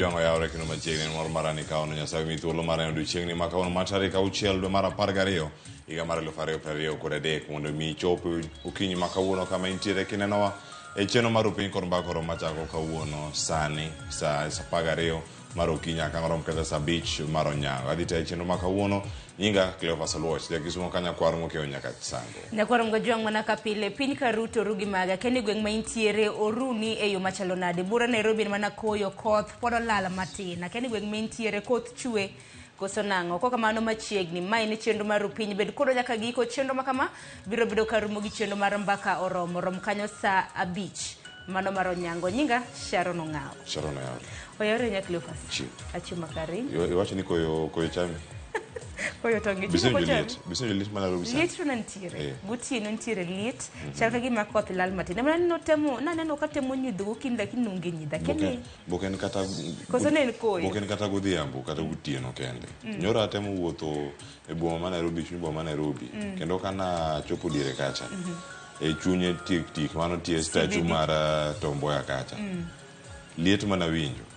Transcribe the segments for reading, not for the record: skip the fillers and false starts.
jongo yawre kino machiegni mor marani kaono nyasaye mi thuolo mar yudo chiegni ma kaono matari ka uchiel dwe mar 12 higa mar 2023 mondo mi chopo okinyi ma kawuono kama intiere kinenowa e chenro mar piny kod mbakoro machako kawuono sani sa 12 mar okinyi ka rom kata sa bich mar onyango adita e chenro ma kawuono nyinga Cleophas Oluoch de kisumo kanya kwar mo keo nyaka sango nyakwaro ngo jong mana kapile piny ka ruto rugi maga keni gweng ma intiere oruni e yo machalo nade bura Nairobi mana koyo koth podo lala matina keni gweng ma intiere koth chue koso nango koka mano machiegni mai ni chenro mar piny bed kodo nyaka giko chenro makama biro bedo karumo gi chenro mar mbaka oromo kanyo sa abich mano mar onyango nyinga Sharon Ongao oyore nya Cleophas achuma kari iwacho ni koyo chami koyo tongi bisenjo lit mana robi liet to nantiere gutieno ntiere liet chaka gi makoth lal matin mana no temo naneno ka temo nyidho kinda kinunge nyidha kene boken kata koso nen koyo boken kata godhiambo kata gutieno kende nyora temo wuotho e boma ma Nairobi chuny boma ma Nairobi kendo kana chopo diere kacha e chunye tik mano tie statue mar Tomboya kacha liet mana winjo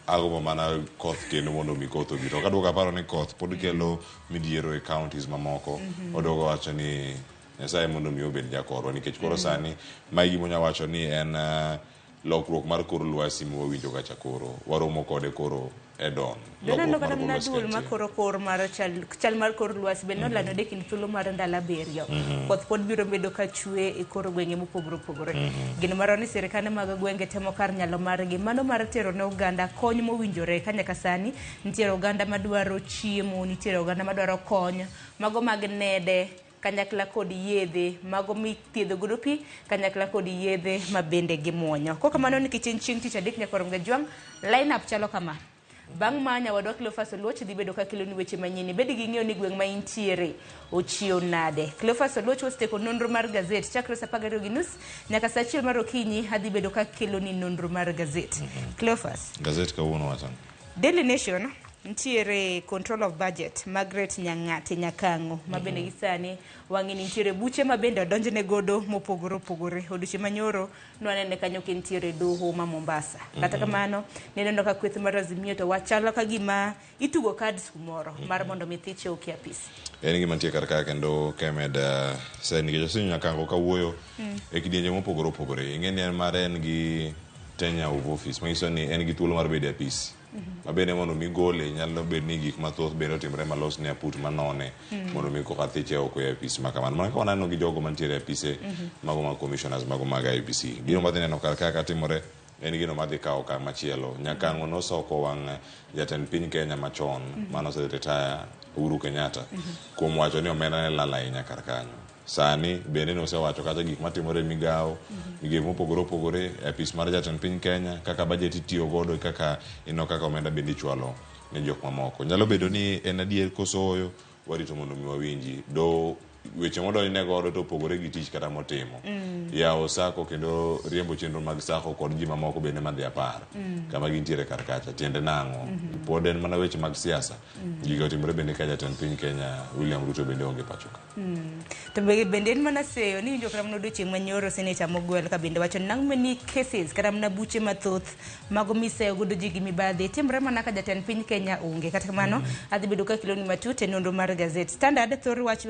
ago mana koth kendo mondo mi koth obi to kadwoka paro ni koth pod kelo midhiero e counties mamoko odogo wacho ni nyasaye mondo mi obed jakorwa nikech koro sani maigi monya wacho ni en lokruok mar kor lwasi mowinjo kacha koro waromo kode koro edon lokruok mar kor lwasi makoro kor mar chal mar kor lwasi be no lano de kin thuolo mar ndala beriyo koth pod biro bedo ka chue e kor gwenge mopogore gin maro ni sirikane mag gwenge temo kar nyalo margi mano mar tero ne oganda kony mowinjore kanya kasani nitiere oganda madwaro chiemo nitiere oganda madwaro kony mago mag nede kanyakla kod yedhe mago mithiedho godo pi kanyakla kod yedhe mabende gimuonyo koka mano ni kichin ching tich adek nyakorom ga jwang line up chalo kama bang manya wadwa Cleophas Oluoch dhi bedo ka kelo ni weche manyien bed gi ng'eyo ni gweng ma intiere ochio nade Cleophas Oluoch osteko nonro mar gazet chakre sa 12:30 nyaka sa 1 mar okinyi adhi bedo ka kelo ni nonro mar gazet Cleophas gazet kawuono watan Daily Nation ntiere control of budget Margaret Nyang'ate Nyakango mabende gisani wang'ini ntiere buche mabende odonjne godo mopogore odiche manyoro nwanene kanyo kintiere doho ma Mombasa kata kamano neneno ka kweth mar Azimio to wachalo ka gima itugo cards kumoro mar mondo mithiche oki apis en gima ntie kar ka kendo kemed sen gi josinyo Nyakango kawuoyo e kidienje mopogore ing'eni en mar en gi Tenya of office manyiso ni en gi thuolo mar bedo e apis mabende mondo mi gole nyalo bed ni gik mathoth bende otimre malos ne aput manone mondo mi koka thiche oko e apis makaman mana ka wanano gi jogo mantiere e apise mago mag commissioners mago mag IBC gino madhi neno kar ka timore en gino madhi kawo ka machielo Nyakango nosoko wang' jatend piny Kenya machon mano se retire Uhuru Kenyatta kuom wacho ni omenda ne lal ahinya kar kanyo sani bende nosewacho kata gik matimore migawo mopogore e apis mar jatend piny Kenya kaka budget itiyo godo kaka kaka omenda bende ichwalo ne jok mamoko nyalo bedo ni en adier kosoyo warito mondo mi wawinji do weche modonjne godo to opogore gi tich kata motimo yawo sako kendo riembo chenro mag sako kod ji mamoko bende madhi apar kama gintiere kar kacha tiende nang'o pod en mana weche mag siasa gigo otimore bende ka jatend piny Kenya William Ruto bende onge pachoka to bende en mana seyo ni winjo kata mno odiochieng' manyoro seneta mogwel ka bende wacho nang'o ni cases kata mna buche mathoth mago miseyo godo ji gi mibadhi timre mana ka jatend piny Kenya onge kata kamano adhi bedo ka kiloni matut e nonro mar gazet Standard thor wach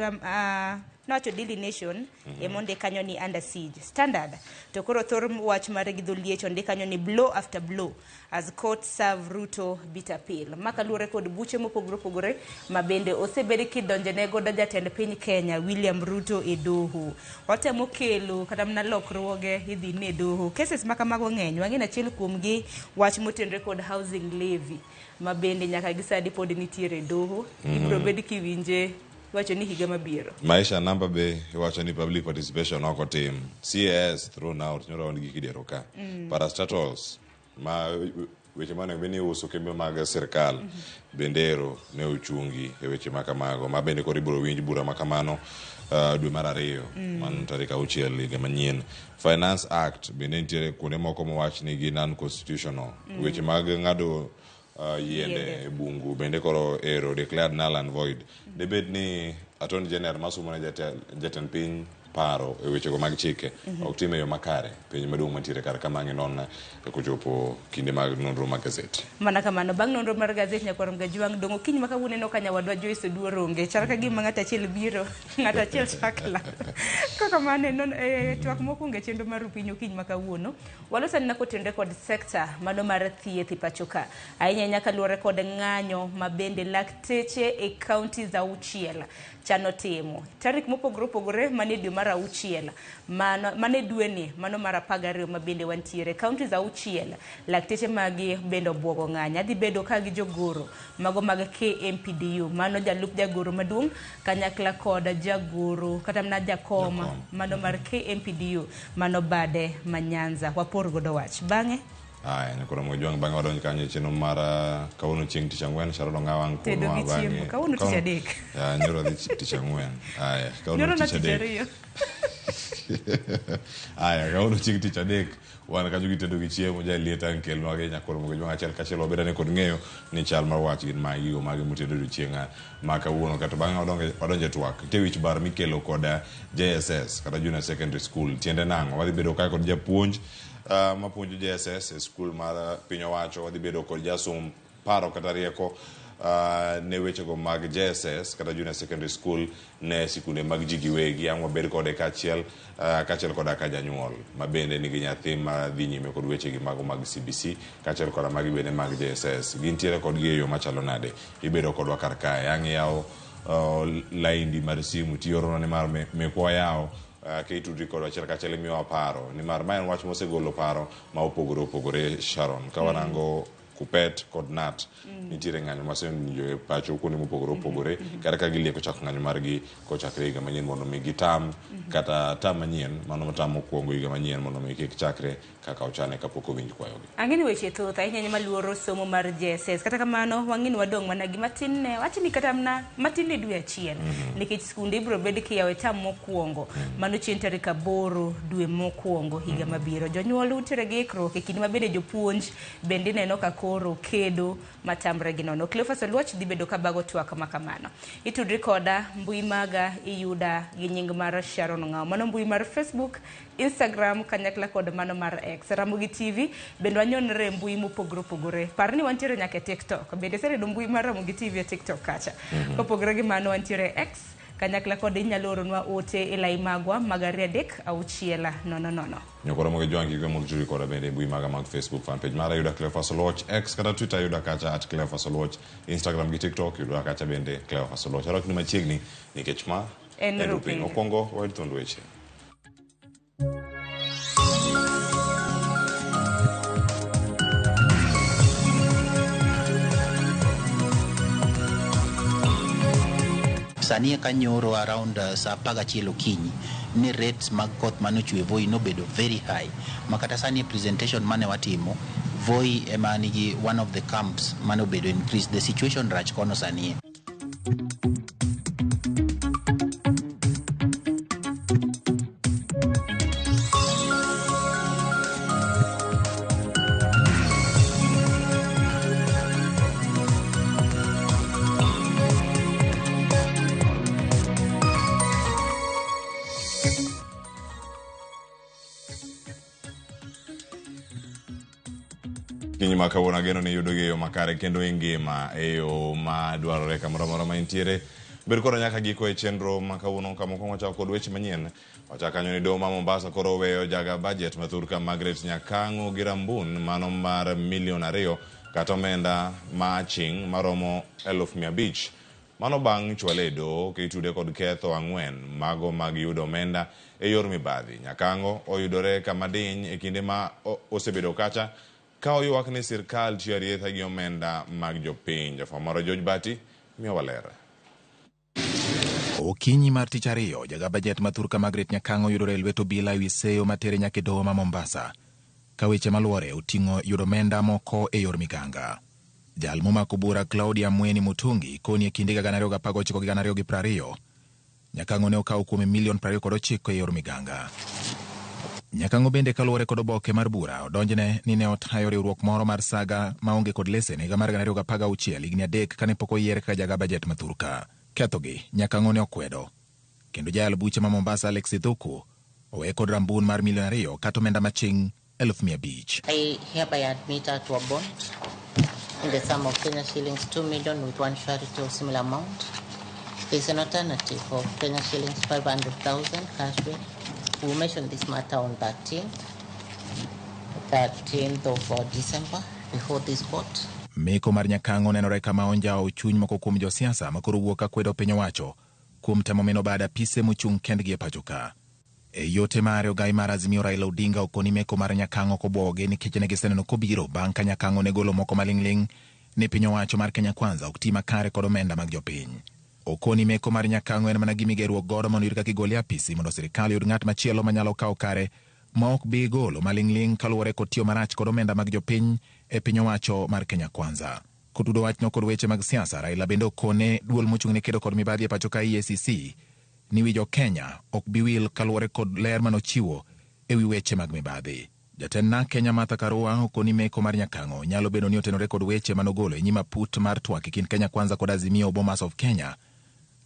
nacho Daily Nation emonde kanyo ni under siege Standard to koro thor wach mare gi dholiech onde kanyo ni blow after blow as court serve Ruto bitter pill makaluore kod buche mopogore mabende osebed kidonjene godo jatend piny Kenya William Ruto e doho watemo kelo kata mna lokruoge idhi ne doho cases makamago ng'eny wang'e achiel kuom gi wach motenre kod housing levy mabende nyaka gisadi pod nitiere doho ibro bed kiwinje wacho ni higa mabiro maisha namba be wacho ni public participation oko tim CAS thrown out nyoro on gi kidero ka parastatals ma weche mane bende uso kembe mag sirkal bendero ne ochungi e weche makamago ma bende koribro winj bura makamano dwe mar 2 man tarik 6 higa manyien Finance Act bende nitiere kuonde moko mowach ni gi non constitutional weche mag ng'ado yende bungu bende koro ero declared null and void debed ni Attorney General masumo ne jatend piny paro e weche go mag chike ok time yo makare penj maduong' mantiere kar kama non kochopo kinde mag nonro mag gazet mana kamano bang' nonro mar gazet nyakwarom Gajwang' dong' kiny ma kawuono no kanya wadwa Joyce Oduor onge chal ka gima ng'at achiel biro ng'at achiel chakla kaka mane non twak mokwongo chenro mar Rupiny kiny ma kawuono walosan na kotenre kod sekta mano mar thieth pachoka ahinya nyaka luore kod ng'anyo mabende lakteche e kaunti za auchiel chano timo tarik mopogore opogore mane dwe mar auchiel mane dweni mano mar 12 mabende wantiere kaunti za auchiel lakteche magi bende obwogo ng'anya dhi bedo ka gi jogoro mago mag KMPDU mano jalup jagoro maduong' kanyakla kod jagoro kata mna jakoma mano mar KMPDU mano bade manyanza wapor godo wach bang'e nyakwarom Gajwang' bang'e wadonjo kanyo chenro mar kawuono chieng' tich ang'wen Sharon Ong'awang' kuonwa bang'e kawuono tich adek nyoro dhi tich ang'wen kawuono tich adek kawuono chieng' tich adek wan kanyo gitedo gi chiemo jaliet ankel mage nyakwarom Gajwang' achiel kachiel wabedane kod ng'eyo ni chal mar wach gin ma gigo mage motedo chieng' ma kawuono kata bang'e wadonjo twak te wich bar mikelo kod JSS kata Junior Secondary School tiende nang'o wadhi bedo kae kod japuonj mapuonjo JSS e skul mar piny owacho wadhi bedo kod jasum paro kata rieko ne wechego mag JSS kata Junior Secondary School ne sikunde mag ji giwegi ang' wabed kode kachiel koda ka janyuol mabende nigi nyathi ma dhi nyime kod wechegi mago mag CBC kachiel koda magi bende mag JSS gintiere kod gi e yo machalo nade ibedo kodwa kar kae ang' yawo laindi mar simu tiorona ni mar mekwa yawo keitudri kod achiel kachiel imiyowa paro nimar ma en wach mosegolo paro ma opogore Sharon ka warango Kupet kod Nat nitiere ng'anyo masenjo e pacho kuonde mopogore opogore kata ka gilieko chako ng'anyo margi kochakre higa manyien mondo mi gitam kata tam manyien mano matam mokwongo higa manyien mondo mi kik chakre kaka ochane kapok owinj kwayogi. Ang'eni weche thoth ahinya maluoro somo mar JSS kata kamano wang'eni wadong' mana gi matin ne wachni kata mna matin ne dwe achiel nikech skunde ibiro bed kiyawe tam mokwongo mano chieng' tarik 8 dwe mokwongo higa mabiro jonyuol utere gi ikruok e kinde mabende jopuonj bende neno ka koro kedo matamre gi nono. Cleophas Oluoch dhi bedo ka bago twak ma kamano itudri koda mbui maga iyuda gi nying mar Sharon Ong'awang' mano mbui mar Facebook Instagram kanyakla kod mano mar X Ramogi TV bende wanyonre mbui mopogore opogore parni wantiere nyaka TikTok bende seredo mbui mar Ramogi TV e TikTok kacha kopogore gi mano wantiere X kanyakla kod inyalo oronwa ote e lai magwa mag 3-6-000. Nyakwarom Gajwang' gigo mogtudri koda bende mbui maga mag Facebook fanpage mara yuda Cleophas Oluoch X kata Twitter yuda kacha @Cleophas Oluoch Instagram gi TikTok yuda kacha bende Cleophas Oluoch arok ni machiegni nikech ma en Rupiny okwongo wayud thuond weche. Sani kanyoro around saa 11 okinyi ni rates mag koth manochwe Voi nobedo very high makata sani presentation mane watimo Voi ema nigi one of the camps manobedo increase the situation rach kono sani. Kinyi makawuono ageno ni yudo geyo makare kendo ingima eyo ma dwarore kamoro ma intiere ber koro nyaka giko e chenro makawuono kamokwongo chako kod weche manyien wachaka kanyo ni doho ma Mombasa koro weyo jaga budget mathurka Margaret Nyakang'o gi Rambun mano mar $2 million kata omenda matching maromo 500,000 mano bang' chwale doho kitude kod ketho 4 mago mag yudo omenda e yor mibadhi. Nyakang'o oyudore kama diny e kinde ma osebedo kacha ka oyuak ni sirkal tiyo arietha gi omenda mag jopiny. Jafwambo George Bati miyo walera. Okinyi mar tich ariyo jaga bajet mathurka Margaret Nyakang'o yudore e lwet obila ewi seyo matere nyaka e doho ma Mombasa ka weche maluore oting'o yudo omenda moko e yor miganga. Jal momako bura Claudia Mweni Mutungi koni e kinde 2019 gi 2020 Nyakang'o ne okawo kuom $29 e yor miganga. Nyakang'o bende kaluore kod oboke mar bura odonjne ni ne otayo riwruok moro mar Saga maonge kod lesen higa mar 2016 higni 3 kane pok oyier kaka jaga bajet mathurka. Kethogi Nyakang'o ne okwedo kendo jayal buche ma Mombasa Alex Idhuku owe kod rambun mar milion 2 kata omenda maching 500,000. I hereby admit her to a bond in the sum of Kenya shillings 2 million with one surety of similar amount. There is an alternative of Kenya shillings 500,000 cash bail. We mentioned this matter on 13th of December before this court. Meko mar Nyakango nenore kama onjao chuny moko kuom josiasa makoro wuok ka kwedo piny owacho kuom temo mino bada pise mochung' kendgi e pacho ka. E yote mare ogai mar Azimio Raila Odinga okoni Meko mar Nyakango koboge nikech ne giseneno kobiro bang' ka Nyakango ne golo moko maling'ling ni piny owacho mar Kenya Kwanza ok ti makare kod omenda mag jopiny. Okoni Meko mar Nyakango en mana gimi geruok godo mondo yud kaka igole apisi mondo sirikal yud ng'at machielo manyalo kawo kare ma ok bi golo maling'ling kaluwore kod tiyo marach kod omenda mag jopiny e piny owacho mar Kenya Kwanza. Kotudo wachno kod weche mag siasa, Raila bende okone duol mochung' ne kedo kod mibadhi e pacho ka EACC ni wijo Kenya ok bi wil kaluwore kod ler manochiwo e wi weche mag mibadhi. Jatend Kenya Martha Karua okoni Meko mar Nyakango nyalo bedo ni otenore kod weche manogolo e nyima put mar twak e kind Kenya Kwanza kod Azimio Bomas of Kenya,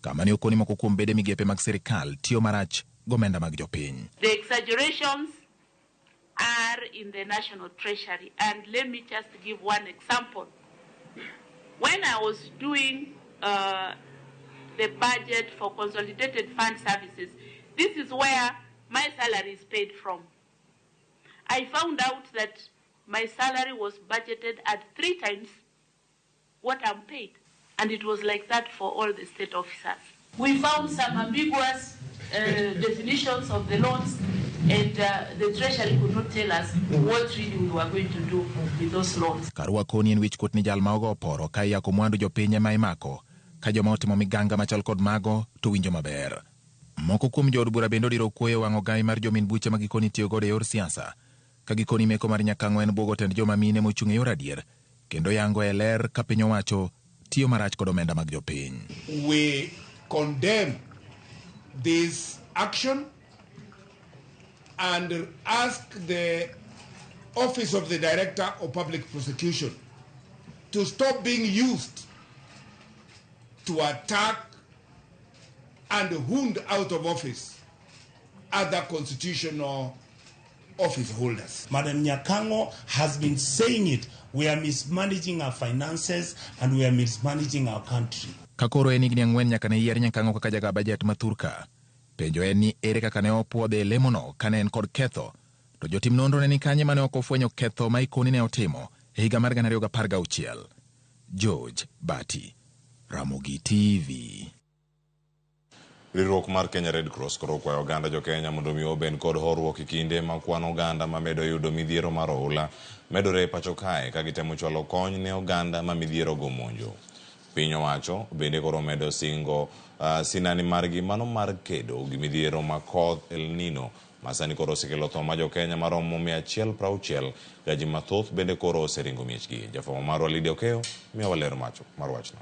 kama ni okoni moko kuom bede migepe mag sirikal tiyo marach gomenda mag jopiny. The exaggerations are in the National Treasury, and let me just give one example. When I was doing the budget for Consolidated Fund Services, this is where my salary is paid from. I found out that my salary was budgeted at 3 times what I'm paid. And it was like that for all the state officers. We found some ambiguous definitions of the loans, and the Treasury could not tell us what really we were going to do with those loans. Karua koni en wich kut ni jal ma ogo poro ka yako mwandu jopiny ema imako ka joma otimo miganga machal kod mago to winjo maber. Moko kuom jood bura bende odiro kuoyo wang'o gai mar jomin buche ma gikoni tiyo godo e yor siasa ka gikoni Meko mar Nyakango en bwogo tend joma mine mochung' e yor adier kendo yango e ler ka piny owacho tiyo marach kod omenda mag jopiny. We condemn this action and ask the Office of the Director of Public Prosecution to stop being used to attack and hound out of office other constitutional office holders. Madam Nyakango has been saying it. We are mismanaging our finances and we are mismanaging our country. Kakoro en higni 4 nyaka ne yier Nyakango kaka jaga bajet mathurka. Penjo en ni ere kaka ne opuodhe lemono kane en kod ketho, to jotim nonro ne ni kanye mane ok ofwenyo ketho ma ikoni ne otimo e higa mar 2016. George Bati, Ramogi TV. Riwruok mar Kenya Red Cross koro kwayo oganda jo Kenya mondo mi oben kod horuok e kinde ma kwan oganda ma medo yudo midhiero mar oula medore pacho kae ka gitemo chwalo kony ne oganda ma midhiero go monjo. Piny owacho bende koro medo singo sinani margi mano mar kedo gi midhiero ma koth El Nino masani koro osekelo tho ma jo Kenya maromo 160 ga ji mathoth bende koro oseringo miechgi. Jafwambo marwa Lydia Okeo miyo waler macho mar wachno.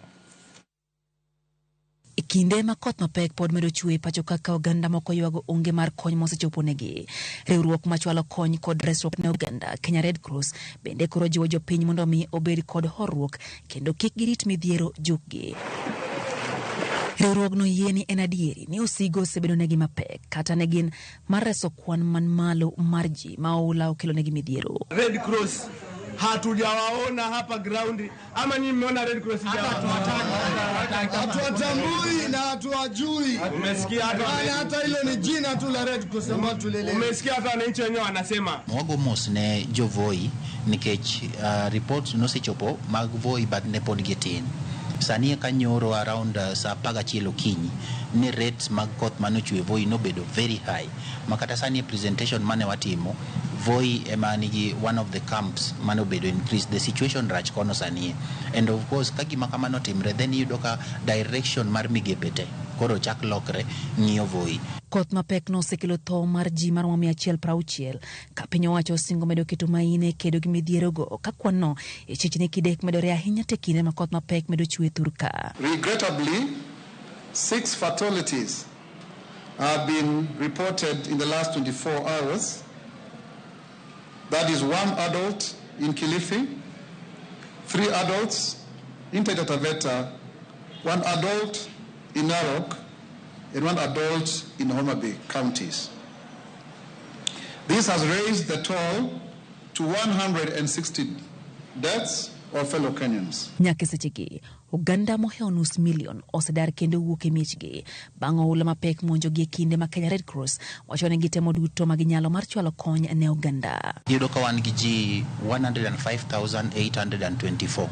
Kinde ma koth mapek pod medo chwe pacho kaka oganda moko ywago onge mar kony mosechopo negi. Riwruok machwalo kony kod resruok ne oganda Kenya Red Cross bende koro jiwo jopiny mondo mi obed kod horuok kendo kik girit midhiero jukgi. Riwruogno yie ni en adieri ni osigo osebedo negi mapek kata ne gin mar reso kwan man malo mar ji ma oula okelo negi midhiero. Red Cross hatujawaona hapa ground, ama nyinyi mmeona Red Cross? Hatuwatambui na hatuwajui. Umesikia hata hilo ni jina tu la Red Cross ambalo tulele. Umesikia hata wananchi wenyewe wanasema mwago mos ne jovoi nikech report no sechopo mag voi but ne pod getin. Sani ka nyoro around sa 11 okinyi ni rates mag koth manochwe voi no bedo very high. Makata sani presentation mane watimo voi emanigi one of the camps mano bedo increase the situation rach kono sani, and of course kagi makamano timre then yudoka direction mar migepete koro chak lokre ng'iyo voi. Koth mapek no osekelo tho mar ji mar 160 ka piny owacho osingo medo keto maine kedo gi midhiero go ka kwanno e chichni kidek medore ahinya te kinde ma koth mapek medo chwe thurka. Regrettably, 6 fatalities have been reported in the last 24 hours. That is 1 adult in Kilifi, 3 adults in Taita Taveta, 1 adult in Narok, and 1 adult in Homa Bay counties. This has raised the toll to 160 deaths of fellow Kenyans. Nyaka sechegi oganda moheo nus milion osedar kendo wuok e miechgi bang' oula mapek monjogi e kinde ma Kenya Red Cross wacho ni gitemo duto ma ginyalo mar chwalo kony ne oganda. Yudo ka wan gi ji 105,824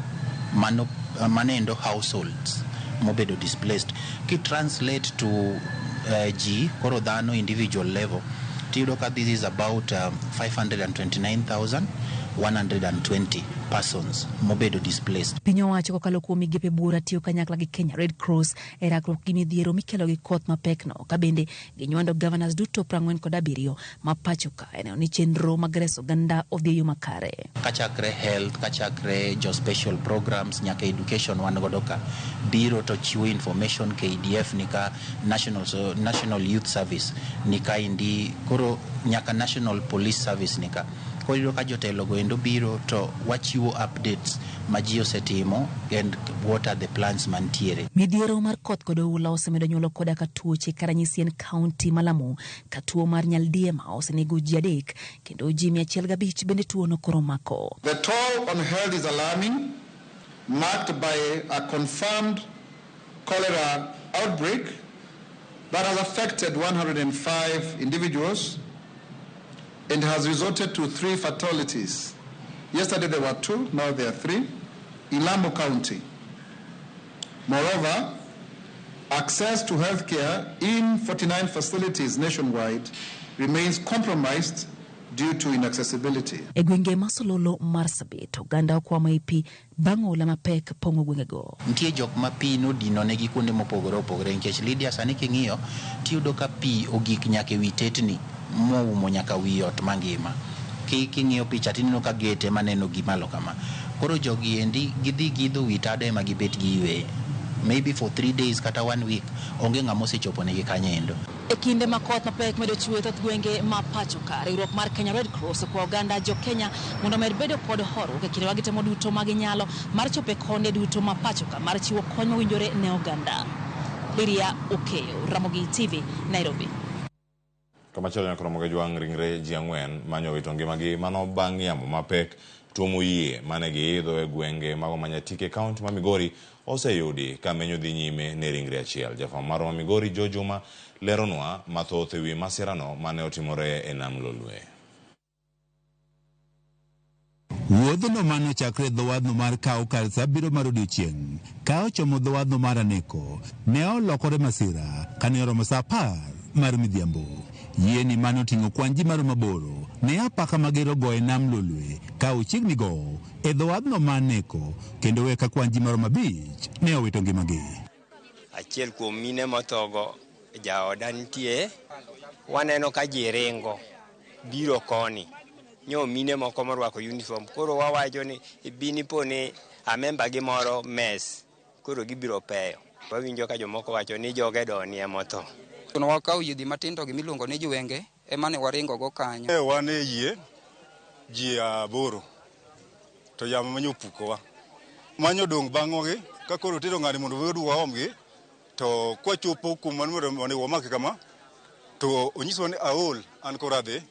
manendo households mobedo displaced. Ki translate to G koro dhano individual level, tiyudo ka this is about 529,120 persons mobedo displaced. Piny owacho kokalo kuom migepe bura tiyo kanyakla gi Kenya Red Cross e rakruok gi midhiero mikelo gi koth mapekno, ka bende ginywando governors duto 47 ma pachoka eneo ni chenro mag reso oganda odhi yo makare. Kachakre health, kachakre jo special programs, nyaka education wan godo ka. Biro to chiwo information, KDF nika National Youth Service nika indi, koro nyaka National Police Service nika. Koro ka jotelo go endo biro to wachiwo updates ma ji osetimo and what are the plans mantiere. Midhiero mar koth kod oula osemedo nyuolo koda ka tuoche ka ranyisi en kaunti ma Lamu ka tuo mar nyaldiema osenego ji 3 kendo ji 105 bende tuono koro mako. The toll on health is alarming, marked by a confirmed cholera outbreak that has affected 105 individuals and has resulted to 3 fatalities. Yesterday there were 2, now there are 3 in Lamu County. Moreover, access to healthcare in 49 facilities nationwide remains compromised due to inaccessibility. E gwenge masololo Marsabit, oganda okwamo e pi bang' oula mapek pong'o gwengego. Nitie jok ma pi nodino negi kuonde mopogore opogore, nikech Lydia sani king'iyo tiyudo ka pi ogik nyaka e wi tetni moumo nyaka wi ot mangima. King'iyo picha tineno ka gete maneno gimalo kama. Koro jogi endi gidhi gidho wi tado ema gibet giyweye. Maybe for 3 days kata 1 week onge ng'ama osechopo negi kanyendo. E kinde ma koth mapek medo chwe thoth gwenge ma pachoka, riwruok mar Kenya Red Cross kwa oganda jo Kenya mondo med bedo kod horuok e kinde ma gitemo duto ma ginyalo mar chope konde duto ma pachoka mar chiwo kony mowinjore ne oganda. Liria Okeyo, Ramogi TV, Nairobi. Kamachielo nyaka Ramogi jwang' ringre ji 4 manyo wito ngimagi mano bang' yamo mapek tuomo yie mane giidho e gwenge mago Manyatike kaunti ma Migori oseyudi ka menyo dhi nyime ne ringre achiel. Jafwambo mar Migori Jo Juma leronwa mathoth ewi masirano mane otimore e nam Lolwe. Wuodhno mano chakre dhowadhno mar kawo kar sa 7 mar odiechieng' ka ochomo dhowadhno mar Aneko ne olokore masira kane oromo sa 10 mar midhiambo. Yieni mano ting'o kwan ji maromo 8 ne apaka mager ogo e nam Lolwe ka ochiegni go e dhowadhno mar Aneko kendo weka kwan ji maromo 5 ne owito ngimagi. Achiel kuom mine mothogo jaoda nitie, waneno ka ji ringo biro koni. Nyo mine moko morwako uniform, koro wawacho ni ibini poni amemba gi moro mes, koro gibiro peyo. Wawinjo ka jomoko wacho ni joge doni emotho. Kono wakaw yidhi matindo gi miluongo ni jwenge emane waringo go kanyo. Wane yie ji 8 to yamo manyo pukowa. Manyo dong bang'ogi ka koro tero ng'ani mondo wedu waomgi to kwachopo kuma ne wamake kama to onyiso ni aol an koradhe.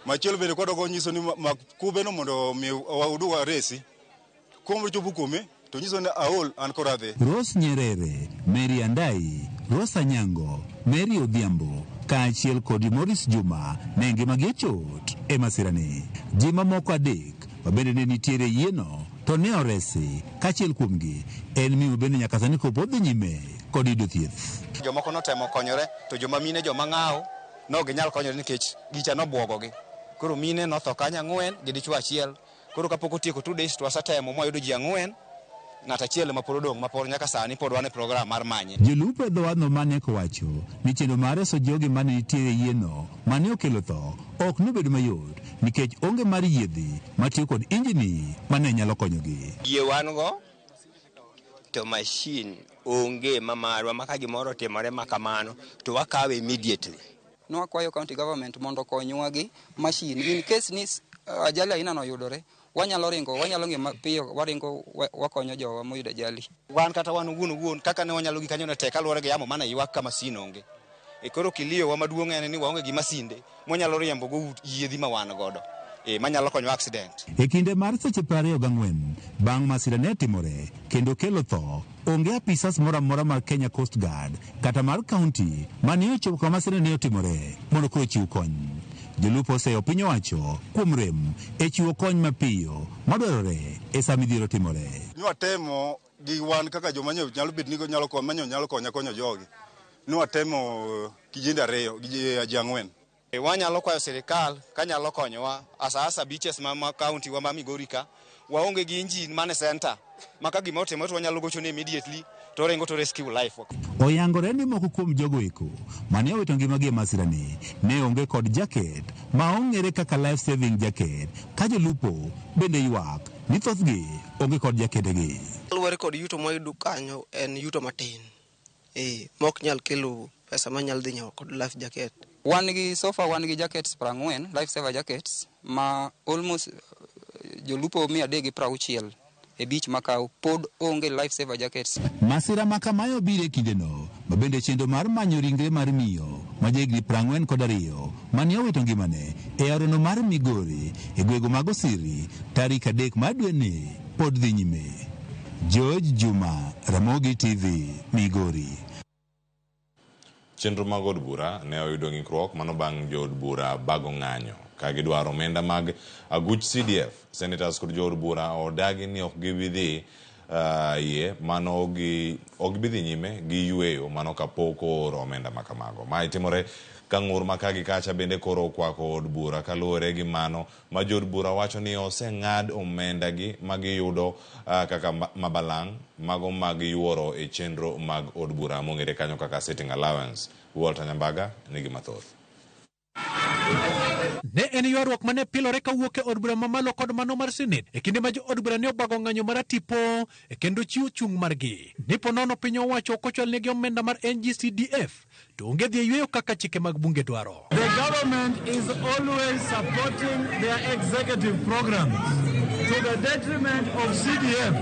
Machielo bende kwadogo nyiso ni makube no mondo mi waudu resi. Kuom chopo kume to nyiso ni aol an koradhe. Rose Nyerere, Mary Andai, Rosa Nyango, Mary Odhiambo kaachiel kod Morris Juma ne ngimagi chot e masirani. Ji mamoko 3 mabende ne nitiere yieno to ne oresi, kaachiel kuomgi en mimo bende nyaka sani kopo dhi nyime kod yudo thieth. Jomoko notemo konyore to joma mine joma ng'awo no ginyal konyore nikech gicha nobwogogi. Koro mine notho kanya 4 gi dichwo achiel. Koro kapok otieko 2 days to wasetemo mwayudo ji 4, ng'at achiel ma pod odong' ma pod nyaka sani pod wan e program mar manye. Jolupo e dhowadhno mane kowacho ni chenro mar reso jogi mane nitiere yieno mane okelo tho ok nobedo mayot nikech onge mar yiedhi matiyo kod injini mane nyalo konyogi. Yie wan go to machine onge mamarwa maka gimoro timore makamano to wakawe immediately. Nwakwayo county government mondo konywa gi machine in case ni ajali aina no yudore wanyalo ng'e mapiyo waringo wakonyo jowa moyudo ajali. Wan kata wan uguon kaka ne wanyalo gi kanyo na tek kaluwore gi yamo mana ywak ka masin onge. Koro kilio wa maduong' en ni waonge gi masinde monyalo riembo go yiedhi ma wan godo. Manyalo konyo accident. E kinde mar seche 24 bang' masira ne timore kendo kelo tho, onge apisas moro mar Kenya Coast Guard kata mar kaunti mane ochopo kama masira ne otimore mondo koro chiw kony. Jolupo oseyo piny owacho kuom rem e chiwo kony mapiyo madwarore e sama midhiero timore. Nwatemo gi wan kaka joma nyalo bet ni nyalo konyo jogi. Nwatemo kijende 2 gi ji 4. Wanyalo kwayo sirikal kanyalo konyowa asa beaches ma county wa ma Migori ka waonge gi engine mane center maka gimo timo to wanyalo gocho ne immediately to rengo to rescue life. Oyangore ni moko kuom jogo eko mane owito ngimagi e masirani ne onge kod jaket ma ong'ere kaka life saving jacket, ka jolupo bende ywak ni thothgi onge kod jaketegi. Luwore kod yuto moyudo kanyo en yuto matin. Mok nyal kelo pesa manyal dhi nyawo kod life jacket. Wan gi jackets 40 life saver jackets ma almost jolupo 360 e beach makao pod onge life saver jackets. Masira makamayo bire kindeno mabende chenro mar manyo ringre mar miyo ma jegni 42 mane owito ngimane e arono mar Migori e gwego mag Osiri tarik 3 mar dweni pod dhi nyime. George Juma, Ramogi TV, Migori. Chenro mag od bura ne oyudo ng'ikruok mano bang' jo od bura bago ng'anyo ka gidwaro omenda mag aguch CDF. Senators kod jo od bura odagi ni ok gibidhi mano ok gibidhi nyime gi yweyo mano kapok ooro omenda makamago. Ma itimore ka ng'ur makagi kacha bende koro okwako od bura kaluwore gi mano ma jo od bura wacho ni oseng'ad omenda gi magiyudo kaka mabalang' mago mag yuoro e chenro mag od bura mong'ere kanyo kaka sitting allowance. Walter Nyambaga nigi mathoth. Ne en ywaruok mane pilore kawuok e od bura mamalo kod mano mar Senate e kinde ma jo od bura ne obago ng'anyo mar tipo e kendo chiwo chung' margi ni po nono piny owacho ok ochwal negi omenda mar NGCDF to onge dhi yweyo kaka chike mag bunge dwaro. The government is always supporting their executive programs to the detriment of CDF.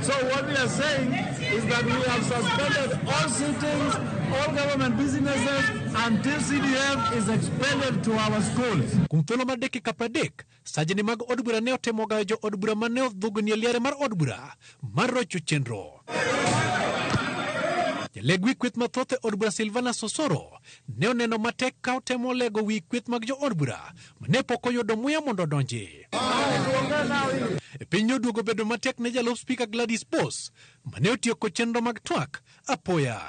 So what we are saying is that we have suspended all sittings, all government businesses until CDF is expanded to our schools. Kuom thuolo mar dakika 30, sajni mag od bura ne otemo gayo jo od bura mane odhugni e liare mar od bura mar rocho chenro. Jaleg wi kweth mathoth e od bura Silvana Sosoro ne oneno matek ka otemo lego wi kweth mag jo od bura mane pok oyudo muya mondo donji. E piny oduogo bedo matek ne jalup spika Gladys Pos mane otieko chenro mag twak apoya.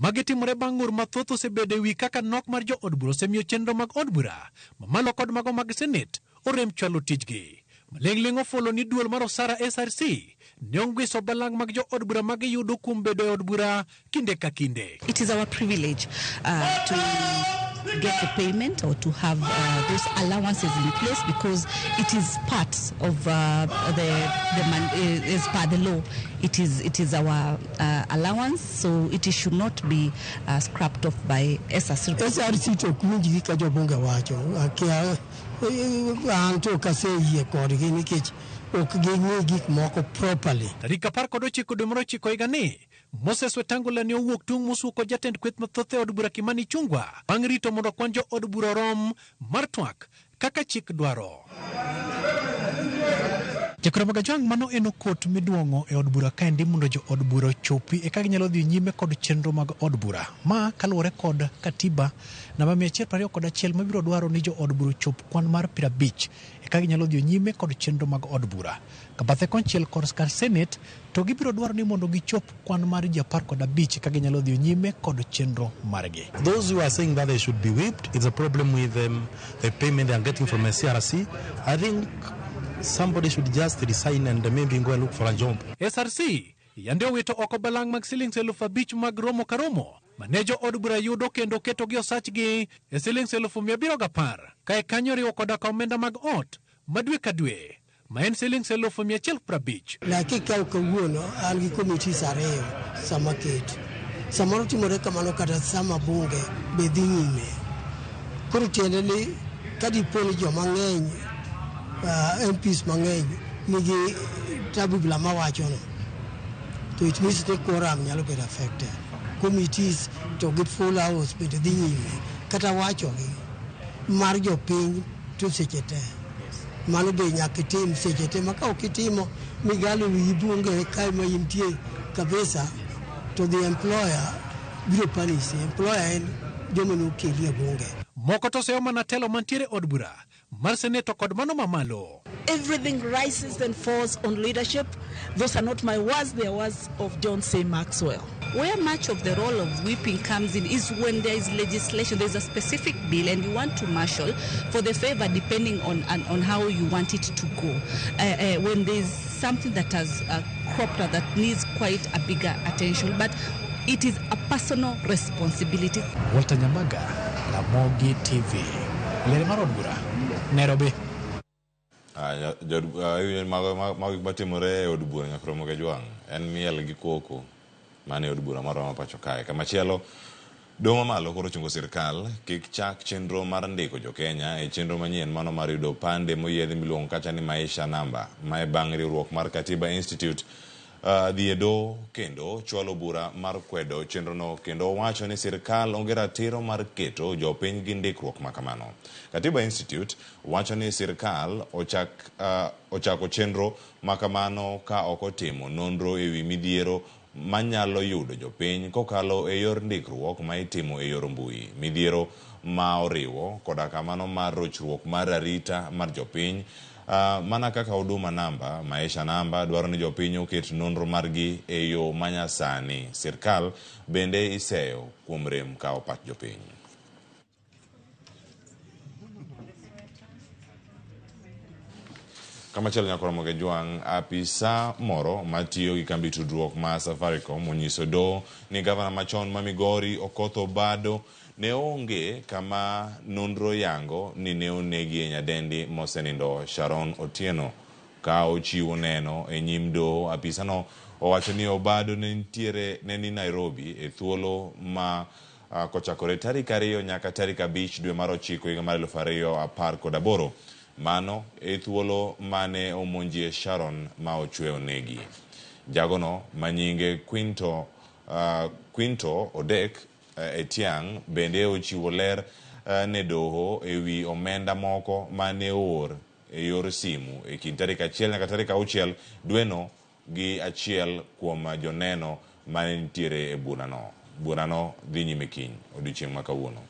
Magitimore bang' ng'ur mathoth osebedo e wi kaka nok mar jo od bura osemiyo chenro mag od bura mamalo kod mago mag Senate orem chwalo tijgi. Maling'ling' ofulo ni duol mar osara SRC ne ong'iso balang' mag jo od bura mag yudo kuom bedo e od bura kinde ka kinde. It is our privilege to get the payment or to have those allowances in place because it is part of as per the law. It is our allowance, so it should not be scrapped off by SRC. SRC to kunji ka jobunga wacho akia anto kaseye kodgi nikech ok ging'e gik moko properly. Tarik 19 dwe mar 9 higani, Moses Wetangula ne owuok tung' mosuko jatend kweth mathoth e od bura Kimani Chungwa bang' rito mondo kwan jo od bura rom mar twak kaka chik dwaro. Jakora Magajwang' mano en okot miduong'o e od bura kaendi mondo jo od bura ochopi e ka ginyalo dhi nyime kod chenro mag od bura ma kaluwore kod katiba namba 121 mabiro dwaro ni jo od bura chop kwan mar 50 e ka ginyalo dhi nyime kod chenro mag od bura. Kabathe konchiel kod skar Senate to gibiro dwaro ni mondo gichop kwan mar 15 ka ginyalo dhi nyime kod chenro margi. Those who are saying that they should be whipped, it's a problem with the payment they are getting from a CRC. I think somebody should just resign and maybe go and look for a job. SRC yande owito oko balang' mag silings 5,000 mag romo ka romo manejo od bura yudo kendo keto gi osachgi e silings 710 kae kanyo riwo koda ka omenda mag ot madwe ka dwe ma en silings 150. Lakini kawuono an gi committees ariyo sama keto samoro timore kamano kata sama bunge be dhi nyime. Koro tiende ni ka dipo ni joma ng'eny MPs mang'eny nigi tabu bila mawacho no. To it means the quorum nyalo bedo affected. Committees to get full hours bende dhi nyime kata wacho gi mar jopiny to seche te. Mano be nyaka tim seche te ma ka ok itimo migalo wi bunge kai ma intie kabisa to the employer biro punish employer en jomo no keli e bunge. Moko to seyo mana telo mantiere od bura mar seneto kod mano mamalo. Everything rises and falls on leadership. Those are not my words, they are words of John C. Maxwell. Where much of the role of whipping comes in is when there is legislation, there's a specific bill and you want to marshal for the favor depending on how you want it to go. When there's something that has cropped up that needs quite a bigger attention, but it is a personal responsibility. Walter Nyambaga, Ramogi TV, Lere Marobura, Nairobi. Matimore od bura Ramogi Juang en miel gi koko mane od bura moro pacho kae kama chielo domo malo koro chungo sirkal kik chak chenro mar ndiko jo Kenya e chenro manyien mano mar yudo pande moyiedhi miluongo kacha ni maisha namba mae bang' riwruok mar Katiba Institute dhi edo kendo chwalo bura mar kwedo chenro no kendo wacho ni sirkal onge ratiro mar keto jopiny gi ndikruok makamano. Katiba Institute wacho ni sirkal ochako chenro makamano ka ok otimo nonro ewi midhiero manyalo yudo jopiny kokalo e yor ndikruok ma itimo e yor mbui. Midhiero ma oriwo koda kamano mar rochruok mar arita mar jopiny mana kaka huduma namba, maisha namba dwaro ni jopiny oket nonro margi e yo manyasani. Sirkal bende iseyo kuom rem ka opach jopiny. Kama chelo nyako Ramogi Juang, apisa moro matiyo gi kambi tudruok ma Safaricom onyiso do ni gavana machon ma Migori Okoth Obado ne onge kama nonro yango ni ne onegi e nyadendi mosenindo Sharon Otieno. Ka ochiwo neno e nyim do, apisa no owacho ni Obado ne ni Nairobi e thuolo ma kochakore tarik 2 nyaka tarik 5 dwe mar 9 higa mar 2018. Mano e thuolo mane omonjie Sharon ma ochwe onegi. Jagono manyinge Quinto Odek Etiang bende ochiwo ler ne doho ewi omenda moko mane oor e yor simu e kind tarik 1 nyaka tarik 6 dweno gi 1 kuom joneno mane nitiere e burano. Burano dhi nyime kiny odiochieng' ma kawuono.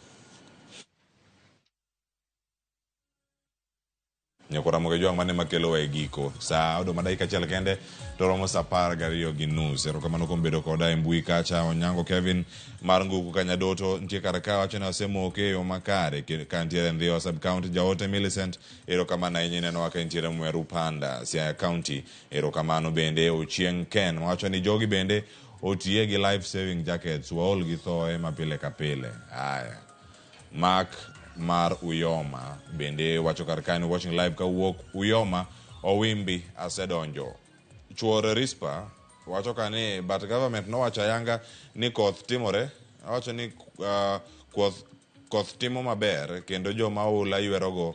Nyako Ramogi Juang mane makelo e giko sa odo madakika 1 kende to romo sa 12 gi nus. Erokamano kuom bedo koda e mbui kacha. Onyango Kevin mar Nguku Kanyadoto ntie karaka wacho ni osemoke yo makare ka ntiere Ndhiwa sub county. Jaote Millicent erokamano ahinya neno waka ntiere Mweru Panda Siaya County. Erokamano bende Ochieng Ken wacho ni jogi bende otiye gi life saving jackets waol gi thoe mapile ka pile. Aya Mark mar Uyoma bende wacho karkani watching live ka wuok Uyoma Owimbi asedonjo. Chuor Rispa wacho kani but government no wacho yanga ni koth timore. Wacho ni koth timo maber kendo joma ula ywerogo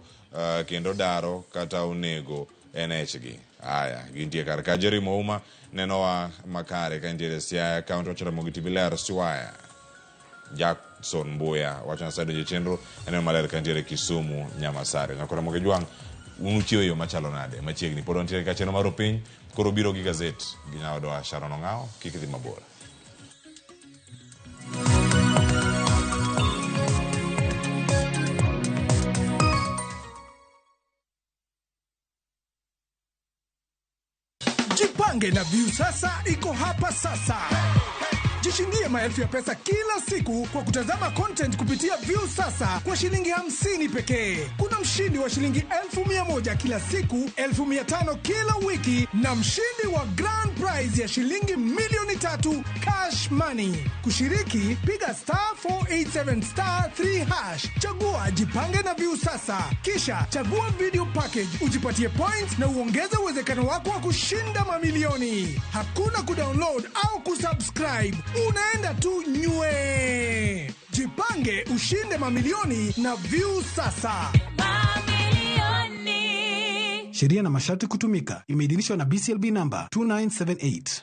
kendo daro kata onego NH-gi. Aya gintie karka Jerry Mouma nenowa makare ka ntiere Siaya County wacho Ramogi Tv ler Siaya. Jackson Mbuya wacho na sado chenro eneno maler ka ntiere Kisumu Nyamasare. Nyako Ramogi Juang unuchiwo yo machalo nade machiegni pod ntiere ka chenro mar piny koro biro gi gazet gi nyaodo Sharon Ong'ao kik dhi mabor. Jipange na View sasa iko hapa sasa. Jishindie maelfu ya pesa kila siku kwa kutazama content kupitia View sasa kwa shilingi 50 pekee. Kuna mshindi wa shilingi 1,100 kila siku, 1,500 kila wiki na mshindi wa grand prize ya shilingi milioni 3 cash money. Kushiriki piga *487*3#. Chagua Jipange na View sasa. Kisha chagua video package, ujipatie points na uongeze uwezekano wako wa kushinda mamilioni. Hakuna kudownload au kusubscribe. Unaenda tu nywe. Jipange ushinde mamilioni na View sasa. Mamilioni. Sheria na masharti kutumika. Imeidhinishwa na BCLB namba 2978.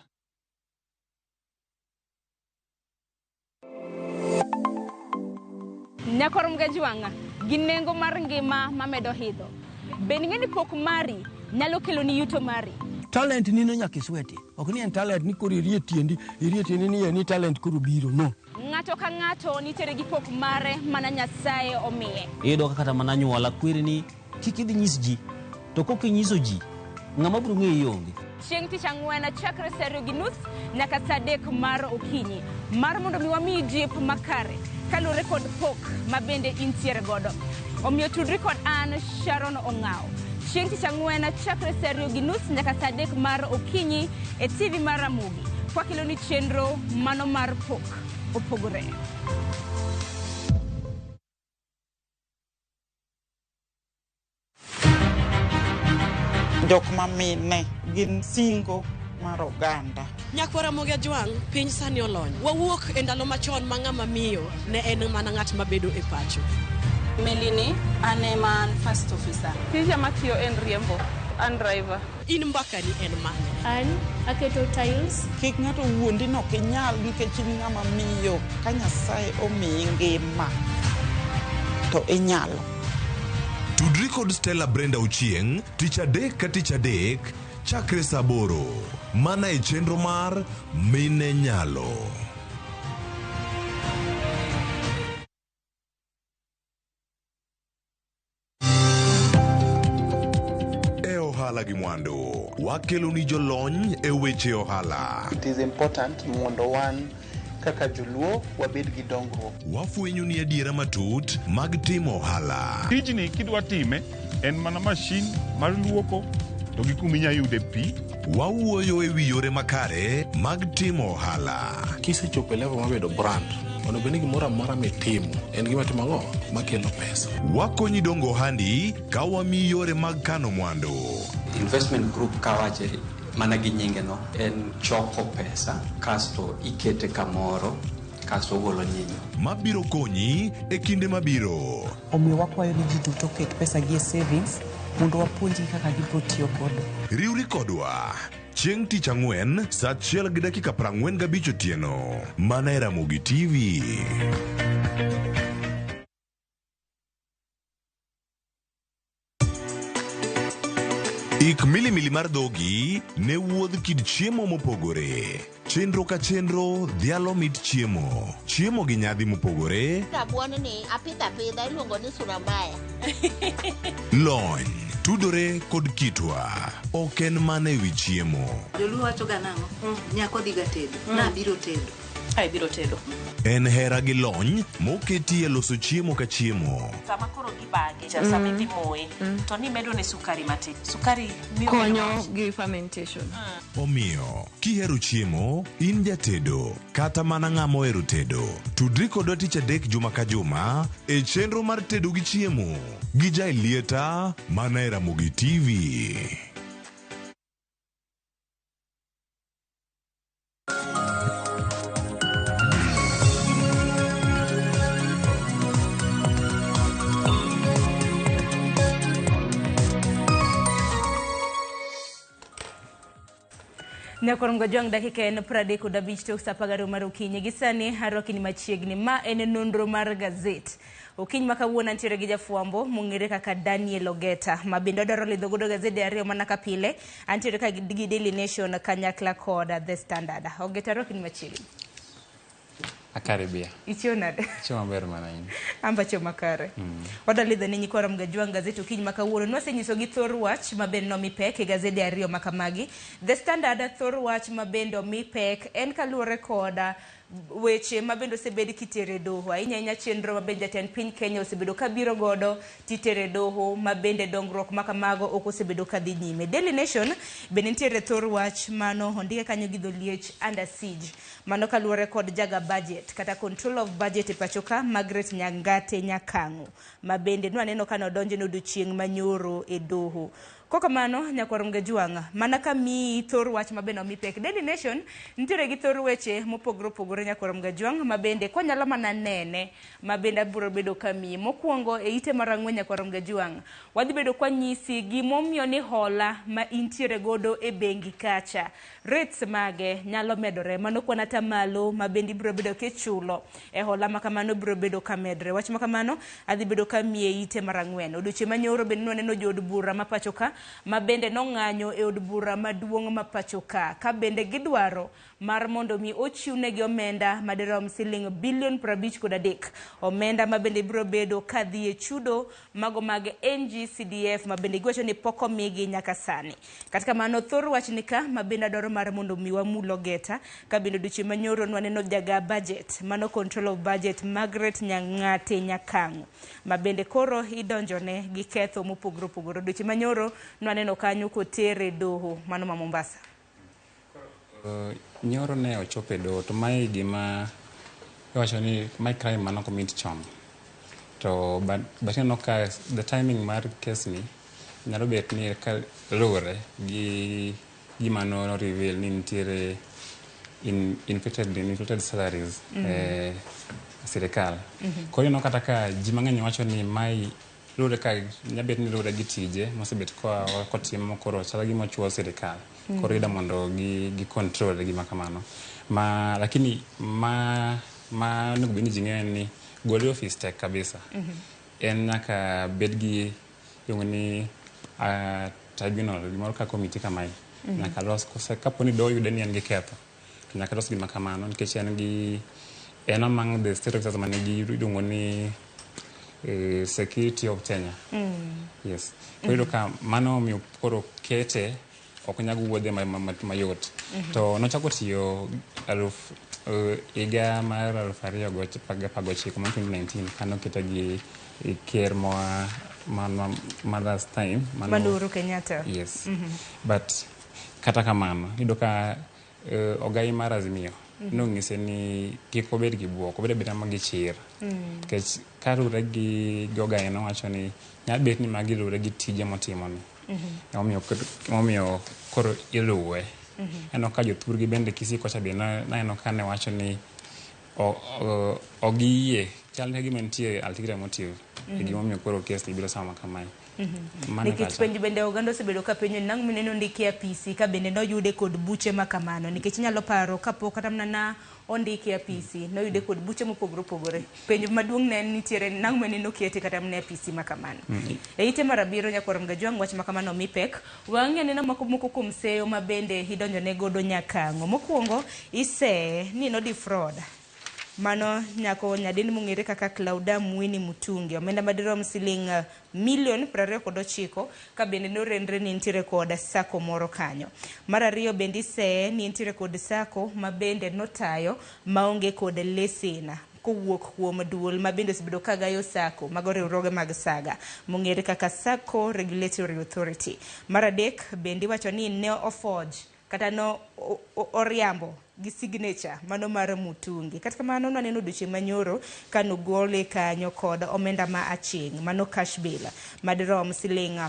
Nyakorom gajuanga ginengo mar ngima mamedo hidho. Beningeni pok mari nyalo kelo ni yuto mari. Talent ni no nyaka sweti. Ok ni en talent ni kuri rietiendi ni talent kuru biro no. Ng'ato ka ng'ato nitere gi pok mare mana Nyasaye omiye. Iyudo kata mana nyuola kwiri ni kik idhi nyis ji, to kok inyiso ji ng'ama biro ng'eyo onge. Chieng' tich ang'wen chakre saa 2:30 nyaka saa 3 mar okinyi mar mondo mi wamiyi jip makare kalure kod pok mabende intiere godo. Omiyo tudri kod an Sharon Ong'ao. Chieng' tich ang'wen chakre saa 2:30 nyaka saa 3 mar okinyi e TV mar Ramogi. Kwa kilo ni chenro mano mar pok opogore. Jok mamine gin singo mar oganda. Nyakwara moga jwang piny sani olony. Wawuok e ndalo machon ma ng'ama miyo ne en mana ng'at mabedo e pacho. Melini ane man first officer. Tija matiyo en riembo, an driver. In mbaka ni en mane? An aketo tiles. Kik ng'ato wuondi no kinyal nikech in ng'ama miyo. Ka Nyasaye omiyi ngima to inyalo. Tudri kod Stella Brenda Ochieng, tich adek ka tich adek, chakre saa 8, mana e chenro mar Mine Nyalo. E ohala gi mwandu, wakelo ni jolony e weche ohala. It is important mondo wan kaka joluo wabed gi dongruok. Wafwenyo ni adiera matut mag timo ohala. Tijni kidwa time en mana mashin mar luoko to gi kuminya yude pi. Wawuoyo e wi yore makare mag timo ohala. Kisechopo level mabedo brand, ono bende gimoro amora mitimo en gima timo ang'o makelo pesa. Wakonyi dongo ohandi ka wamiyi yore mag kano mwandu. Investment group kawache mana gi nyinge no en choko pesa kasto ikete kamoro kasto golo nyinyo mabiro konyi e kinde mabiro. Omiyo wakwayo ni ji duto ket pesa gi e savings mondo wapuonji kaka gibiro tiyo kodo. Riwri kodwa chieng' tich ang'wen saa 1:45 otieno mana e Ramogi TV. Ik milimili mar dhogi ne wuodh kid chiemo mopogore. Chenro ka chenro dhialo mit chiemo. Chiemo gi nyadhi mopogore. Rabuon ni apidha iluongo ni surambaya. Lony tudore kod kitwa. Ok en mana e wi chiemo. Joluo wacho ga nang'o? Nyako dhi ga tedo. Na biro tedo. Ai biro tedo. En hera gi lony moketi e loso chiemo ka chiemo. Sama koro gibage, sama idhi moye, to ni medo ne sukari matin. Sukari miyo konyo gi fermentation. Omiyo, kihero chiemo, in jatedo, kata mana ng'ama ohero tedo. Tudri kodwa tich adek juma ka juma e chenro mar tedo gi chiemo. Gi Jailieta mana e Ramogi TV. Nyakorongo jwang dakika en 35 tok saa 10 mar okinyi gi sani haroki ni machiegni ma en nonro mar gazet. Okinyi makawuono antiere gi jafwambo mong'ere kaka Daniel Ogeta ma bende dwaro lidho godo gazede ariyo mana ka pile antiere ka gi Daily Nation kanyakla kod The Standard. Ogeta roki ni machiegni. Akaribia. Ichionade. Choma ber mana in. Amba choma kare. Wadalidho ni nyikora mgajwang gazeti okinyi makawuono nwase nyiso gi Thor Watch mabende no mipek e gazede ariyo makamagi. The Standard Thor Watch mabende mipek en kaluore koda weche mabendo osebed kitere doho ahinya chenro mabende jatend piny Kenya osebedo kabiro godo titere doho mabende dongruok makamago ok osebedo kadhi nyime. Daily Nation bende nitiere Thor Watch mano ondike kanyo gi dholiech under siege mano kaluore kod jaga budget kata control of budget e pachoka Margaret Nyangate Nyakango mabende nwaneno kano donjo no odiochieng' manyoro e doho. Kokamano nyakwarom Gajuanga mana ka mi thor wach mabende omi pek. Daily Nation nitiere gi thor weche mopogore opogore nyakwarom Gajuanga mabende konyalo mana nene mabende abiro bedo kami. Mokwongo e ite marang'wen nyakwarom Gajuanga wadhi bedo kwa nyisi gimomiyo ni hola ma intiere godo e bengi kacha rates mage nyalo medore mano kwana tamalo mabende ibiro bedo kichulo e hola makamano biro bedo kamedre. Wach makamano adhi bedo kami e ite marang'wen. Odiochieng' manyoro bende noneno jood bura mapachoka mabende nong'anyo e od bura maduong' mapachoka ka bende gidwaro mar mondo mi ochiwnegi omenda madirom siling bilion 53 omenda mabende biro bedo kadhi e chudo mago mag NGCDF mabende giwacho ni poko migi nyaka sani. Katika mano thor wachnika mabende adoro mar mondo mi wamulo geta ka bende odiochieng' manyoro nwaneno jaga budget mano control of budget Margaret Nyang'ate Nyakang'o mabende koro idonjone gi ketho mopogore opogore. Odiochieng' manyoro nwaneno kanyo kotere doho mano ma Mombasa. Nyoro ne ochope doho to mai gima iwacho ni my crime mano commit chon to but no ka the timing mar case ni nyalo bet ni ka lore gi gima no reveal ni nitiere inflated salaries sirikal. Koro no kata ka ji mang'eny wacho ni mai lure ka nyabet ni lure gi tije mosebet kotimo koro chala gima chuo sirikal koro ida mondo gi control gima kamano lakini nego bini jing'e ni goli office tech kabisa en nyaka bed gi yung ni tribunal gimoro ka committee kamai nyaka los kaponi do yude ni en gi ketho nyaka los gima kamano nikech en among the state officers mane gi yung ni security of Kenya. Yes. Koro ka mano mi koro kete ok nyag wuodhe mayot. To nochako tiyo iga mar 2019 2019 kano keta gi ker moa last time Uhuru Kenyatta. Yes. But kata kamano ido ka ogai mar Azimio nong'ise ni kik obed gi buok obed beta magi chir kech karure gi gogai no wacho ni nyabet ni magi lure gi tije motimo ni omiyo koro iluwe eno ka jothurgi bende kisiko cha bende eno ka ne wacho ni ogiyie chal ne gima nitie ulterior motive e gimomiyo koro kes ni biro sama kamae. Nikech penj bende oganda osebedo ka penjo nang' mineno ndiki apisi ka bende noyude kod buche makamano nikech inyalo paro kapok kata mana ondiki apisi noyude kod buche mopogore opogore. Penj maduong' ne nitiere nang' mineno kete kata mana apisi makamano. E ite mar abiro nyakwarom Gajuanga wach makamano mi pek wang'e neno moko kuom seyo mabende idonjone godo Nyakang'o. Mokwongo ise ni no defraud mano nyako nyadini mung'ere kaka Claudia Mwini Mutungi omenda madirom siling milion 29 ka bende norendre ni nitiere kod sako moro kanyo. Mar ariyo bende ise ni nitiere kod sako mabende notayo maonge kod lesena kowuok kuom duol mabende osebedo kagayo sako mago riwruoge mag saga mong'ere kaka Sacco Regulatory Authority. Mar adek bende wacho ni ne oforge kata no oriambo gi signature mano mar Mutungi. Kata kamano naneno odiochieng' manyoro kanogole kanyo kod omenda ma aching' mano cash bill madirom siling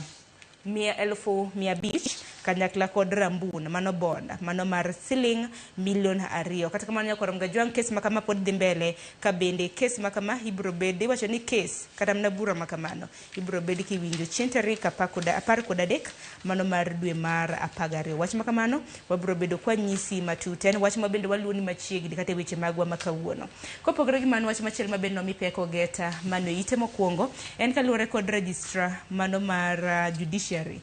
1,500 kanyakla kod rambun mano bonda mano mar siling milion 2. Kata kamano nyakwarom Gajuanga kes makama pod dhi mbele ka bende kes makama ibro bedi wacho ni kes kata mna bura makamano ibro bedi kiwinjo chieng' tarik 13 mano mar dwe mar 12. Wach makamano wabro bedo kwa nyisi matut en wach mabende waluoni machiegni kata weche magwa makawuono. Kopogore gi mano wach machiel mabende nomi peko geta mano ite mokwongo en kaluwore kod registrar mano mar judiciary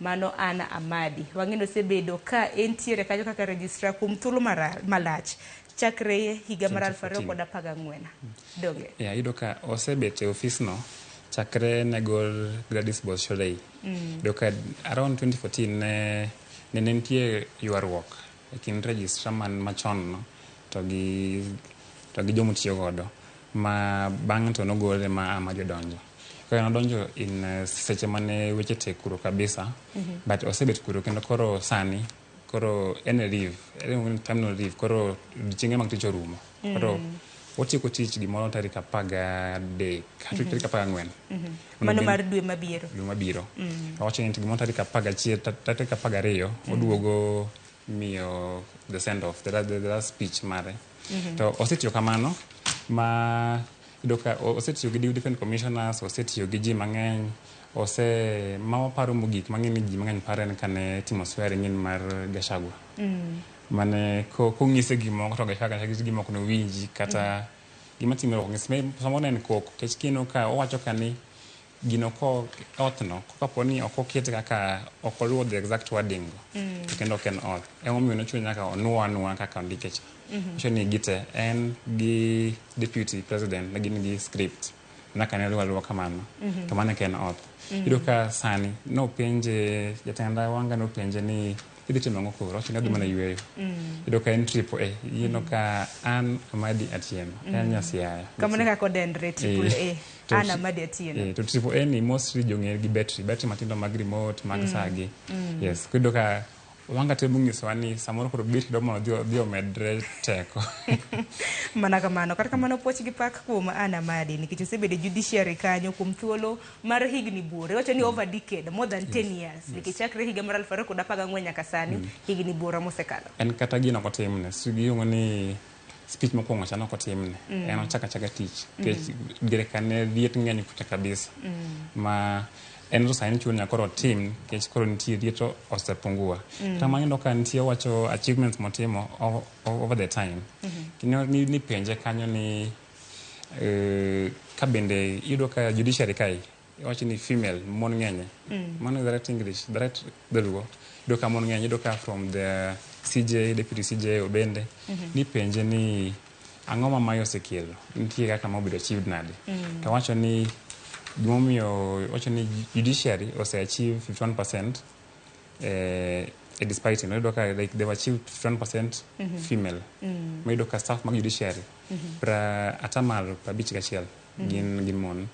mano Ana Amadi wang'eno sebedo ka entiere kanyo kaka registrar kuom thuolo malach chakre higa mar 2014 doge. Ido ka osebet e office no chakre negol Gladys Bosholei. Doka around 2014 ne nitie ywaruok e kind registrar man machon no to gi jomutiyo godo ma bang' to nogole ma Amadi donjo. Kaya nodonjo in seche mane weche tek kuro kabisa but osebet kuro kendo koro sani koro en leave time no leave koro chinge mag tich orumo koro otieko tich gimoro tarik 13 tarik 14 mano mar dwe mabiro owacho ni gimoro tarik 11 tarik 12 oduogo miyo the send off the last speech mare to osetiyo kamano ma idoka osetiyo gi different commissioners osetiyo gi ji mang'eny ma waparo mogik mang'eny ji mang'eny paren kane timo swearing in mar Gachagua mane kong'ise gimoko to Gachagua gimoko no winji kata gima timore samo ne en koko kech kino ka owacho kani gino ko otno kaponi ok okete kaka ok oluwo the exact wording to kendo ken ot emomiyo nochuno nyaka onua kaka ondike cha ni gite en gi deputy president ne gin gi script naka ne luwa kamano to mane ken ot ido ka sani no penje jatenda wanga no penje ni idhi timo ng'o koro ocho ng'adhi mana yweyo ido ka en triple A yino ka an Amadi Atieno en nyasiaya kamane kako dendre triple A an Amadi Atieno to triple A ni mostly jong'er gi battery matindo mag remote mag sagi yes ido ka wanga temo nyiso ni samoro koro bit do mondo dhi omedre teko mana kamano kata kamano poch gi pak kuom Anna Amadi nikech osebedo judiciary kanyo kuom thuolo mar higni buore wacho ni over decade more than 10 years nikech chakre higa mar 2014 nyaka sani higni buore mosekalo en kata gino kotimne sugiyo ni speech mokwongo chano kotimne en ochaka tich nikech gere kane liet ng'eny kucha kabisa ma en sani chuno nyaka koro tim kech koro nitie rieto osepungua kata mang'endo ka nitie wacho achievements motimo over the time kino ni penje kanyo ni ka bende yudo ka judiciary kai wacho ni female mon ng'enye mano is right English right deluo yudo ka mon ng'enye yudo ka from the CJ deputy CJ obende ni penje ni ang'o ma mayo osekelo nitie kaka mobedo achieved nade ka wacho ni gimomiyo wacho ni judiciary ose achieve 51% despite you know like they've achieved 51% female maido ka staff mag judiciary pra atamalo pabich gachiel gin mon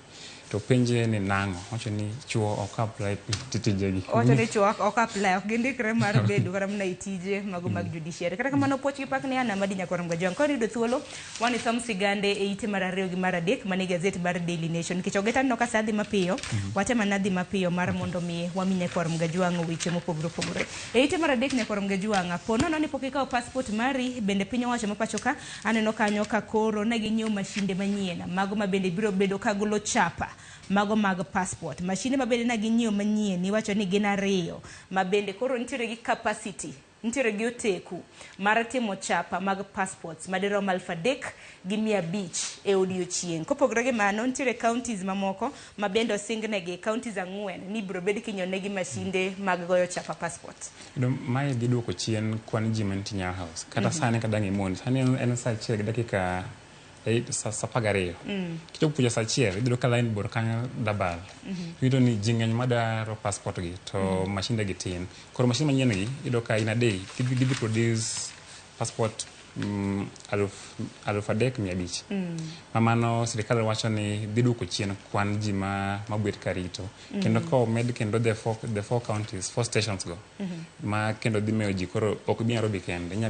to penje ni nango wacho ni chuo ok apply titije wacho ni chuo ok apply ok gindikre mar bedo kata mna itije mago mag judiciary kata kamano poch gi pak ni Anna Amadi nyakoro mgajang ko rido thuolo wani sam sigande e ite mar 2 gi mar 3 mani gazet mar Daily Nation nikech ogeta no ka sadhi mapiyo wate manadhi mapiyo mar mondo mi wamine kor mgajwang weche mopogore e ite mar 3 nyakoro mgajwang pono no ni pokika passport mari bende piny owacho mapachoka aneno kanyo ka koro ne ginyiew mashinde manyien mago ma bende biro bedo kagolo chapa mago mag passport mashine mabende na ginyiew manyien ni wacho ni gin 2 mabende koro nitiere gi capacity nitiere gi oteku mar timo chapa mag passports madero malfadek gi 500 e odiochieng kopogore gi mano nitiere counties mamoko mabende osingnegi counties 4 ni biro bed kinyone gi mashinde mag goyo chapa passport mai gi duoko chien kwan ji mantinya house kata sani kadang imoni sani en sa chieg dakika sapagariyo kichopo puja sachiel idiro ka line bor kanyo dabal yudo ni jing'eny madaro passport gi to mashinde gi tin koro mashinde manyien gi ido ka in a day gidhi produce passport 3,500 mamano sirikal wacho ni dhi duoko chien kwan ji mabet karito kendo ko med kendo the four counties 4 stations go ma kendo dhi meyo ji koro ok bi Nairobi kende inya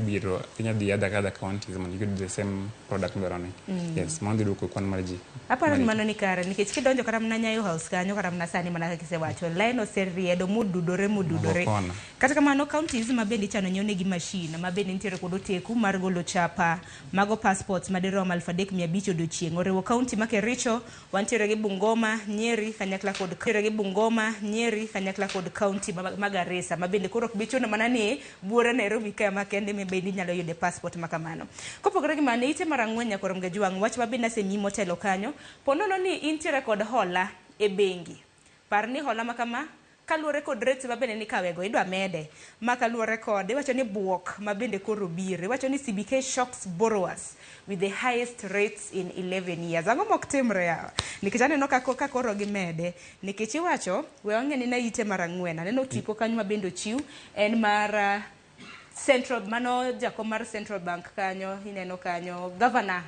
dhi other counties mondo you get the same product dwarone yes mondo duoko kwan mar ji aparo ni mano ni kare nikech kidonjo kata mna Nyayo House kanyo kata mna sani mana kisewacho line oseriedo mududore kata kamano counties mabende chano nyone gi machine mabende nitiere kod oteku mar golo chapa mago passports madero 3,500 odiochieng oriwo county ma Kericho wantiere gi Bungoma Nyeri kanyakla kod county ma Garissa mabende koro ok bichuno mana ni buore Nairobi ka makende mebende nyalo yude passport makamano kopogore gi mane ite marang'wenya koro mgajwang wach mabende asemi motelo kanyo ponono ni intiere kod hola e bengi parni hola makama kaluore kod rates mabende ni kawego idwa mede makaluore kod iwacho ni buok mabende koro bire iwacho ni CBK shocks borrowers with the highest rates in 11 years ang'o mok timre yawa nikech aneno ka koro gimede nikech iwacho we wang'eni na ite marang'wen aneno tipo kanyo mabende ochiw en mar Central mano jakom mar Central Bank kanyo ineno kanyo governor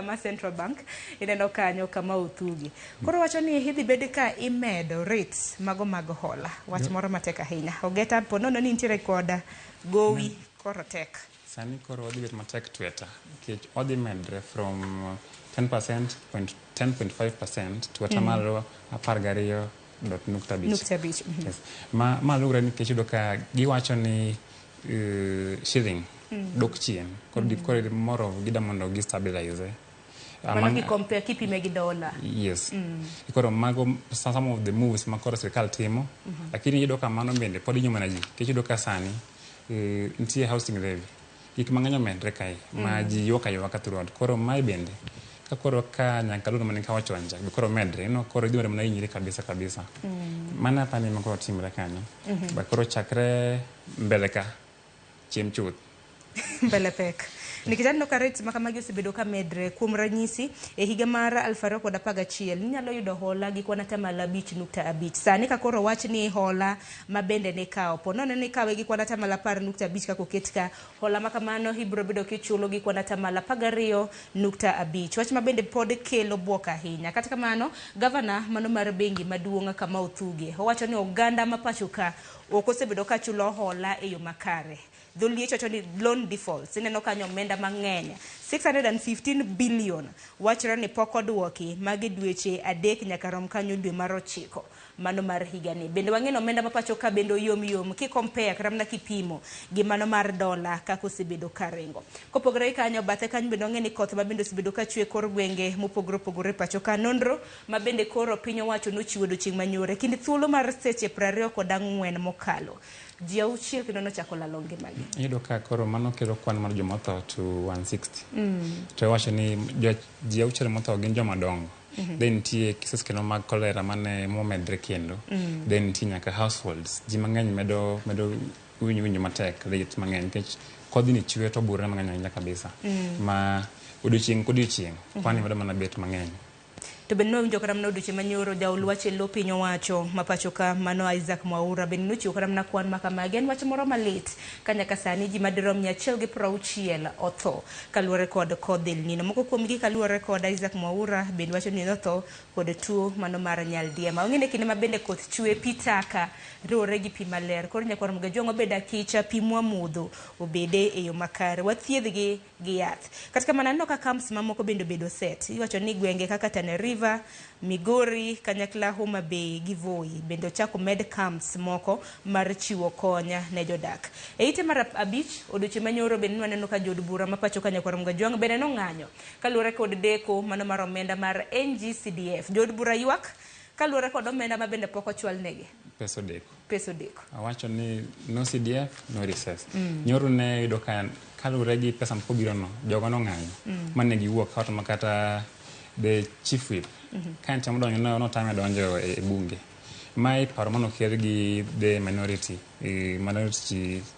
ma Central Bank ineno kanyo kama Uthugi koro wacho ni hidhi bed ka imedo rates mago mag hola wach moro matek ahinya ogeta ponono ni nitiere kod gowi koro tek Sani koro odhi bet matek tweta. Nikech odhi medre from 10.5% to atamalo 12.5. Yes. Ma lugre nikech yudo ka giwacho ni shilling dok chien. Koro more of gida mondo gi stabilize. Mana ki compare kipime gi dola. Yes. Koro mago some of the moves ma koro sirkal timo. Lakini yudo ka mano bende pod nyuma na ji. Nikech yudo ka sani nitie housing levy. Gik mang'eny omedre kae ma ji ywaka throughout. Koro mae bende ka koro ka nyankaluno mane ka wachwanja koro medre no koro idhi mana inyire kabisa. Mana pani ma koro timre kanyo. Ba koro chakre mbele ka chiem chuth. Mbele pek. Nikijani no kareti makamagi osebedo ka medre kuom ranyisi e higa mar 2011 ninyalo yudo hola gi kwana tamala 5.5. Sani ka koro wach ni hola ma bende ne kao ponono ni kawe gi kwana tamala 10.5 ka koketka hola makamano hibro bedo kichulo gi kwana tamala 12.5. Wach ma bende pod kelo bwoka ahinya. Kata kamano governor mano mar bengi maduong' kama Othuge owacho ni oganda mapachoka okosebedo ka chulo hola e yo makare. Dholi chocho ni loan defaults ineno kanyo omenda mang'eny 615 billion wachre ni pok odwoki magi dweche 3 nyaka rom kanyo dwe mar 9 mano mar higa ni. Bende wang'eno omenda mapacho ka bendo yom ki compare kramna kipimo gi mano mar dola kako osebedo karengo. Kopogore kanyo bathe kanyo bendo ng'eni koth ma bendo osebedo ka chwe kor gwenge mopogore pacho ka nonro ma bende koro piny owacho nochiwo dochieng' manyore kinde thuolo mar seche 24 mokalo. Ji auchiel kendo nochako lalo ngimagi. Iyudo ka koro mano kelo kwan mar joma otho to 160. To wacho ni ji auchiel motho gin joma dongo. Then nitie cases kendo mag cholera mane momedre kendo. Then nitie nyaka households. Ji mang'eny medo winjo matek lit mang'eny nikech kodhi ni chwe to bura mang'eny ahinya kabisa. Ma odiochieng' kwani medo mana bet mang'eny. To bende winjo karam na oduche manyoro jaul wache lo piny owacho mapacho ka mano Isaac Mwaura bende nochiwo karam na kwan makamagi en wach moro malit kanyaka sani ji madirom 160 otho kaluwore kod kodhi nino moko kuomgi kaluwore kod Isaac Mwaura bende wacho ni otho kod tuo mano mar nyaldiema. Ong'ene kinde ma bende koth chwe pitaka riwore gi pi maler koro nyakwar mga jong'o beda kicha pi mwamudho obede e yo makare wathiedhgi gi yath. Kata kamano no ka camps mamoko bende bedo set iwacho ni gwenge kaka Tana River, Migori, Kanyakla, Homa Bay, Givoi bendo chako med camps moko mar chiwo konya ne jodak. E ite mar 5 oduche manyoro bende waneno ka jod bura mapacho Kanyakwar mga jwang bende no ng'anyo kaluwore kod deko mano mar omenda mar NGCDF. Jod bura ywak kaluwore kod omenda ma bende pok ochwal negi. Peso deko. Awacho ni no CDF, no recess. Nyoro ne yudo ka kaluwore gi pesa mpobiro no jogo no ng'anyo. Mane giwuok kato makata the chief whip kan chamo donjo no time donjo e bunge mai paro mano kel gi the minority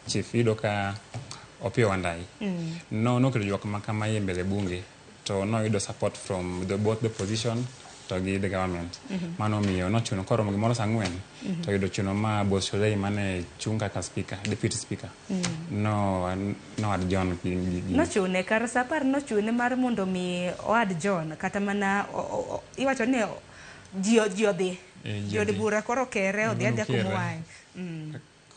chief yudo ka Opio Wandai no kelo ywak makama e mbele bunge to no yudo support from both the opposition to gi the government mano miyo no chuno koro gimoro sang'wen to yudo chuno ma Bosolei mane chunga ka speaker deputy speaker no ad John no chune kar sapar no chune mar mondo mi oad John kata mana iwacho ni ji odhi bura koro kere odhi aja kumwae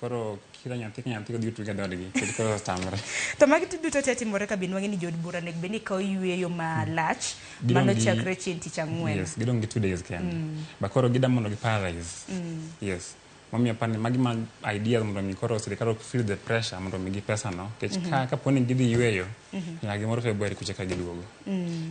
koro kila nyathi odhi tuge dodgi koro stamre to magi duto te timore ka binwangi ni jod bura nek beni ka oyueyo malach mano chakre chien tich ang'wen. Yes, gidong gi 2 days ken ba koro gida mondo gi paralyze. Yes, mami apani magi ma ideas mondo mi koro sirikal feel the pressure mondo mi gi pesa no kech ka poni gidhi yueyo ya gimoro February kuche ka giduogo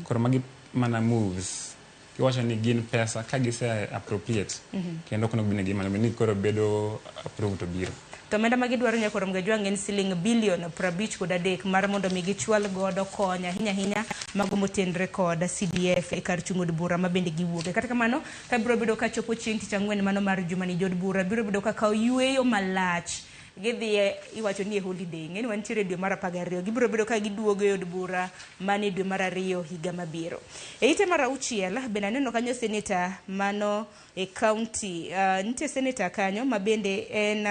koro magi mana moves kiwacho ni gin pesa ka gise appropriate kendo kono bine gima ni koro bedo approved to biro. To omenda magi dwaro Nyakwar mga jwang en siling bilion 53 mar mondo mi gichwal godo konya hinya mago motenre kod CDF e kar chung'od bura ma bende giwuoke. Kata kamano ka biro bedo ka chopo chieng' tich ang'wen mano mar juma ni jod bura biro bedo ka kaw yueyo malach gidhi iwacho ni holiday ng'eni wantiere dwe mar 12 gibiro bedo ka giduogo e od bura mane dwe mar 2 higa mabiro. E ite mar 6 bende aneno kanyo senator mano e county nitie senator kanyo ma bende en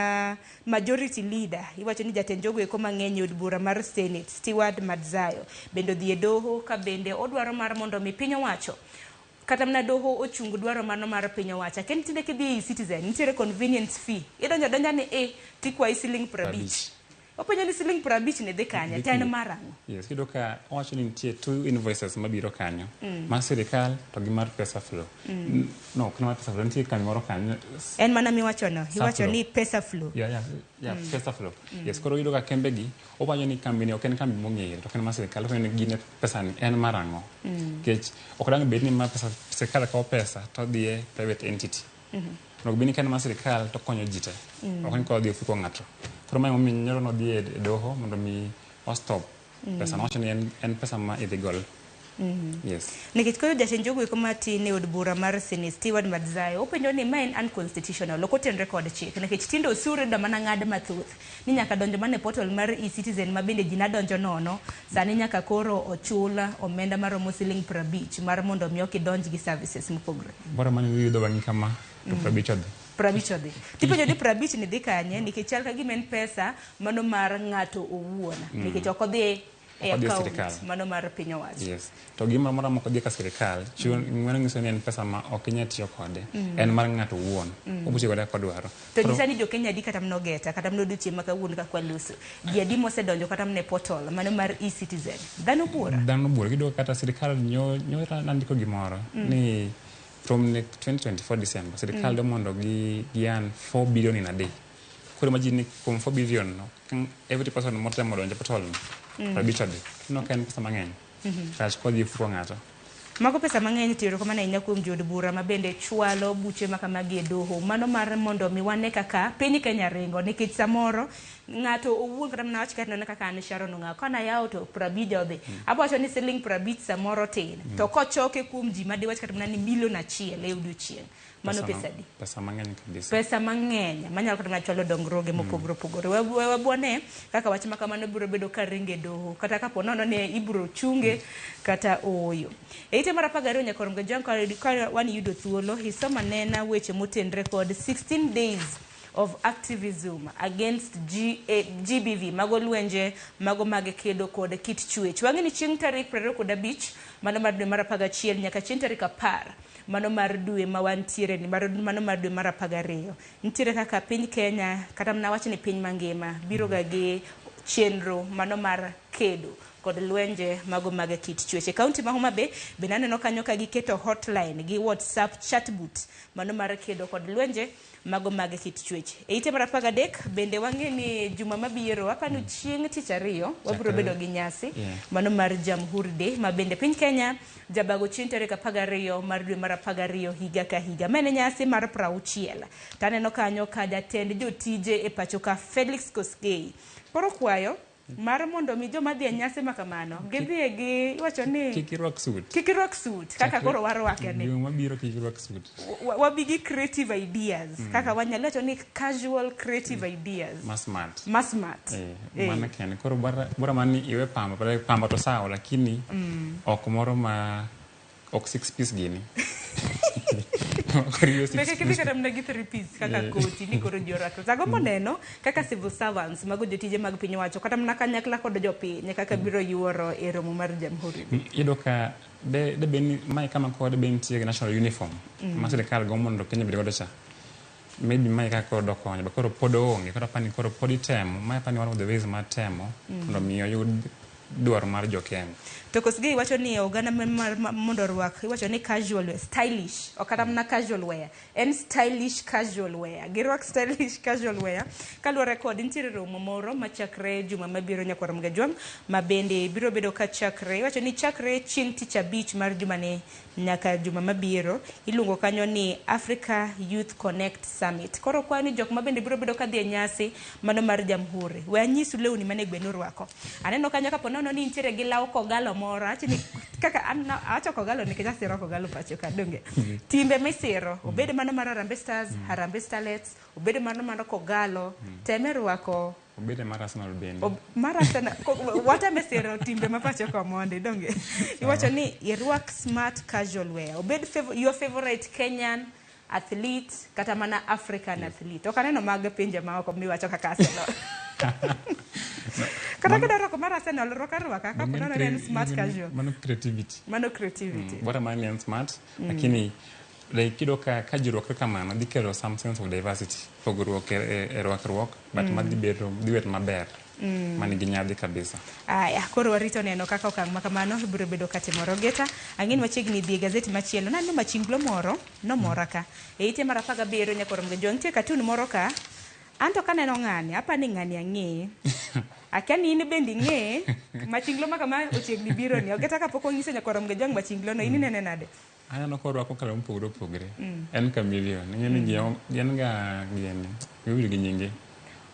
majority leader iwacho ni jatend jogo eko mang'eny od bura mar Senate Stewart Madzayo bende odhi e doho ka bende odwaro mar mondo mi piny owacho kata mna doho ochung dwaro mano mar piny owacho ken tinde kidhi Citizen nitiere convenience fee idonjo ni tikwa siling 50 openjo ni siling 50 ne dhi kanye to en marango. Yes, kido ka owacho ni nitie 2 invoices mabiro kanyo. Mar sirikal to gi mar pesa flow. No, ok mar pesa flow, nitie kambi moro kanyo. En mana miwacho no, iwacho ni pesa flow. Yeah, pesa flow. Yes, koro yudo ka kembe gi owacho ni kambi ni ok en kambi mong'ere, to ok en mar sirikal, to en gine pesa ni en marango. Kech ok dang bed ni mar pesa sirikal kawo pesa to dhi e private entity. No bini kan mar sirikal to konyo ji te. Ok ni ko dhi ofuko ng'ato. Koro mai momi nyoro no dhi e doho mondo mi stop pesa no ni en pesa ma illegal. Yes. Nikech koyo jatend jogo eko matin e od bura mar Senate Stewart Madzayo openjo ni ma en unconstitutional ok otenre kod chik nikech tindo osuru da mana ng'ad mathoth ni nyaka donjo mana e portal mar e-citizen ma bende ji nadonjo nono sani nyaka koro ochula omenda maromo siling 50 mar mondo mi ok idonj gi services mopogore. Bora mani yudo bangi kama to 50 odhi. 50 odhi. Tipenjo ni 50 ni dhi kanye nikech chal ka gima en pesa mano mar ng'ato owuon nikech ok odhi e account mano mar piny owacho. Yes. To gima moro moko dhi ka sirikal, ng'weno nyiso ni en pesa ma ok inyal tiyo kode. En mar ng'ato owuon. Obuti kode kodwaro. To nyisa ni jo Kenya di kata mno geta kata mno dutie maka wuon ka kwaluso. Ji adi mosedonjo kata mne portal mano mar e-citizen. Dhano bura. Dhano bura kido kata sirikal nyora nandiko gimoro ni from 2024 December sirikal do mondo gian 4 billion in a day. Koro imagine from 4 billion no, every person motemo donjo portal no. Rabichade. No kan pesa mang'eny. Kach kodhi fuko ng'ato. Mago pesa mang'eny tiro kama na kuom jod bura ma bende chwalo buche makamagi e doho. Mano mar mondo miwane kaka piny Kenya ringo nikech samoro ng'ato owuon kata mana wach kata kaka an Sharon ng'a kana yawo to 50 odhi. Abacho ni siling 50 samoro tin. To kochoke kuom ji ma diwach kata mana ni milion 1 e odiochieng'. Mano pesa di. Pesa mang'eny kabisa. Pesa mang'eny manyalo kata mana chwalo dongruoge mopogore opogore. Wabuone kaka wach ma kamano biro bedo ka ringe doho kata kapo nono ne ibro chunge kata oyo. Eite mara pagaro nyakor mga janko wani yudo thuolo hisoma nena weche motenre kod 16 days of activism against GBV mago lwenje mago mage kedo kod kit chwech. Wang'eni chieng' tarik 25 mano mar dwe mar 11 nyaka chieng' tarik 10 mano mar dwe ma wantiere ni mano mar dwe mar 12 nitiere kaka piny Kenya kata mna wach ni piny mangima biro gage chenro mano mar kedo kod lwenje mago mage kit chweche. Kaunti ma Homa Bay be naneno kanyo ka giketo hotline gi WhatsApp chatbot mano mar kedo kod lwenje mago mage kit chweche. Eite mar 13 bende wang'eni juma mabiro apano chieng' tich ariyo wabiro bedo gi nyasi mano mar Jamhuri Day ma bende piny Kenya jabago chieng' tarik 12 mar dwe mar 12 higa ka higa. Mane nyasi mar 60. Taneno kanyo ka jatend jotije e pacho ka Felix Koskei koro kwayo mar mondo mi joma dhi nyasi makamano gidhie gi iwacho ni kikirwak suit kaka koro warwake ni joma biro kikirwak suit wabigi creative ideas kaka wanyalo wacho ni casual creative ideas smart mana ken koro bora mani iwe pamba to sawa lakini ok moro ma ok 6 piece gini Meke kiti kata mna gi 3 piece kaka koti ni koro jorako. Zago moneno kaka civil servants mago jotije mag piny wacho kata mna kanyakla kod jopiny kaka biro yuoro e romo mar Jamhuri. Ido ka de ben mai kama ko de ben tie national uniform. Ma sirikal go mondo Kenya bido cha. Maybe mai ka ko do konyo bakoro podo onge kata pani koro podi temo mai pani one of the ways ma temo mondo miyo yud dwaro mar jokenya. To Koskei wacho ni ogana mondo rwak wacho ni casual wear stylish okata mna casual wear en stylish casual wear girwak stylish casual wear kaluwore kod nitiere romo moro machakre juma mabiro nyakwar mga jwang mabende biro bedo ka chakre wacho ni chakre chieng' tich abich mar juma ni nyaka juma mabiro iluongo kanyo ni Africa Youth Connect Summit. Koro kwani jok mabende biro bedo ka dhi nyasi mano mar Jamhuri we anyisu lewni mane gweno rwako aneno kanyo kapo nono ni nitiere gi law kogalo moro achini kaka acho kogalo nikech asiro kogalo pacho ka donge timbe misiro obed mano mar Harambee Stars Harambee Starlets obed mano kogalo teme rwako obede mar Arsenal bende mar Arsenal wata mesero timbe mapacho ka monde donge iwacho ni irwak smart casual wear obed your favorite Kenyan athlete kata mana African athlete okaneno mag pinje ma oko miwacho kaka Arsenal kata kadaro ko mar Arsenal rwaka kaka pono ni smart casual mano creativity bora mani en smart lakini like kido ka jirwak kama na dikelo some sense of diversity pogruok e rwakruok but ma dibet maber mani gi nyadhi kabisa. Aya, koro warito neno kaka okang' makamano biro bedo katimoro. Geta, ang'in machiegni dhi e gazeti machielo. Nano machinglo moro, nomora ka. E ite mar 17 nyakoro mgejo. Nitie katun moro ka. Anto kaneno ng'ani, apani ng'ani ang'e. Akiani in bende ing'e. Machinglo makama ochiegni biro ni. Geta kapok ong'iso nyakoro mgejo machinglo no, in nene nade? Aneno korwako kala mopogore opogore. En chameleon. Ng'eni gin ga gini. Giwil gi nyinge.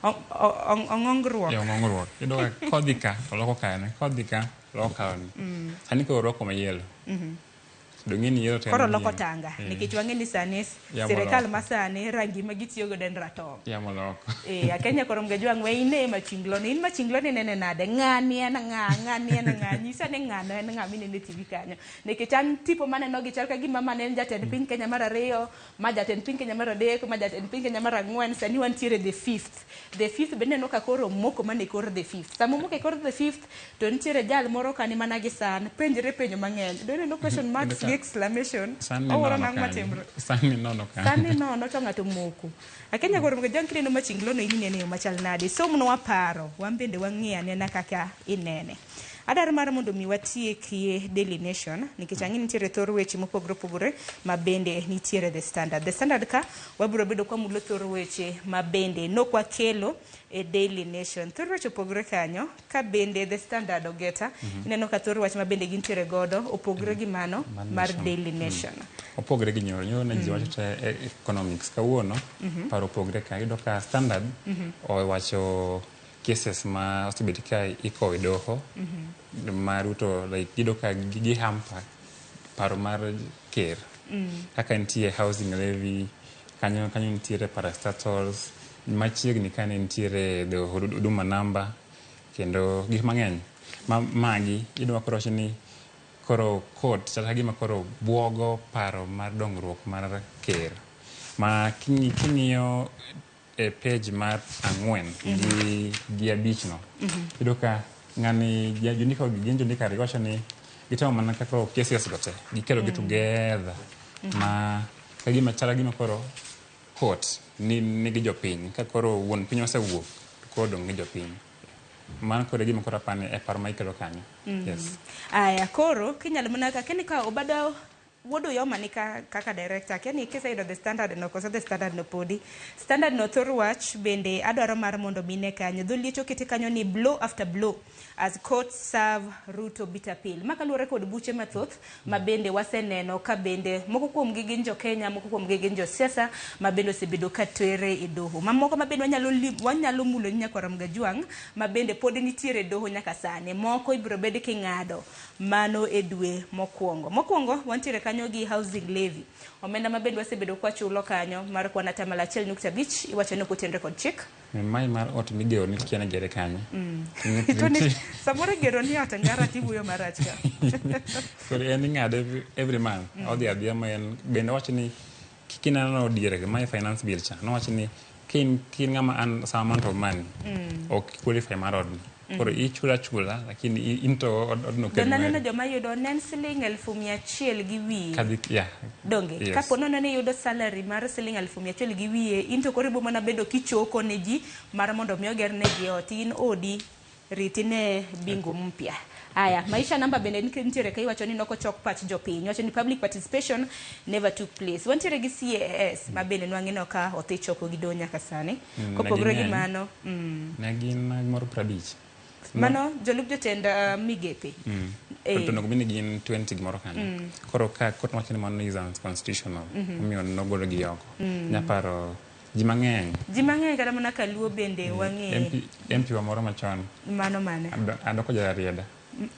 Ong'ongruok. Ong'ongruok. Ido ka kodhi ka, oloko kane. Kodhi ka, loko kaoni. Sani ko orwako mayelo. Dong'eni yelo tena. Koro loko tanga. Nikech wang'eni sani sirikal masani rangi ma gitiyo godo en ratong'. Yamo loko. Akenya koro mgejo ang'we ine machinglo ni. In machinglo ni nene nade. Ng'ani en ng'a. Nyisa ni ng'ano en ng'a minene TV kanyo. Nikech an tipo maneno gi chal ka gima mane en jatend piny Kenya mar 2, ma jatend piny Kenya mar 3, ma jatend piny Kenya mar 4, sani wantiere the 5th. The 5th bende neno ka koro moko mane kor the 5th. Sama moko e kor the 5th to nitiere jal moro kani mana gi san. Penjre penjo mang'eny. Done no question marks gi exclamation. Oworo nang matimre. Sani nono kan. Sani nono to ng'ato moko. Akenya koro mgejo nkiri no machinglo no inine yo machal nade. Somno waparo. Wambende wang'ia nena kaka inene. Adar mar mondo mi watieki Daily Nation nikech ang'e nitiere thor weche mopogore opogore mabende nitiere The Standard. The Standard ka wabiro bedo kwa mulo thor weche mabende nokwa kelo e Daily Nation. Thor weche opogore kanyo ka bende The Standard ogeta ineno ka thor weche mabende gintiere godo opogore gi mano mar Daily Nation. Opogore gi nyoro na ji wacho economics kawuono paro opogore ka ido ka Standard owacho cases ma osebet ka iko doho maruto like gido ka gi hampa paro mar ker kaka nitie housing levy kanyo nitiere parastatals machiegni kane nitiere the huduma number kendo gik mang'eny magi idwa koro ni koro court chata gima koro buogo paro mar dongruok mar ker ma king'iyo e page mar 4 gi 5 no ido ka ng'ani jondiko gindiko riwacho ni gitamo mana kaka cases gote gikelo gi together ma kagima chala gima koro court ni gi jopiny ka koro wuon piny osewuok koro dong gi jopiny man koro gima koro apane e paro ma ikelo kanyo. Yes. Aya koro kinyalo mana ka keni ka obado wodo yo mani kaka director keni kisa ido The Standard no kosa The Standard no podi Standard no thor wach bende adwaro mar mondo mine kanyo dholicho kiti kanyo ni blow after blow as court serve Ruto bitter pill makaluore kod buche mathoth mabende waseneno ka bende moko kuom gi gin jo Kenya moko kuom gi gin jo siasa mabende osebedo ka tere e doho mamoko mabende wanyalo mulo nyakora mgajuang mabende pod nitiere doho nyaka sane moko ibiro bed king'ado mano e dwe mokwongo wantiere kanyo gi housing levy omenda mabende wasebedo kwa chulo kanyo mar kwana tamala 1.5 iwacho ni kotenre kod chik mai mar ot migeo ni kiana gere kanyo samore gero ni ot ngara tibuyo marach ka koro en ng'ade every month odhi adhiya ma en bende wacho ni kinano diere my finance bill cha no wacho ni kin ng'ama an some amount of money ok qualify mar odni koro ichula lakini into odno kendo neno joma yudo nen siling 1,100 gi wiye donge kapo nono ne yudo salary mar siling 1,100 gi wiye into koro ibo mana bedo kichoko ne ji mar mondo mi oger ne ji ot in odi ritine bingu mpya. Aya, maisha namba bende nitiere kai wacho ni noko chok pach jopiny. Wacho ni public participation never took place. Wantiere gi CAS mabende nwang'ino ka othi choko gi do nyaka sani. Kopogore gi mano. Ne gin moro 50. Mano jolup jotend migepe. To no gini gin 20 gimoro kanyo. Koro ka court wacho ni mano is unconstitutional. Omiyo nogolo gi oko. Nyaparo ji mang'eny kata mana kaluo bende wang'e MP wa moro machon mano mane adoko jararieda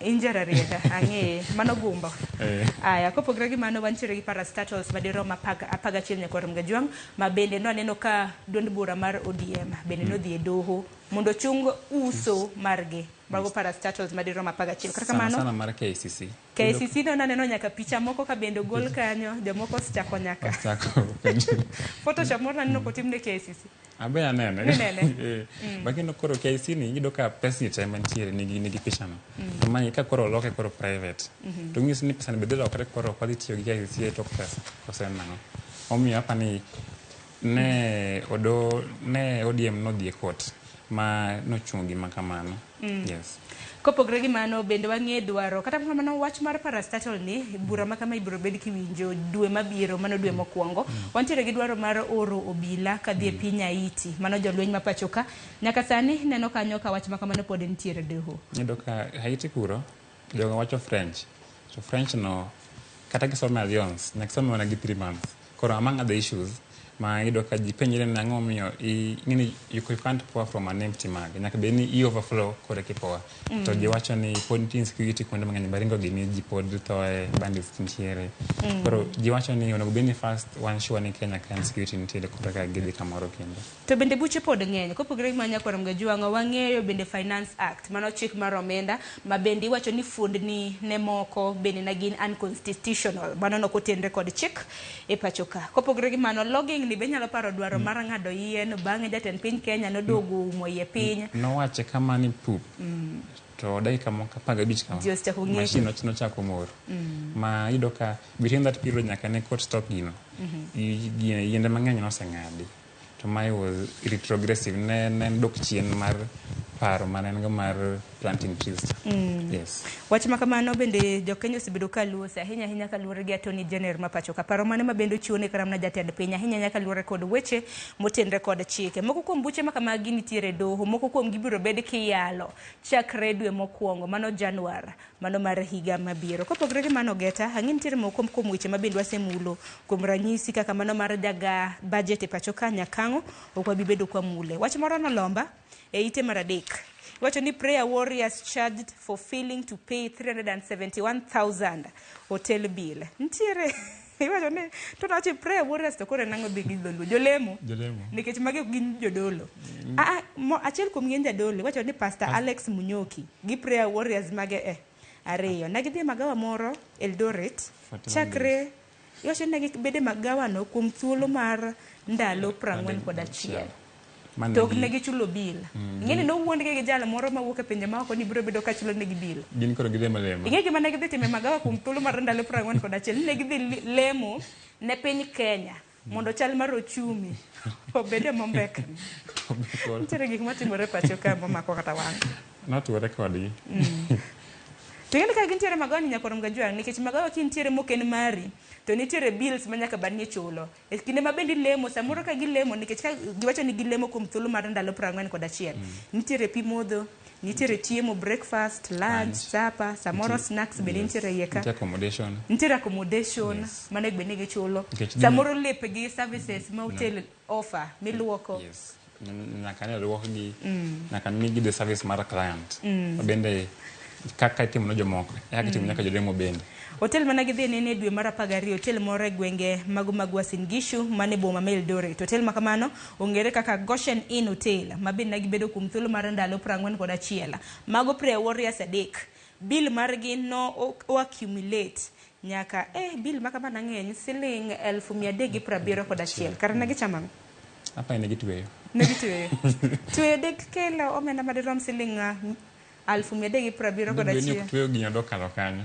injararieda ang'e mano gumbo aya kopogre gi mano wantiere gi parastatals madirom 11 nyakor mgajuang ma bende no aneno ka duond bura mar ODM bende nodhi e doho mondo chung uso margi mago parastatals madirom 11 kaka mano sana mar KCC no naneno nyaka picha moko ka bende gol kanyo jomoko chako nyaka photoshop moro naneno kotimne KCC abe anene bakino koro KCC ni yudo ka pesa ite mantiere nigi picha no ma ka koro loke koro private to ngis ni pesa ne bedelo kore koro kwali tiyo gi KCC to pesa kosenano omiyo hapa ni ne ODM no dhi e court ma nochungo gima kamano. Yes. Kopogre gi mano bende wang'e dwaro kata kamano wach mar parastatal ni bura ma kama ibiro bed kiwinjo dwe mabiro mano dwe mokwongo wantiere gi dwaro mar oro obila kadhi e piny Haiti mano jolweny ma pacho ka nyaka sani neno kanyo ka wach ma kamano pod nitiere doho. Nido ka Haiti kuro jogo wacho French. So French no kata kisome alliance nyaka some wana gi 3 months. Koro among other issues ma ido ka jipenyire na ng'o miyo ngini you can't pour from an empty mug nyaka be ni overflow kore kipoa to giwacho ni pod insecurity kuonde mang'eny baringo gini ji pod thoe bandits nitiere koro giwacho ni onego be ni first one sure ni Kenya ka insecurity nitiere kore ka gidhi kamoro kendo to bende buche pod ng'eny kopogre manya kwaram ga juang'o wang'eyo bende Finance Act mano chik mar omenda ma bende iwacho ni fundni ne moko bende na gin unconstitutional mano no kotenre kod chik e pacho ka kopogre gi mano logging ni be nyalo paro dwaro mar ng'ado yien bang'e jatend piny Kenya noduogo umo yie piny nowache kama ni pup to dakika moko 15 kama machine nochako mor ma ido ka between that period nyaka ne court stop gino yiende mang'eny noseng'adi to my was retrogressive ne dok chien mar paro manengo mar planting trees. Yes. Wach makamano bende jokenya osebedo kaluwo ahinya ahinya kaluwore gi Attorney General ma pacho ka paro mane mabendo chiwone karam na jatend piny ahinya ahinya kaluwore kod weche motenre kod chike moko kuom buche makamagi nitiere doho moko kuom gibiro bed kiyalo chakre dwe mokwongo mano Januar mano mar higa mabiro kopogre gi mano geta ang'e nitiere moko kuom weche mabendo wasemulo kuom ranyisi kaka mano mar jaga budget e pacho ka nyakang'o okwa bibedo kwa mule wach moro nolomba e ite mar adek wacho ni prayer warriors charged for failing to pay 371,000 hotel bill ntiere iwacho ni to nachi prayer warriors to kore nango dhi gidolo jolemo nikech mage gin jodolo achiel kuom gin jadolo wacho ni Pastor Alex Munyoki gi prayer warriors mage ariyo nagidhi magawa moro Eldoret chakre iwacho ni gibede magawa no kuom thuolo mar ndalo 41 tok ne gichulo bil ng'eni no wuondgi gi jalo moro mawuok e pinje maoko ni biro bedo ka chulo negi bil gin koro gidhi malemo ing'e gima ne gidhi time magawa kuom thuolo mar ndalo 41 ne gidhi lemo ne piny Kenya mondo chal mar ochumi obede mombek nitiere gik matimore pacho ka momako kata wang' natuore kodgi to ng'eni ka gintiere magawa ni nyakorom ga juang' nikech magawa kintiere moken mari to nitiere bills ma nyaka bani chulo e kinde ma bendi lemo samoro ka gilemo nikech ka giwacho ni gilemo kuom thuolo mar ndalo 41 nitiere pi modho nitiere chiemo breakfast lunch supper samoro snacks bende nitiere yeka nitiere accommodation mane bende gichulo samoro lepgi services ma hotel offer miluoko nyaka ne luoko gi nyaka migi the service mar client bende kaka itimo no jomoko itimo nyaka jolemo bende hotel managidhi nene dwe mar 12 hotel moro e gwenge mag Uasin Gishu mane boma ma Eldoret hotel makamano ongere kaka Goshen Inn Hotel mabende nagibedo kuom thuolo mar ndalo 41 mago prayer warriors adek bill margi no accumulate nyaka bill makamano ng'eny siling 371 kar negi chamang apa ne gitweyo tweyo dek kelo omenda madirom siling 171 tweyo ginya dokalo kanyo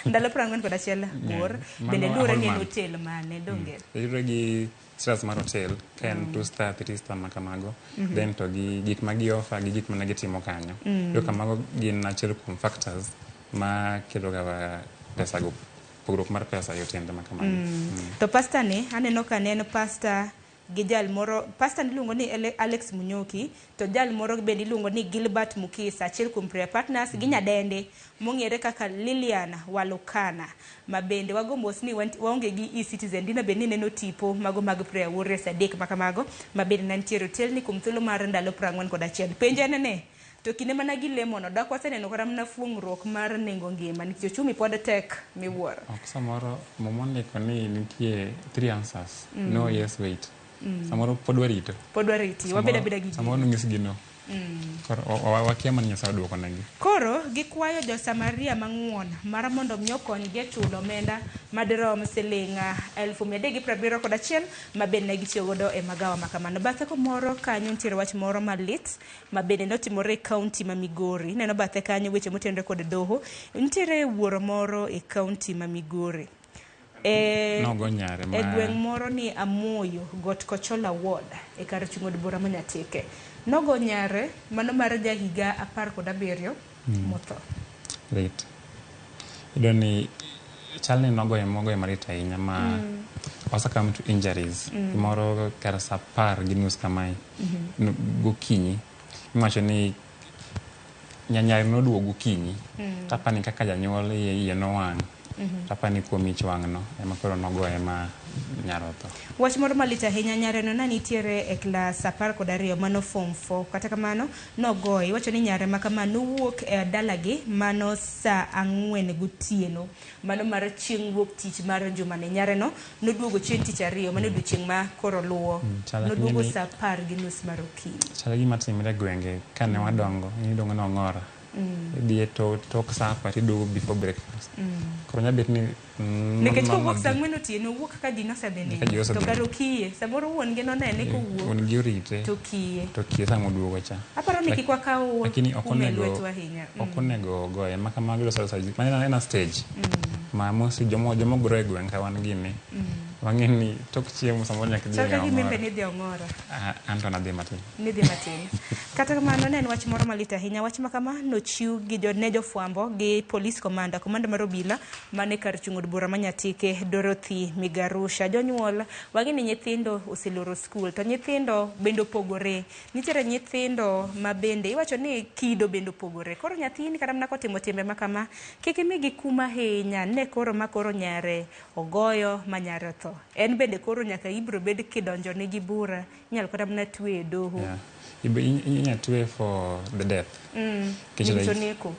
ndalo 41 bor bende dure ni hotel mane donge dure gi stars mar hotel ken 2 star 3 star makamago then to gi gik magi offer gi gik mane gitimo kanyo yo kamago gin achiel kuom factors ma kelo ga pesa go pogruok mar pesa yotende makamago to pastor ni aneno ka ne pastor gi jal moro pastor niluongo ni Alex Munyoki to jal moro bende iluongo ni Gilbert Mukisa achiel kuom prayer partners gi nyadende mong'ere kaka Lilian Walukana ma bende wagombos ni waonge gi e-citizen dina bende neno tipo mago mag prayer warriors adek makamago ma bende nantiere hotel ni kuom thuolo mar ndalo 41 penje ne to kinde mana gilemo no dak waseneno kora mna fuong'ruok mar nengo ngima nikech ochumi pod tek miwuoro samoro momondiko ni nitie 3 answers no yes wait samoro pod wariti wabeda gi samoro ng'is gino koro wakia man Nyasaye duoko negi koro gikwayo jo Samaria mang'won mar mondo mi okonygi e chulo omenda madirom siling 171 ma bende ne gitiyo godo e magawa makamano bathe komoro kanyo nitiere wach moro malit ma bende notimore e kaunti ma Migori neno bathe kanyo weche motenre kod doho nitiere wuoro moro e kaunti ma Migori Nogo nyare ma gweng' moro ni Amoyo Got Kochola Ward e kar chung od bura Manyatike. Nogo nyare mano mar jahiga 17 motho. Lit. Idoni chalni nogoye marit ahinya ma also come to injuries. Moro kar sa 10 gi nus kamae gokinyi. Iwacho ni nyanyari noduogo gokinyi. Tapani kaka janyuol iye nowang'. Tapani kuom ich wang'no ema koro nogoye ma nyaro tho. Wach moro malit ahinya nyareno ne nitiere e klas 12 mano form 4 kata kamano nogoye. Iwacho ni nyare ma kama nowuok e dalagi mano sa 4 gotieno mano mar chieng' wuok tich mar jumane. Nyareno noduogo chieng' tich ariyo mano odiochieng' ma koro luwo. Noduogo sa 10 gi nus mar okinyi. Chala gima timre gwenge kane wadongo idongo nong'ora. Diye tok sa 4 tiduogo before breakfast. Koro nyabet ni nikech kowuok sa 4 otieno wuok ka ji nosedhi to karo kiye samoro wuon gi nonene kowuok wuon gi orite to kiye sama oduogo cha. Aparo ni kik wakaw lakini lwetu ahinya. Okonego goye ma kamago loso manena ena stage ma mosi jomo gro e gweng' ka wan gini wang'eni tok chiemo samoro nyaka dhi ng'ora. Gimbe ni dhi ong'ora. Anto na dhi matin. Kata kamano ne en wach moro malit ahinya. Wach ma kama nochiw gi jofwambo gi police commander mar obila mane kar chung od bura Manyatike Dorothy Migarusha. Jonyuol wang'eni nyithindo oseloro skul to nyithindo bende opogore. Nitiere nyithindo ma bende iwacho ni kido bende opogore. Koro nyathini kata mana kotimo timbe ma kama kik imigi kuma ahinya ne koro nyare ogoyo ma nyare tho. En bende koro nyaka ibro bed kidonjo ne gi bura inyal kata mana twe e doho. Inya twe for the death.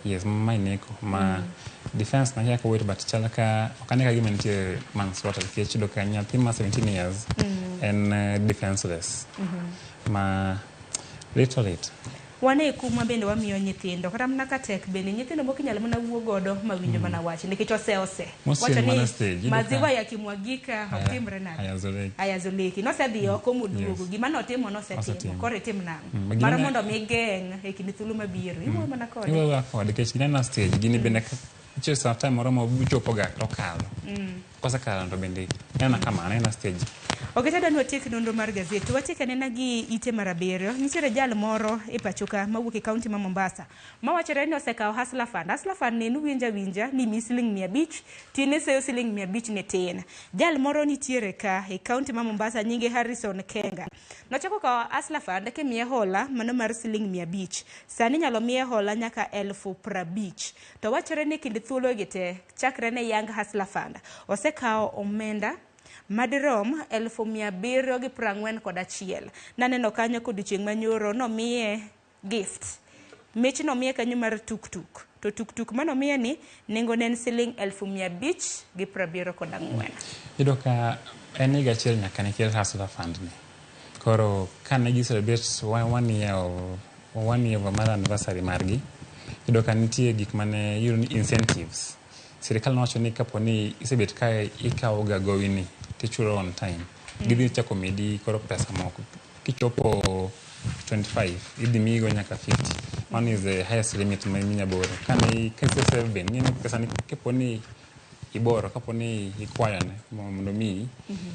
Yes, my neko ma defense na yako wait but chalaka okane ka gima nitie manslaughter kech do ka nyathi ma 17 years and defenseless. Ma literally wane kuma bende wamiyo nyithindo kata mana ka tek bende nyithindo moko inyalo mana wuo godo mawinjo mana wach nikech ose wacho ni maziwa yakimwagika otimre nade ayazoleki nosedhi oko moduogo gima notimo nosetimo koro itim nang'o mar mondo mi geng' e kind thuolo mabiro iwuoyo mana kode nikech ginena stage gini bende che sa time moro ma bichopo ga to kalo kosa kalo to bende ena kamano ena stage. Oketa dani watiek nonro mar gazeti. Watiek anena gi ite marabero. Nitiere jal moro e pachoka mawuok e kaunti ma Mombasa. Mawachore ni osekawo Hustler Fund. Hustler Fund ne winja ni mi siling 500 tine seyo siling 500 ne tin. Jal moro nitiere ka e kaunti ma Mombasa nyinge Harrison Kenga. Nochako kawo Hustler Fund ke miye hola mano mar siling 500. Sani nyalo miye hola nyaka 50,000. To wachore ni kind thuolo gite chakre ne Young Hustler Fund. Osekawo omenda madirom 741. Naneno kanyo kodiochieng' manyoro nomiye gift. Mich nomiye kanyo mar tuk-tuk. To tuk-tuk manomiye ni nengo nen siling 574. Ido ka en higa achiel nyaka ne kel Hustler Fund ni. Koro kane gi celebrate one year of mar anniversary margi. Ido ka nitie gik mane yudo incentives. Sirikal nowacho ni kapo ni isebet ka ikawo ga gowi ni tichulo on time. Gidhi chako medi koro pesa moko. Kichopo 25 idhi migo nyaka 50. One is the highest limit ma minya boro. Kane kese save ben ni pesa ni kapo ni iboro kapo ni ikwayo ne mondo mi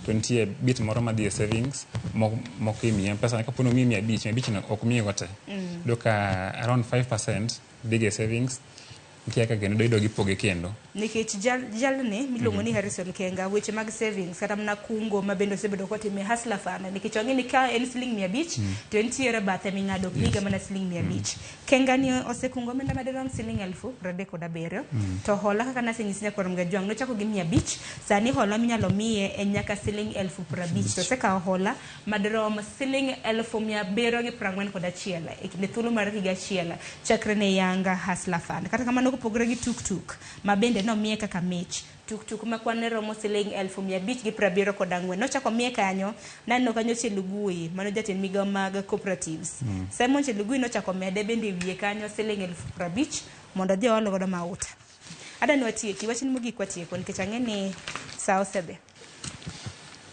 20 bit moro ma die savings moko imiye pesa kapo ni mi 500 na ok miye gote. Doka around 5% big savings kiaka gendo ido gipoge kendo nikech jalne miluongo ni Harrison Kenga weche mag savings kata mna kungo mabendo sebedo kotime Hustler Fund nikech ong'eni ka en siling 500 to entiere bathe ming'ado miga mana siling 500. Kenga ni osekungo omenda madirom siling 37,000 to hola kaka naseng'isi nyakwarom gajwang' nochako gi 500 sani hola minyalo miye en nyaka siling 50,000 to osekawo hola madirom siling 741 e kinde thuolo mar higa achiel chakre ne Yanga Hustler Fund. Kata kamano kopogore gi tuk-tuk ma bende nomiye kaka mich tuk-tuk ma kwan romo siling 574 nochako miye kanyo naneno kanyo Chelugui mano jatend migawo mag cooperatives Simon Chelugui nochako mede bende wiye kanyo siling 50,000 mondo dhi olo godo mauta. Adani watieki wachni mogik watieko nikech ang'eni saa osedhi.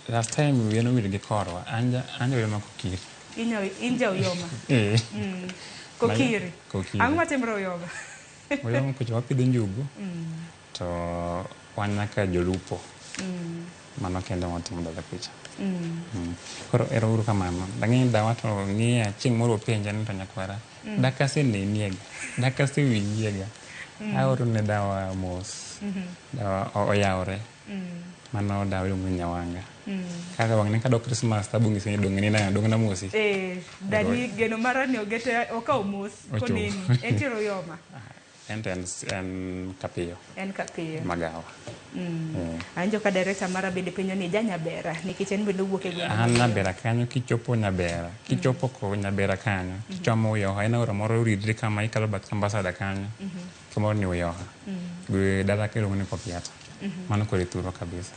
Last time we no with the korwa anja yoma kokiri inja uyoma kokiri ang'o matimre uyoga oyoma kucho wapidho njugu to wan nyaka jolupo Mano kende motimo dala kucha. Koro ero uru kamano. Dang'e dawa to ng'iya chieng' moro penja ni to nyakwara. Dakase neniega. Dakase winjiega. Aoro ne dawa mos. Dawa oyawre. Mano dawa yung nyawanga. Kaka wang neka do Christmas tabu ngisi dong ni na dong na mosi. Dani geno mara ni ogete oka mos koneni. Entiro yoma. En kapiyo. En kapiyo. Magawa. Anjo ka director mara bende penyo ni janyabera nikech en bende wuok e gweng'. An nyabera kanyo kichopo nyabera. Kichopo ko nyabera kanyo. Kichomo uyoha ina ora moro uridri kama ikalo bat ambassador kanyo. Kama ni uyoha. Gwe dala kelo ngene kopiata. Mano kore turo kabisa.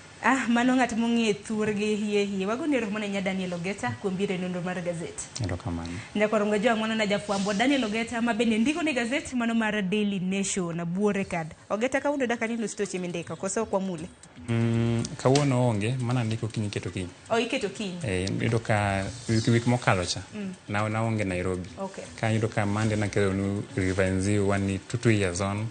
Mano ng'at mong'e thur gi hie. Wagoni erokamano nya Daniel Ogeta kuom biro e nonro mar gazet. Erokamano. Nyakoronga jo ang'wana na jafwambo Daniel Ogeta ma bende ndiko ne gazet mano mar Daily Nation na buore kad. Ogeta kaundo daka ni lustoche mindiko koso kwa mule. Kawuono onge mana ndiko kinyi keto kinyi. Iketo kinyi. Yudo ka wik mokalo cha. Na onge Nairobi. Okay. Ka yudo ka mande na kelo nu Rivenzi wani 2 years on.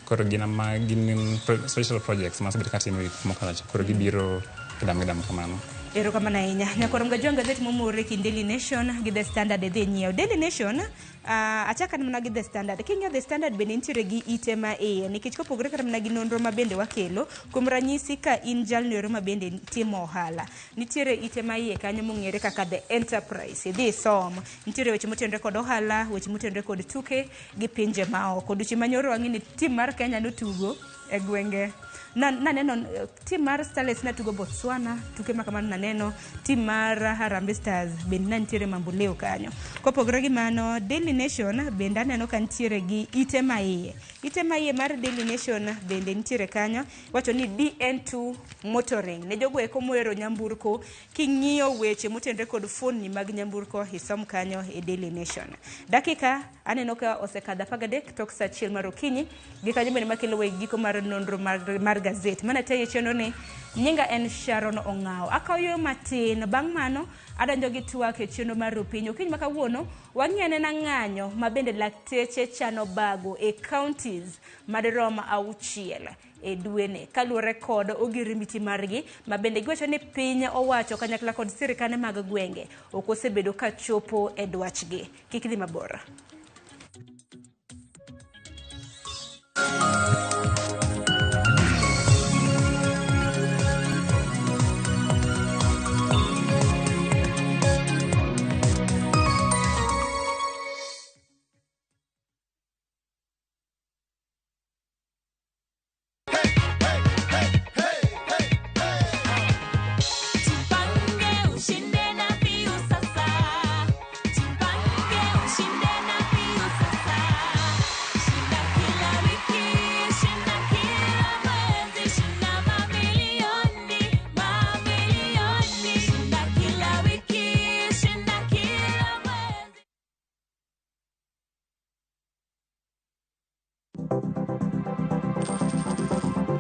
Koro gina ma ginin special projects mas bet katimo wik mokalo cha. Koro gibiro gidam kamano. Erokamano ahinya. Nyakoronga jo gazet momore ki Daily Nation gi The Standard dhi nyiew. Daily Nation achaka mana gi The Standard. Kinyo The Standard bende nitiere gi ite ma iye nikech kopogore kata mana gi nonro ma bende wakelo kuom ranyisi ka in jalno ero ma bende timo ohala. Nitiere ite ma iye kanyo mong'ere kaka The Enterprise. Idhi som. Nitiere weche motenore kod ohala, weche motenore kod tuke gi pinje maoko. Duchi manyoro wang'ini tim mar Kenya notugo e gwenge. Naneno tim mar Starlets natugo Botswana, tuke makamano naneno tim mar Harambee Stars bende nantiere Mamboleo kanyo. Kopogore gi mano, Daily Nation bende aneno ka ntiere gi ite ma iye. Ite ma iye mar Daily Nation bende ntiere kanyo, wacho ni DN2 motoring. Ne jogo eko moero nyamburko, king'iyo weche motenore kod fuoni mag nyamburko isom kanyo e Daily Nation. Dakika aneno ka osekadha 13 tok saa 1 mar okinyi, gi kanyo bende makelo we giko mar nonro mar gazet. Mana tayo cheno ni nyinga en Sharon Ong'ao. Akayo matin bang' mano adanjo gi twak e cheno mar Rupinyo. Kiny makawuono wang'iane na ng'anyo ma bende lakteche chano bago e counties madirom 6 e duene kaluwore kod ogirimiti margi ma bende giwacho ni piny owacho kanyakla kod sirikane mag gwenge ok osebedo ka chopo e dwachgi. Kik dhi mabor.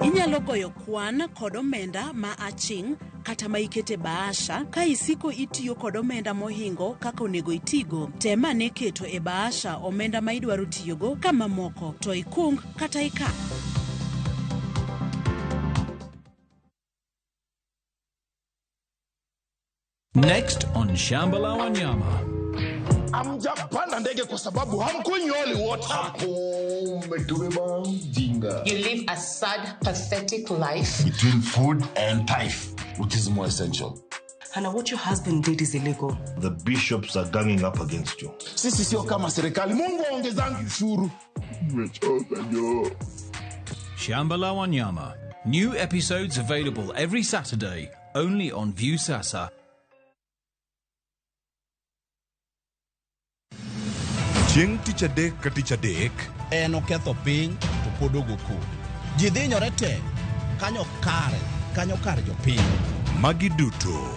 Inyalo goyo kwan kod omenda ma aching' kata ma ikete bahasha ka isiko itiyo kod omenda mohingo kaka onego itigo. Tema ne keto e bahasha omenda ma idwaro tiyogo kama moko to ikung kata ika. Next on Shambala Wanyama. Amjapanda ndege kwa sababu hamkunyoli wote. You live a sad, pathetic life. Between food and life, which is more essential. Hannah, what your husband did is illegal. The bishops are ganging up against you. Sisi sio kama serikali. Mungu aongezangi ushuru. Shambala Wanyama. New episodes available every Saturday, only on Viusasa. Chieng' tich adek ka tich adek en oketho piny to pod ogo ji dhinyore te kanyo kar jopiny. Magi duto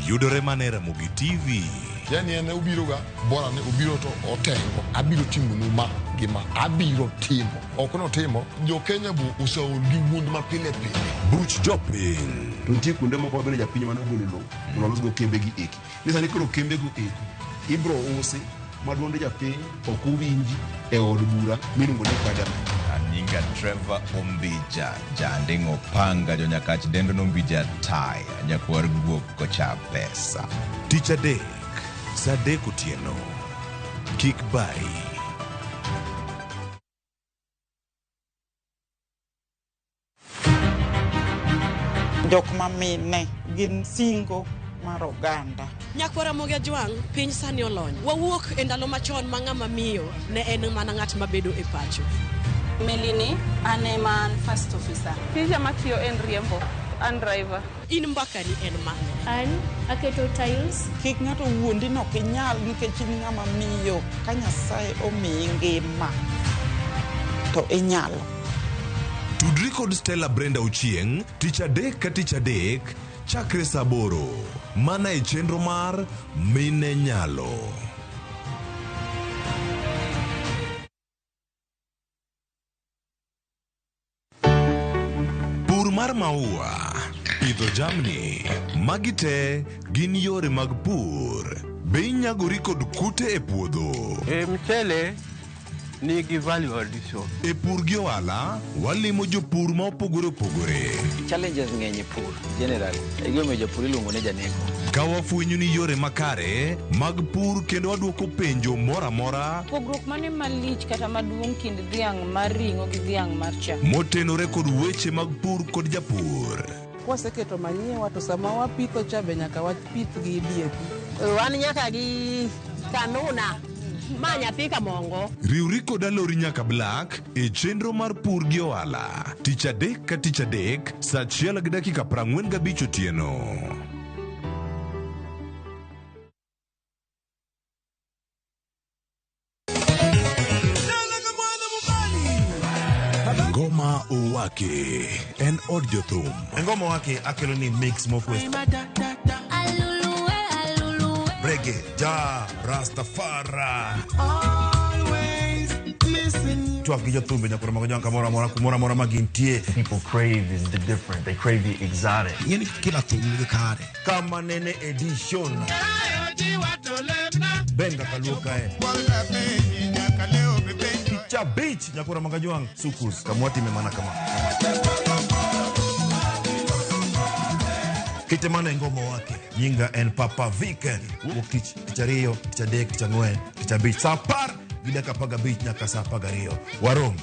yudore mana e Ramogi TV. Yani ene ubiroga bora ne ubiro to otengo abiro timo numa gima abiro timo ok no timo jo Kenya bu usaol gi wuond ma pile buch jopiny. To nitie kuonde moko bende japiny mane ogolo lowo molos go kembe gi eki nisani koro kembe go eki ibro usi maduonde japiny ok uwinji e od bura miluongo ni parliament. nyinga Trevor Ombija, jandingo panga jo nyakach dendo nombija tai, nyakwar guok kocha pesa. Tich adek, sa adek otieno. Kik bai. Jok mamine gin singo mar oganda. Nyakwara Ramogi Tv, piny sani olony. Wawuok e ndalo machon ma ng'ama miyo ne en mana ng'at mabedo e pacho. Melini, ane man first officer. Tija matiyo en riembo, an driver. In mbakani en mane? An aketo tiles. Kik ng'ato wuondi no kinyal nikech in ng'ama miyo. Ka Nyasaye omiyi ngima, to inyalo. Tudri kod Stella Brenda Ochieng, tich adek ka tich adek, chakre saa 8, mana e chenro mar Mine Nyalo. Pur mar maua, pidho jamni, magi te gin yore mag pur. Be inyagori kod kute e puodho? Mchele nigi value addition. E pur gi ohala, walimo jopur ma opogore opogore. Challenges ng'eny e pur generally. E gima jopur iluongo ne janeko. Ka wafwenyo ni yore makare mag pur kendo waduoko penjo mora mora. Pogruok mane malich kata maduong' kind dhiang' mar ring'o gi dhiang' mar chak. Motenore kod weche mag pur kod japur. Kwaseketo manyiwa to sama wapitho cha be nyaka wapith gi DAP. Wan nyaka gi kanuna. Ma nyathi kamongo. Riwri kod alori nyaka Black e chenro mar pur gi ohala. Tich adek ka tich adek, saa 1:45 otieno. Ngoma Owake en od jothum. Ngoma Owake akelo ni mix mokwest. Reggae, ja, Rastafari. Always listen. Twak gi jothumbe nyakoro mago janka mora mora magintie. People crave is the different. They crave the exotic. Yeni kila thum ni kare. Kama nene edition. Benga kaluka e. Picha beach nyakoro magajuang sukus kamwati memana kama. Kitemana ngoma wake nyinga en Papa Viken wuok tich ariyo tich adek tich ang'wen tich abich saa 10 gi dakika 15 nyaka saa 12 warom.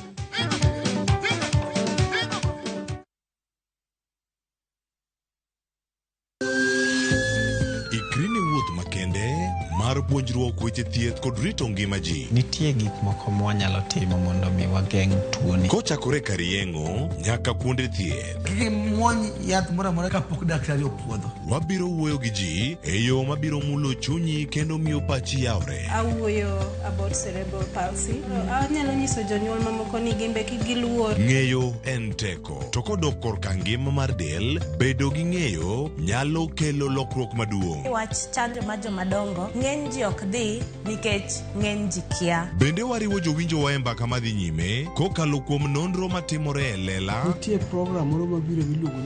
Ikrini wuoth makende mar puonjruok weche thieth kod rito ngima ji. Nitie gik moko mwanyalo timo mondo mi wageng' tuoni. Kochakore karieng'o nyaka kuonde thieth. Muony yath mora mora kapok daktari opuodho. Wabiro wuoyo gi ji e yo mabiro mulo chunyi kendo miyo pachi yawre. Awuoyo about cerebral palsy. Anyalo nyiso jonyuol mamoko ni gimbe kik giluor. Ng'eyo en teko. To kodok korka ngima mar del, bedo gi ng'eyo nyalo kelo lokruok maduong'. Wach chanjo ma jomadongo ng'eny ji ok dhi nikech ng'eny ji kia. Bende wariwo jowinjo wa e mbaka madhi nyime kokalo kuom nonro matimore e lela. Nitie program moro mabiro miluongo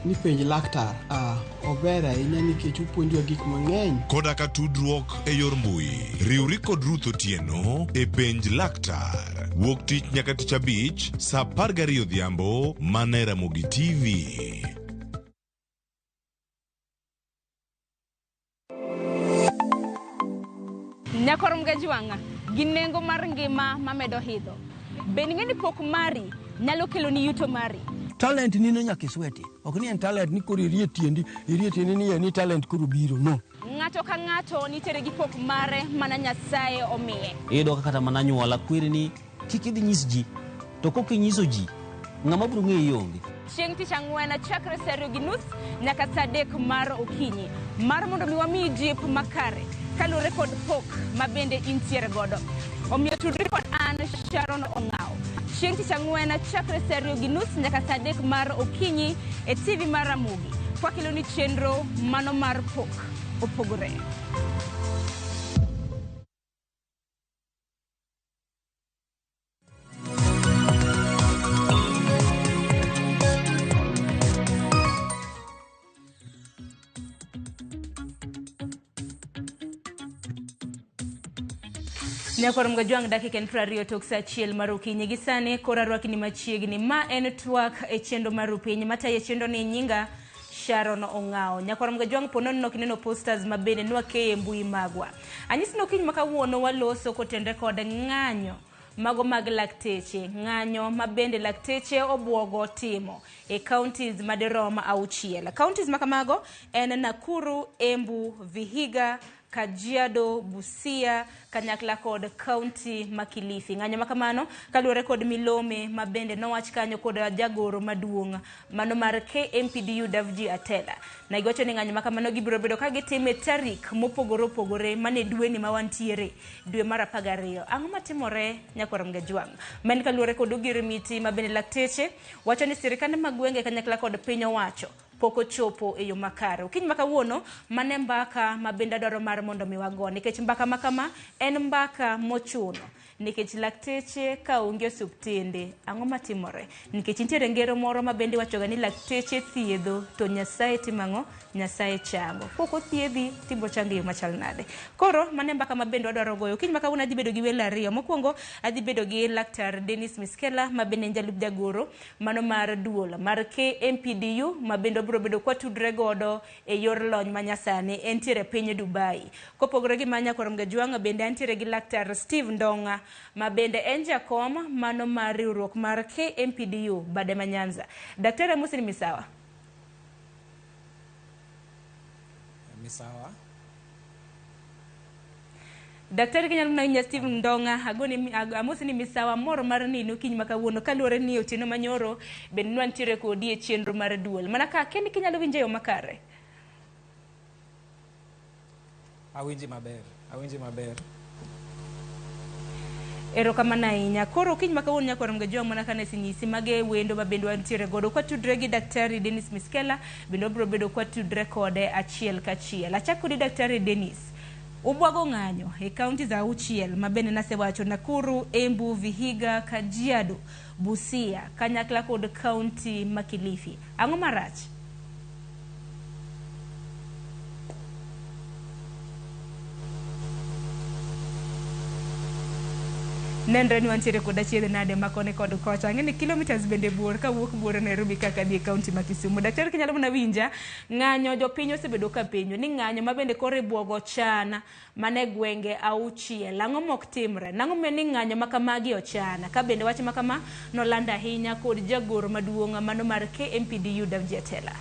ni penj laktar. Ober ahinya nikech opuonjowa gik mang'eny. Koda ka tudruok e yor mbui. Riwri kod Ruth Otieno e penj laktar. Wuok tich nyaka tich abich saa 12 odhiambo mana e Ramogi TV. Nyakwara Ramogi Tv, gi nengo mar ngima mamedo hidho. Ben ng'eni pok mari nyalo kelo ni yuto mari. Talent ni no nyaka isweti. Ok ni en talent ni koro irie tiendi ni talent koro biro no. Ng'ato ka ng'ato nitere gi pok mare mana Nyasaye omiye. Iyudo kata mana nyuola kwirni kik idhi nyis ji, to kok inyiso ji ng'ama biro ng'eyo onge. Chieng' tich ang'wen chakre saa 2:30 nyaka saa 3 mar okinyi mar mondo mi wamiyi jip makare kalure kod pok ma bende intiere godo. Omiyo tudri kod an Sharon Ong'ao. Chieng' tich ang'wen chakre saa 2:30 nyaka saa 3 mar okinyi e TV mar Ramogi. Kwakelo ni chenro mano mar pok opogore. Nyakoro mgajwang dakika en 20 tok sa achiel mar okinyi gi sani kora rwakni machiegni ma en twak e chendo mar piny mataye chendo ni nyinga Sharon Ongao. Nyakoro mgajwang ponon no kineno posters mabene nwakeye mbui magwa. Anyisi no kiny makawuono waloso kotendre kod ng'anyo mago mag lakteche, ng'anyo mabende lakteche obwogo timo e counties maderoma 6. Counties makamago en Nakuru, Embu, Vihiga, Kajiado, Busia, kanyakla kod county Makilifi. Ng'anyo makamano kaluwore kod milome mabende nowach kanyo kod jagoro maduong' mano mar KMPDU Davji Atela. Na igocho ni ng'anyo makamano gibiro bedo ka gitime tarik mopogore opogore mane dweni mawantiere dwe mar 12. Ang'o matimore Nyakoro Mgajwang'? Man kaluwore kod ogirimiti mabende lakteche wacho ni sirikande magwenge kanyakla kod piny owacho poko chopo e yo makare. Kiny makawuono mane mbaka mabenda dwaro mar mondo miwago nikech mbaka makama en mbaka mochuno nikech lakteche ka onge osuptende. Ang'o matimore? Nikech nitiere ngero moro mabende wachoga ni lakteche thiedho to Nyasaye timang'o? Nyasaye chango. Poko thiedhi tibo chango yo machal nade. Koro mane mbaka mabende wadwaro goyo. Kiny makawuono adhi bedo gi welo ariyo. Mokwongo adhi bedo gi Laktar Dennis Miskela mabende njalup jagoro mano mar duol mar KMPDU mabende biro bedo kwa tudre godo e yor lony manyasani entiere piny Dubai. Kopogore gi manya Nyakoro Mgajwang' bende antiere gi Laktar Steve Ndonga mabende en jakom mano mar riwruok mar KMPDU bade manyanza. Daktari Musini Misawa. Misawa. Daktari Kenyal Mnainya Steve Ndonga agoni Musini Misawa moro mar nino kiny makawuono kaluwore ni otieno manyoro bende nwantiere kodi e chenro mar duol. Mana ka kendi kinyalo winjo yo makare. Awinji maber. Erokamano ahinya. Koro kiny makawuono Nyakoro Mgajwang' mana kane sinyisi mage wendo mabende wantiere godo kwa tudre gi Daktari Dennis Miskela bende biro bedo kwa tudre kode achiel kachiel. Achak kodi Daktari Dennis. Ubwago ng'anyo e counties 6 mabende nasewacho Nakuru, Embu, Vihiga, Kajiado, Busia, kanyakla kod county Makilifi. Ang'o marach? Nendre ni wantiere kod achiedh nade makone kod kocha. Ng'eni kilometers bende bor ka wuok bor Nairobi kaka dhi county ma Kisumu. Daktari Kenyalo mna winja ng'anyo jopiny osebedo ka penjo ni ng'anyo mabende kore bwogo chana mane gwenge 6. Ang'o mok timre? Nang'o meni ng'anyo makamagi ochana? Ka bende wach makama nolanda ahinya kod jagoro maduong' mano mar KMPDU Davji Atela.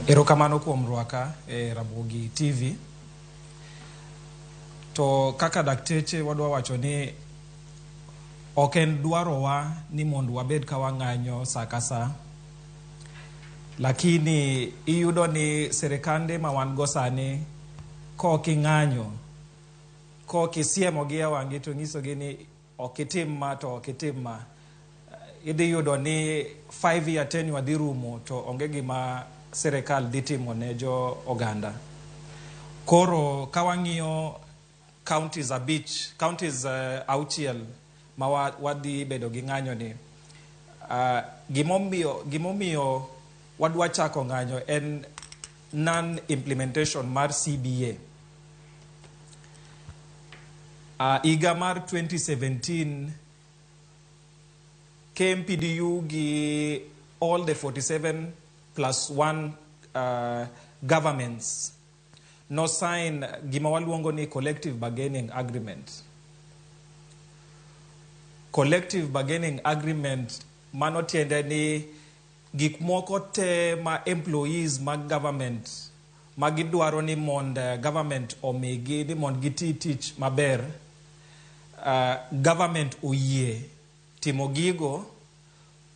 Erokamano kuom rwaka e Ramogi TV. To kaka dakteche wadwa wacho ni oken dwarowa ni mondo wabed ka wang'anyo sa ka sa. Lakini iyudo ni serikande ma wan go sani koking'anyo, kokisiemo gi ewangi to ng'isogi ni okitim ma to okitim ma. Idhi yudo ni 5-year tenure dhi rumo to onge gima serikal dhi timo ne jo oganda. Koro kawang'iyo counties 6 ma wadhi bedo gi ng'anyo ni. Gimomiyo wadwa chako ng'anyo en non-implementation mar CBA. Iga mar 2017 KMPDU gi all the 47 plus 1 governments no sign gima waluongo ni collective bargaining agreement. Collective bargaining agreement mano tiende ni gik moko te ma employees mag government magidwaro ni mond government omigi ni mond giti tich maber, government oyie timo gigo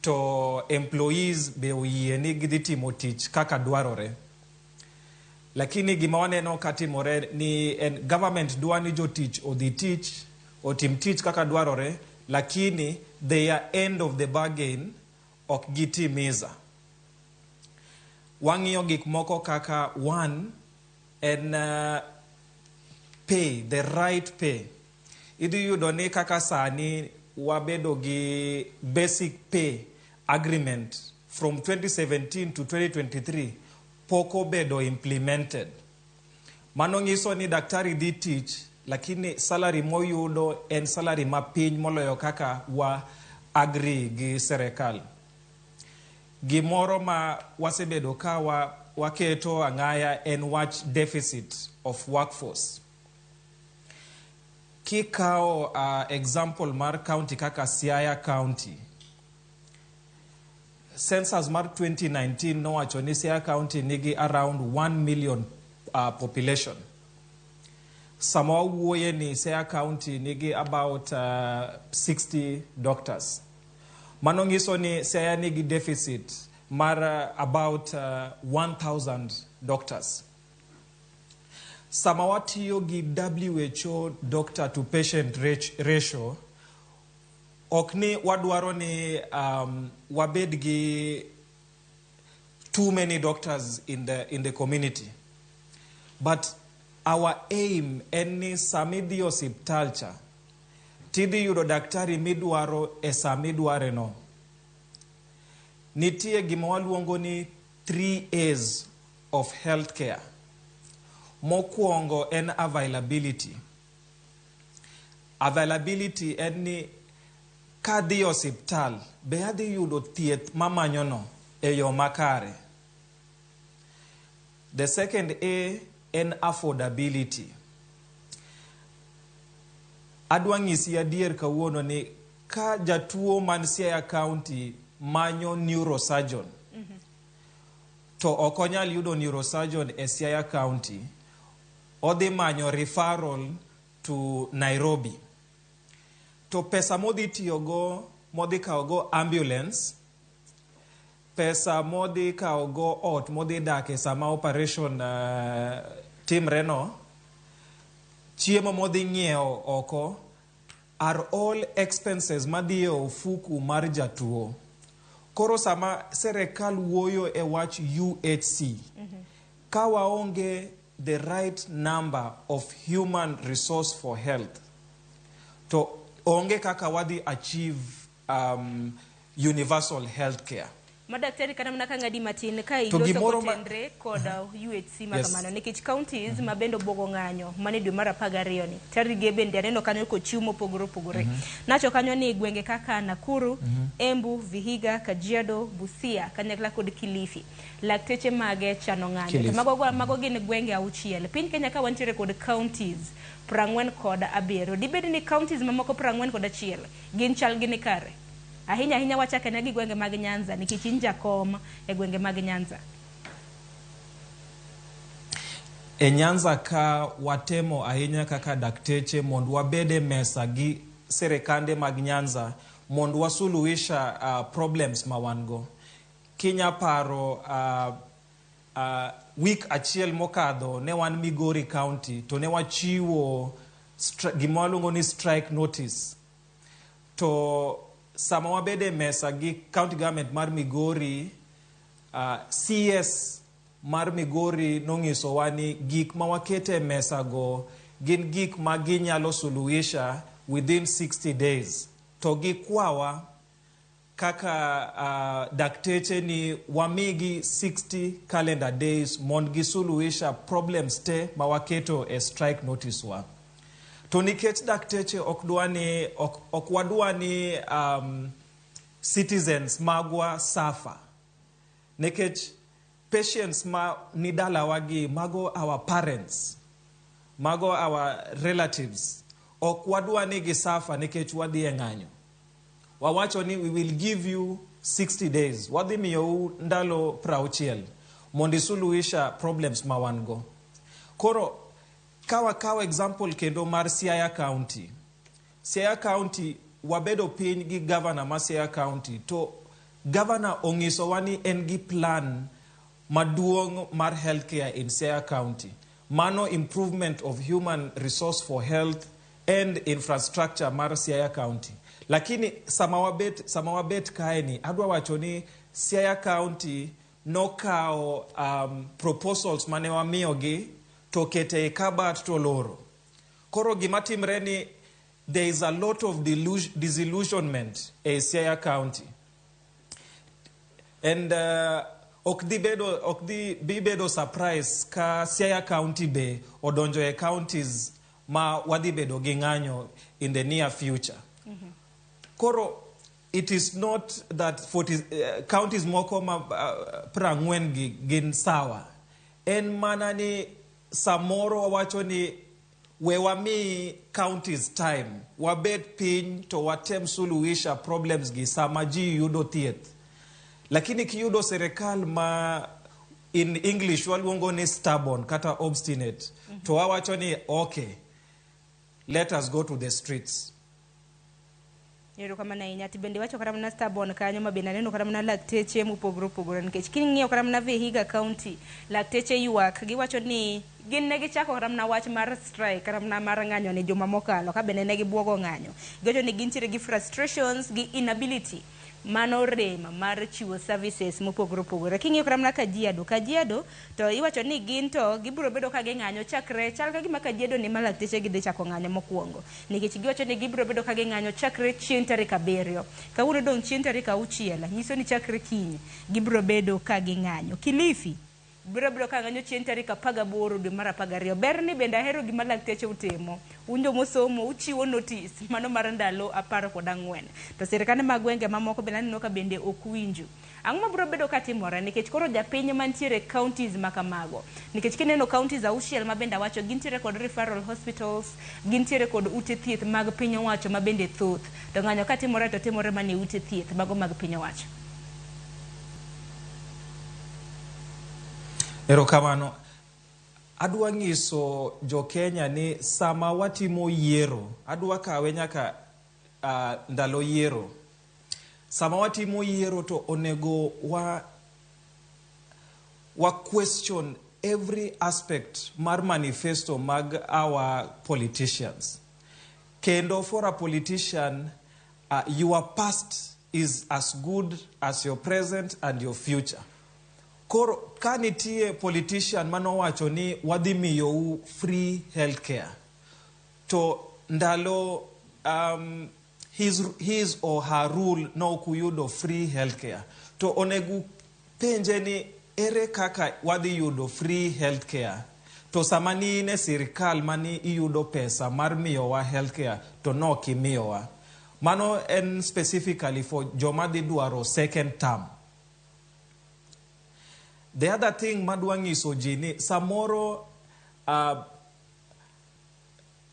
to employees be oyie ni gidhi timo tich kaka dwarore. Lakini gima waneno katimore ni government dwa ni jotich odhi tich, otim tich kaka dwarore, lakini their end of the bargain ok gitimiza. Wang'iyo gik moko kaka one en pay, the right pay. Idhi yudo ni kaka sani wabedo gi basic pay agreement from 2017 to 2023 poko bedo implemented. Mano nyiso ni daktari dhi tich, lakini salary moyudo en salary mapiny moloyo kaka wa agree gi serikal. Gimoro ma wasebedo ka waketo ang'aya en wach deficit of workforce. Kikao example mar county kaka Siaya County, census mar 2019 nowacho ni Siaya County nigi around 1 million population. Sama wawuoye ni Siaya County nigi about 60 doctors. Mano nyiso ni Siaya nigi deficit mar about 1,000 doctors. Sama watiyo gi WHO doctor to patient ratio, okni wadwaro ni wabed gi too many doctors in the community. But our aim en ni samidhi osiptal cha, tidhi yudo daktari midwaro e samidware no. Nitie gima waluongo ni 3 A's of healthcare. Mokwongo en availability. Availability en ni kadhi osiptal, be adhi yudo thieth mamanyono e yo makare. The second A en affordability. Adwa ng'isi adier kawuono ni ka jatuo man Siaya County manyo neurosurgeon, to okonyal yudo neurosurgeon e Siaya County, odhi manyo referral to Nairobi. To pesa modhi tiyogo, modhi kaogo ambulance, pesa modhi kaogo ot, modhi dake sama operation timreno, chiemo modhi nyieo oko, are all expenses madhi e ofuku mar jatuo. Koro sama serikal wuoyo e wach UHC, ka waonge the right number of human resource for health, to onge kaka wadhi achieve universal health care. Madaktari kana mnaka ngadi matin ka iloso kotendre koda UHC makamano nikech counties mabendo bogo ng'anyo mane dwe mar 12 ni tarige bende aneno kanyo ko chiumo pogore. Nacho kanyo ni gwenge kaka Nakuru, Embu, Vihiga, Kajiado, Busia, kanyakla kod Kilifi. Lakteche mage chano ng'anyo. Mago gin gwenge auchiel. Piny Kenya ka wantiere kod counties 40 kod 7. Dibed ni counties mamoko 40 kod 1 gin chal gini kare. Ahinya wachake na gi gwenge mag Nyanza nikech inja kom e gwenge mag Nyanza. E Nyanza ka watemo ahinya kaka dakteche mondo wabede mesa gi serikande mag Nyanza mondo wasuluhisha problems ma wango. Kinya paro week achiel mokadho ne wan Migori County to ne wachiwo gimaluongo ni strike notice. To sama wabede mesa gi county government mar Migori, CS mar Migori nong'iso wani gik ma wakete mesa go gin gik ma ginyalo suluhisha within 60 days. To gikwawa kaka dakteche ni wamigi 60 calendar days mond gisuluhisha problems te ma waketo e strike notice wa. To nikech dakteche ok wadwa ni citizens magwa suffer. Nikech patients ma ni dalawa gi, mago our parents, mago our relatives, ok wadwa ni gi suffer nikech wadhi e ng'anyo. Wawacho ni we will give you 60 days. Wadhi miyo ndalo 60 mondo isuluhisha problems ma wan go. Koro kawa example kendo mar Siaya County. Siaya County wabedo piny gi governor ma Siaya County, to governor ong'iso wani en gi plan maduong' mar healthcare in Siaya County. Mano improvement of human resource for health and infrastructure mar Siaya County. Lakini sama wabet kaeni, adwa wacho ni Siaya County nokao proposals mane wamiyogi to kete kabat to loro. Koro gimatimre ni there is a lot of disillusionment in Siaya County. And ok di bedo surprise ka Siaya County be odonjo e counties ma wadhi bedo gi ng'anyo in the near future. Koro it is not that 40 counties moko ma 40 gin sawa. En mana ni samoro wacho ni we wami counties time wabet piny to watem suluhisha problems gi sama ji yudo thieth. Lakini kiyudo serikal ma in English waluongo ni stubborn kata obstinate to wawacho ni okay, let us go to the streets. Yero kama na inyati bende wacho kata mna stubborn kanyo mabenda neno kata mna lakteche mupogro nikech kining'iyo kata mna Vihiga County lakteche yuak giwacho ni gin ne gichako kata mna wach mar strike kata mna mar ng'anyo ne joma mokalo ka bende ne gibuogo ng'anyo. Giwacho ni gintiere gi frustrations gi inability mano rem mar chiwo services mopogore. King'iyo kata mna Kajiado to iwacho ni gin to gibiro bedo ka ging'anyo chakre chal ka gima Kajiado ni malakteche gidhi chako ng'anyo mokwongo. Nikech giwacho ni gibiro bedo ka ging'anyo chakre chieng' tarik 7. Kawuono dong' chieng' tarik 6 nyiso ni chakre kiny gibiro bedo ka ging'anyo. Kilifi biro ka ng'anyo chieng' tarik 18 dwe mar 12. Berni bende ahero gima lakteche utimo. Unjo mosomo uchiwo notice mano mar ndalo 14. To sirikande mag gwenge mamoko bende aneno ka bende ok winjo. Ang'o mabiro bedo ka timore nikech koro japiny mantiere counties makamago. Nikech kineno counties auchiel ma bende wacho gintiere kod referral hospitals, gintiere kod ute thieth mag piny owacho ma bende thoth. To ng'anyo ka timore to timore mane ute thieth mago mag piny owacho. Erokamano. Adwa nyiso jo Kenya ni sama watimo yiero, adwa kawe nyaka ndalo yiero. Sama watimo yiero to onego wa question every aspect mar manifesto mag our politicians. Kendo for a politician, your past is as good as your present and your future. Koro ka nitie politician manowacho ni wadhi miyo free healthcare to ndalo his or her rule no kuyudo free healthcare to onegu penje ni ere kaka wadhi yudo free healthcare to sama ni ine sirikal mani iyudo pesa mar miyowa healthcare to no kimiyowa. Mano en specifically for joma dhi dwaro second term. The other thing madwa nyiso ji ni samoro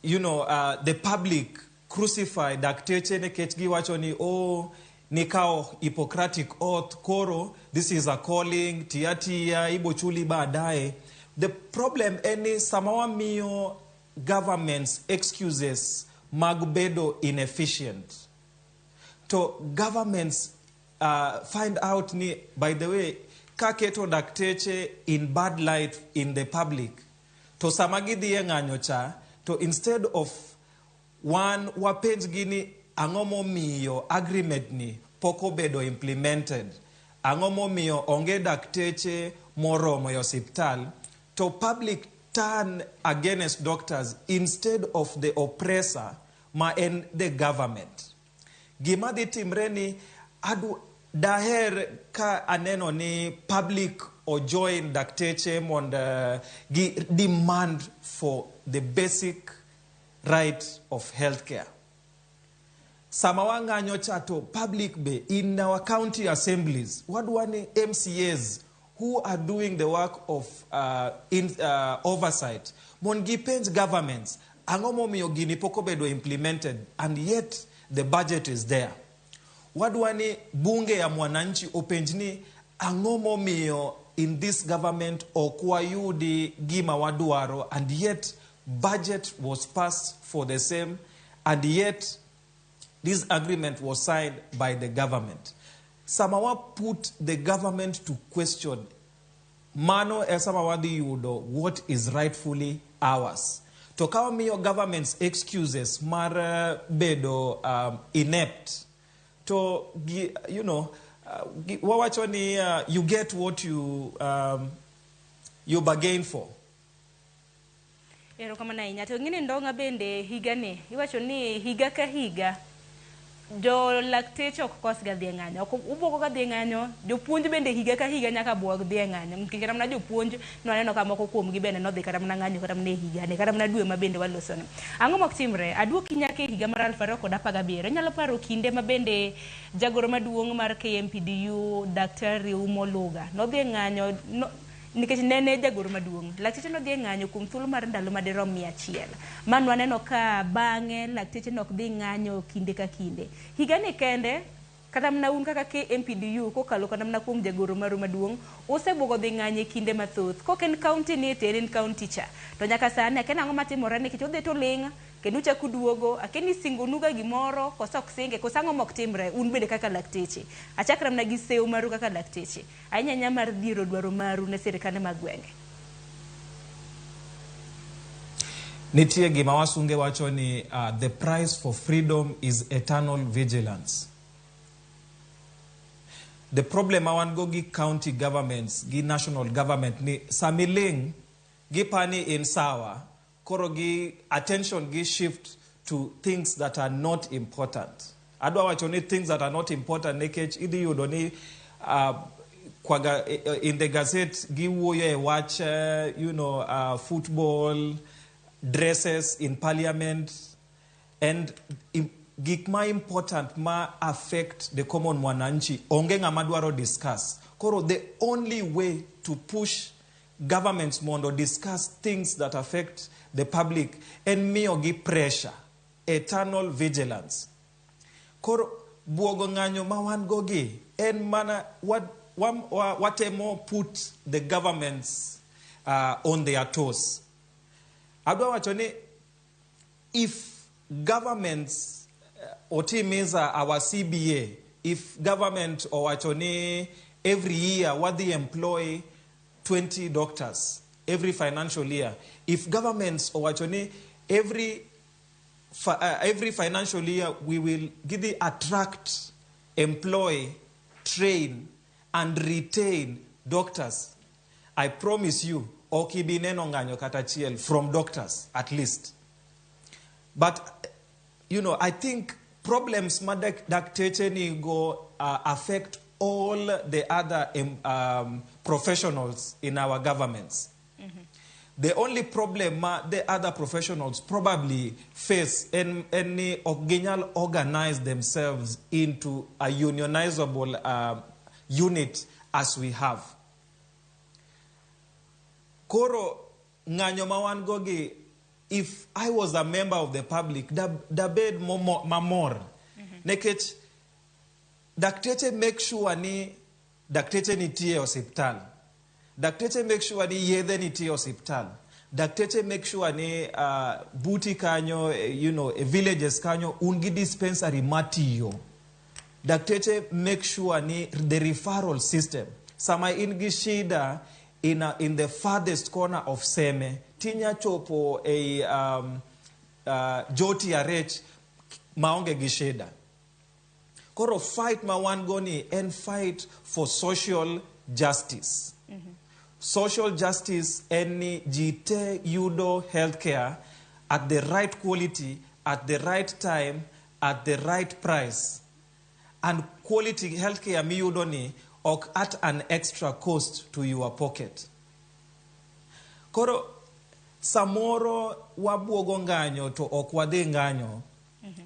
the public crucify dakteche nekech giwacho ni nikao Hippocratic oath koro this is a calling tiatia ibo chuli baadaye. The problem any samawa miyo government's excuses magbedo inefficient. To governments find out ni by the way kaketo dakteche in bad light in the public. To samagi dhiye ng'anyo cha, to instead of one wapenj gini ang'omo miyo agreement ni poko bedo implemented. Ang'omo miyo onge dakteche moromo yo hospital. To public turn against doctors instead of the oppressor ma en the government. Gima dhi timre ni daher ka aneno ni public or join dakteche mond demand for the basic right of healthcare. Sama wang'anyo chato public be in our county assemblies wadwani MCAs who are doing the work of oversight mon gipenj governments ang'omo miyo gini poko bedo implemented and yet the budget is there. Wadwani bunge ya mwananchi openjni ang'omo miyo in this government okwayudi gima wadwaro and yet budget was passed for the same and yet this agreement was signed by the government. Samawa put the government to question mano esamawadi yudo what is rightfully ours. Tokawa miyo government's excuses mar bedo inept. So, you get what you bargain for. Ero kama na inya to ngine ndonga bende higa ni iwacho ni higa ka higa jo lakteche ok kos ga dhi ng'anyo, ok uboko ga dhi ng'anyo, jopuonj bende higa ka higa nyaka buog dhi ng'anyo, nikech kata mana jopuonj noneno ka moko kuom gi bende nodhi kata mana ng'anyo kata mana higa ne kata mana dwe ma bende walosone. Ang'o mok timre? Aduoki nyaka higa mar 2017. Nyalo paro kinde ma bende jagoro maduong' mar KMPDU Daktari Umoluga nodhi ng'anyo nikech nene jagoro maduong'. Lakteche nodhi ng'anyo kuom thuolo mar ndalo madirom 100. Man waneno ka bang'e lakteche nok dhi ng'anyo kinde ka kinde. Higa ni kende kata mana un kaka KMPDU kokalo kata mana kuom jagoro maru maduong' osebuogo dhi ng'anyo kinde mathoth. Kok en county ni en county cha. To nyaka sani akena ang'o matimore nikech odhi to ling' kendo chaku duogo akeni singonuga gimoro kosa ok singe kosango mok timre un bende kaka lakteche. Achakra mana gi sew maru kaka lakteche. Ainya mar dhiro dwaro maru ne sirikande mag gwenge. Nitie gima wasunge wacho ni the price for freedom is eternal vigilance. The problem awan go gi county governments, gi national government ni samiling gi pani in sawa koro gi attention gi shift to things that are not important. Adwa wacho ni things that are not important nekech idhi yudo ni in the gazette gi wuoyo e wach football, dresses in parliament, and gik ma important ma affect the common mwananchi onge ng'ama dwaro discuss. Koro the only way to push governments mondo discuss things that affect the public and miyo gi pressure, eternal vigilance. Koro buogo ng'anyo ma wan go gi en mana watemo put the governments on their toes. Adwa wacho ni if governments otimiza our CBA, if government owacho ni every year wadi employ 20 doctors every financial year, if governments owacho ni every financial year we will give the attract, employ, train and retain doctors, I promise you okibineno ng'anyo kata chiel from doctors at least. But I think problems ma dakteche ni go affect all the other professionals in our governments. Mm-hmm. The only problem the other professionals probably face any ginyal organize themselves into a unionizable unit as we have. Koro ng'anyo mawan gogi, if I was a member of the public, da bed mamor. Nekech dakteche make sure ni dakteche nitie hospital. Dakteche make sure ni yedhe nitie hospital. Dakteche make sure ni buti kanyo, villages kanyo ungi dispensary matiyo. Dakteche make sure ni the referral system. Sama ingi shida in the farthest corner of Seme, tinya chopo joti arech maonge gisheda. Koro fight ma wan goni and fight for social justice. Mm-hmm. Social justice any jite yudo healthcare at the right quality, at the right time, at the right price. And quality healthcare mi yudo ni ok at an extra cost to your pocket. Koro samoro wabuogo ng'anyo to ok wadhi ng'anyo. Mm-hmm.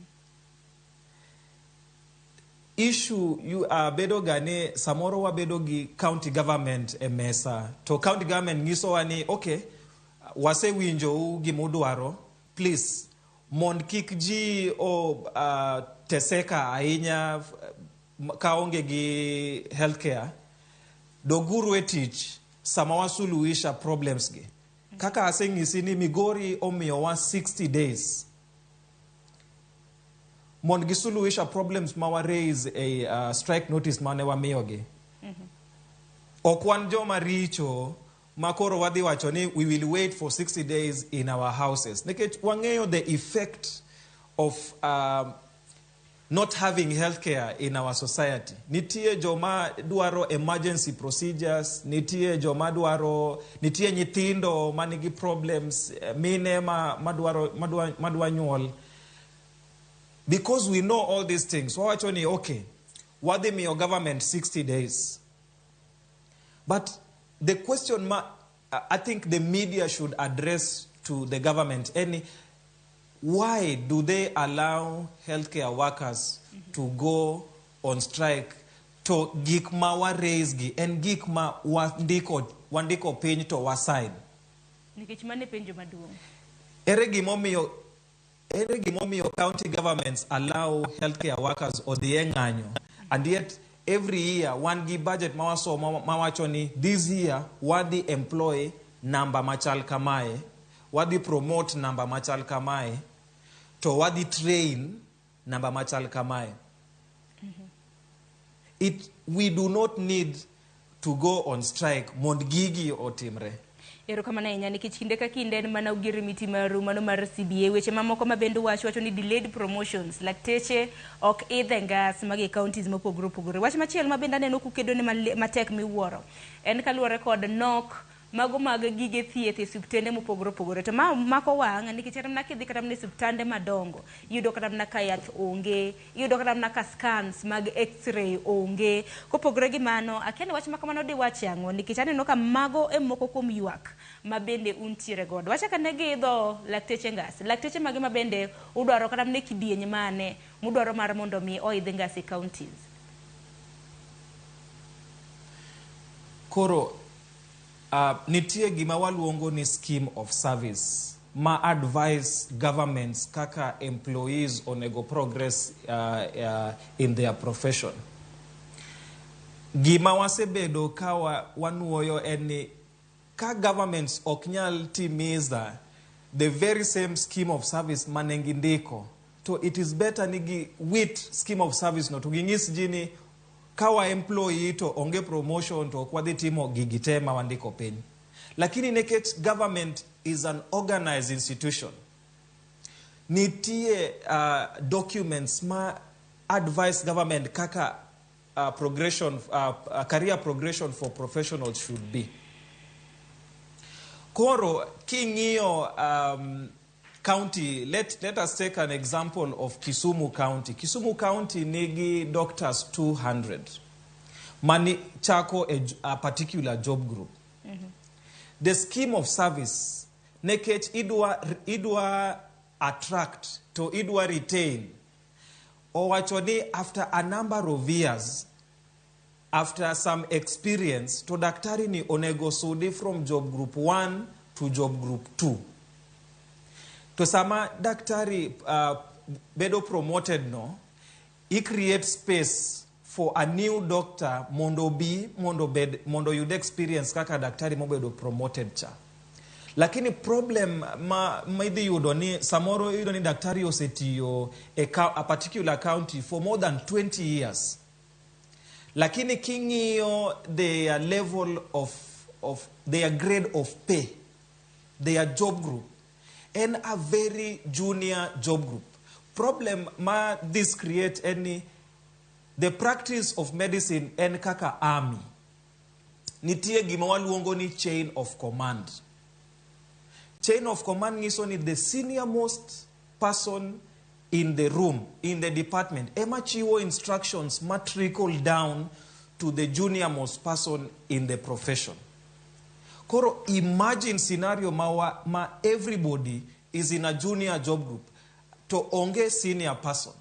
Issue bedo gane samoro wabedo gi county government e mesa. To county government nyiso wani, okay, wase winjo gimudwaro, please, mond kik ji teseka ahinya kaonge gi healthcare, doguru e tich sama wasuluhisha problems gi. Kaka aseng'isi ni Migori omiyowa 60 days. Mond gisuluhisha problems ma wa raise a strike notice mane wamiyogi. Ok wan joma richo makoro wadhi wacho ni we will wait for 60 days in our houses. Nekech wang'eyo the effect of not having healthcare in our society. Nitie joma duaro emergency procedures, nitie joma duaro, nitie nyithindo manigi problems, mine madwa nyuol. Because we know all these things, wawachoni okay, wadhi miyo government 60 days. But the question I think the media should address to the government, why do they allow healthcare workers to go on strike to gik ma wa raise gi en gik ma wandiko piny to wasign? Nikech mane penjo maduong'. Ere gimomiyo county governments allow healthcare workers or the ng'anyo, and yet every year one gi budget mawacho ni this year wadhi employ number machal kamae, wadhi promote number machal kamae, to wadhi train number machal kamae. We do not need to go on strike mond gigi otimre. Erokamano ahinya nikech kinde ka kinde en mana ugirimiti maru mano mar CBA. Weche mamoko mabende wacho ni delayed promotions, lakteche ok idhe ngas magi counties mopogore opogore. Wach machielo mabende aneno kukedo ne matek miwuoro en kaluwore kod nok mago mag gige thieth e suptende mopogore opogore. To mako wang' nikech kata mana kidhi kata mana suptande madongo iyudo kata mana ka yath onge, iyudo kata mana ka scans mag x-ray onge. Kopogore gi mano, akia ni wach makamano di wach ang'o nikech aneno ka mago e moko kuom ywak mabende untiere godo. Wacha ka ne giidho lakteche ngas, lakteche magi mabende udwaro kata mana kidieny mane mudwaro mar mondo mi oidh ngas e counties. Koro nitie gima waluongo ni scheme of service ma advise governments kaka employees onego progress in their profession. Gima wasebedo ka wanuoyo en ni ka governments ok nyal timiza the very same scheme of service manengi ndiko, to it is better nigi with scheme of service no to ging'is jini kawa employee to onge promotion to okwadhi timo gigite ma wandiko piny. Lakini nekech government is an organized institution, nitie documents ma advise government kaka career progression for professionals should be. Koro king'iyo county, let us take an example of Kisumu County. Kisumu County nigi doctors 200 mani chako a particular job group. The scheme of service nekech idwa attract to idwa retain, owacho ni after a number of years, after some experience, to daktari ni onego sudi from job group 1 to job group 2. To sama daktari bedo promoted no, he creates space for a new doctor mondo yud experience kaka daktari mobedo promoted cha. Lakini problem ma idhi yudo ni samoro yudo ni daktari osetiyo a particular county for more than 20 years. Lakini king'iyo their level of their grade of pay, their job group, and a very junior job group. Problem ma this create the practice of medicine en kaka army. Nitie gima waluongo ni chain of command. Chain of command ngiso ni the senior most person in the room, in the department, ema chiwo instructions ma trickle down to the junior most person in the profession. Koro imagine scenario ma everybody is in a junior job group to onge senior person.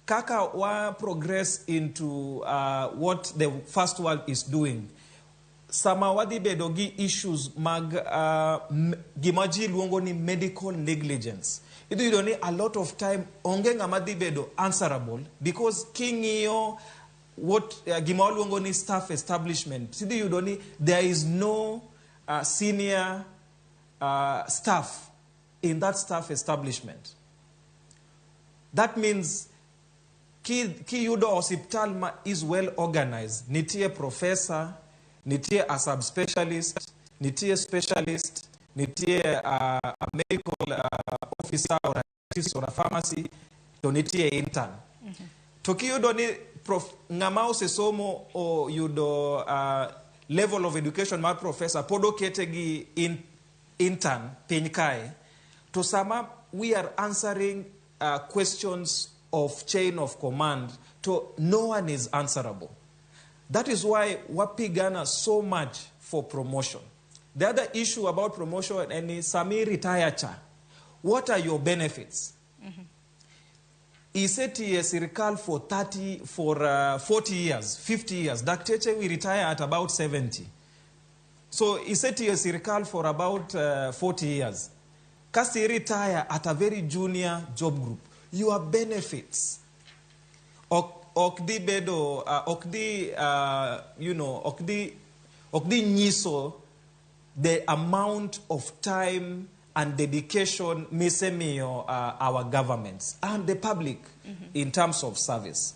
Kaka wa progress into what the first world is doing. Sama wadi bedogi issues mag gimaji luongo ni medical negligence. Idu yudoni a lot of time onge ngamadi bedo answerable because king'iyo what gima luongo ni staff establishment. Sidu yudoni there is no senior staff in that staff establishment. That means ki yudo hospital ma is well organized. Nitie professor, nitie a subspecialist, nitie specialist, nitie a medical officer or a dentist or a pharmacy, to nitie intern. To ki yudo ni ngama osesomo o yudo level of education mar professor podo kete gi intern piny kae. To sama we are answering questions of chain of command, no one is answerable. That is why wapigana so much for promotion. The other issue about promotion and Sami retire cha. What are your benefits? Iseti sirikal for 40 years, 50 years. Dakteche we retire at about 70. So iseti sirikal for about 40 years. Kasi retire at a very junior job group. Your benefits. Okdi bedo, okdi nyiso the amount of time and dedication misemio our governments and the public in terms of service.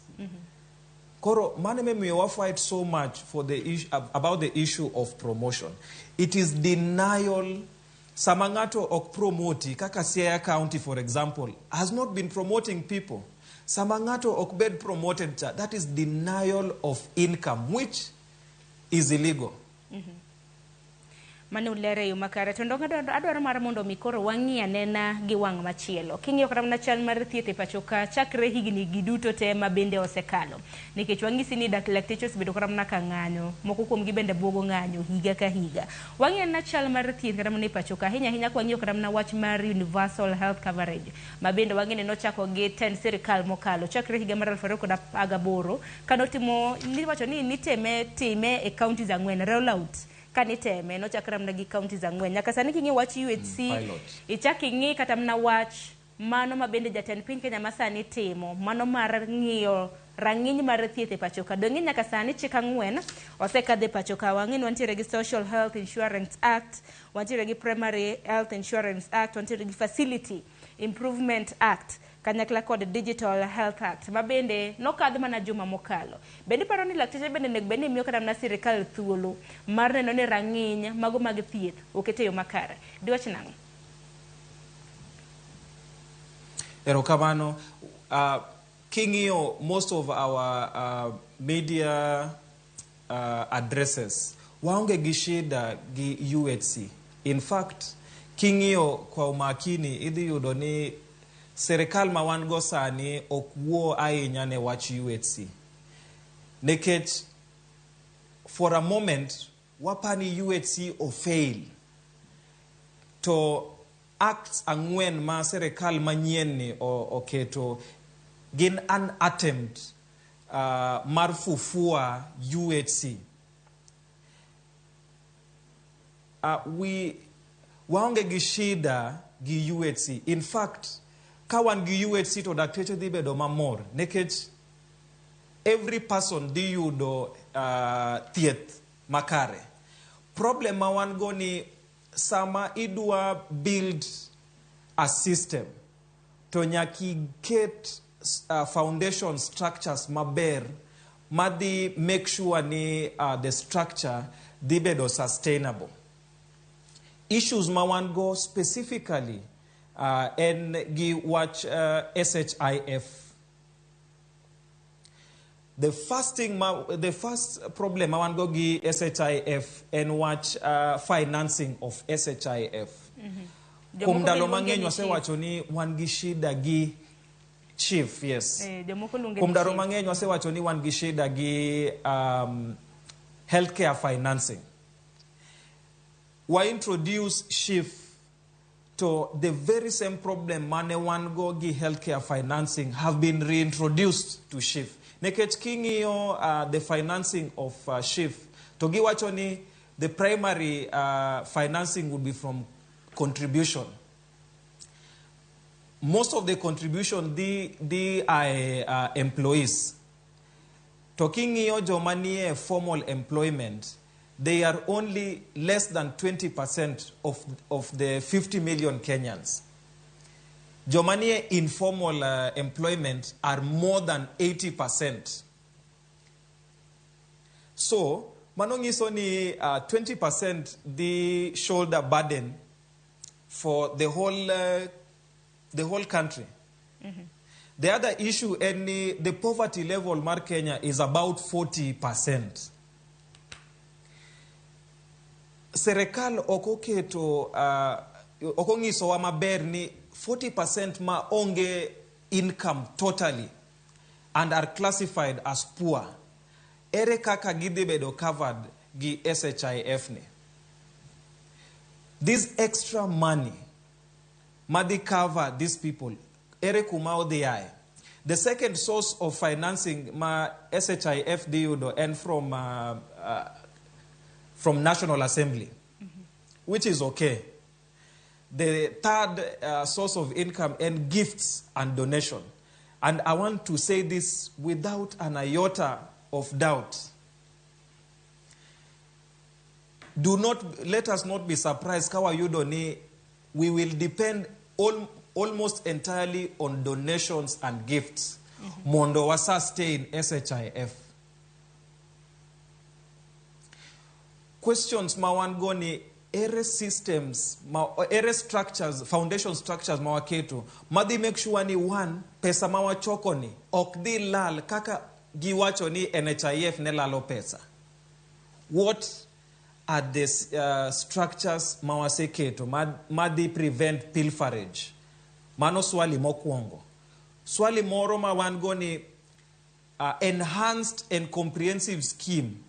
Koro maneme miwa fight so much for the about the issue of promotion. It is denial. Samangato ok promoti kaka Siaya County, for example, has not been promoting people. Samangato ok bed promoted. That is denial of income, which is illegal. Mane ulere yu makare to ndonga adwaro mar mondo mikoro wangi anena gi wang machielo. King'iyo kata mana chal mar thieth e pacho ka chakre higni giduto te ma bende osekalo. Nikech wang'isi ni lakteche osebedo kata mana ka ng'anyo, moko kuom gi bende buogo ng'anyo higa ka higa. Wangi anena chal mar thieth kata mana e pacho ka ahinya kwa ng'iyo kata mana wach mar universal health coverage. Ma bende wangi ne nochako gi ten sirikal mokalo chakre higa mar 2018 kanotimo niwacho ni time e counties ang'wen roll out. Kaniteme no chakra mna gi counties ang'wen nyaka sani kingi wach UHC ichaki ngi kata mna wach mano mabende jatend piny Kenya masani timo mano mar ng'iyo rang'iny mar thieth e pacho ka dongi nyaka sani chik ang'wen osekadhe pacho ka wang'in wantiere gi Social Health Insurance Act, wantiere gi Primary Health Insurance Act, wantiere gi Facility Improvement Act kanyakla kod Digital Health Act mabende nokadh mana juma mokalo. Bende paro ni lakteche bende nek bende miyo kata na sirikal thuolo mar neno ni rang'iny mago mag thieth okete yo makare. Diwach nang'o? Erokamano, king'iyo most of our media addresses waonge gi shida gi UHC. In fact, king'iyo kwa umakini idhi yudo ni serikal ma wan go sani ok wuo ahinya ne wach UHC. Nekech for a moment wapani UHC o fail to acts ang'wen ma serikal manyien ni oketo gin an attempt mar fufua UHC. Waonge gi shida gi UHC. In fact, kawan gi UHC to dakteche dhi bedo mamor nekech every person dhi yudo thieth makare. Problem ma wan go ni sama idwa build a system to nyaki ket foundation structures maber madhi make sure ni the structure dhi bedo sustainable. Issues ma wan go specifically en gi wach SHIF. The first problem I want to go gi SHIF en wach financing of SHIF. Kum dalo mang'eny wasewacho ni wan gi shida gi chief, yes. Kum dalo mang'eny wasewacho ni wan gi shida gi healthcare financing. We introduce SHIF to the very same problem mane wan go gi healthcare financing have been reintroduced to SHIF. Nekech king'iyo the financing of SHIF to gi wacho ni the primary financing would be from contribution. Most of the contribution the employees. To king'iyo joma nie formal employment, they are only less than 20% of the 50 million Kenyans. Jomanie informal employment are more than 80%. So, manongiso ni 20% the shoulder burden for the whole country. The other issue, the poverty level mar Kenya is about 40%. Serekal okoketo okongiso wa maber ni 40% ma onge income totally and are classified as poor, ere kaka gidibedo covered gi SHIF ne. This extra money madi cover these people, ere kumao diae. The second source of financing ma SHIF diudo and from National Assembly, which is okay. The third source of income and gifts and donation. And I want to say this without an iota of doubt. Let us not be surprised, Kawayudoni, we will depend almost entirely on donations and gifts. Mondo wasa stay in SHIF. Questions mawangoni ere systems, ere structures, foundation structures mawaketu. Madi make sure ni one, pesa mawachokoni, okdi lal, kaka giwacho ni NHIF ne lalo pesa. What are the structures mawaseketu, madi prevent pilferage? Mano swali mokwongo. Swali moro mawangoni enhanced and comprehensive scheme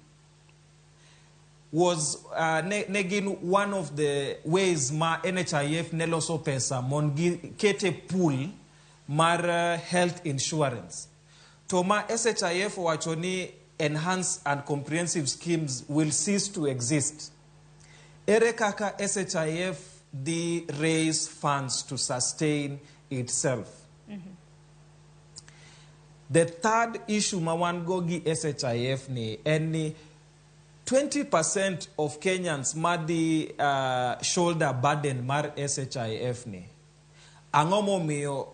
was negin one of the ways ma NHIF neloso pesa mongi kete pool mar health insurance. Toma SHIF wachoni enhanced and comprehensive schemes will cease to exist. Ere kaka SHIF they raise funds to sustain itself. The third issue mawangogi SHIF ni any 20% of Kenyans madi shoulder burden mar SHIF ni. Angomo miyo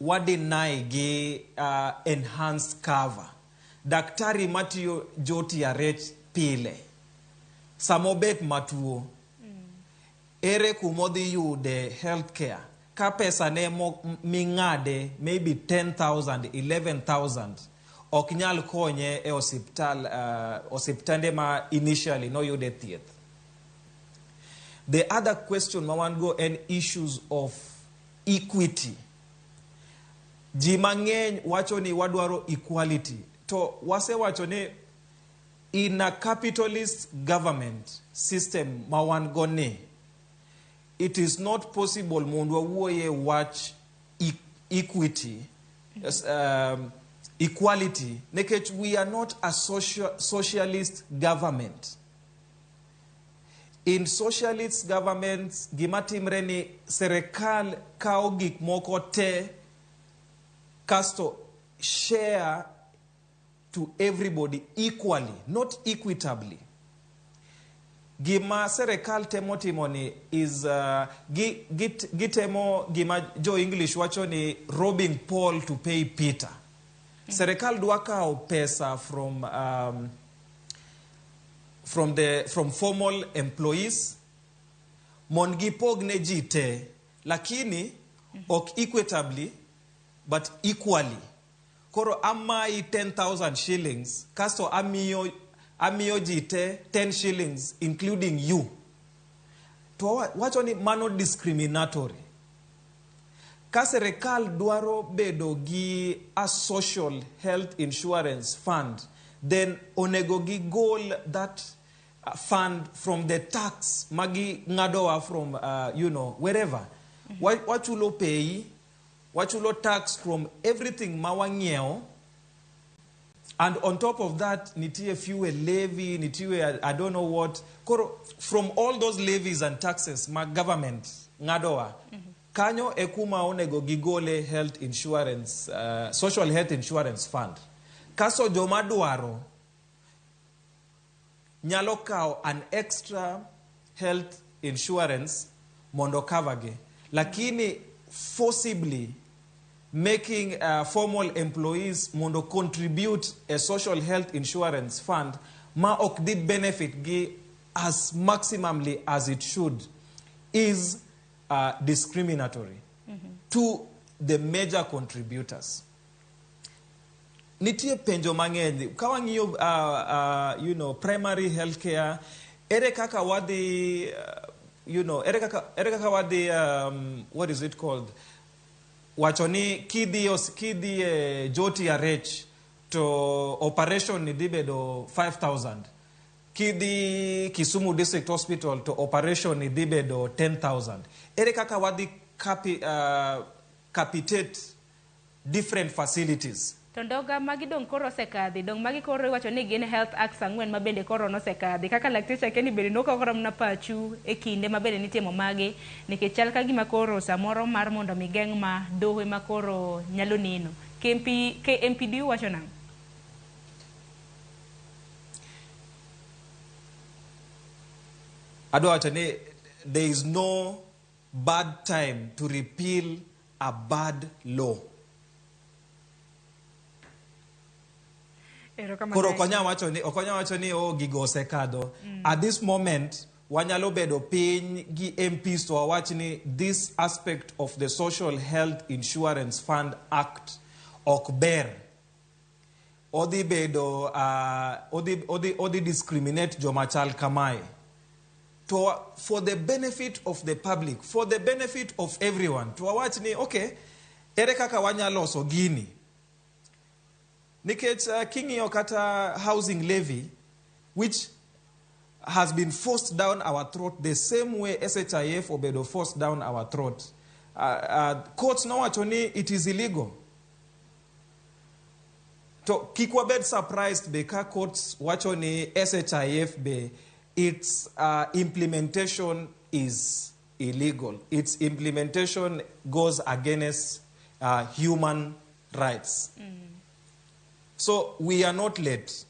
wadi naigi enhanced cover. Daktari matiyo joti ya rech pile. Samobet matuo. Ere kumodi yude healthcare. Ka pesa ne mingade maybe 10,000, 11,000. Oknyal konye e hospital ma initially no yude thieth. The other question mawango and issues of equity. Jimangeny wacho ni wadwaro equality. To wase wacho ni in a capitalist government system mawango ni, it is not possible mundu wuoye watch equity, equality, nekech we are not a socialist government. In socialist governments, gimatimre ni serekal kao gik moko te kasto share to everybody equally, not equitably. Gima serekal temo timoni is gitemo gima jo English wacho ni robbing Paul to pay Peter. Serekal duaka pesa from formal employees mongi pogne jite lakini ok equitably but equally. Koro amai 10,000 shillings kasto amiyo jite 10 shillings including you. To wacho ni mano discriminatory. Ka serekal dwaro bedo gi a social health insurance fund, then onego gi goal that fund from the tax magi ngadoa from wherever. Wachulo pay, wachulo tax from everything mawangeo. And on top of that, nitie fuel levy, nitie I don't know what. From all those levies and taxes, my government ngadoa. Kanyo ekuma onego gigole health insurance, social health insurance fund. Kaso jomaduaro nyalo kao an extra health insurance mondo cover ge. Lakini forcibly making formal employees mondo contribute a social health insurance fund ma ok di benefit gi as maximally as it should is discriminatory to the major contributors. Nitie penjo mang'eny kawangiyo primary healthcare ere kaka wadi ere kaka wadi what is it called wachoni kidhi joti ya rech to operation ni dhi bedo 5,000. Kidhi Kisumu District Hospital to operation ni dhi bedo 10,000. Ere kaka wadhi capitate different facilities. Tondoga magi dong koro sekadhi, dong magi koro wacho ni gin health acts ang'wen mabende koro no sekadhi. Kaka lakteche keni bende nokokoro mna pachu e kinde mabende nitimo magi, nikech chal ka gima koro samoro mar mondo migeng' ma doho ma koro nyalo neno. KMPDU wacho nang'? Adwa wacho ni there is no bad time to repeal a bad law. Koro okonya wacho ni gigo osekadho. At this moment wanyalo bedo piny gi MPs to wawach ni this aspect of the Social Health Insurance Fund Act ok ber. Odi bedo odi discriminate jomachal kamae. For the benefit of the public, for the benefit of everyone, to wawach ni okay, ere kaka wanyalo so gini. Nikech king'iyo kata housing levy, which has been forced down our throat the same way SHIF obedo forced down our throat. Courts no wacho ni it is illegal. To kikwabed surprised be ka courts wacho ni SHIF be its implementation is illegal. Its implementation goes against human rights. So we are not late.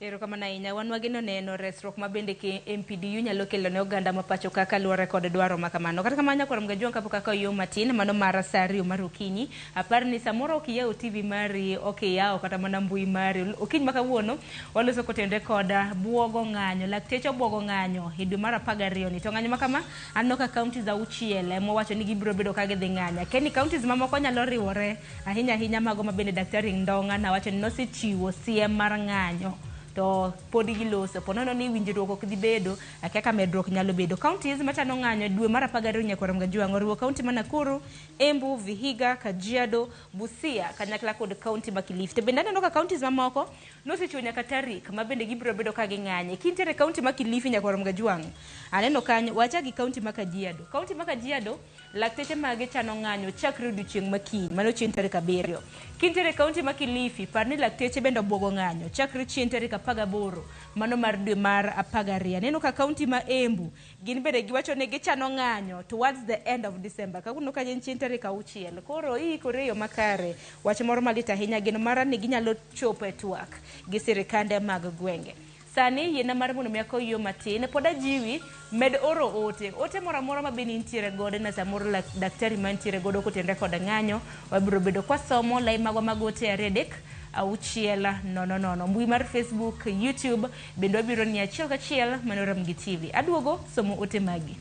Ero kama na inya wan wageno neno resruok mabende ke MPDU nyalo kelo ne oganda mapacho kaka luore kod dwaro makamano. Kata kamanya kwa mgajuan kapo kaka yo matin mano mara sari marukinyi. Apar ni samoro okiyao TV mari okiyao kata mana mbui mari. Okinyi makawuono waloso kotende koda buogo ng'anyo. Laktecho buogo ng'anyo hidu mara pagario ni. To ng'anyo makama anoka counties za uchiele mo wacho ni gibiro bedo kagedhi ng'anya. Keni counties mamoko nyalo riwore ahinya mago mabende daktari Ndonga na wacho ni nosechiwo siem mar ng'anyo. To podi giloso ponono ni winjruok ok dhi bedo akaka medruok nyalo bedo. Counties machano ng'anyo dwe mar 12 nyakora mgajuang oriwo county ma Nakuru, Embu, Vihiga, Kajiado, Busia, kanyakla kod county ma Kilifi. To bende aneno ka counties mamoko nosechiwo nyaka tarik mabende gibiro bedo ka ging'anye. Kintere county ma Kilifi nyakora mgajuang aneno kanyo wacha gi county ma Kajiado. County ma Kajiado lakteche mage chano ng'anyo chakre odiochieng' makiny mano chieng' tarik 7. Kintere county ma Kilifi parni lakteche bende obwogo ng'anyo chakre chieng' tarik 18 mano mar dwe mar 12. Neno ka county ma Embu gin bende giwacho ne gichano ng'anyo towards the end of December. Kaguno ka chieng' tarik 6. Koro ikore yo makare wach moro malit ahinya gin mara ni ginyalo chopo e twak gi sirikande mag gwenge. Sani yena mar mondo miako yo matin poda jiwi med oro ote mora mora mabeni ntiere gode na samoro daktari man ntiere godo kotende kod ng'anyo wabiro bedo kwa somo lai mago magote redek auchiela no mbui mar Facebook, YouTube bendo wabiro ni achiel kachiel mano Ramogi TV. Aduogo somo ote magi.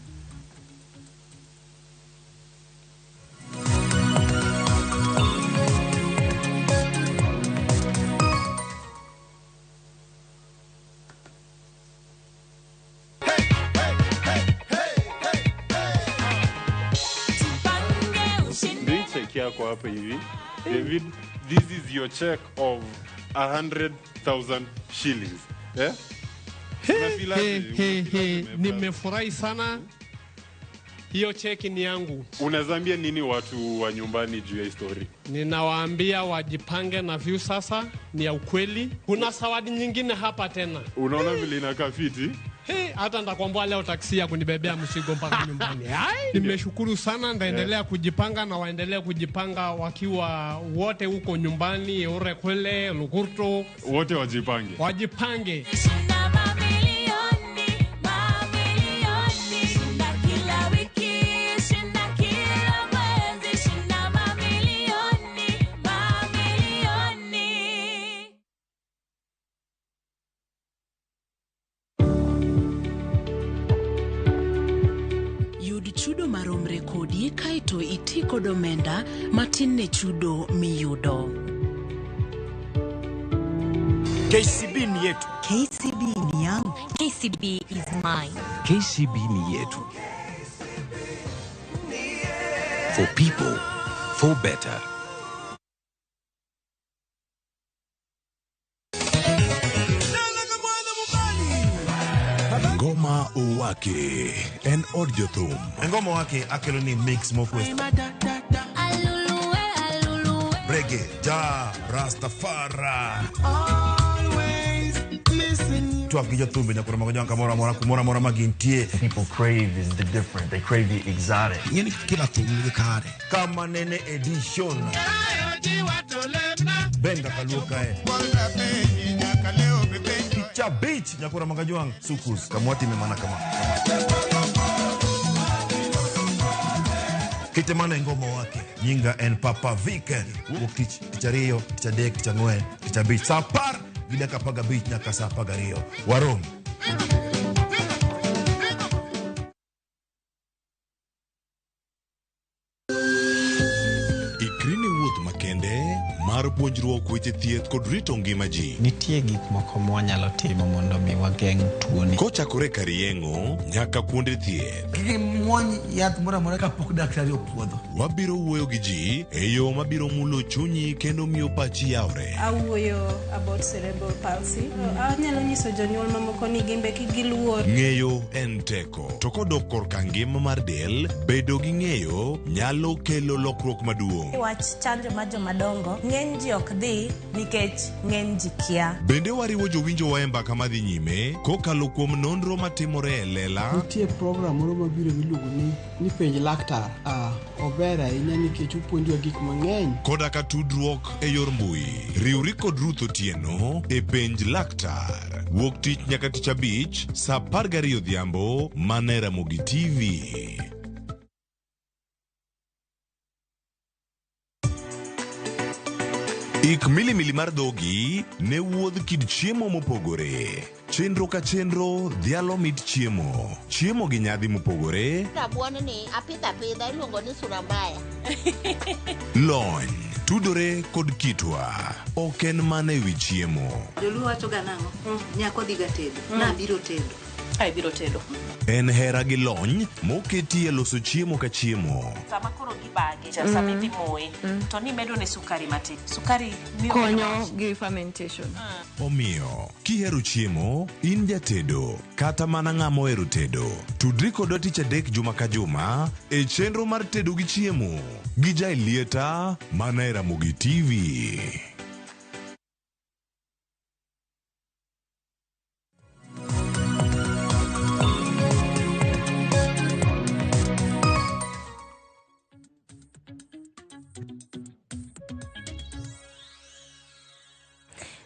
Yako hapa hivi. David, this is your check of 100,000 shillings. Eh? Nimefurahi sana. Hiyo cheki ni yangu. Unazambia nini watu wa nyumbani juu ya story? Ninawaambia wajipange na view sasa ni ya ukweli. Kuna zawadi nyingine hapa tena. Unaona vile inakaa fiti? Hata nitakwambia leo taksi ya kunibebea mzigo mpaka nyumbani. Nimeshukuru sana, ndaendelea kujipanga na waendelea kujipanga wakiwa wote huko nyumbani, ore kwele, Lukurto. Wote wajipange. Wajipange. Chudo maromre kodi kaito iti kod omenda matin ne chudo miyudo. KCB ni yetu. KCB ni yangu. KCB is mine. KCB ni yetu. For people for better. Ngoma Uwake en od jothum. Ngoma Uwake akelo ni mix mokwest. Reggae, ja, Rastafari. Twak gi jothumbe nyakoro mago nyanka mora mora magintie. People crave is the different. They crave the exotic. Yani kila thum nigi kare. Kama nene edition. Benga kaluka Picha beach nyakoro magajuang sukus kamwati memana kama. Kitemana ngoma wake nyinga en Papa Weekend wuok tich ariyo tich adek tich ang'wen tich abich saa apar gi dakika 15 nyaka saa 12 warom. Ikrini wuoth makende mar puonjruok weche thieth kod rito ngima ji. Nitie gik moko mwanyalo timo mondo mi wageng' tuoni. Kochakore karieng'o nyaka kuonde thieth. Kiki mwony yath mora kapok daktari opuodho. Wabiro wuoyo gi ji e yo mabiro mulo chunyi kendo miyo pachi yawre. Awuoyo about cerebral palsy. Anyalo nyiso jonyuol mamoko ni gimbe giluor. Ng'eyo en teko. To kodok korka ngima mar del, bedo gi ng'eyo nyalo kelo lokruok maduong'. Wach chanjo ma jomadongo ng'eny ji ok dhi nikech ng'eny ji kia. Bende wariwo jowinjo wa e mbaka madhi nyime kokalo kuom nonro matimore e lela. Nitie program moro mabiro miluongo ni penj laktar. Ober ahinya nikech opuonjowa gik mang'eny. Koda ka tudruok e yor mbui. Riwri kod Ruth Otieno e penj laktar. Wuok tich nyaka tich abich saa 12 odhiambo mana Ramogi TV. Ik milimili mar dhogi ne wuodh kid chiemo mopogore. Chenro ka chenro dhialo mit chiemo. Chiemo gi nyadhi mopogore. Rabuon ni apidha iluongo ni surambaya. Lony tudore kod kitwa. Ok en mana ewi chiemo. Joluo wacho ga nang'o? Nyako dhiga tedo. Na biro tedo. Ai biro tedo. En hera gi lony moketi e loso chiemo ka chiemo. Sama koro gibage, sama imoye, to ni medo ne sukari matin. Sukari miyo konyo gi fermentation. Omiyo, kihero chiemo, in jatedo, kata mana ng'ama ohero tedo. Tudri kod tich adek juma ka juma e chenro mar tedo gi chiemo. Gi Jailieta mana Ramogi TV.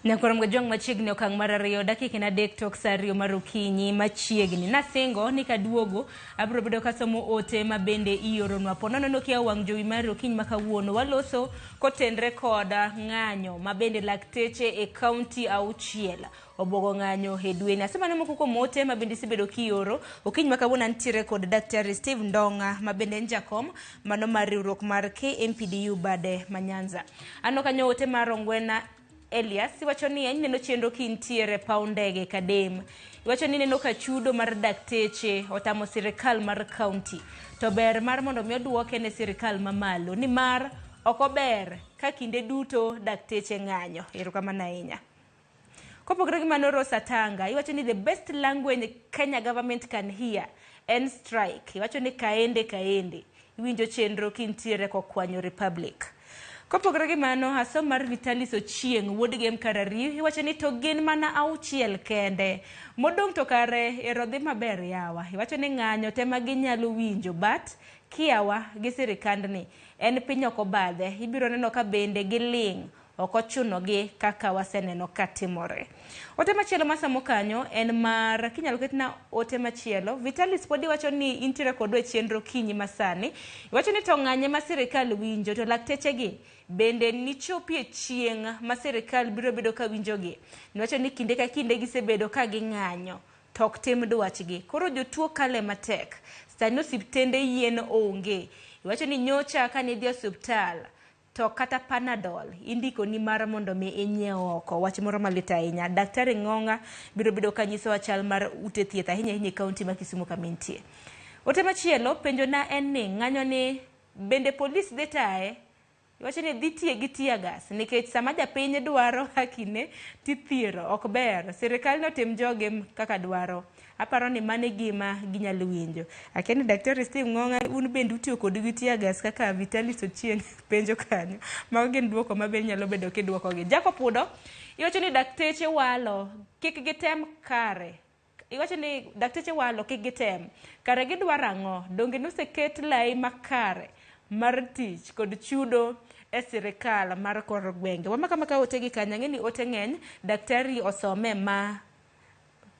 Nyakoro mgajong machiegni okang' mar 2 dakika na dek tok saa 2 mar okinyi machiegni. Nasingo ni kaduogo abiro bedo kasomo ote mabende ioronwa. Ponono nokia wang' jowi mar okinyi makawuono waloso kotenre koda ng'anyo mabende lakteche e kaunti auchiel. Obogo ng'anyo e dwe na sema moko kuom ote mabende sibedo kioro. Okinyi makawuono ntiere kod Daktari Steve Ndonga mabende en jakom mano mar riwruok mar KMPDU bade Manyanza. Ano kanyo ote mar Ongwena Elias iwacho ni en neno chenro kintiere paw ndege Kadem. Iwacho ni neno ka chudo mar dakteche otamo sirikal mar county. To ber mar mondo mi oduoke ne sirikal mamalo ni mar okober ka kinde duto dakteche ng'anyo. Erokamano ahinya. Kopogore gi mano Rosa Tanga iwacho ni the best language Kenya government can hear en strike. Iwacho ni kaende iwinjo chenro kintiere kokwanyo Republic. Kopogore gi mano asom mar Vitalis Ochieng wuod game Karariyo iwacho ni to gin mana auchiel kende modong to kare erodhi maber yawa. Iwacho ni ng'anyo tema ginyalo winjo but kiawa gi sirikandni en piny ok obadhe. Ibiro neno ka bende giling okochuno gi kaka waseneno katimore. Ote machielo masamo kanyo en mar kinyalo ketna ote machielo. Vitalis podi wacho ni intiere kodwe chenro kinyi masani. Iwacho ni to ng'anye ma sirikal winjo to lakteche gi bende nichopie chieng' ma sirikal biro bedo ka winjogi. Iwacho ni kinde ka kinde gisebedo ka ging'anyo tok tim dwachgi. Koro jotuo kale matek. Sani osiptende yien onge. Iwacho ni nyocha kanidhi osiptal to kata Panadol indiko ni mar mondo mi inyiew oko. Wach moro malit ahinya. Daktari Ng'onga biro bedo kanyiso wachal mar ute thieth ahinya kaunti ma Kisumu kamintie. Ote machielo penjo na en ni ng'anyo ni bende polis dhi tae Iwacho ni dhi tiye gi tear gas nikech sama japiny dwaro hakine tithiro ok ber. Sirikal notim joge kaka dwaro. Aparo ni mane gima ginyalo winjo. Akia ni Daktari Steve Ng'ong'a un bende utiyo kod gi tear gas kaka Vitalis Ochieng penjo kanyo. Mago gin duoko maber nyalo bedo kiduoko gi. Jacob Pudo iwacho ni dakteche walo kik gitem kare. Iwacho ni dakteche walo kik gitem. Kare gidwaro ang'o? Donge noseket lai makare mar tich kod chudo e sirikal mar kor gwenge. Wamaka maka ote gi kanya ng'eni ote ng'eny daktari osome ma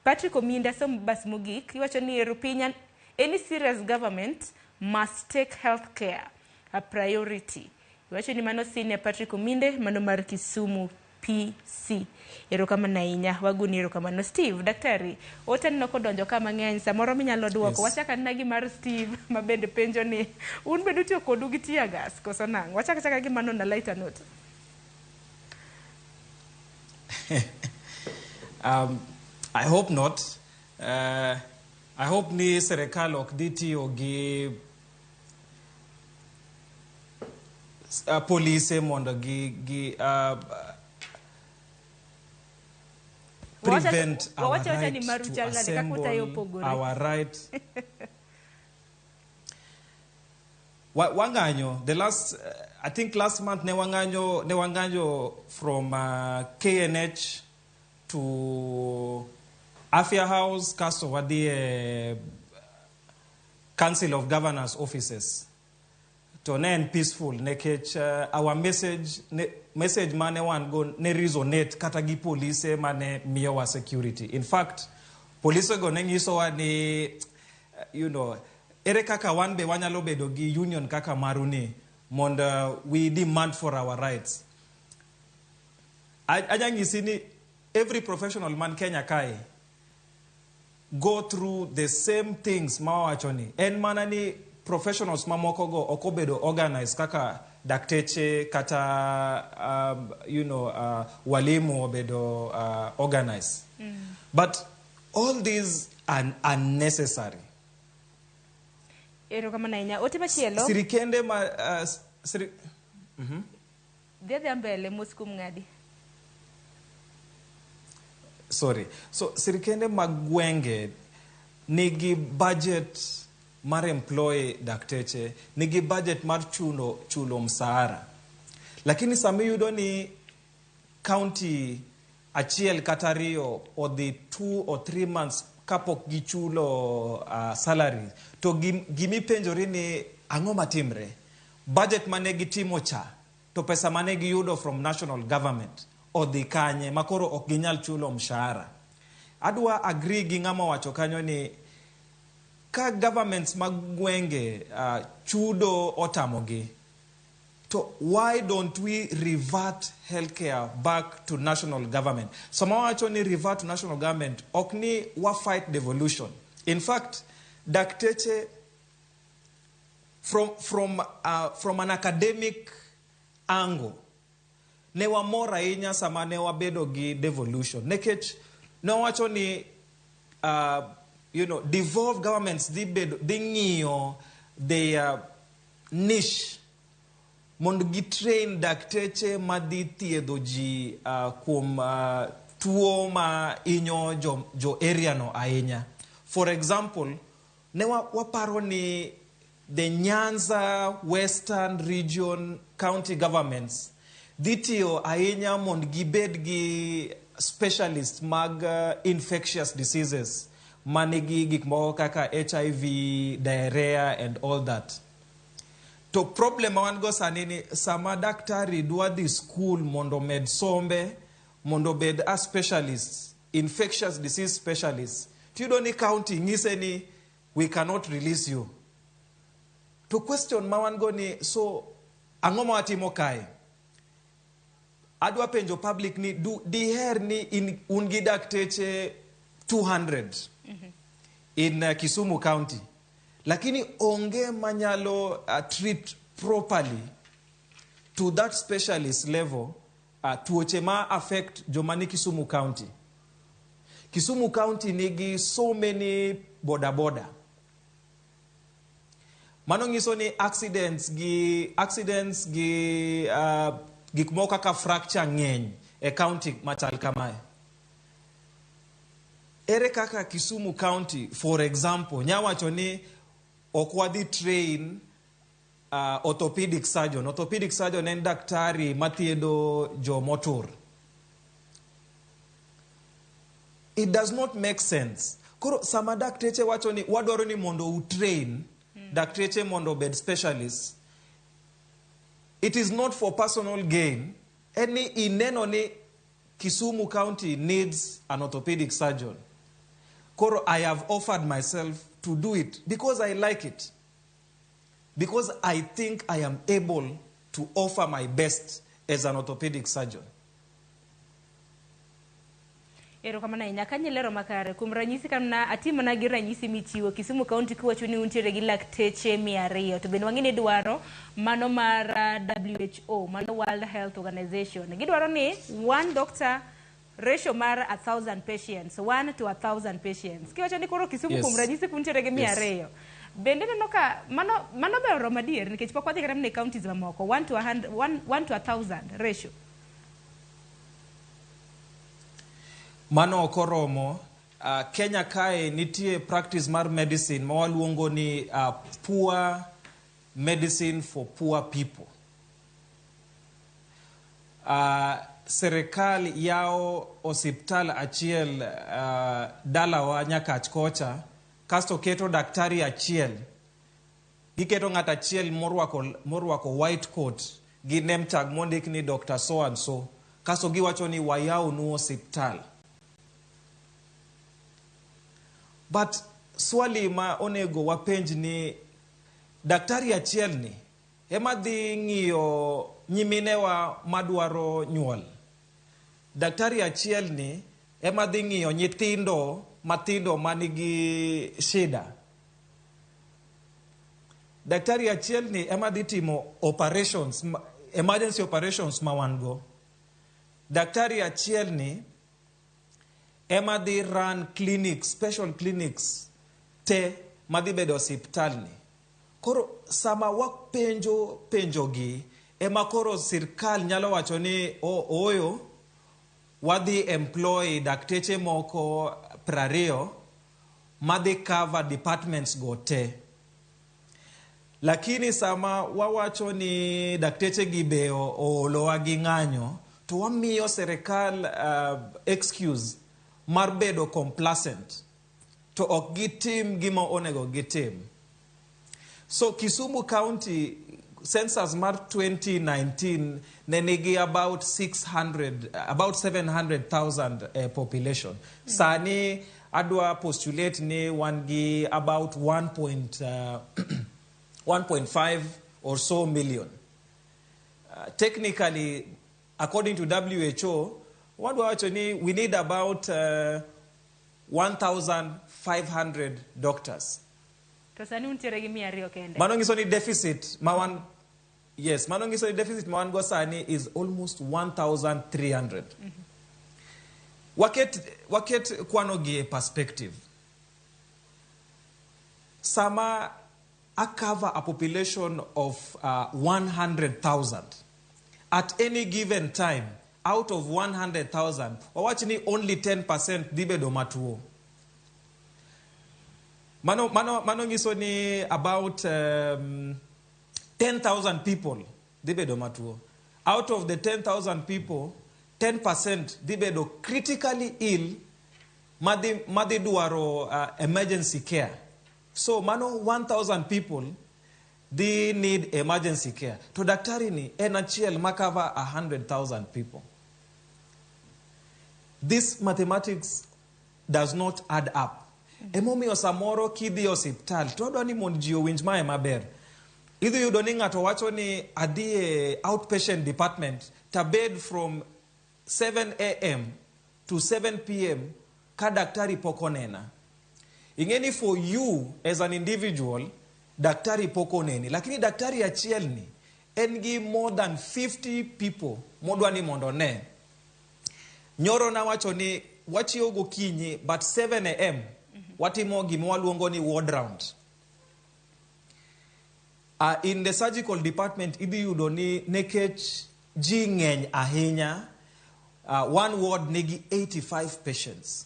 Patrick Ominda som bas mogik iwacho ni Rupinya any serious government must take healthcare a priority. Iwacho ni mano senior Patrick Ominde mano mar Kisumu PC. Erokamano ahinya waguni erokamano Steve daktari ote no kodonjo kama ng'eny samoro minyalo duoko. Wachaka na gi mar Steve mabende penjo ni un bedo tiyo kodu gi tear gas koso nang. Wachaka gi mano na lighter note. I hope not. I hope ni serikal ok dhi tiyo gi police mondo gi prevent our right to assemble, our right. Wanganyo, the last, I think last month ne wanganyo from KNH to Afia House, Castle Wadi Council of Governors offices. To ne peaceful, nekech our message mane wan go ne resonate katagi police mane miyowa security. In fact, police go ne ngiso wa ni, you know, ere kaka wan be wanyalo bedo gi union kaka maruni, monda we demand for our rights. Ajangisi ni every professional man Kenya kai go through the same things mawachoni. En manani professionals mamoko go okobedo organized kaka dakteche kata walimu obedo organized. But all these are unnecessary. Ero kama nainya ote machielo sirikende ma Dede mbele muskum ngadi. Sorry. So sirikende magwenge nigi budget mar employ dakteche, nigi budget mar chulo msahara. Lakini sami yudo ni county achiel katario or the 2 or 3 months kapok gichulo salary. To gimi penjori ni ang'o matimre. Budget mane gitimo cha. To pesa mane giyudo from national government. Odhi kanye makoro ok ginyal chulo mshahara. Adwa agree gi ng'ama wacho kanyo ni ka governments magwenge chudo otamogi, so why don't we revert healthcare back to national government? Sama wacho ni revert to national government ok ni wa fight devolution. In fact, dakteche from an academic angle ne wamora inya sama ne wabedo gi devolution. Nekech no wacho ni devolved governments di ng'iyo their niche mondo gi train dakteche madhi thiedho ji kuom tuo ma inyo jo area no ahinya. For example, ne waparo ni the Nyanza Western Region county governments dhitiyo ahinya mondo gibed gi specialists mag infectious diseases manigi gik moko kaka HIV, diarrhea and all that. To problem wan go sani ni sama daktari dwa dhi school mondo med sombe, mondo bed a specialist, infectious disease specialist. Tiyo ni county ngise ni we cannot release you. To question ma wan go ni so ang'o ma watimo kae? Adwa penjo public ni diher ni ungi dakteche 200 in Kisumu County. Lakini onge manyalo treat properly to that specialist level tuoche ma affect jomani Kisumu County. Kisumu County nigi so many boda. Mano nyiso ni accidents gi gik moko kaka fracture ng'eny e county machal kamae. Ere kaka Kisumu County, for example, nyawacho ni okwadhi train orthopedic surgeon. Orthopedic surgeon en daktari mathiedho jomotur. It does not make sense. Koro sama dakteche wacho ni wadwaro ni mondo utrain dakteche mondo bed specialists. It is not for personal gain. Any ineno ni Kisumu County needs an orthopedic surgeon. Koro, I have offered myself to do it because I like it. Because I think I am able to offer my best as an orthopedic surgeon. Ero kama na inyaka nyelero makare kum ranyisi kana atimo na gi ranyisi michiwo Kisumu County kiwacho ni untiere gi lakteche 200 to bende wang'ini dwaro mano mar WHO, mano World Health Organization. Gidwaro ni one doctor ratio mar 1,000 patients, 1 to 1,000 patients. Kiwacho ni koro Kisumu kum ranyisi kuntiere gi 200. Bende neno ka mano bero madier nikech pok wadhi kata ne counties mamoko 1 to 1,000 ratio. Mano okoromo. Kenya kae nitie practice mar medicine mawaluongo ni poor medicine for poor people. Serikal yao osiptal achiel dalawa Nyakach kocha kasto keto daktari achiel. Giketo ng'at achiel morwako white coat gi name tag mondik ni Dr. So and so. Kasto giwacho ni wayao nu osiptal. But swali ma onego wapenj ni daktari achiel ni ema dhi ng'iyo nyiminewa madwaro nyuol. Daktari achiel ni ema dhi ng'iyo nyithindo matindo manigi shida. Daktari achiel ni ema dhi timo operations, emergency operations mawango. Daktari achiel ni ema dhi run clinics, special clinics te madhi bedo hospital ni. Koro sama wapenjo gi ema koro sirkal nyalo wacho ni oyo wadhi employ dakteche moko 20 madhi cover departments go te. Lakini sama wawacho ni dakteche gi be olowa gi ng'anyo to wamiyo serikal excuse mar bedo complacent to ok gitim gima onego gitim. So Kisumu County census mar 2019 ne nigi about 700,000 population. Sani adwa postulate ni wan gi about 1.5 or so million. Technically, according to WHO, we need about 1,500 doctors. Manongiso ni deficit mawan go sani is almost 1,300. Waket kwano gi perspective. Sama I cover a population of 100,000 at any given time. Out of 100,000, wawachini only 10% dibedo matuo. Mano ngiso ni about 10,000 people dibedo matuo. Out of the 10,000 people, 10% dibedo critically ill madi duaro emergency care. So mano 1,000 people they need emergency care. To daktari ni enachiel makava 100,000 people. This mathematics does not add up. Emomiyo samoro kidhi hospital to odwani mondo ji owinj mae maber. Idhi yudo ni ng'ato wacho ni adhi outpatient department tabed from 7 a.m. to 7 p.m. ka daktari poko nena. Ingeni for you as an individual, daktari poko neni. Lakini daktari achiel ni engi more than 50 people modwani mondo ne. Nyoro na wacho ni wachio gokinyi but 7 a.m. watimo gima waluongo ni ward round. In the surgical department, idhi yudo ni nekech ji ng'eny ahinya, one ward nigi 85 patients.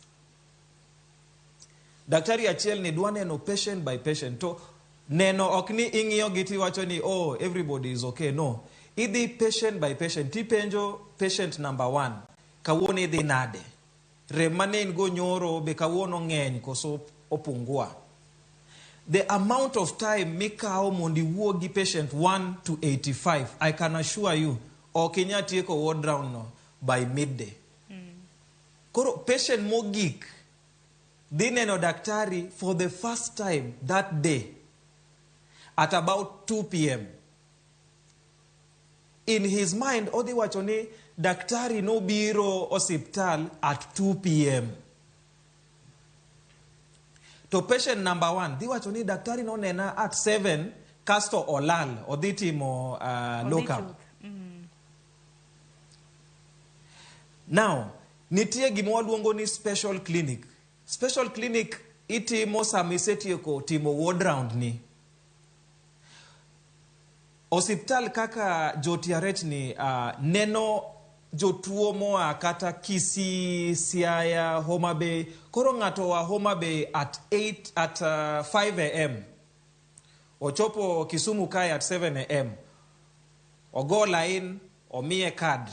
Daktari achiel ni dwa neno patient by patient. To neno ok ni ing'iyo gi tiwacho ni, oh, everybody is okay. No. Idhi patient by patient. Tipenjo patient number 1. Kawuono idhi nade? Rem mane in go nyoro be kawuono ng'eny koso opungua. The amount of time mikao mondi wuo gi patient 1 to 85, I can assure you, ok inya tieko ward round no by midday. Koro patient mogik dhi neno daktari for the first time that day at about 2 p.m. In his mind, odhi wacho ni daktari no biro hospital at 2 p.m. To patient number 1, dhi wacho ni daktari no nena at 7, kasto olal, odhi timo locum. Now, nitie gima waluongo ni special clinic. Special clinic itimo sama isetieko timo ward round ni. Hospital kaka JoTRH ni neno jotuo moa kata Kisii, Siaya, Homa Bay. Koro ng'ato wa Homa Bay at 5 a.m. Ochopo Kisumu kae at 7 a.m. Ogo line, omiye card.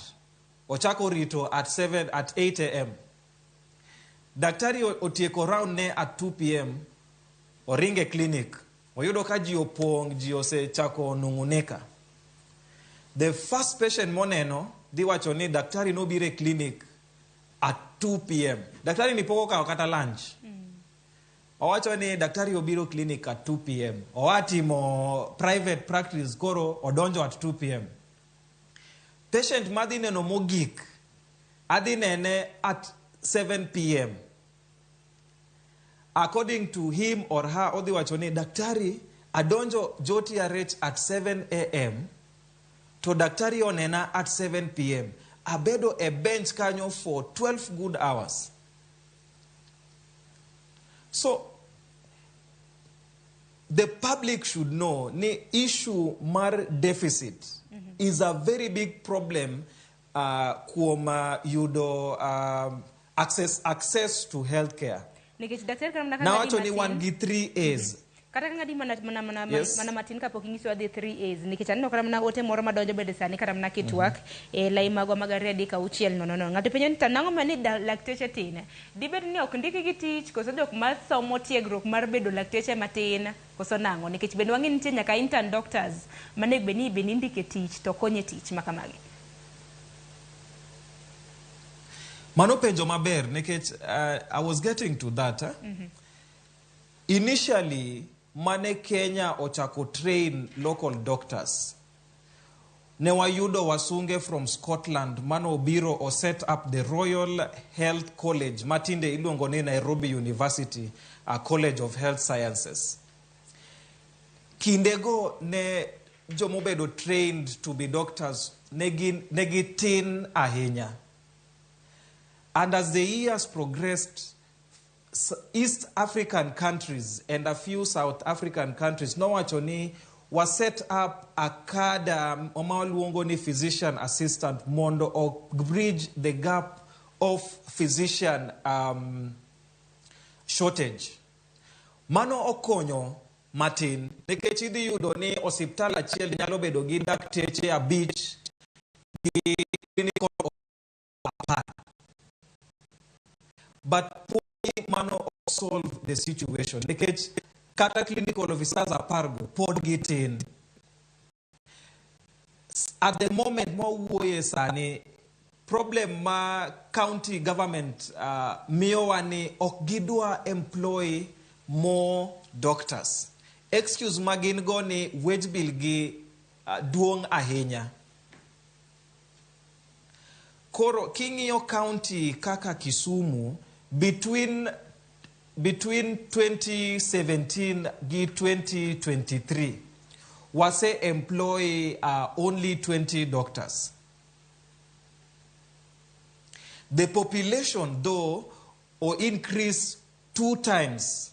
Ochako rito at 8 a.m. Daktari otieko round ne at 2 p.m. Oringe clinic. Oyudo ka ji opong, ji ose chako nung'uneka. The first patient moneno, di wacho ni daktari no bire clinic at 2 p.m. Daktari ni poko ka wakata lunch. Owacho ni daktari obiro clinic at 2 p.m. Owatimo private practice koro odonjo at 2 p.m. Patient madhi neno mogik adhi nene at 7 p.m. According to him or her, odhi wacho ni daktari adonjo JoTRH at 7 a.m. to daktari onena at 7 p.m. Abedo a bench kanyo for 12 good hours. So, the public should know the issue mar deficit is a very big problem kuoma yudo access to healthcare. Now actually one gi 3 A's. Kata ngadi mana Yes. matin kapok ingiso adi 3 A's nikech aneno kata mana ote moro madonjo bede sani kata mana kitwak e lai magwa magari adi ka uchiel no. Ngati penyo ni tanango mani lakteche tin. Dibed ni ok ndiki gi tich koso jok mar somo tiegruok mar bedo lakteche matin koso nango nikech bende wangi nitie nyaka intern doctors manego beni ndike tich to konye tich makamagi. Mano penjo maber nikech I was getting to that. Initially, mane Kenya ochako train local doctors. Ne wayudo wasunge from Scotland mano obiro o set up the Royal Health College matinde iluongo ni Nairobi University College of Health Sciences. Kindego ne jomobedo trained to be doctors negi tin ahinya. And as the years progressed, East African countries and a few South African countries no wachoni was set up a cadre omaluongo physician assistant mondo or bridge the gap of physician shortage. Mano okonyo matin nikech idhi yudo ni hospital achiel nyalo bedo gi dakteche abich gi clinical apart. But mano solve the situation. Nikech kata clinical officers apargo pod gitin. At the moment mo wuoye sani problem ma county government miyowa ni ok gidwa employ more doctors. Excuse magin go ni wage bill gi duong ahinya. Koro king'iyo county kaka Kisumu between 2017 gi 2023 wase employ only 20 doctors. The population though or increase 2 times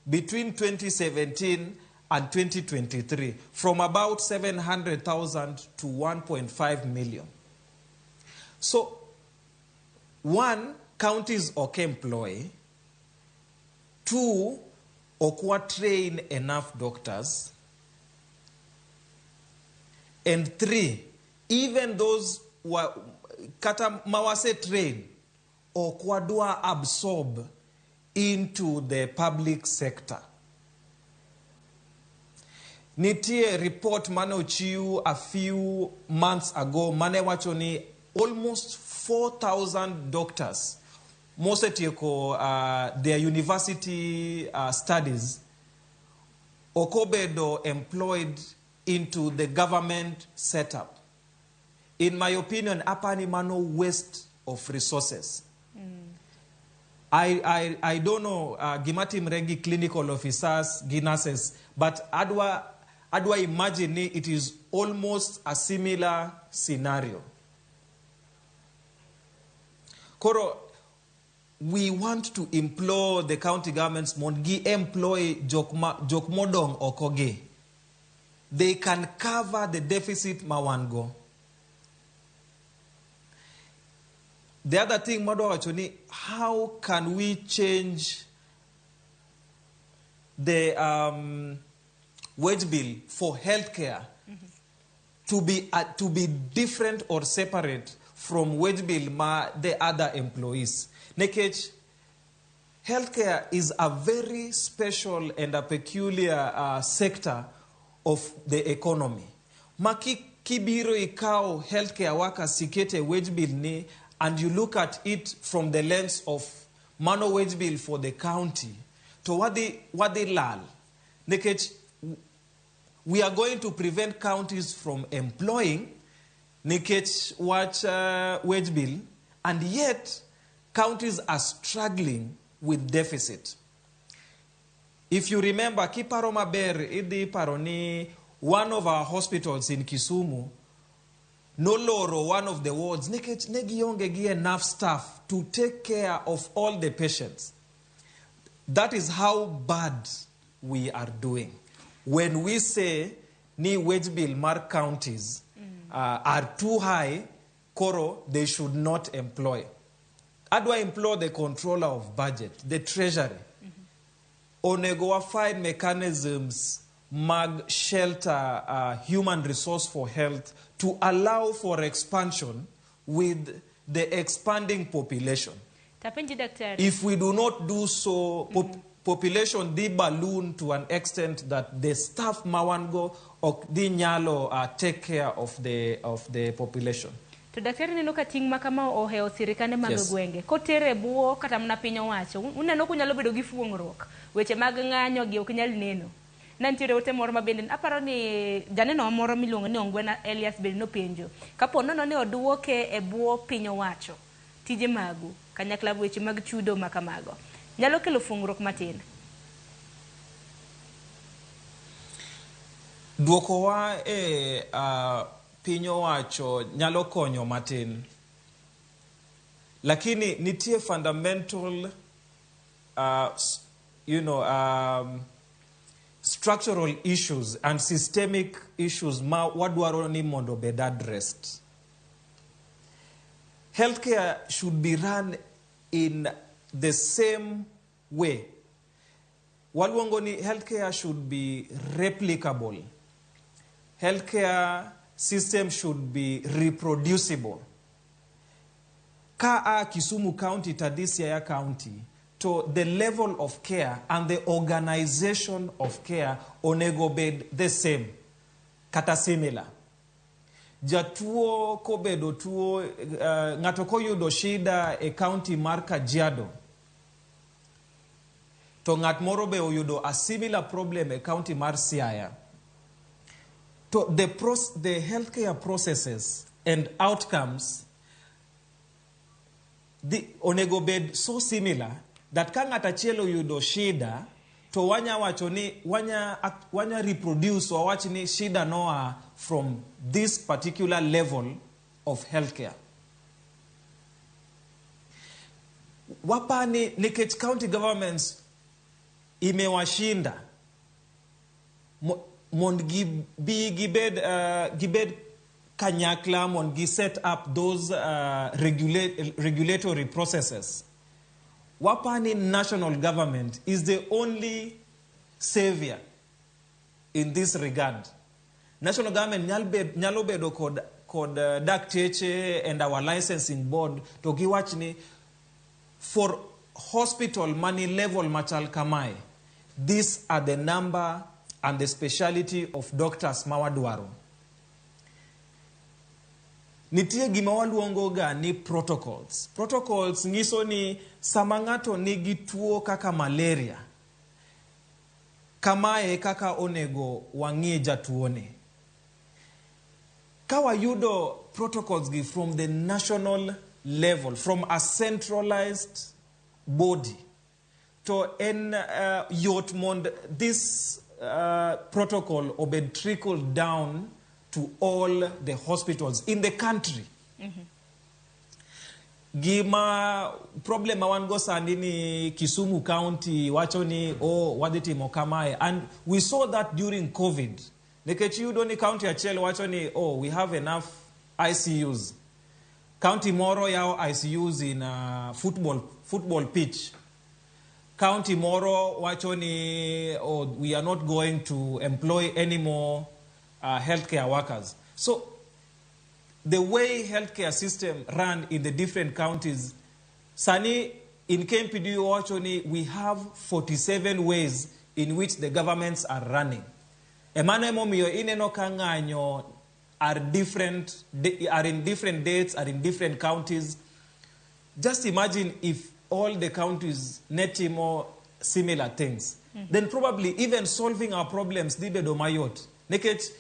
between 2017 and 2023, from about 700,000 to 1.5 million. So, one, counties okay employ. Two, okwa train enough doctors. And three, even those who are kata mawase train okwa dua absorb into the public sector. Nitie report mane ochiu a few months ago, mane wachoni almost 4,000 doctors, most etieko their university studies, okobedo employed into the government setup. In my opinion, apani mano waste of resources. I don't know, gimati mregi clinical officers, nurses, but adwa imagine it is almost a similar scenario. Koro, we want to implore the county governments mongi employ jokmodong okoge. They can cover the deficit mawango. The other thing, how can we change the wage bill for healthcare to be different or separate from wage bill the other employees? Nekech, healthcare is a very special and a peculiar sector of the economy. Maki kibiro ikao healthcare workers sikete wage bill ni, and you look at it from the lens of mano wage bill for the county, to what they lal. Nekech, we are going to prevent counties from employing Nikech watch wage bill, and yet counties are struggling with deficit. If you remember, Kiparo Maber, Idi Paroni, one of our hospitals in Kisumu, no loro, one of the wards, Negiyonge enough staff to take care of all the patients. That is how bad we are doing. When we say ni wage bill mark counties are too high, Koro, they should not employ. How do I implore the controller of budget, the treasury? Onegoa find mechanisms, mag shelter, human resource for health to allow for expansion with the expanding population. If we do not do so, population di balloon to an extent that the staff mawango or di nyalo take care of the population. To daktari neno ka ting makama oheo sirikande mag gwenge kotere buo kata mna piny owacho uneno kunyalo bedo gi fuong'ruok weche mag ng'anyo gi ok nyal neno nantiere ote moro mabende aparo ni janeno moro miluongo ni Ongwena Elias bende nopenjo kapo nono ni oduoke e buo piny owacho tije magu kanyakla weche mag chudo makamago nyalo kelo fuong'ruok matin. Duoko wa piny owacho nyalo konyo matin, lakini nitie fundamental structural issues and systemic issues ma wadwaro ni mondo bed addressed. Healthcare should be run in the same way. Waluongo ni healthcare should be replicable. Healthcare system should be reproducible. Ka Kisumu County Tadisia County, to the level of care and the organization of care onego bed the same, kata similar. Jatuo kobedo tuo ng'ato koyudo shida e county mar Kajiado, to ng'at moro be oyudo a similar problem e county mar Siaya. So the healthcare processes and outcomes onego bed so similar that ka ng'at achiel oyudo shida to wanya wacho ni wanya reproduce or wach ni shida noa from this particular level of healthcare. Wapani nikech county governments imewashinda mond gibed kanyakla mond gi set up those regulatory processes. Wapani national government is the only savior in this regard. National government nyalo bedo kod dakteche and our licensing board to giwachni for hospital money level machal kamae. These are the number and the speciality of doctors mawadwaro. Nitie gima waluongo ga ni protocols. Protocols nyiso ni sama ng'ato nigi tuo kaka malaria, kamae kaka onego wang'e jatuone. Kawayudo protocols gi from the national level, from a centralized body, to en yotmond this protocol obed trickled down to all the hospitals in the country. Gima problem awango sandi ni Kisumu County wacho ni wadhitimo kamae, and we saw that during COVID. Nekech yudo ni county achiel wacho ni we have enough ICUs. County moro yao ICUs in football pitch. County moro wacho ni we are not going to employ any more healthcare workers. So the way healthcare system run in the different counties, Sani in KMPDU wacho we have 47 ways in which the governments are running. Emane momiyo ineno ka ng'anyo are in different dates, are in different counties. Just imagine if all the counties netimo similar things. Then probably even solving our problems dibedo mayot. Nekech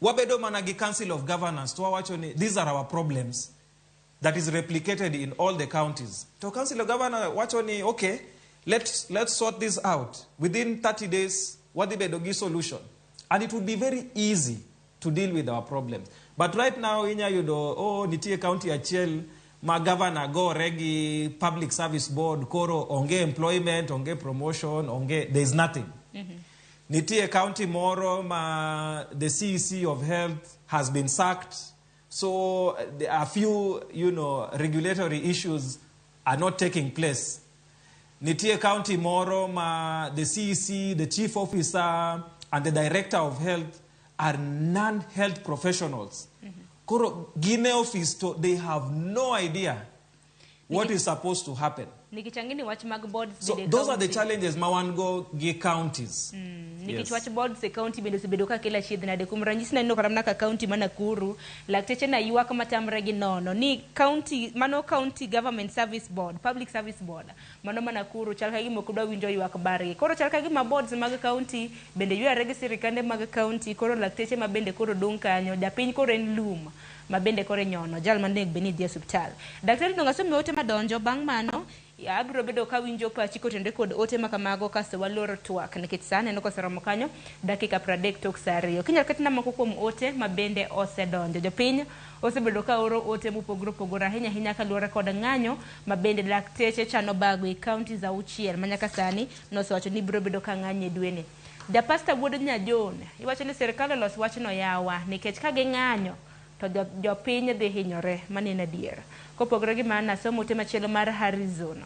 wabedo managi council of governance to wacho ni these are our problems that is replicated in all the counties. To council of governance wacho ni okay, let's sort this out within 30 days. Wadibedo gi solution. And it would be very easy to deal with our problems. But right now, inya yudo, nitie county achiel, ma governor go regi public service board, koro onge employment, onge promotion, there's nothing. Nitie county moro, the CEC of health has been sacked. So a few, regulatory issues are not taking place. Nitie county moro, the CEC, the chief officer, and the director of health are non-health professionals. Koro Guinea office, they have no idea what is supposed to happen. So those are the challenges mawango gi counties. Nikech wach boards e county bende osebedo ka kila chiedh nade kuom ranyisi naneno karamna ka county mana Nakuru lakteche na ywak matamre gi nono ni county government service board, public service board mano mana Nakuru chal ka gima okdwa winjo ywak bargi. Koro chal ka gima boards mag county bende yware gi sirikande mag county, koro lakteche ma bende koro dong kanyo, japiny koro en lum ma bende koro nyono jal mane beni dhi osiptal. Daktari nongasomi ote madonjo bang' mano abro bedo ka winjo pachi kotende kod ote makamago kasto waloro twak nikech sana eno koseromo kanyo dakika 30 tok saa 2. Kinyal katina moko kuom ote ma bende osedonjo. Jopiny osebedo ka oro ote mopogore ahinya kaluwore kod ng'anyo ma bende lakteche chano bago e county za auchiel manyaka sani nosewacho ni biro bedo ka ng'anye dwene. Da pastor wuod Nyajon iwacho ni sirkal olos wachno yawa nikech ka ging'anyo to jopiny dhi hinyore manene adier. Kopogore gi mana somo te machielo mar Arizona.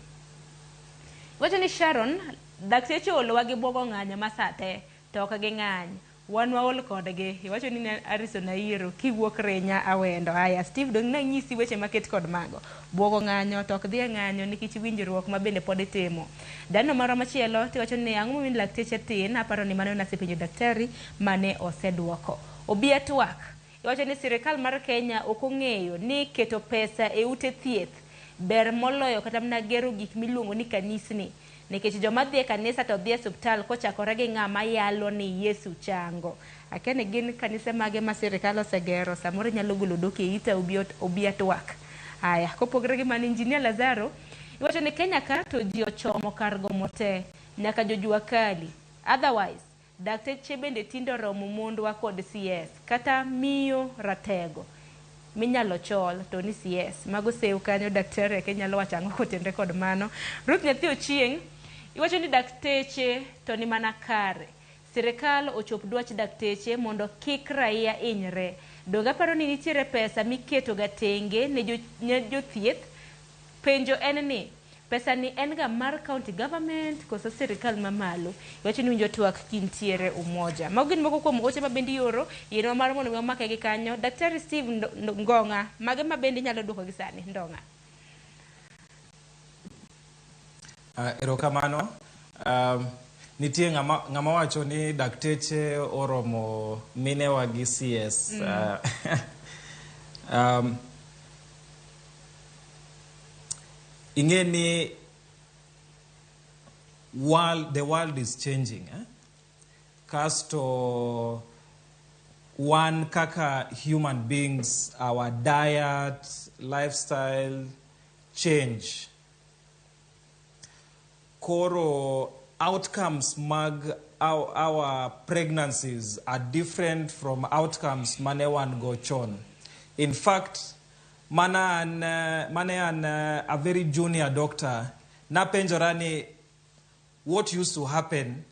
Wacho ni Sharon dakteche olowa gi bwogo ng'anyo masate to ok ging'any. Wan waol kodgi. Iwacho ni Arizona iro kiwuok Renya awendo. Aya Steve dong nanyisi weche maket kod mago. Bwogo ng'anyo to ok dhi ng'anyo nikech winjruok ma bende pod itimo. Dano moro machielo tiwacho ni ang'o momiyo lakteche tin, aparo ni mano nasepenjo daktari mane oseduoko. Obia twak. Iwacho ni sirikal mar Kenya ok ong'eyo ni keto pesa e ute thieth ber moloyo kata mna gero gik miluongo ni kanisni. Nikech joma dhi e kanisa to dhi e osiptal kochakore gi ng'ama yalo ni Yesu chango. Akia ni gin kanise mage ma sirikal osegero, samoro nyalo golo doke ita obia twak. Aya, kopogore gi mano Injinia Lazaro, iwacho ni Kenya ka to ji ochomo kar gomo te nyaka jojua kali. Otherwise, dakteche bende tindo romo mondwa kod CS kata miyo ratego minyalo chol to ni CS mago sew kanyo daktari ke nyalo wachango kotende kod mano. Ruth Nyathi Ochieng iwacho ni dakteche to ni mana kare sirikal ochop dwach dakteche mondo kik raia inyre. Doga paro ni nitiere pesa miketo ga tenge ne jothieth. Penjo en ni pesa ni en ga mar county government koso sirikal mamalo. Wacho ni winjo twak kintiere umoja. Mago gin moko kuom oche mabendi oro yeno mar mondo mamake gi kanyo. Daktari Steve Ngonga mage mabendi nyalo duoko gi sani Ndonga. Erokamano. Nitie ng'ama wacho ni dakteche oromo minewa gi CS. Ing'e ni the world is changing. Kasto one kaka human beings, our diet, lifestyle change. Koro outcomes our pregnancies are different from outcomes manewan go chon. In fact, mane an a very junior doctor, na penjorani what used to happen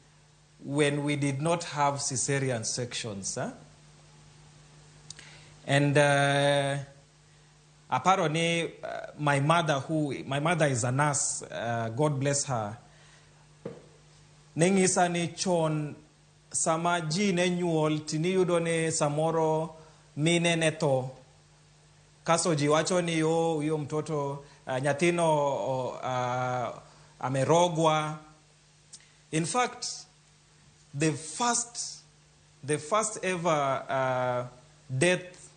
when we did not have cesarean sections. And apparently, my mother is a nurse, God bless her. Nengisa ni chon sama ji ne nyuol tini yudo ne samoro mine neto. Kaso ji wacho ni yo mtoto nyatino amerogwa. In fact, the first ever death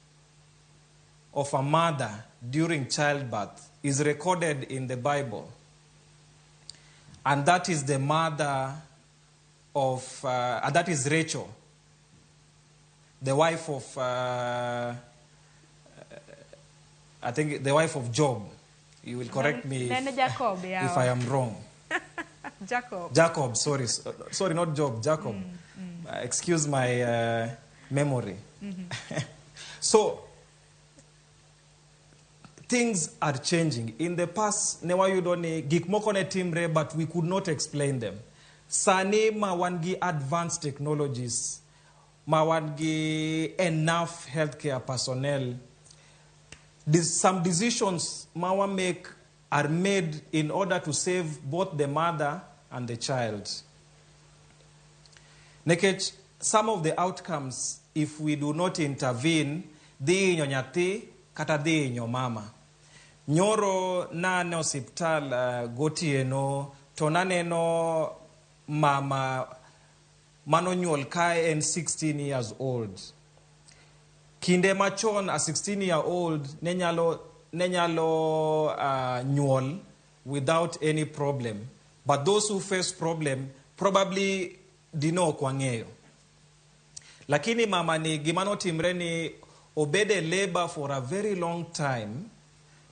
of a mother during childbirth is recorded in the Bible. And that is the mother of, that is Rachel, the wife of, I think the wife of Job. You will correct me if I am wrong. Jacob, sorry, not Job, Jacob. Excuse my memory. So, things are changing. In the past, newa yudone gik moko ne timre, but we could not explain them. Sani mawangi advanced technologies, mawangi enough healthcare personnel. Some decisions mawa make are made in order to save both the mother and the child. Nekech, some of the outcomes, if we do not intervene, di nyonyati kata di nyomama. Nyoro na ne hospital gotieno to naneno mama manonyuol kae en 16 years old. Kinde machon a 16-year-old nenyalo nyuol without any problem. But those who face problem probably dino kwang'eyo. Lakini mama ni gimano timre ni obede labor for a very long time.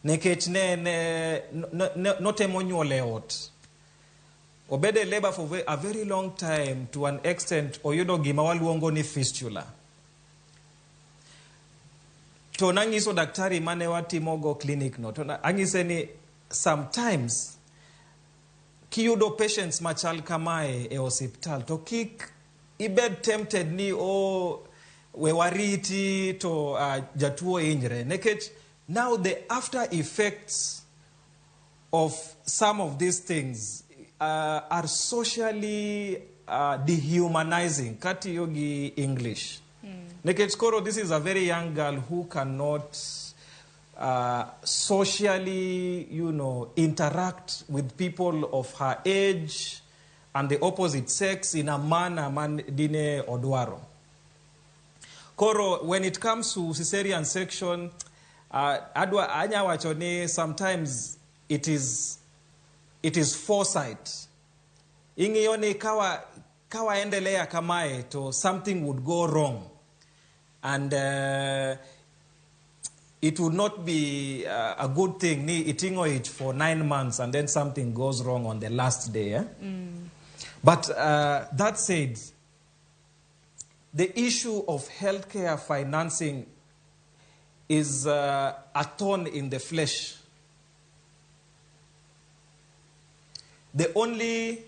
Nekech notemo nyuole ot. Obede labor for a very long time to an extent oyudo gima waluongo ni fistula. To nangiso daktari mane watimogo clinic no. To angise ni sometimes kiyudo patients machal kamae e hospital to kik ibed tempted ni we wariti to jatuo injre. Nekech now the after effects of some of these things are socially dehumanizing. Kati yogi English. Nekech koro, this is a very young girl who cannot socially, interact with people of her age and the opposite sex in a manner dine odwaro. Koro, when it comes to cesarean section, anya wachone, sometimes it is foresight. Ingiyoni kawa endelea kamae to something would go wrong. And it would not be a good thing. Ni itingo it for 9 months and then something goes wrong on the last day. But that said, the issue of healthcare financing is a thorn in the flesh. The only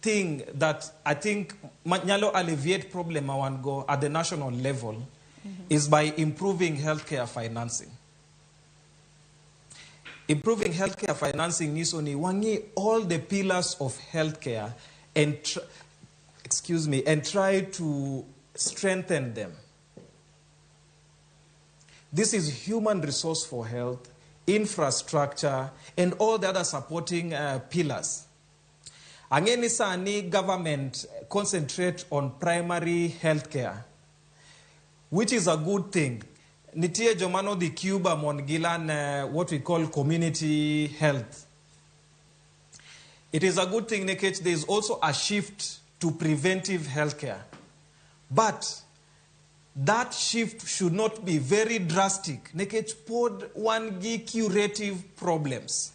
thing that I think nyalo alleviate problem one go at the national level is by improving healthcare financing. Improving healthcare financing is only wangi all the pillars of healthcare and try to strengthen them. This is human resource for health, infrastructure, and all the other supporting pillars. Angeni sani government concentrate on primary healthcare, which is a good thing. Nitie jomano di Cuba mongilan what we call community health. It is a good thing nekech there is also a shift to preventive healthcare. But that shift should not be very drastic. Nekech pod one gi curative problems.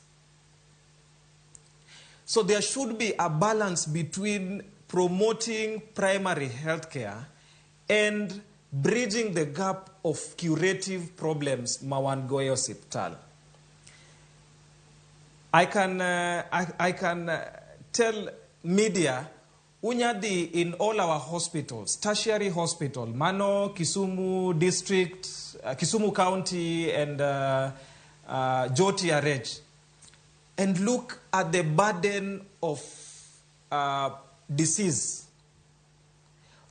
So there should be a balance between promoting primary healthcare and bridging the gap of curative problems mawan goyo siptal. I can tell media unyadi in all our hospitals, tertiary hospital, Mano, Kisumu district, Kisumu County, and Joti RH, and look at the burden of disease.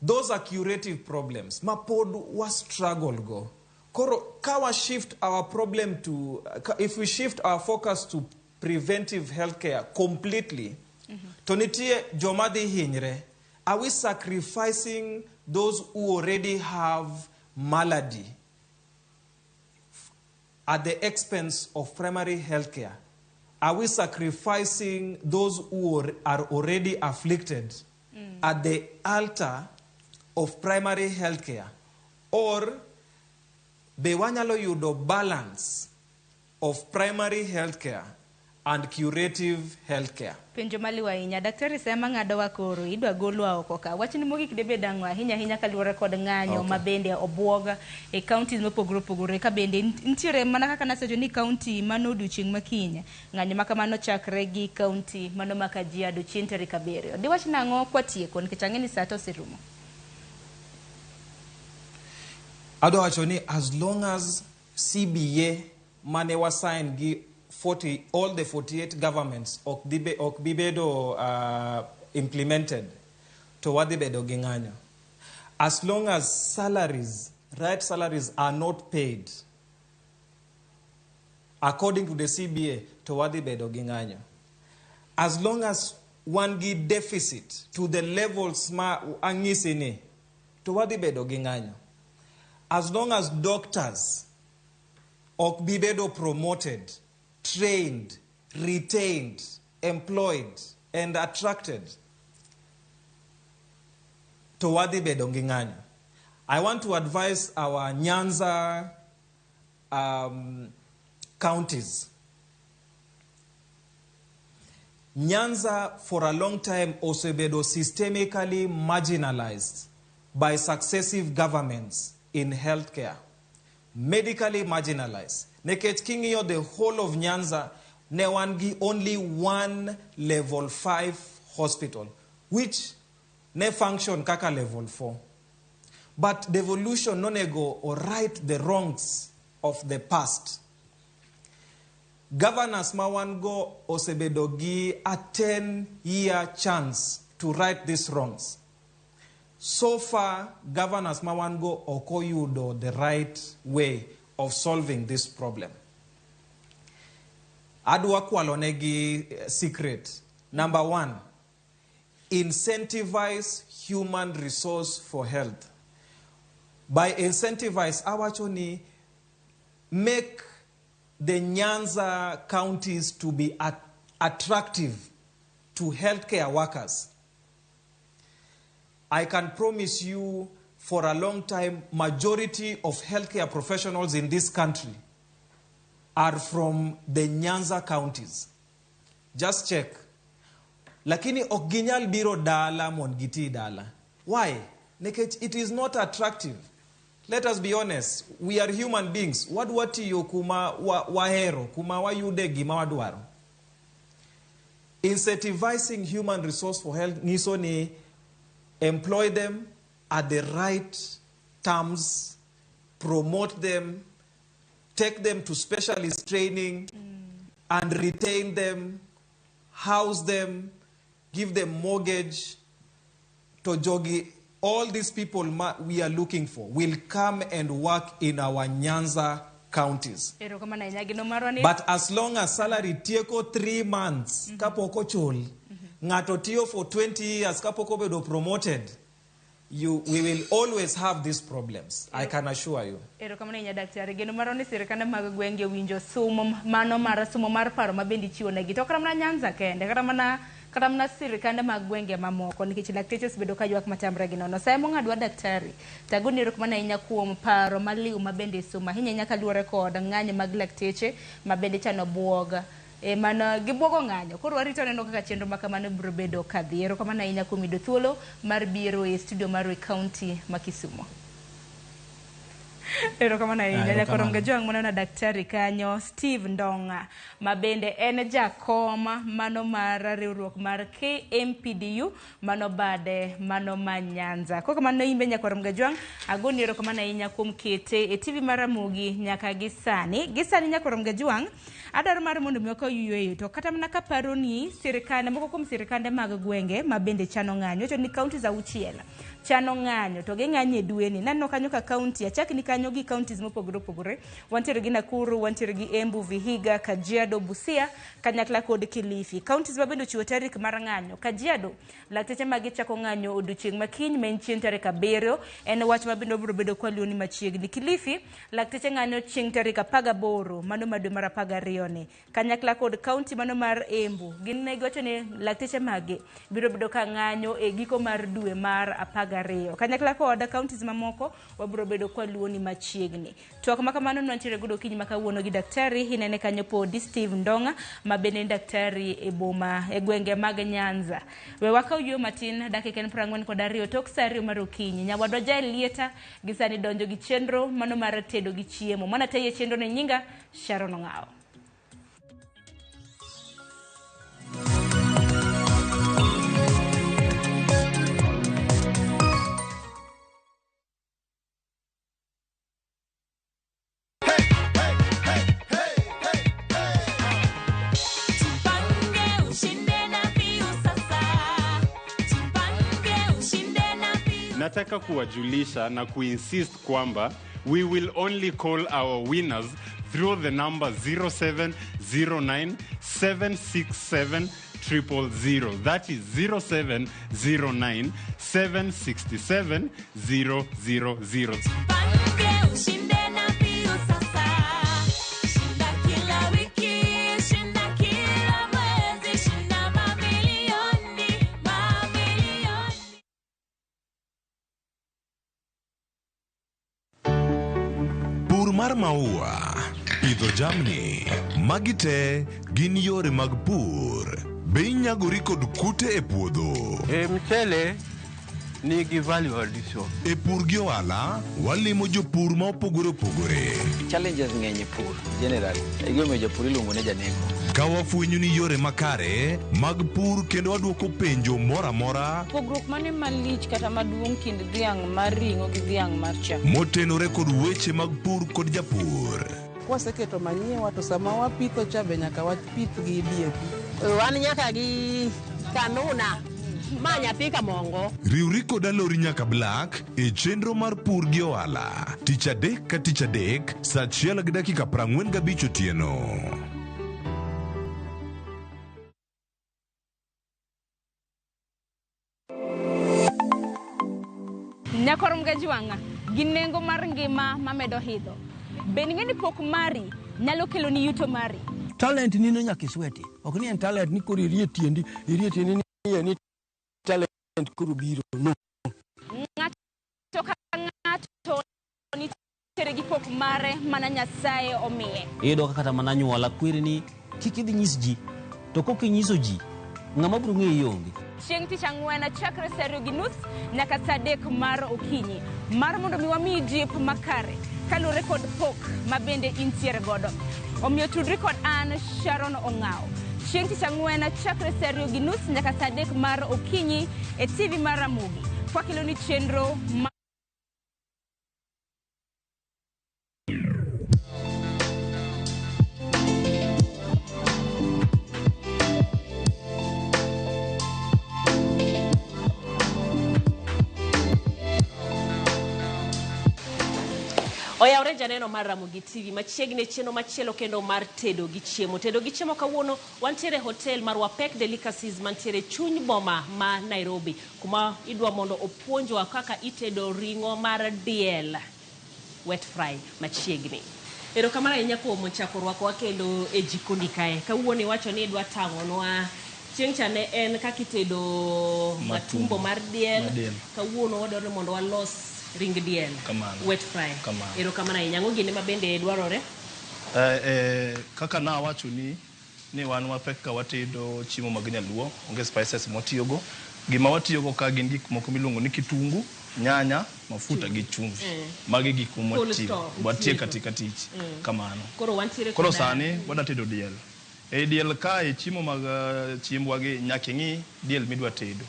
Those are curative problems. Mapod was struggle go. Kawa shift our problem to, if we shift our focus to preventive healthcare completely, Tonitie jomadi hinre, are we sacrificing those who already have malady at the expense of primary healthcare? Are we sacrificing those who are already afflicted at the altar of primary healthcare? Or bewanyalo yudo balance of primary healthcare and curative healthcare? Penjo maliwa inya daktari sema ngado wakoro idwa golwa oko ka wachni mogik debe dangwa hinya kaluore kod ng'anyo mabende obwoga e counties mopogore ka bende ntiere mana kaka nasejo ni county mano duching makinya ng'anyo makamano chakre gi county mano Kajiado Chinteri Kaberio di wach nango kwatieko nikech ang'eni saa to serumo. Ado wacho ni as long as CBA mane wasign gi all the 48 governments okbibedo implemented to wadibedo ging'anyo. As long as salaries are not paid according to the CBA to wadibedo ging'anyo. As long as one gi deficit to the levels ma angisini to wadibedo ging'anyo. As long as doctors okbibedo promoted, trained, retained, employed, and attracted to wadibedo ng'anyo. I want to advise our Nyanza counties. Nyanza for a long time osebedo systemically marginalized by successive governments in healthcare. Medically marginalized. Nekech kingiyo the whole of Nyanza ne wangi only one level 5 hospital, which ne function kaka level 4. But devolution no nego or right the wrongs of the past. Governors mawango osebedogi a 10-year chance to right these wrongs. So far, governors mawango okoyudo the right way of solving this problem. Adwa kwalonegi secret. Number 1, incentivize human resource for health. By incentivize, awachoni make the Nyanza counties to be attractive to healthcare workers. I can promise you for a long time, majority of healthcare professionals in this country are from the Nyanza counties. Just check. Lakini okginyal biro dala mongiti dala. Why? It is not attractive. Let us be honest. We are human beings. What yo kuma wahero, kuma wayude gima wadwaro. Incentivizing human resource for health niso ni employ them at the right terms, promote them, take them to specialist training, and retain them, house them, give them mortgage. To jogi, all these people we are looking for will come and work in our Nyanza counties. But as long as salary tieko 3 months, kapoko chol, ngato tiyo for 20 years, kapoko bedo promoted, we will always have these problems. I can assure you. Daktari geno maroni sirikande mag gwenge winjo sumo mano mar sumo mar paro mabendi chiwo ne gi to karamna Nyanza kende karamna sirikande mag gwenge mamoko nikech lakteche bedo ka ywak matamre gi nono sai mongadwa daktari tagoni rokmana inya kuom paro maliu mabende suma hinya nyaka luore kod nganye mag lakteche mabende chano buoga mana gibuogo ng'anyo koro warito neno kaka chenro makamano biro bedo kadhiero kama na inya kumido thuolo mar biro e studio mar county ma Kisumo. Ero kama na inya koro mgejwang mwana na daktari kanyo Steve Ndonga mabende en jakoma mano mar riwruok mar KMPDU mano bade mano Nyanza koko mano imbe nyakoro mgejwang agoni ero kama na inya kum kete e TV mar Ramogi nyaka gisani nyakoro mgejwang adar mar mondo mioko yueyo to kata mana kaparo ni sirikande moko kuom sirikande mag gwenge mabende chano ng'anyo to ni county za uchiel chano ng'anyo to ging'anye dueni nanno kanyo ka county achaki ni kanyo gi counties mopogore wantiere gi Nakuru wantiere gi Embu Vihiga Kajiado Busia kanyakla kod Kilifi counties mabende chiwo tarik mar ng'anyo Kajiado lakteche magi chako ng'anyo odiochieng' makiny men chieng' tarik 7 en wach mabende biro bedo kwa lioni machiegni Kilifi lakteche ng'anyo chieng' tarik 18 mano madwe mar 12 ni kanyakla kod county mano mar Embu gin ne giwacho ni lakteche magi biro bedo ka ng'anyo e giko mar dwe mar 12 kanyakla kod counties mamoko wabiro bedo kwa luoni machiegni to kama kamano nwantiere godo kiny makawuono gi daktari hinene kanyo pod Steve Ndonga mabende daktari e boma e gwenge mag Nyanza we wakao yo matin dakika 42 tok sari mar okinyi nyawadwa Jael Lieta gisani donjo gi chenro mano mar tedo gi chiemo mana taye chenro ne nyinga Sharon Ngao. Nataka kuwajulisha na kuinsist kwamba we will only call our winners through the number 0709-767-000. That is 0709-767-000. Mar maua, pidho jamni, magite gin yore mag pur. Be inyagori kod kute e puodho. Mchele nigi value addition. E pur gi ohala, walimo jopur ma opogore. Challenges ng'eny e pur generally. Igome jopur iluongo ne janeko. Ka wafwenyo ni yore makare mag pur kendo waduoko penjo mora. Pogruok mane malich kata maduong' kind dhiang' mar ring'o gi dhiang' mar chak. Motenore kod weche mag pur kod japur. Kwaseketo manyiwa to sama wapitho cha be nyaka wapith gi DAP. Wan nyaka gi kanuna. Manya pika mongo. Riuri kod alori nyaka Black e chenro mar pur gi ohala. Tich adek ka tich adek, saa 1:45 otieno. Nyakoro mgejwanga ginengo mar ngima mamedo hidho. Beningeni pok mari nyalo kelo ni yuto mari. Talent nino nyaka isweti. Ok ni en talent ni kuri irie tiendi ni ni talent kuru biro no. Ng'ato ka ng'ato ni tere gi pok mare mana Nyasaye omiye. Iyudo kata mana nyuola kwirni kik idhi nyis ji to kokinyiso ji ng'ama biro ng'eyo onge. Chieng' tich ang'wen chakre saa 2:30 nyaka saa 3 mar okinyi mar mondo mi wami jip makare kalure kod pok mabende intiere godo. Omiyo tudri kod an Sharon Ong'ao. Chieng' Tich Ang'wen chakre saa 2:30 nyaka saa 3 mar okinyi e TV mar Ramogi. Kwa kiloni chenro Oyawre janeno mar Ramogi TV machiegni cheno machielo kendo mar tedo gi chiemo. Tedo gi chiemo kawuono wantiere hotel mar Wapek Delicacies mantiere chuny boma ma Nairobi kuma idwa mondo opuonjwa kaka itedo ringo mar diel wet fry machiegni. Ero kamara inyako mochako rwako kendo e jikoni kae. Kawuono iwacho ni idwa tang'onwa chieng' cha ne en kaka itedo matumbo mar diel. Kawuono wadwaro mondo walos ring diel wet fry. Ero kamana inyango gine mabende dwarore kaka na wacho ni wan Wapek ka watedo chiemo mag nyaluo onge spices motiyogo gima watiyogo ka gin gik moko miluongo ni kitungu nyanya mafuta gi chumvi magi gik motiyo watie katika tich kamano koro sani wada tedo diel diel ka chiemo mag chiembwa gi nyaka ngi diel midwa tedo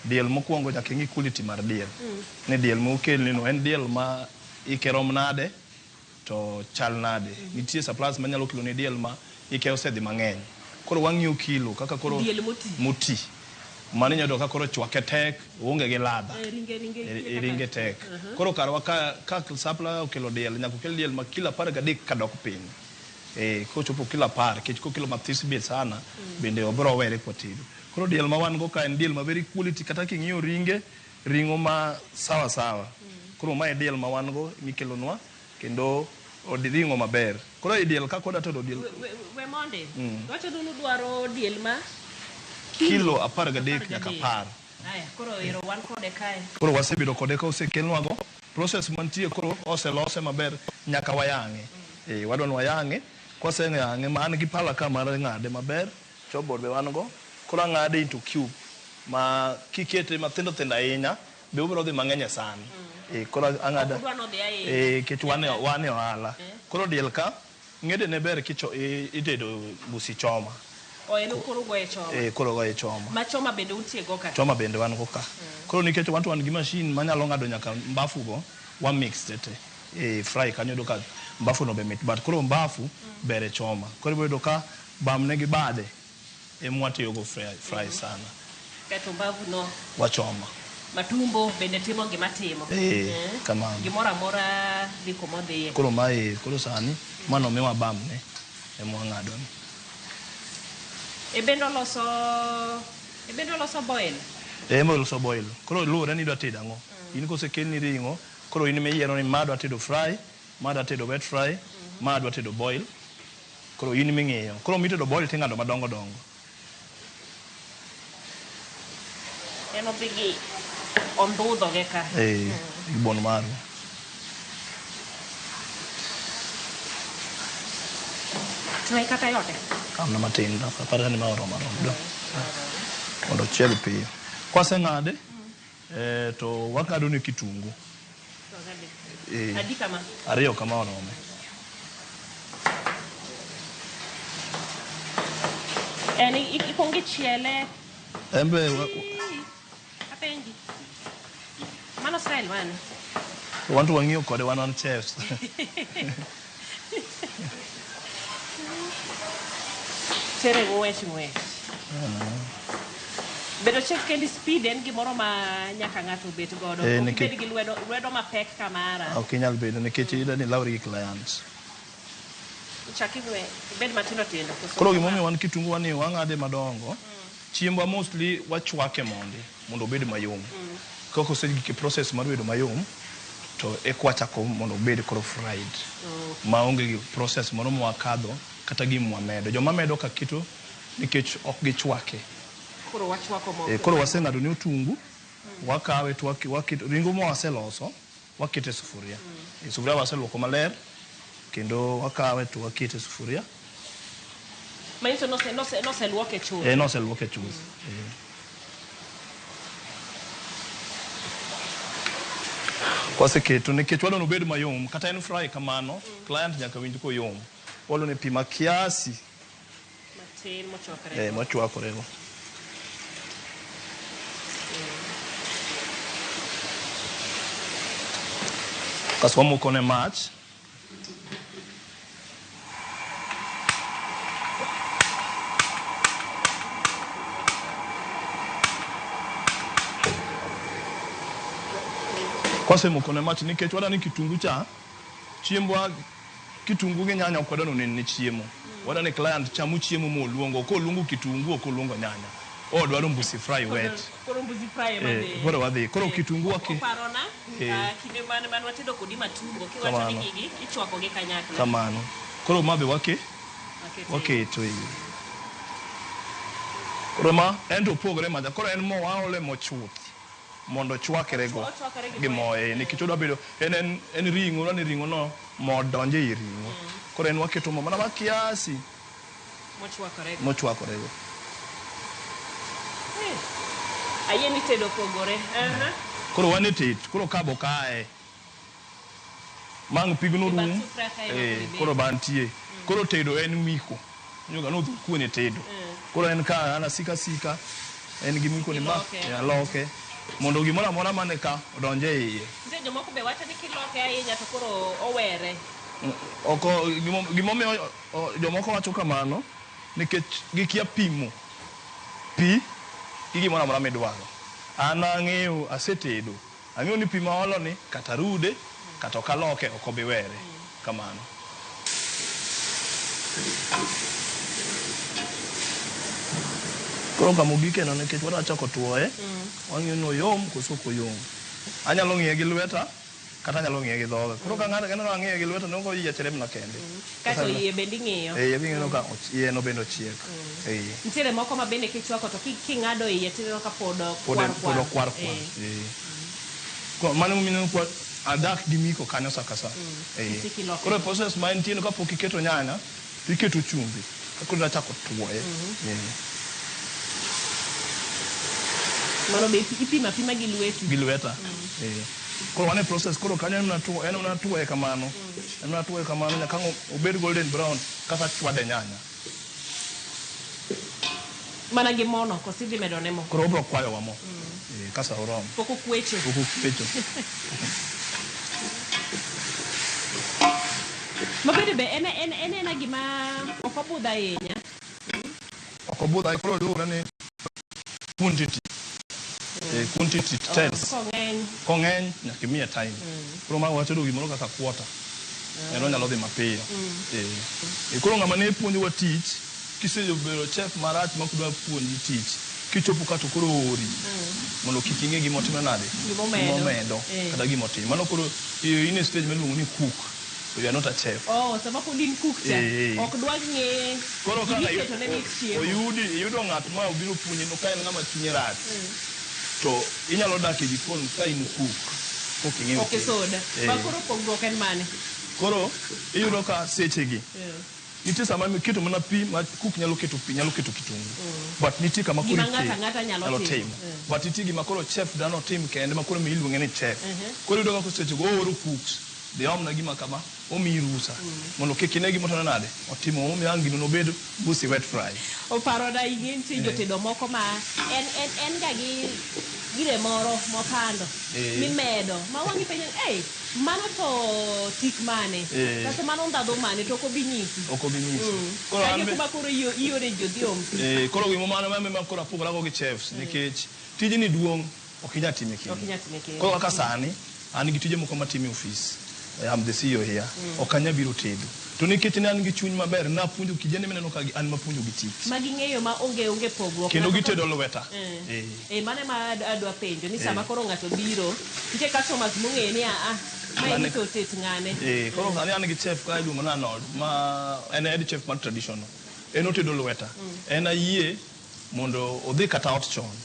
diel mokwongo nyaka ngi quality mar diel ne diel mokelni no en diel ma ikerom nade to chal nade nitie supplies manyalo kilo ne diel ma ike osedhi mang'eny koro wang'iyo kilo kaka koro diel moti mane nyado ka koro chwake tek onge gi ladha ringe tek koro karwa ka supply okelo diel nyaka kel diel ma kila 13 kadok piny kochopo kila 10 kech ko kilo mathis bit sana bende obro were kotedo koro diel ma wan go ka en diel ma very quality kata king'iyo ringo ma sawa koro ma diel ma wan go mikelonwa kendo ringo maber koro diel ka koda tedo diel we monde wacho dunu dwaro diel ma kilo 13 nyaka 10 aya koro ero wan kode kae koro wasebedo kode ka osekelnwa go process mantie koro oselose maber nyaka wayang'e wadwan wayang'e kwaseng'e man gi pala ka mar ng'ade maber chobord be wan go koro ng'ade into cube ma kikete mathindo ahinya be ubro dhi mang'eny sana koro ang'ada kech wane ohala koro diel ka ng'ede ne ber kicho itedo busi choma koro goye choma koro goye choma ma choma bende utie go ka choma bende wan go ka koro nikech wan gi machine manyalo ng'ado nyaka mbafu go wa mix tete fry kanyo do ka mbafu no be mit but koro mbafu bere choma koro bodo ka bamne gi bade mwatiyo go fry sana kato mbavu no wachoma matumbo bende timo gima timo kama gimora mora diko modhiye koro mae koro sani mano mewa bamne ng'ado ebendo loso boil mo loso boil koro luore ni dwa tedo ang'o in kosekelni ringo koro in meyiero ni ma dwa tedo fry ma dwa tedo wet fry ma dwa tedo boil koro in ming'iyo koro mitedo boil ting'ado madongo dongo eno bigi ondudho ge ka bon maru try kata yote kamna matin para ni maoro do mondo chiel piyo kwaseng'ade to wakado ne kitungu adi kama ariyo kama orome eni ikongi chiele embe apendi mano style man wantu wang'iyo kode wan chefs tere ng'wech bedo chef kendi speed en gimoro ma nyaka ng'ato bet godo bed gi lwedo mapek kamara ok inyal bedo nikech ida ni lawri gi clients chakigwe bed matindo tindo koro gimomiyo wan kitungu wani wang'ade madongo chiembwa mostly wachwake mondo obed mayom koko segi process mar bedo mayom to ekwachako mondo obed koro fried maonge gi process moro mwakadho kata gimwa medo joma medo ka kito nikech ok gichwake koro wachwako mo koro waseng'ado ne otungu wakawe to wakito ringo mo waseloso wakete sufuria sufuria waseluoko maler kendo wakawe to wakete sufuria mainso no se luoke chuth no se luoke chuth kwaseketo nikech wadwa nobed mayom kata en fry kamano client nyaka winj koyom olo ne pi makiasi Tin mochwakore. Mochwakore go. Kaso wamoko ne mach. Kwasemoko ne mach nikech wadani kitungu cha chiembwa kitungu gi nyanya ok wadano ne chiemo. Wadani client chamu chiemo mo luongo ko luongo kitungu ok luongo nyanya. O dwaro mbusi fry wet. Koro mbusi fry made. Koro wadhi. Koro kitungu waki. Parona kinde man watedo kodi matumbo kiwacho ni gigi ichwako gi kanyakla. Kamano. Koro mabe waki. Waketo yi. Koro ma endo pogore maja. Koro en mo waole mo chuth. Mondo chwakere go gi moye nikech odwa bedo en ringo ni ringo no mo donje i ringo. Koro en waketo mo mana makiasi. Mochwakore go. Ayeni tedo pogore. Koro wane tet, koro kabo kae. Mang pigno rum. Koro bantie. Koro tedo en miko. Nyoga no kuone tedo. Koro en ka ana sika en gi miko ni ma ya loke. Mondo gimoro amora mane ka odonje iye. Nje jomoko be wacho ni kiloke ahinya to koro owere. Oko gimomiyo jomoko wacho kamano nikech gikia pimo pi gi gimoro amora midwaro. An ang'eyo asetedo. Ang'eyo ni pi ma olo ni kata rude kata kaloke ok obi were kamano. Koro kamogike no nikech wadwa chako tuoye. Wang'eyo no yom koso ko yom. Anyalo ng'iye gi lweta kata anyalo ng'iye gi dhoga. Koro ka ng'ato kendo ng'iye gi lweta no go yie cherem na kende. Kaso iye bendi ng'iyo. Bing'eyo ka iye no bendo chiek. Nitiere moko ma bende kichwako to king'ado iye tineno ka pod kwar. Mano mino kwa adak gi miko kanyo sakasa. Koro process ma intino ka pok iketo nyanya, iketo chumbi. Koro nachako tuoye. Mano be ipima gi lweti. Gi lweta. Koro wane process koro kanyo en tuoye kamano. En tuoye kamano nyaka obed golden brown kaka chwade nyanya. Mana gi mono kosi dhi medo ne mo. Koro obro kwayo wa mo. Kasa orom. Poko kwecho. Mabede be en gima okobudha ahinya. Okobudha koro lura ni quantity tells. Kong'eny nyaka imiye time. Koro ma watedo gimoro kaka quarter. Eno nyalo dhi mapiyo. Koro ng'ama ne puonjowa tich kisebedo chef marach ma kudwa puonji tich kichopo ka to koro ori mondo kik ing'e gima otimo nade gimomedo kata gima otimo mano koro in stage miluongo ni cook you are not a chef. Sama pod in cook cha ok dwa ng'e koro kaka oyudo ng'at ma obiro puonji no ka en ng'ama chunye rach to inyalo dak e jikon ka in cook ok soda ma koro pogruok en mane koro iyudo ka sechegi nitie sama keto mana pi ma cook nyalo keto pi nyalo keto kitungu but nitie kama koro ng'ata nyalo timo but nitie gima koro chef dano tim kende ma koro miluonge ni chef koro iyudo ka sechego oro cooks de omna gima kama omi rusa mondo kik ine gima otona nade otimo omiyo gino nobed busi wet fry. Oparo da ing'e nitie jotedo moko ma en ga gi gire moro mopando mimedo ma wang'i penjo mano to tik mane kata mano ndadho mane to ok obi nyisi koro an kuma koro iore jodhiom koro gimo mano ma koro apogora go gi chefs nikech tijni duong' ok inyal time kendo koro kaka sani an gi tije moko matime e office I'm the CEO here ok anya biro tedo to nikech ne an gi chuny maber na puonjo kijende mineno ka an mapuonjo gi tich magi ng'eyo ma onge pogruok kendo gitedo lweta mane ma adwa penjo ni sama koro ng'ato biro nitie customers mong'eyo ni ma ito tet ng'ane koro sani an gi chef ka iluongo na Arnold ma en head chef mar traditional en otedo lweta en ayie mondo odhi kata ot chon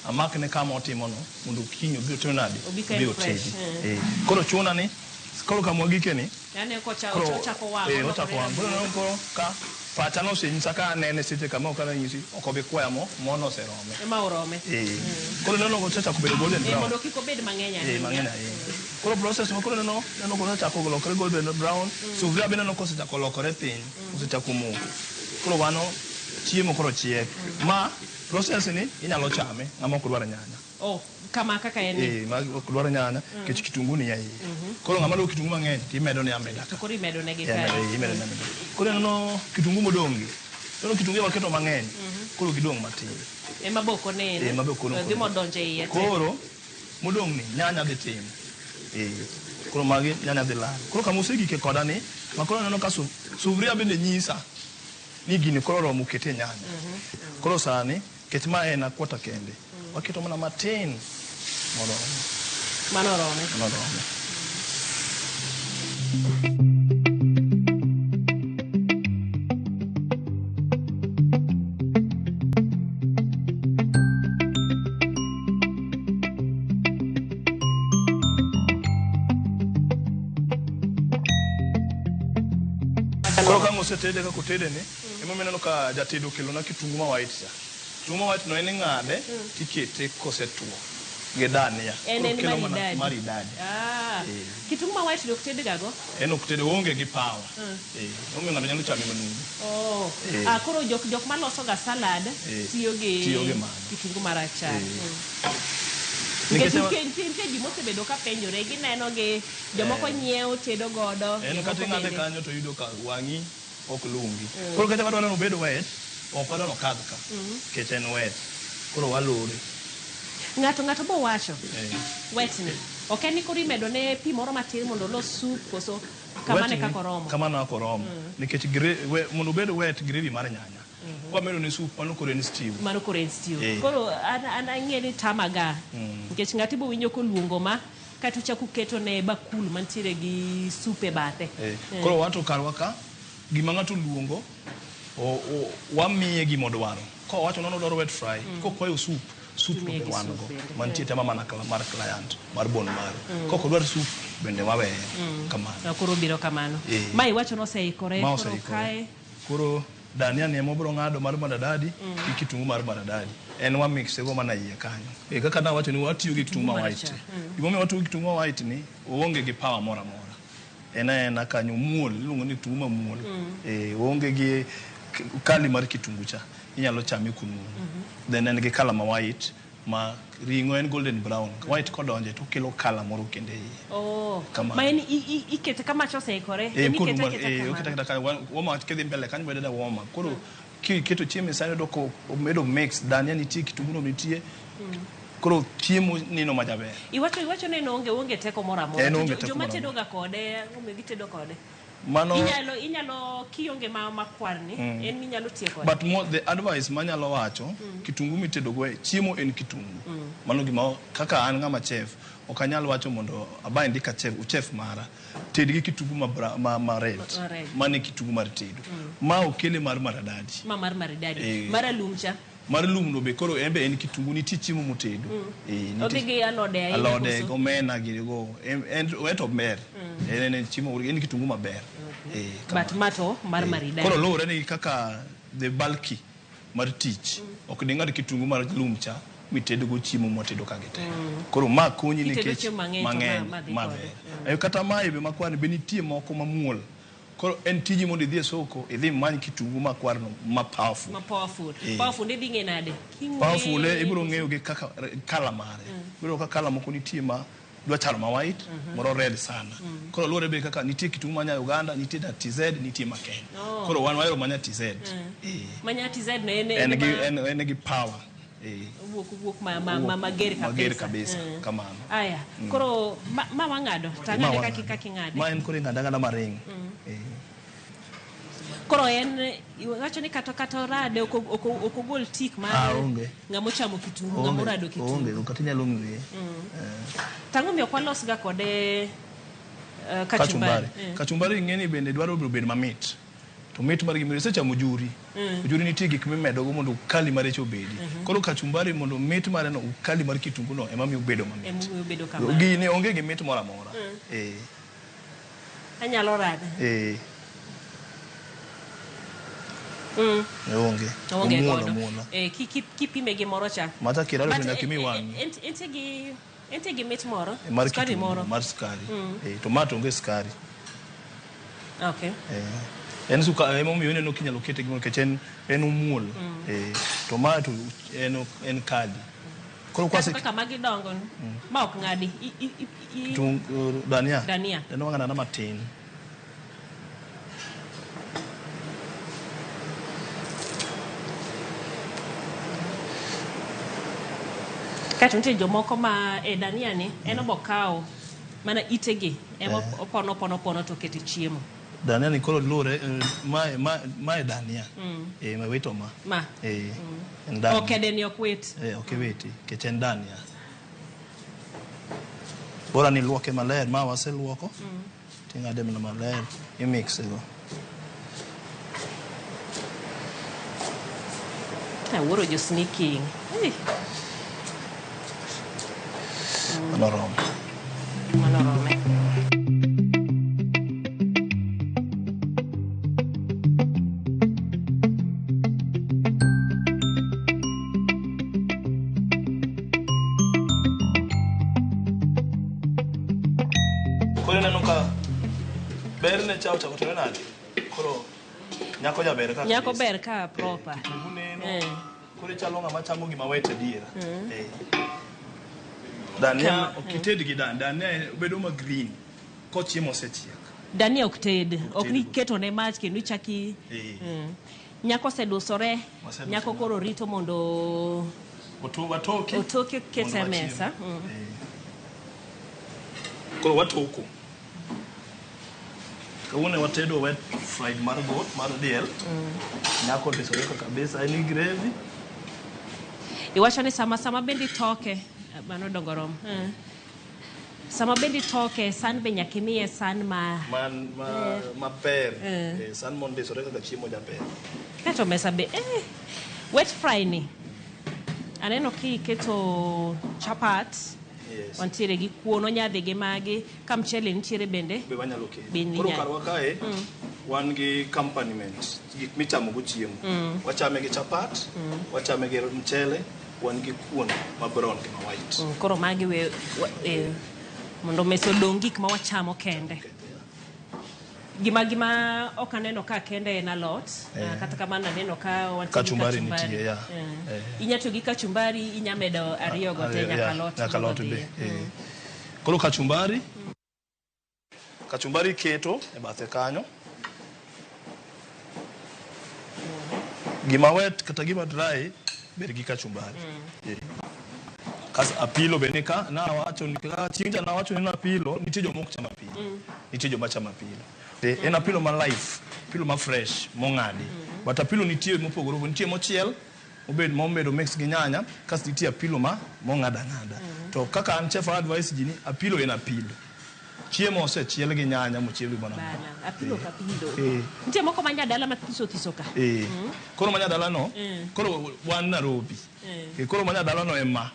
amak ne kama otimo no mondo kinyo biro teno nade biro tedi koro chuna ni koro kama gike ni yani ochako wang' koro ka pacha no senyisa ka nene seche kama okana nyisi ok obi kwaya mono oserome ema orome koro neno ko chako bedo golden brown mondo kik obed mang'eny ahinya koro process mo koro neno ko chako lokore golden brown sufria bende no ko chako lokore piny osechako moko koro wano chiemo koro chiek ma process ni inyalo chame ng'ama ok dwaro nyanya oh kama kaka en ma ok dwaro nyanya kech kitungu ni yai koro ng'ama dwaro kitungu mang'eny timedo ne ameda to koro imedo ne gi kae imedo ne ameda koro no kitungu modongi to kitungu waketo mang'eny koro gidong matin maboko ne maboko no gimo donje iye koro modong ni nyanya dhi tim koro magi nyanya dhi lal koro kama osegike koda ni makoro neno ka suvria bende nyisa ni gini koro romo kete nyanya koro sani ket ma en akwata kende waketo mana matin manorome koro kama osetede kako tede ni ema meneno ka jatedo kelo na kitungu ma white cha kitungu ma white no en ng'ade tikete kosetuo gi dania kelo mana maridadi kitungu ma white dok tede gago en ok tede onge gi power omi ng'ato nyalo chame manumu koro jok maloso ga salad tiyo gi kitungu marachar nitie ji mosebedo ka penjore gineno gi jomoko nyiewo tedo godo en kata ng'ade kanyo to yudo ka wang'i ok lungi koro kata wadwa neno bedo wet ok wadwa no kadh ka kech en wet koro walore ng'ato bo wacho wet ni ok en ni koro imedo ne pi moro matin mondo olos sup koso kamane kako romo kamano ako romo nikech mondo obed wet gravy mar nyanya kwa medo ni sup mano koro en stew koro an ang'e ni tamaga nikech ng'ati bo winjo koluongo ma kata uchako keto ne bakul mantiere gi sup e bathe koro wato karwa ka gima ng'ato luongo wamiye gima odwaro kowacho nono dwaro wet fry kokwayo sup be wan go mantie tema mana mar client mar bon mare koko dwar sup bende waweye kamano koro biro kamano ma iwacho no seikore koro kae koro dania ne mobro ng'ado mar madadadi gi kitungu mar madadadi en wa mix go mana iye kanyo kaka na wacho ni watiyo gi kitungu ma white gimomi watiyo gi kitungu ma white ni onge gi power mora en kanyo muol iluongo ni kitungu ma muol onge gi kali mar kitungu cha inyalo chame kunu then en gi color ma white ma ringo en golden brown white kodonje to kelo color moro kende ma en ikete kama chose ikore ikete kama woma kedhi mbele kanyo bedada woma koro kiketo chiemo sani doko medo mix dania nitie kitungu no nitie koro chiemo nino majaber iwacho neno onge teko moro amora joma tedo ga kode ng'ome gitedo kode mano inyalo kionge makwar ni en minyalo tiyo kode but more the advice manyalo wacho kitungu mitedo go chiemo en kitungu mano gima kaka an ng'ama chef ok anyal wacho mondo abaye ndika chef mara ted gi kitungu ma red mane kitungu mar tedo ma okele mar maradadi mar alumcha mar lumno be koro embe en kitungu nitie chiemo motedo odigi alode omena girigo en weto ber en chiemo en kitungu maber but mato mar maridadi koro lore ni kaka the bulky mar tich ok dinga kitungu mar lumcha mitedo go chiemo motedo kagete koro ma konyi nikech mang'eny maber kata mae be makwani be nitie moko mamuol koro en tiji mondo idhi e soko idhi many kitungu makwar no ma powerful ndi dinge nade powerful ibiro ng'eyo gi kaka kala mare ibiro ka kala moko nitie ma dwa chalo ma white moro red sana koro luore be kaka nitie kitungu manya Uganda nitie da TZ nitie ma Kenya koro wan wayro manya TZ manya TZ no en gi power wuok mager kabisa kamano aya koro ma wang'ado tang'ade kaki ng'ade ma en koro ng'ada maring koro en wacho ni kata rade ok ogol tik mar ng'amo chamo kitungu ng'amo rado kitungu onge kata nyalo ng'we tango mi okwalos ga kode kachumbari ng'eni bende dwaro bedo mamit to mit mar gimire secha mujuri ujuri nitie gik mimedo go mondo kali mare chobedi koro kachumbari mondo mit mare no kali mar kitungu no ema mi obedo mamit gini onge gi mit mora amora anyalo rada onge godo kipime gi moro cha mata kirado benda kimi wang ente gi mit moro skari moro mar skari tomato onge skari okay En suka emo miyo no kinyalo kete gimo kechen en umuol. Tomato en kadi. Koro kwase kaka magi dongo ma ok ngadi dania. Dania. Dania ngana na matin. Kato nitie jomoko ma dania ni en obokao mana itegi ema opono to kete chiemo. Dania ni koro lure ma dania. Ma weto ma. Ma. Ndani. Okay, deni ok wet. Okay, weti. Kechen dania. Bora ni luoke maler, ma waseluoko. Ting'ade mana maler, i-mix go. Wuoro jo sneaking. Manorom. Koro neno ka berne chao chako to nade. Koro nyako jaber ka. Nyako ber ka proper. Koro chalo ng'ama chamo gima wete diera. Dania okited gi dania bedo ma green ko chiemo osechiek. Dania ok ted, ok ni keto ne mach kendo ichaki. Nyako sedusore, nyako koro rito mondo otoke kete mesa. Koro watoko. Kawune watedo wet fried mar goat mar diel. Nyako disore kabisa ni gravy. Iwacho ni sama bendi toke mano dongorom. Sama bendi toke san be nyakimie san ma per. San mon disore kaka chiemo jaber. Keto mesa be wet fry ni. Aneno ki keto chapat. Wantiere gi kuono nyadhi gi magi ka mchele nitiere bende be wanyalo kete. Koro karwa kae wan gi accompaniment gik michamo go chiemo. Wachame gi chapat, wachame gi mchele, wan gi kuono ma brown gi ma white. Koro magi mondo meso dong gik ma wachamo kende. Gima ok aneno ka kende en alot, kata kamano aneno ka kachumbari nitie ya. Inyato gi kachumbari inyamedo ariyo go te nyaka alot be. Koro kachumbari keto e bathe kanyo. Gima wet kata gima dry ber gi kachumbari. Kas apilo bene ka na wacho ni ka chinja na wacho ni apilo nitie jomok chama apilo. Nitie joma chama apilo. En apilo ma life, apilo ma fresh, mong'adi. But apilo nitie mopogore, nitie mochiel, mobedo mix gi nyanya, kas nitie apilo mong'ada ng'ada. To kaka an chef advice ji ni apilo en apilo. Chiemo osechiel gi nyanya mochiel gi bana. Apilo ka apilo. Nitie moko manya dala mathiso ka. Koro manya dala no, koro wan Nairobi. Koro manya dala no ema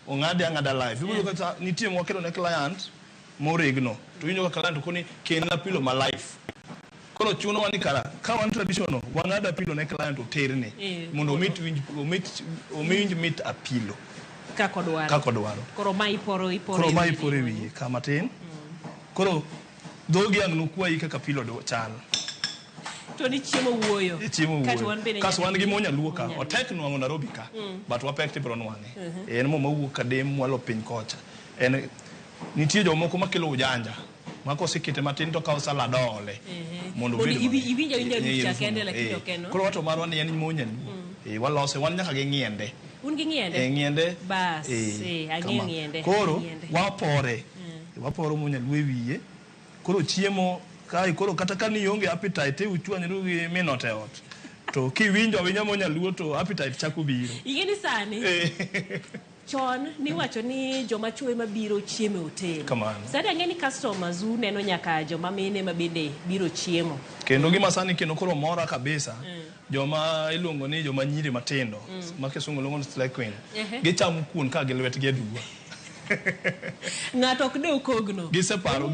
ong'ade ang'ada live. Ibulo kata nitie mokelo ne client moregno. To winjo ka client koni ken apilo ma life. Koro chuno wani kara ka wan traditional wang'ada apilo ne client oterne mondo omit meet apilo kako dwaro. Koro ma iporo wiye kama tin. Koro dhogi ang' nokwayi kaka apilo chal. To ni chiemo wuoyo. Kaso wan gi monya luoka. Otek nwang'o Nairobi ka. But wapek tibro nwang'e. En mo mawuok kadem mwalo piny kocha. En nitie jomoko makelo ujanja. Mako sikete matin to kawo salad ole. Mondo iwinja lucha kende lakini okeno. Koro wato marwa ni en monya ni. Walose wan nyaka gi ng'iende. Un gi ng'iende? Ng'iende. Bas. Ang'eyo ng'iende. Koro wapore. Waporo monya luwe wiye. Koro chiemo kai koro kata ka ni onge appetite uchwanyru gi minote ot. To kiwinjo awinya monya luo to appetite chako biro. Ingeni sani. Chon ni wacho ni joma chwe mabiro chiemo e hotel. Sasa ang'eni customers neno nyaka joma mine mabende biro chiemo. Kendo gima sani kendo koro mora kabisa. Joma iluongo ni joma nyiri matindo. Ma kisungu luongo ni slay queen. Gichamo kuon ka gi lwetgi aduwa. Ng'ato ok de ukogno. Giseparo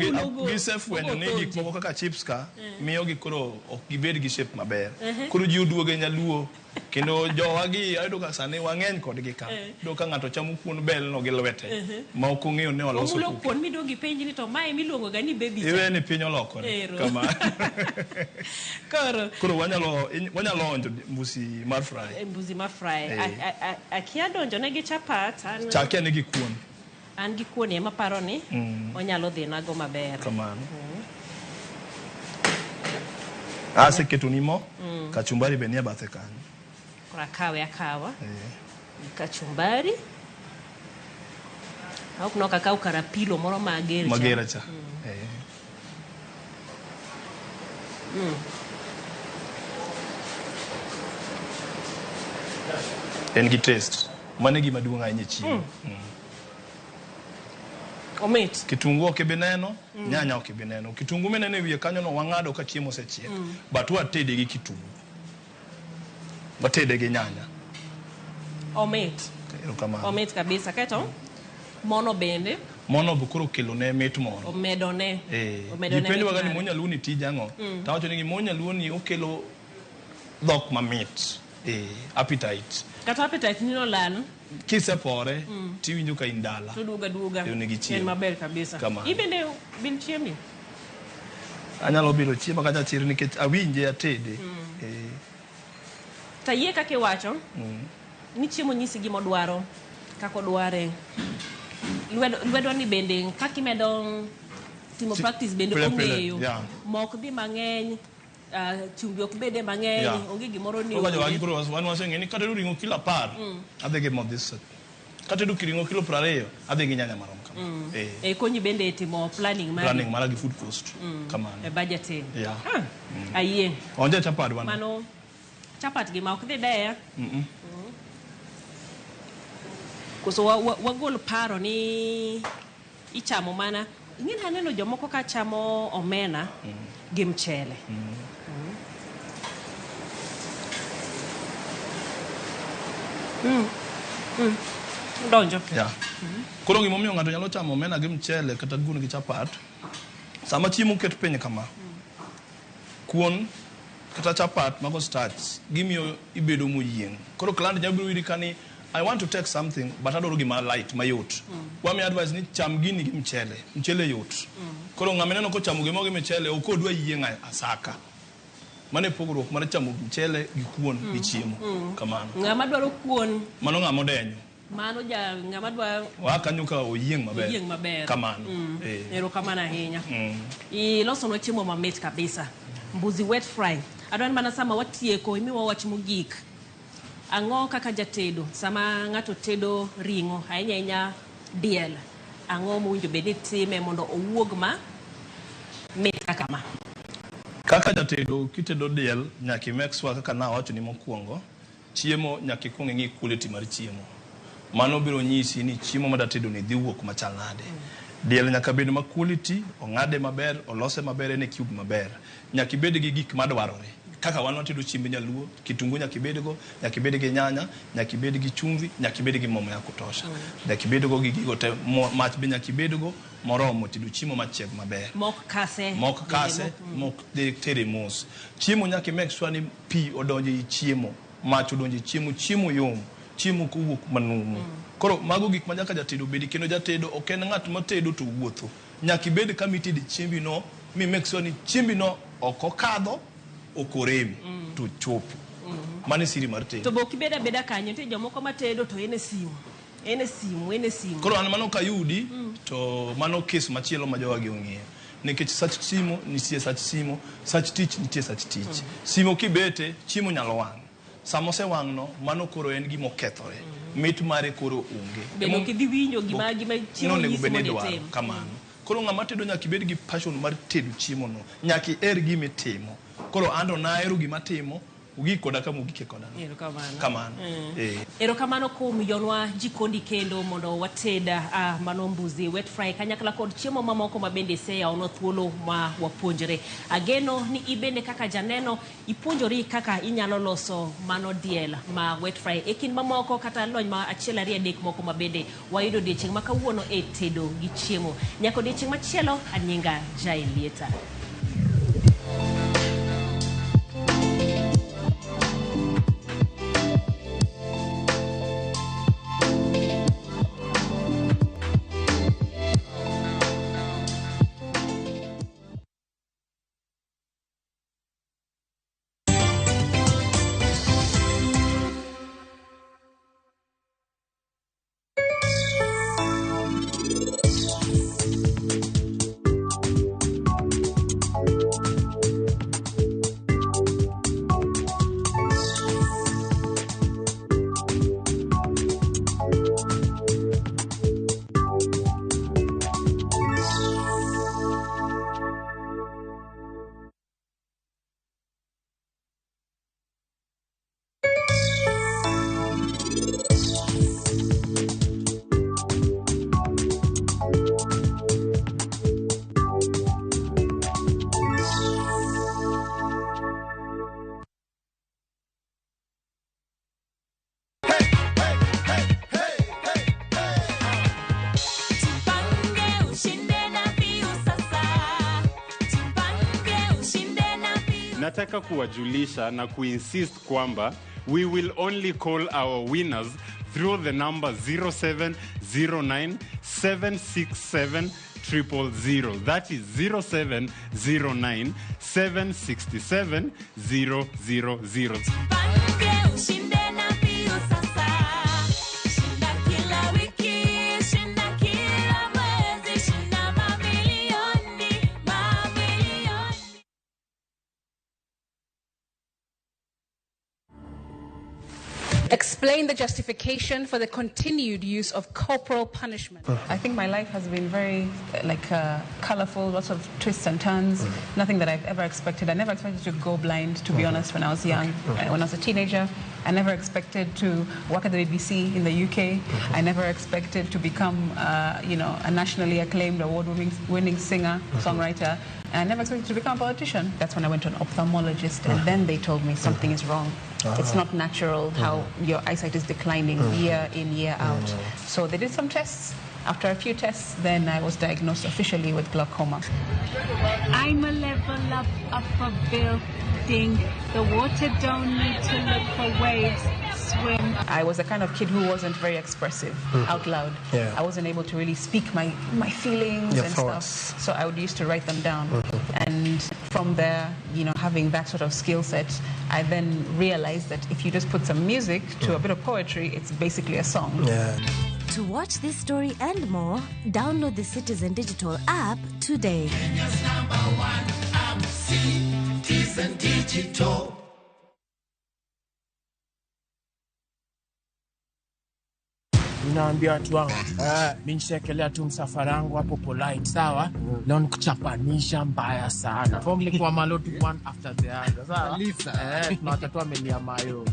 gisefwenyo ni gik moko kaka chips ka miyo gi koro ok gibed gi shape maber. Koro ji oduoge nyaluo kendo jowagi ayudo ka sani wang'eny kodgi ka. Do ka ng'ato chamo kuon bel no gi lwete ma ok ong'eyo ne oloso. Omulo kuon midogi penji ni to mae miluongo ga ni baby cha. Iwe ni piny olokore kama. Koro wanyalo onjo mbusi mar fry. Mbusi mar fry. Akia donjo ne gi chapat. Chakia ne gi kuon. An gi kuon ema paro ni onyalo dhi nago maber. Kamano. Aseketo ni mo, kachumbari be nie bathe kanyo. Kora kawe akawa. Kachumbari. Au kuno kakao karapilo moro magere cha. Magere cha. En gi taste. Mane gima duong' ahinya chiemo. Omit. Kitungu ok bineno, nyanya ok bineno. Kitungu menene wiye kanyo no wang'ado ka chiemo osechiek. But watede gi kitungu. Watede gi nyanya. Omit. Omit kabisa. Kaito mono bende. Mono bukuro kelo ne mit moro. Omedone. Dipende waga ni monya luo ni tija ng'o. Tawacho ni monya luo ni okelo dhok mamit. Appetite. Kata appetite nino lal. Kisepore, tiwinjo ka indala. Duga. En maber kabisa. Ibende bil chiemni? Anyalo biro chiemo kata chir nikech awinje atede. Tayie kake wacho. Ni chiemo nyisi gimo dwaro. Kako dware. Lwedo ni bende kakimedo timo practice bende ong'eyo. Mok dhi mang'eny. Chumbi ok bede mang'eny, onge gimoro ni. Oga jowagi koro wan waseng'e ni kata ringo kilo 10 adhi gi modhis. Kata ringo kilo 20 adhi gi nyanya marom kama. Konyi bende timo planning mara gi food cost. Kamano. Budgeting. Ayie. Onje chapat wan. Mano chapat gi ma ok dhi deya. Koso wagol paro ni ichamo mana. Ing'e neno jomoko ka chamo omena gi mchele. Donjo. Koro gimomiyo ng'ato nyalo chamo omena gi mchele kata gun gi chapat. Sama chiemo ket piny kama. Kuon kata chapat mago starch gimiyo ibedo moyieng'. Koro client nyalo biro iri kani I want to take something but adoro gima light mayot. Wami advise ni cham gini gi mchele yot. Koro ng'ameneno ko chamo gimo gi mchele ok odwa yieng' asaka. Mane pogruok mar chamo mchele gi kuon gi chiemo kamano. Ng'ama dwaro kuon mano ng'ama odenyo. Mano ng'ama dwa wakanyo ka oyieng' maber. Oyieng' maber. Kamano. Ero kamano ahinya. Iloso no chiemo mamit kabisa. Mbuzi wet fry. Adwan mana sama watieko imiwa wach mogik. Ang'o kaka jatedo sama ng'ato tedo ringo ahinya diel. Ang'o mowinjo bed ni time mondo owuog ma mit kaka ma. Kaka jatedo kitedo diel nyaki make sure kaka na wacho ni mokwongo chiemo nyaki kuong ng'i quality mar chiemo. Mano biro nyisi ni chiemo ma datedo ni dhi wuok machal nade. Diel nyaka bed ma quality, ong'ade maber, olose maber ne cube maber. Nyaki bed gi gik madwarore. Kaka wan watedo chiembe nyaluo, kitungu nyaki bedgo, nyaki bed gi nyanya, nyaki bed gi chumvi, nyaki bed gi mo ya kutosha. Nyaki bedgo gi gigo te mach be nyaki bedgo moromo tedo chiemo machieg maber. Mok kase, mok tere mos. Chiemo nyaki make sure ni pi odonje i chiemo, mach odonje i chiemo yom, chiemo kowuok manumu. Koro mago gik ma nyaka jatedo bedi kendo jatedo ok en ng'at matedo to wuotho. Nyaki bed kama itedo chiembi no, mi make sure ni chiembi no ok okadho okorem to chopo. Mane siri mar tedo. To bok ibeda beda kanyo te jomoko matedo to ene simu. Koro an mano kayudi to mano case machielo ma jowagi ong'eyo. Nikech sach simo nitie sach simo, sach tich nitie sach tich. Simo kibete chiemo nyalo wang'. Samo se wang' no mano koro en gimo kethore. Mit mare koro onge. Beno kidhi winjo gima chiemo nyisi mo timo. Kamano. Koro ng'ama tedo nyaki bed gi passion mar tedo chiemo no. Nyaki gimi timo. Koro ando naero gima timo Ugi koda kama ugi koda. Kamano. Erokamano kuom jonwa jikondi kendo mondo wateda mano mbuzi wet fry kanyakla kod chiemo mamoko mabende seya ono thuolo ma wapuonjre. Ageno ni ibende kaka janeno ipuonjori kaka inyalo loso mano diel ma wet fry. Ekin mamoko kata lony ma achiel ariyo adek moko mabende wayudo odiochieng' ma kawuono e tedo gi chiemo. Nyaka odiochieng' machielo anyinga Jailieta. Nataka kuwajulisha na kuinsist kwamba we will only call our winners through the number 0709-767-000. That is 0709-767-000. Explain the justification for the continued use of corporal punishment. I think my life has been very colorful, lots of twists and turns, nothing that I've ever expected. I never expected to go blind, to be honest, when I was young. When I was a teenager, I never expected to work at the BBC in the UK. I never expected to become, a nationally acclaimed, award-winning singer, songwriter. And I never expected to become a politician. That's when I went to an ophthalmologist, and then they told me something is wrong. It's not natural how your eyesight is declining year in, year out. So they did some tests. After a few tests, then I was diagnosed officially with glaucoma. I'm a level up a building. The water don't need to look for waves. Swim. I was the kind of kid who wasn't very expressive out loud. Yeah. I wasn't able to really speak my feelings Your and thoughts. stuff. So I would used to write them down. And from there, having that sort of skill set, I then realized that if you just put some music to a bit of poetry, it's basically a song. Yeah. To watch this story and more, download the Citizen Digital app today. Kenya's #1 app, Citizen Digital. Naambia watu wangu mimi nishekelea tu msafara wangu hapo polite, sawa? Leo nikuchapanisha mbaya sana. Formally kwa maloti one after the other, sawa? Na watoto wamelia mayo.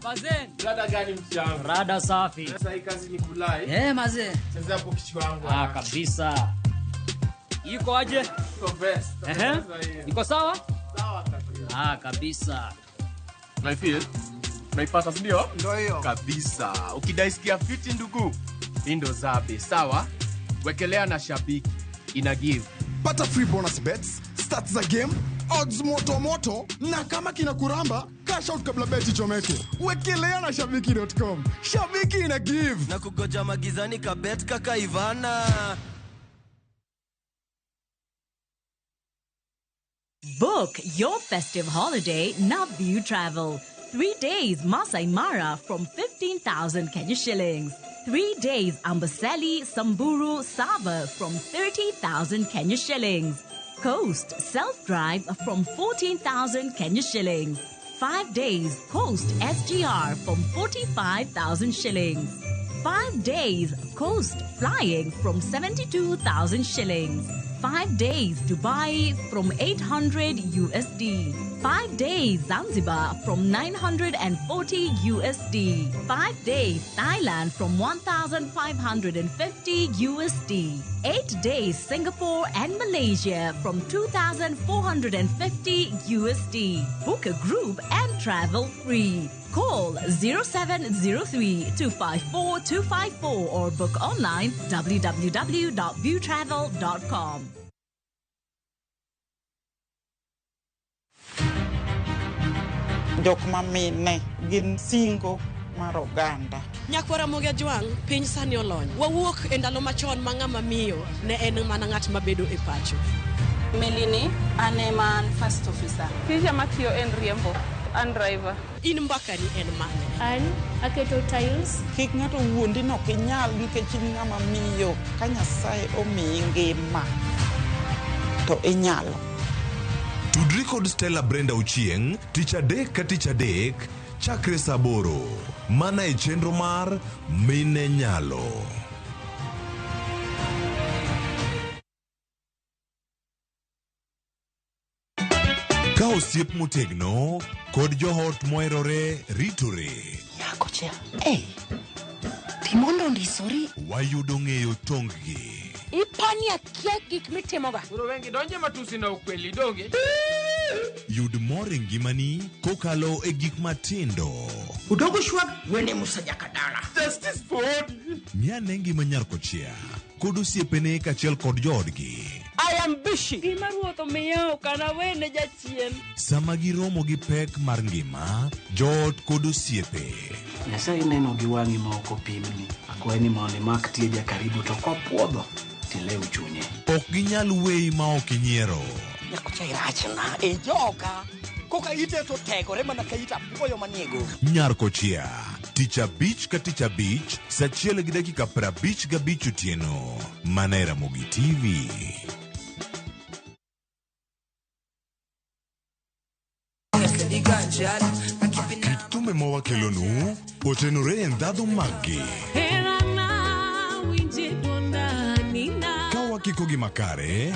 Bazen. Rada gani mchango? Rada safi. Sasa hii kazi ni kulai. Mazen. Cheza hapo kichwa wangu. Kabisa. Iko aje? Iko best. Iko sawa? Sawa kabisa. Kabisa. Naifeel? Naipata ndio? Ndio hiyo. Kabisa. Ukidaisikia fiti ndugu, ndo zabe, sawa? Wekelea na shabiki ina give. Pata free bonus bets, stats za game, odds moto na kama kina kuramba, cash out kabla beti chomeke. Wekelea na shabiki.com. Shabiki ina give. Na kugoja magizani ka bet kaka Ivana. Book your festive holiday Navview Travel. 3 days Masai Mara from 15,000 Kenya shillings. 3 days Amboseli, Samburu, Saba from 30,000 Kenya shillings. Coast Self-Drive from 14,000 Kenya shillings. 5 days Coast SGR from 45,000 shillings. 5 days Coast, flying from 72,000 shillings. 5 days Dubai from 800 USD. 5 days Zanzibar from 940 USD. 5 days Thailand from 1,550 USD. 8 days Singapore and Malaysia from 2,450 USD. Book a group and travel free. Call 0703-254-254 or book online www.viewtravel.com. Jok mamine gin singo mar oganda. Nyakwara moga jwang piny sani olony. Wawuok e ndalo machon ma ng'ama miyo ne en mana ng'at mabedo e pacho. Melini ane man first officer. Tija matiyo en riembo. An driver. In mbakani en mane? An aketo tiles. Kik ng'ato wuondi no kinyal nikech in ng'ama miyo. Ka Nyasaye omiyi ngima to inyalo. Tudri kod Stella Brenda Uchieng, tich adek ka tich adek, chakre saa 8, mana e chenro mar Mine Nyalo. Ka osiep motegno kod johot moherore ritore. Nyako chia. Timondo ndisori. Wayudo ng'eyo tonggi. Ipani akia gik mitimoga. Uro wengi donje matusi na ukweli donge. Yud mor e ngimani kokalo e gik matindo. Udogo shwag wende musaja kadala. Justice for all. Miane ngima Nyarkochia kod osiepene kachiel kod joodgi. I am busy. Gima ruotho miyo kana wene jachien. Sama giromo gi pek mar ngima, joot kod osiepe. Nyasaye neno gi wang'i ma ok opimni. Akwaye ni mondo imak tie jakaribu to kopuodho tilew chunye. Ok ginyal weyi ma ok inyiero. Nyakocha irachna e joga. Koka ite to tegore mana ka ita puoyo maniego. Nyarkochia, tich abich ka tich abich, saa 1:55 otieno. Mana e Ramogi TV. Kitume mawakelonu otenore e ndhadhu maggi. Ka wakiko gi makare,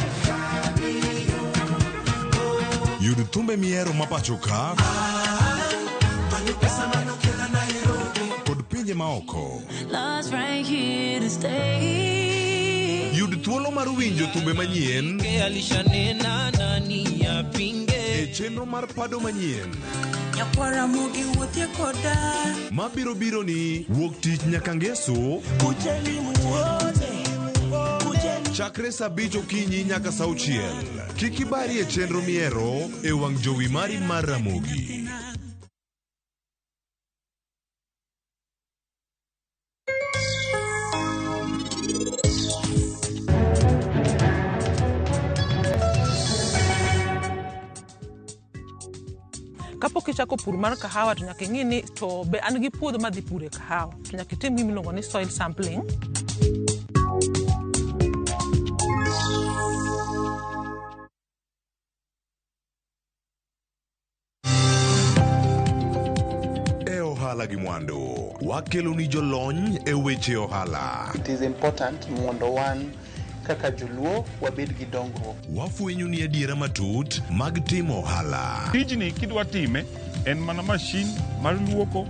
yud thumbe miero mapacho ka kod pinje maoko. Yud thuolo mar winjo thumbe manyien e chenro mar Pado Manyien. Nyakwara mogi wuothie koda. Mabiro biro ni wuok tich nyaka Ngeso. Chakre saa 5 okinyi nyaka saa 6. Kik ibari e chenro miero e wang' jowi mari mar Ramogi. Kapok ichako pur mar kahawa to nyaka ing'i ni to be an gi puodho madhi pure kahawa. To nyaka itim gima iluongo ni soil sampling. E ohala gi mwandu, wakelo ni jolony e weche ohala. It is important mondo wan kaka joluo wabed gi dongruok. Wafwenyo ni adiera matut mag timo ohala. Tijni kidwa time en mana mashin mar luoko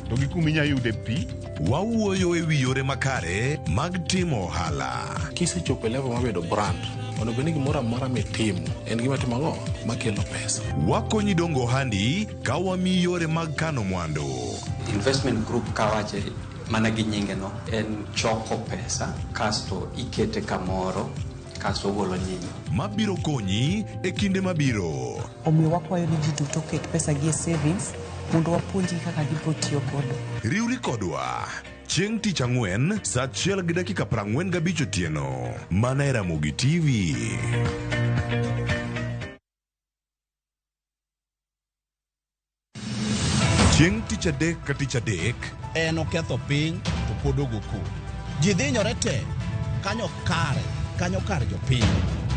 to gi kuma inyalo yude pi. Wawuoyo e wi yore makare mag timo ohala. Kisechopo level mabedo brand, onego ni gimoro amora mitimo en gima timo ang'o makelo pesa. Wakonyi dongo ohandi ka wamiyi yore mag kano mwandu. Investment group kawache mana gi nyinge no en choko pesa kasto ikete kamoro kasto golo nyinyo. Mabiro konyi e kinde mabiro. Omiyo wakwayo ni ji duto ket pesa gi e savings mondo wapuonji kaka gibiro tiyo kodo. Riwri kodwa chieng' tich ang'wen saa 1:45 otieno. Mana e Ramogi TV. Chieng' tich adek ka tich adek en oketho piny to pod ogo kwe. Ji dhinyore te kanyo kar jopiny.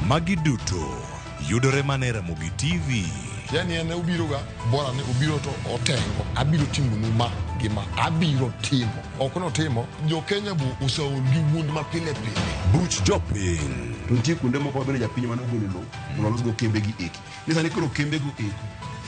Magi duto yudore mana e Ramogi TV. Yani ene ubiroga bora ne ubiro to otengo abiro tingonu ma gima abiro timo. Ok notimo, jo Kenya bu usaol gi wuond ma pile pile. Buch jopiny. Nitie kuonde moko mabedo japiny mane ogolo lowo mondo olosgo kembe gi eki. Ni sani koro kembe go eki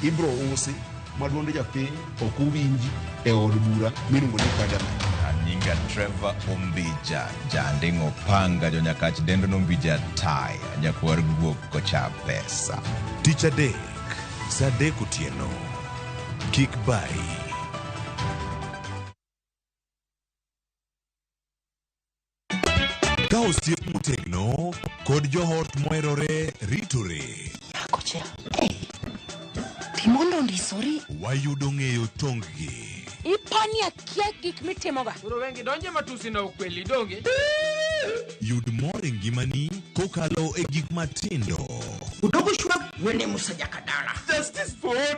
ibro usi maduonde japiny ok owinji e od bura miluongo ni parliament. Nyinga Trevor Ombija, jandingo panga jo nyakach dendo nombija tai, nyakwar guok kocha pesa. Tich adek, saa 3 otieno. Kik bai. Ka osiep motegno kod johot moherore ritore. Kocha, timondo ndisori. Wayudo ng'eyo tonggi. Ipani akia gik mitimoga. Uro wengi donje matusi na ukweli donge. Yud mor e ngimani kokalo e gik matindo. Udogo shwa wene musajaka dala. Justice for all.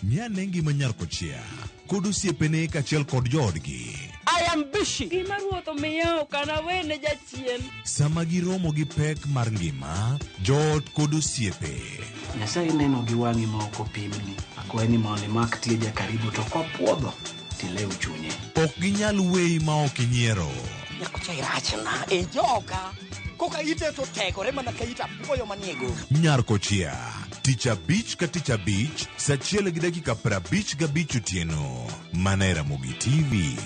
Miane ngima nyar kochia kod osiepene kachiel kod joodgi. I am busy. Gima ruoth omiyo kana wene jachien. Sama giromo gi pek mar ngima, joot kod osiepe. Nyasaye neno gi wang'i ma ok opimni. Akwaye ni mondo imak tieja karibu to kopuodho tilew chunye. Ok ginyal weyi ma ok inyiero. Nyakocha irachna e joka. Koka ite to tegore mana ka ita puoyo maniego. Nyar kochia. Tich abich ka tich abich, saa 1:55 otieno. Mana e Ramogi TV.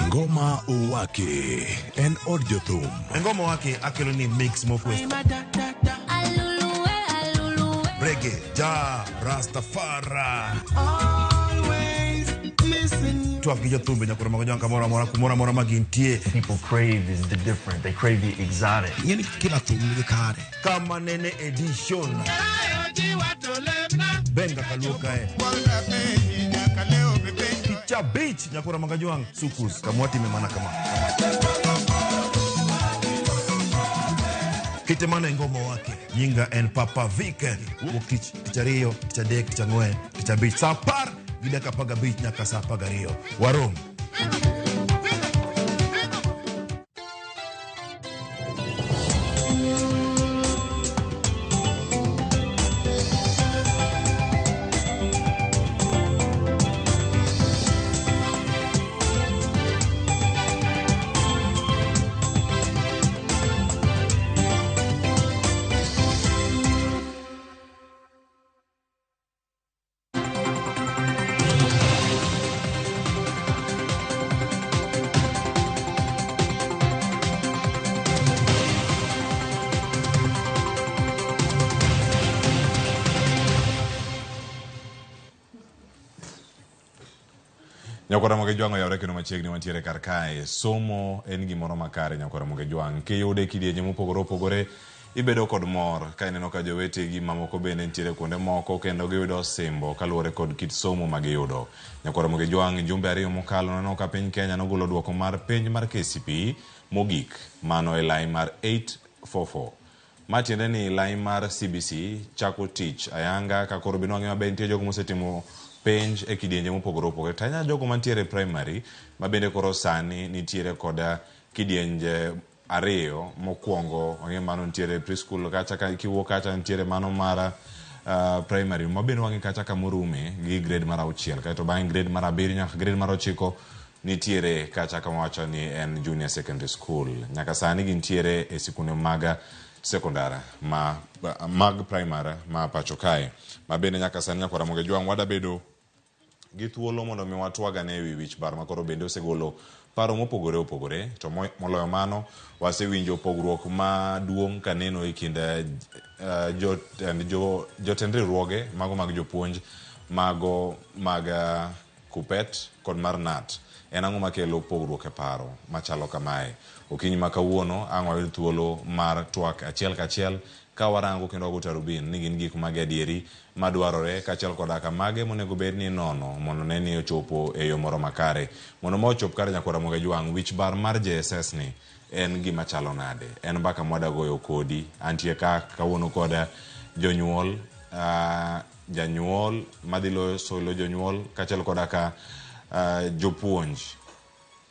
Ngoma Uwake en od jothum. Ngoma Uwake akelo ni mix mokwesto. Reggae, ja, Rastafari. Always listen. Twak gi jothumbe nyakoro mago janka mora mora magintie. People crave is the different. They crave the exotic. Yeni kila thum ni kare. Kama nene edition. Benga kaluka e. Ticha beach nyakora magajuang sukus kamwati memana kama. Kitemana ngoma wake nyinga en Papa Vike wukich tichario tichadek tichangwe tichabich sapar gidaka paga beach nyaka sapaga rio warom. Nyakwara moge jwango yawre keno machiegni mantiere kar kae. Somo en gimoro makare nyakwara moge jwang. Kiyude kidienje mopogore opogore ibedo kod mor ka ineno ka jowetegi mamoko bende nitiere kuonde moko kendo giyudo simbo kaluwore kod kit somo ma giyudo. Nyakwara moge jwang jumbe ariyo mokalo neno ka piny Kenya nogolo duoko mar penj mar KCPE mogik mano e line mar 844. Matiende ni line mar CBC chako tich ayanga ka koro binwangi mabe nitie jogo mosetimo penj e kidienje mopogore opogore. Tanya jogo mantiere primary ma bende koro sani nitiere koda kidienje ariyo mokwongo wange mano nitiere preschool kacha ka kiwuok kacha nitiere mano mara primary ma bende wange kacha ka morume gi grade mar 6 kaito bang grade mar 7 nyaka grade mar 9 nitiere kacha kama wacho ni en junior secondary school. Nyaka sani gintiere e sikunde maga sekondara mag primary ma pacho kae ma bende nyaka sani nyakwara moge jwang wada bedo gi thuolo mondo mi watwagane ewi wich bar makoro bende osegolo paro mopogore opogore to moloyo mano wasewinjo pogruok maduong' kaneno e kind jotend riwruoge mago mag jopuonj mago mag Kupet kod mar NAT. En ang'o makelo pogruok e paro machalo kamae. Okinyi ma kawuono ang' wayud thuolo mar twak achiel kachiel ka warango kendo wago tarubin ni gin gik mag adieri madwarore kachiel koda kamage monego bed ni nono mondo ne ni ochopo e yo moro makare. Mondo ma ochop kare nyakwara moge jwang wich bar mar JSS ni en gima chalo nade. En mbaka mwada goyo kodi antie ka kawuono koda jonyuol janyuol madhilo solo jonyuol kachiel koda ka jopuonj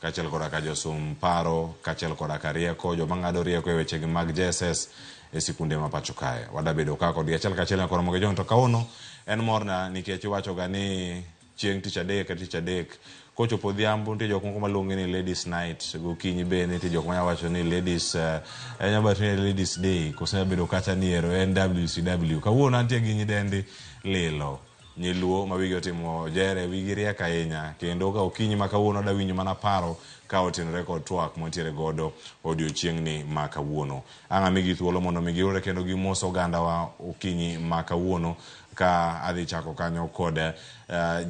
kachel koda ka josum paro kachel koda ka rieko joma ng'ado rieko e wechegi mag JSS e sikunde ma pacho kae. Wadabedo ka kod achiel kachiel nyaka Ramogi Jong to kaono en morna nikech iwacho ga ni chieng' tich adek kochopo dhiambo nitie jok moko maluongo ni ladies night, gokinyi bende nitie jok mawacho ni ladies ladies day, kosebedo kacha ni ero WCW. Kawuono antie gi nyidendi lilo nyiluo ma wigi otimo jere wigi riek ahinya, kendo ka okinyi ma kawuono da winjo mana paro ka otenore kod twak montiere godo odiochieng'ni ma kawuono. Ang'a migi thuolo mondo migi ore kendo gimos oganda wa okinyi ma kawuono ka adhi chako kanyo kod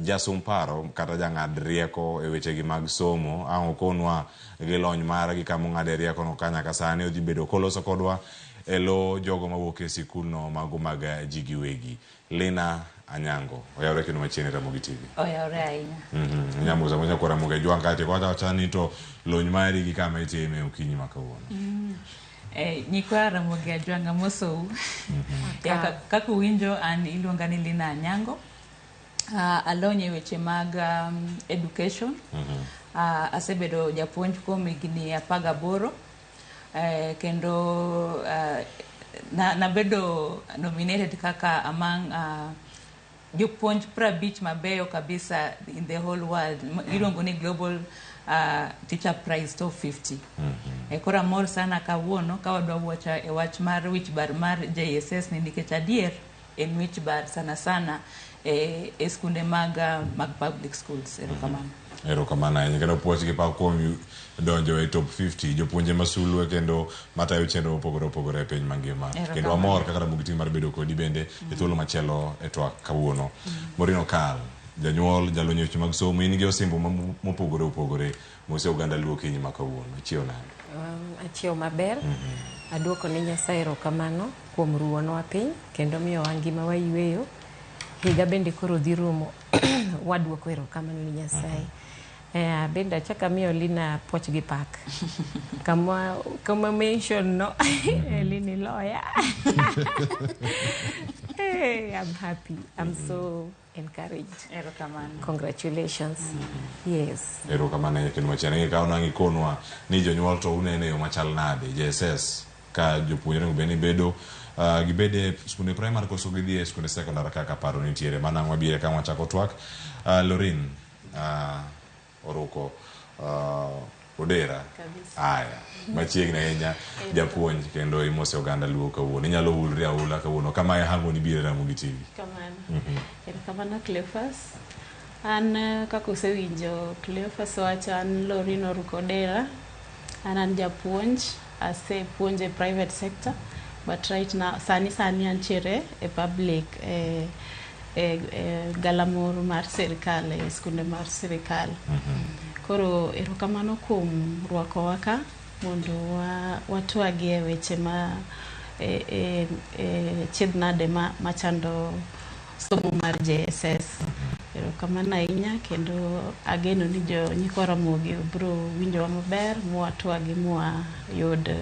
jasum paro kata jang'ad rieko e wechegi mag somo. Ang' okonwa gi lony mara gi kama ong'ade rieko no kanya ka sani odhi bedo koloso kodwa elo jogo mawuok e sikul no mago mag ji giwegi. Lina Anyango oyawre kendo machiegni Ramogi TV. Oyawre ahinya. Nyamuza moja kwa Ramogi Jwang kati kwa wachani to lony mari gi kama itime okinyi ma kawuono. Nyikwa Ramogi Jwang amosou. Kaka winjo an iluonga ni Lina Anyango. Alonye weche mag education. Asebedo japuonj kuom higni 18 kendo nabedo nominated kaka among jopuonj 50 mabeyo kabisa in the whole world. Iluongo ni Global Teacher Prize Top 50. Kora mor sana kawuono ka wadwa wacha e wach mar wich bar mar JSS ni nikech adier en wich bar sana e skunde mag public schools. Erokamano ahinya kendo puoch gi pa kuom donjo e top 50 jopuonje masulwe kendo matayo chenro opogore e piny mangima. Kendo amor kaka Ramogi TV mar bedo kodi bende e thuolo machielo e twak kawuono. Morino Kal, janyuol jalonyo weche mag somo, in gi osimbo mopogore mose oganda luo kinyi ma kawuono. Achiew nade? Achiew maber. Aduoko ne Nyasaye erokamano kuom ruonwa piny kendo miyo ngima wa yweyo. Higa bende koro dhi rumo. Waduoko erokamano ni Nyasaye. Bende achaka miyo Lina poch gi pak. Kama mention no Lini lawyer. Hey, I'm happy. I'm so encouraged. Congratulations. Yes. Erokamano kendo machiegni ka onangi konwa ni jonyuol to unene yo machal nade JSS ka jopuonjre ubeni bedo gibede skunde primary koso gidhi skunde secondary kaka paro nitiere mana wabire ka wachako twak. Lorin oruko Odera aya machiegni ahinya japuonj kendo imose oganda luo kawuono. Inyalo hulri ahula kawuono kama hango ni bire Ramogi TV. Kamano Cleophas an kako sewinjo Cleophas wacho an Lorin oruko Odera an japuonj ase puonje private sector but right now sani antiere e public galamoro mar sirikal e skunde mar sirikal. Koro erokamano kuom rwako waka mondo watwagi e weche ma chiedhnade machando somo mar JSS. Erokamano ahinya kendo ageno ni nyikwa Ramogi bro winjowa maber mwatwagi mwayud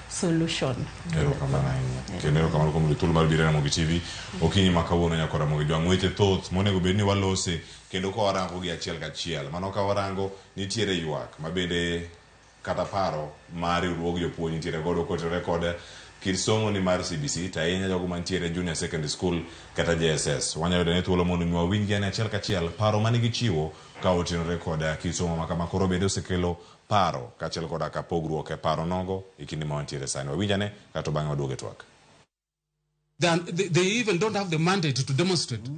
solution. Erokamano ahinya. Kendo erokamano kuom thuolo mar biro Ramogi TV okinyi ma kawuono nyaka Ramogi Jwang. Weche thoth monego bed ni walose kendo ka warango gi achiel kachiel. Mano ka warango nitiere ywak mabende kata paro mar riwruog jopuonj nitiere godo kotenore kod kit somo ni mar CBC to ahinya jogo mantiere junior secondary school kata JSS. Wanyalo yudo ne thuolo mondo miwa winj gi achiel kachiel paro mane gichiwo ka otenore kod kit somo ma kama koro bende osekelo paro kachiel koda ka pogruok e paro nogo e kinde ma wantiere sani. Wawinjane kato bang'e waduoge twak. They even don't have the mandate to demonstrate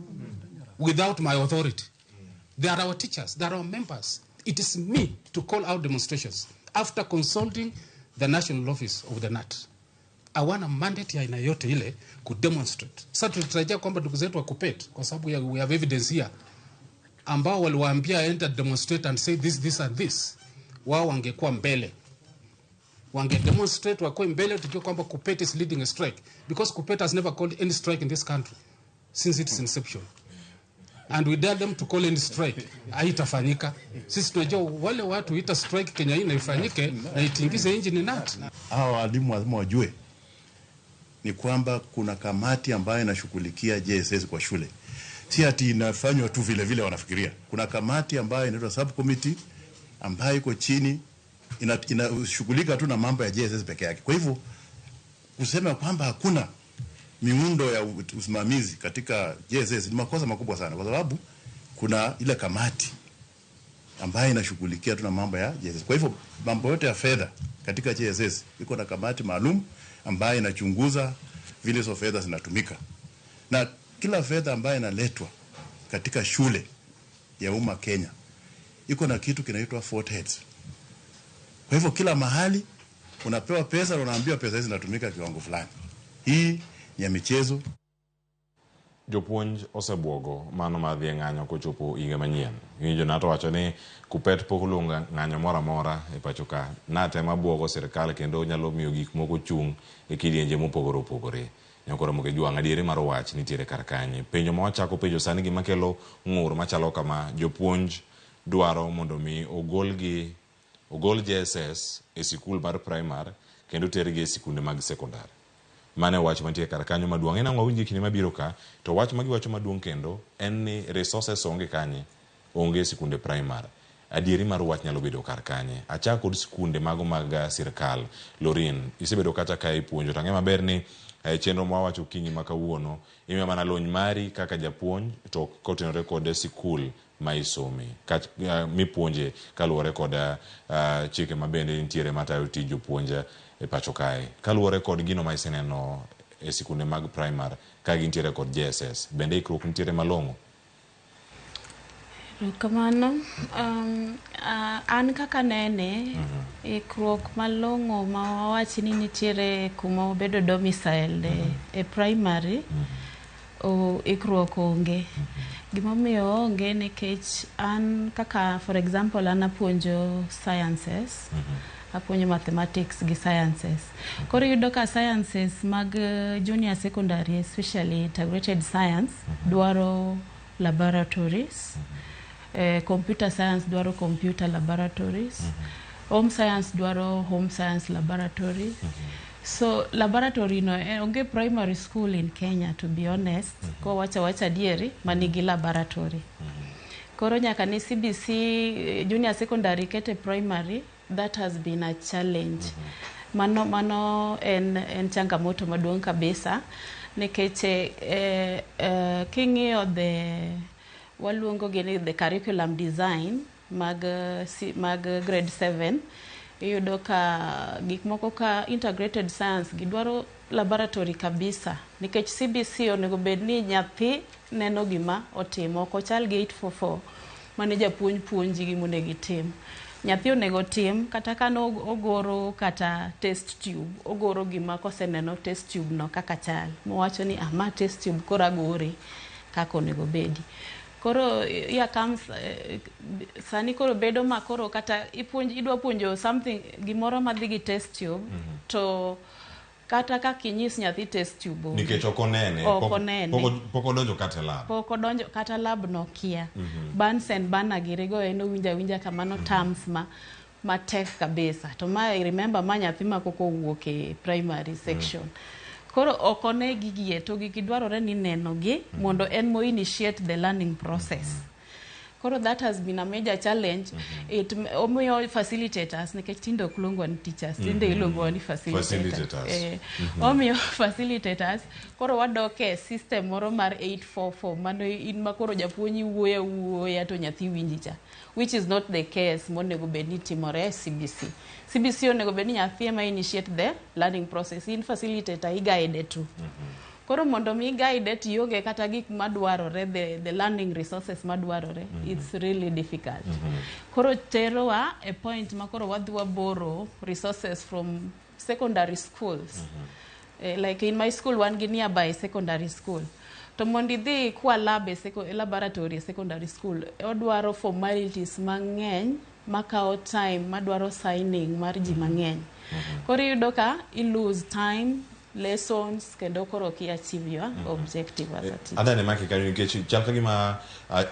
without my authority. They are our teachers, they are our members. It is me to call out demonstrations after consulting the national office of the NAT. Hawana mandate ya aina yote ile kudemonstrate. Sasa tulitarajia kwamba ndugu zetu wa KUPPET, kwa sababu we have evidence here, ambao waliwaambia enter demonstrate and say this and this, wao wangekuwa mbele. Wange demonstrate wakuwe mbele, tujue kwamba KUPPET is leading a strike, because KUPPET has never called any strike in this country since its inception. And we dare them to call any strike. Haitafanyika. Sisi tunajua wale watu ita strike Kenya hii na ifanyike na itingize engine NAT. Hao walimu lazima wajue ni kwamba kuna kamati ambayo inashughulikia JSS kwa shule. Si ati inafanywa tu vile vile wanafikiria. Kuna kamati ambayo inaitwa subcommittee ambayo iko chini inashughulika tu na mambo ya JSS peke yake. Kwa hivyo kusema kwamba hakuna miundo ya usimamizi katika JSS ni makosa makubwa sana, kwa sababu kuna ile kamati ambayo inashughulikia tu na mambo ya JSS. Kwa hivyo mambo yote ya fedha katika JSS iko na kamati maalum ambayo inachunguza vile hizo fedha zinatumika, na kila fedha ambayo inaletwa katika shule ya umma Kenya iko na kitu kinaitwa fort heads. Kwa hivyo kila mahali unapewa pesa na unaambiwa pesa hizi zinatumika kiwango fulani. Hii ni ya michezo. Jopuonj osebwogo mano ma dhi ng'anyo kochopo higa manyien. Winjo nato wacho ni kupet pok luongo ng'anyo moro amora e pacho ka. Natema bwogo sirkal kendo nyalo miyo gik moko chung e kidienje mopogore opogore. Nyakora Ramogi Jwang' adieri mar wach nitiere kar kanye. Penjo ma wachako penjo sani gima kelo ng'ur machalo kama jopuonj dwaro mondo mi ogol JSS e sikul mar primary kendo tergi e sikunde mag sekondari. Mane wach mantie kar kanyo maduong'. Ena ng'awinji kinde mabiro ka to wach magiwacho maduong' kendo en ni resources onge kanye, onge sikunde primary. Adieri mar wach nyalo bedo kar kanye. Achak kod sikunde mago mag sirkal. Lorin isebedo kata ka ipuonjo tang'e maber ni chenro ma wacho kinyi makawuono imiyo mana lony mari kaka japuonj to kotenore kod sikul ma isome mipuonje kaluwore kod chike mabende nitiere matayo tij jopuonja e pacho kae. Kaluwore kod gino ma iseneno e sikunde mag primary ka gintiere kod JSS, bende ikruok nitiere malong'o? Kamano, an kaka nene, ikruok malong'o ma wawachi ni nitiere kuma obedo domicile e primary, ikruok onge. Gimomiyo onge nikech an kaka, for example, an apuonjo sciences, apuonjo mathematics gi sciences. Koro yudo ka sciences mag junior secondary, especially integrated science, dwaro laboratories. Computer science dwaro computer laboratories. Home science dwaro home science laboratory. So laboratory no onge primary school in Kenya, to be honest. Ko wacha dieri manigi laboratory. Koro nyaka ni CBC junior secondary kete primary, that has been a challenge. Mano en changamoto maduong' kabisa nikech king'iyo waluongo gini the curriculum design mag grade 7, iyudo ka gik moko ka integrated science gidwaro laboratory kabisa nikech CBC onego bed ni nyathi neno gima otimo, ko chal gi 844 mane japuonj puonji gi monego gitim. Nyathi onego tim kata kano ogoro kata test tube, ogoro gima koseneno test tube no kaka chal, mowacho ni ma test tube koro agore kako onego bedi. Koro sani koro bedo ma koro kata idwa puonjo something gimoro madhi gi test tube, to kata kakinyis nyathi test tube nikech ok onene pok odonjo kata lab, pok odonjo kata lab no kia. Burns and Banner girigo en winja kamano terms ma tek kabisa, to ma remember ma nyathi ma koko wuok e primary section. Koro okone gigie to gidwarore ni neno gi mondo en mo initiate the learning process. Koro that has been a major challenge. Omiyo facilitators, nikech tindo ok luongo ni teachers, tindo iluongo ni facilitators. Omiyo facilitators, koro wadoke system moro mar 844, mano in makoro japuonji wuoya to nyathi winjicha, which is not the case monego bed ni timore CBC. CBC onego bed ni nyathi ema initiate the learning process, in facilitator i-guide tu. Koro mondo mi guide tionge kata gik madwarore, the learning resources madwarore, it's really difficult. Koro terowa a point makoro wadhi borrow resources from secondary schools. Like in my school, one nearby secondary school. To mondi dhi kwa laboratory secondary school, odwaro formalities mang'eny makao time, madwaro signing mar ji mang'eny. Koro yudo ka lose time, lessons, kendo koro ki achieve your objective as a teacher. Adane maki kanyo nikech chal ka gima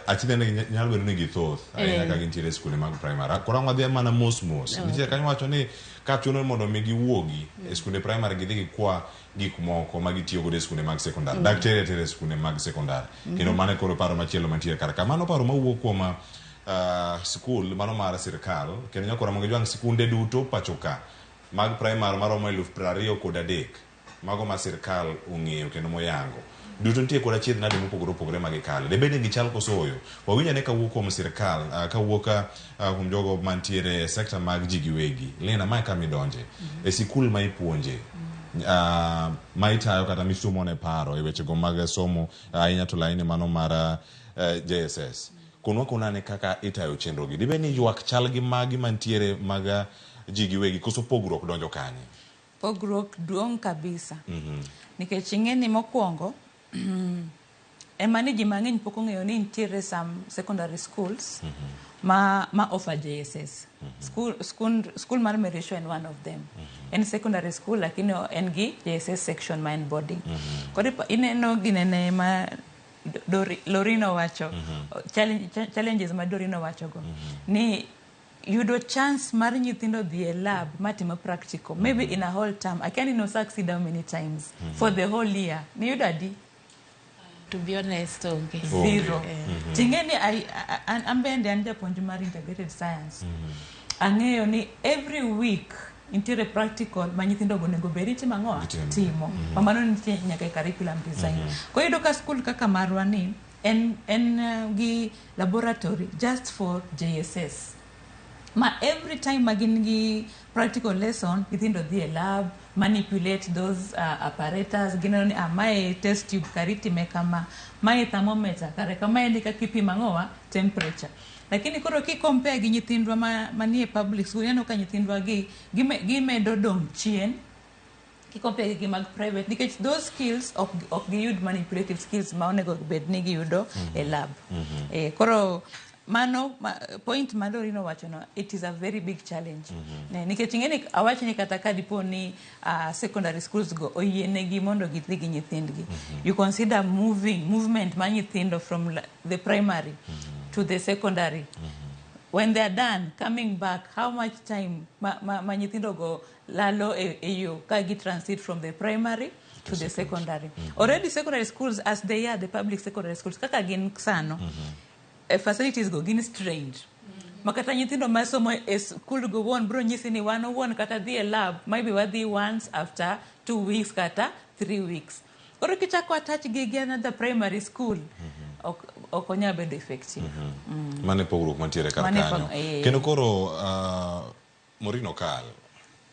achidene nyalo bedo ni githoth ahinya ka gintiere skunde mag primary. Koro wadhi mana mos. Nitie kanyo wacho ni ka chuno mondo mi giwuogi e skunde primary gidhi gikwa gik moko ma gitiyo godo e skunde mag sekondari. Dak tere skunde mag sekondari. Kendo mane koro paro machielo mantiere kar ka. Mano paro mawuok kuom skul mano mar sirkal kendo nyakora Ramogi Jwang sikunde duto pachoka mag primary maromo 23,000 mago ma sirkal ong'eyo kendo moyango duto nitie kod achiedh nade mopogore opogore magikale de bende gichal kosoyo wawinjane kawuok kuom sirkal kawuok kuom jogo mantiere sekta mag ji giwegi Lena mae kamidonje e sikul ma ipuonje ma itayo kata misomo ne paro e wechego mag somo ahinya to laini mano mar JSS kunane kaka itayo chenro gi dibe ni ywak chal gi magi mantiere mag ji giwegi koso pogruok donjo kanye pogruok duong kabisa nikech ing'eni mokwongo ema ni ji mang'eny pok ong'eyo ni nitiere some secondary schools ma offer JSS school mar Merisho en one of them en secondary school lakini en gi JSS section ma en boarding kodi ineno ginene ma Lorino wacho challenges ma Dorino wacho go ni yudo chance mar nyithindo dhi e lab matimo practical maybe in a whole term I can't know succeed how many times for the whole year ni yudo adi to be honest okay zero tingeni ambende anja japuonj mar integrated science ang'eyo ni every week intiere practical ma nyithindo go nego beri timo timo mano nitie nyaka e curriculum design ko yudo ka school kaka marwa ni en gi laboratory just for JSS ma every time magin gi practical lesson nyithindo dhi e lab manipulate those apparatus gineno ni mae test tube kariti mekama mae thermometer kare kama endi ka kipima ng'owa temperature lakini koro ki compare gi nyithindwa manie public school neno ka nyithindwa gimedo dong chien ki compare gi mag private nikech those skills ok giyud manipulative skills ma onego bed ni giyudo e lab koro mano point Dorino wacho no it is a very big challenge nikech ing'eni awach ni kata ka dipo ni secondary schools go oyienegi mondo gidhi gi nyithindgi you consider movement ma nyithindo from the primary to the secondary when they are done coming back how much time ma nyithindo go lalo e yo ka gi transit from the primary to the secondary already secondary schools as they are the public secondary schools kaka gin sano facilities go gin strained makata nyithindo masomo e school go won bro nyisi ni wan owuon kata dhi e lab maybe wadhi once after 2 weeks kata 3 weeks koro kichako attach gi another primary school okonya bedo effective mane pogruok mantiere kar kanyo kendo koro Morino Kal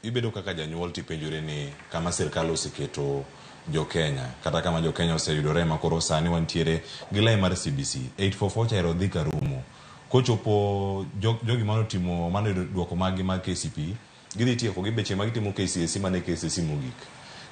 ibedo kaka janyuol tipenjore ni kama sirkal osiketo jo Kenya kata kama jo Kenya oseyudore makoro sani wantiere gi lai mar CBC 844 chairo dhi karumo kochopo jogi mano timo mano duoko magi mag KCP gidhi tieko gi beche mag timo KCSE mane KCSE mogik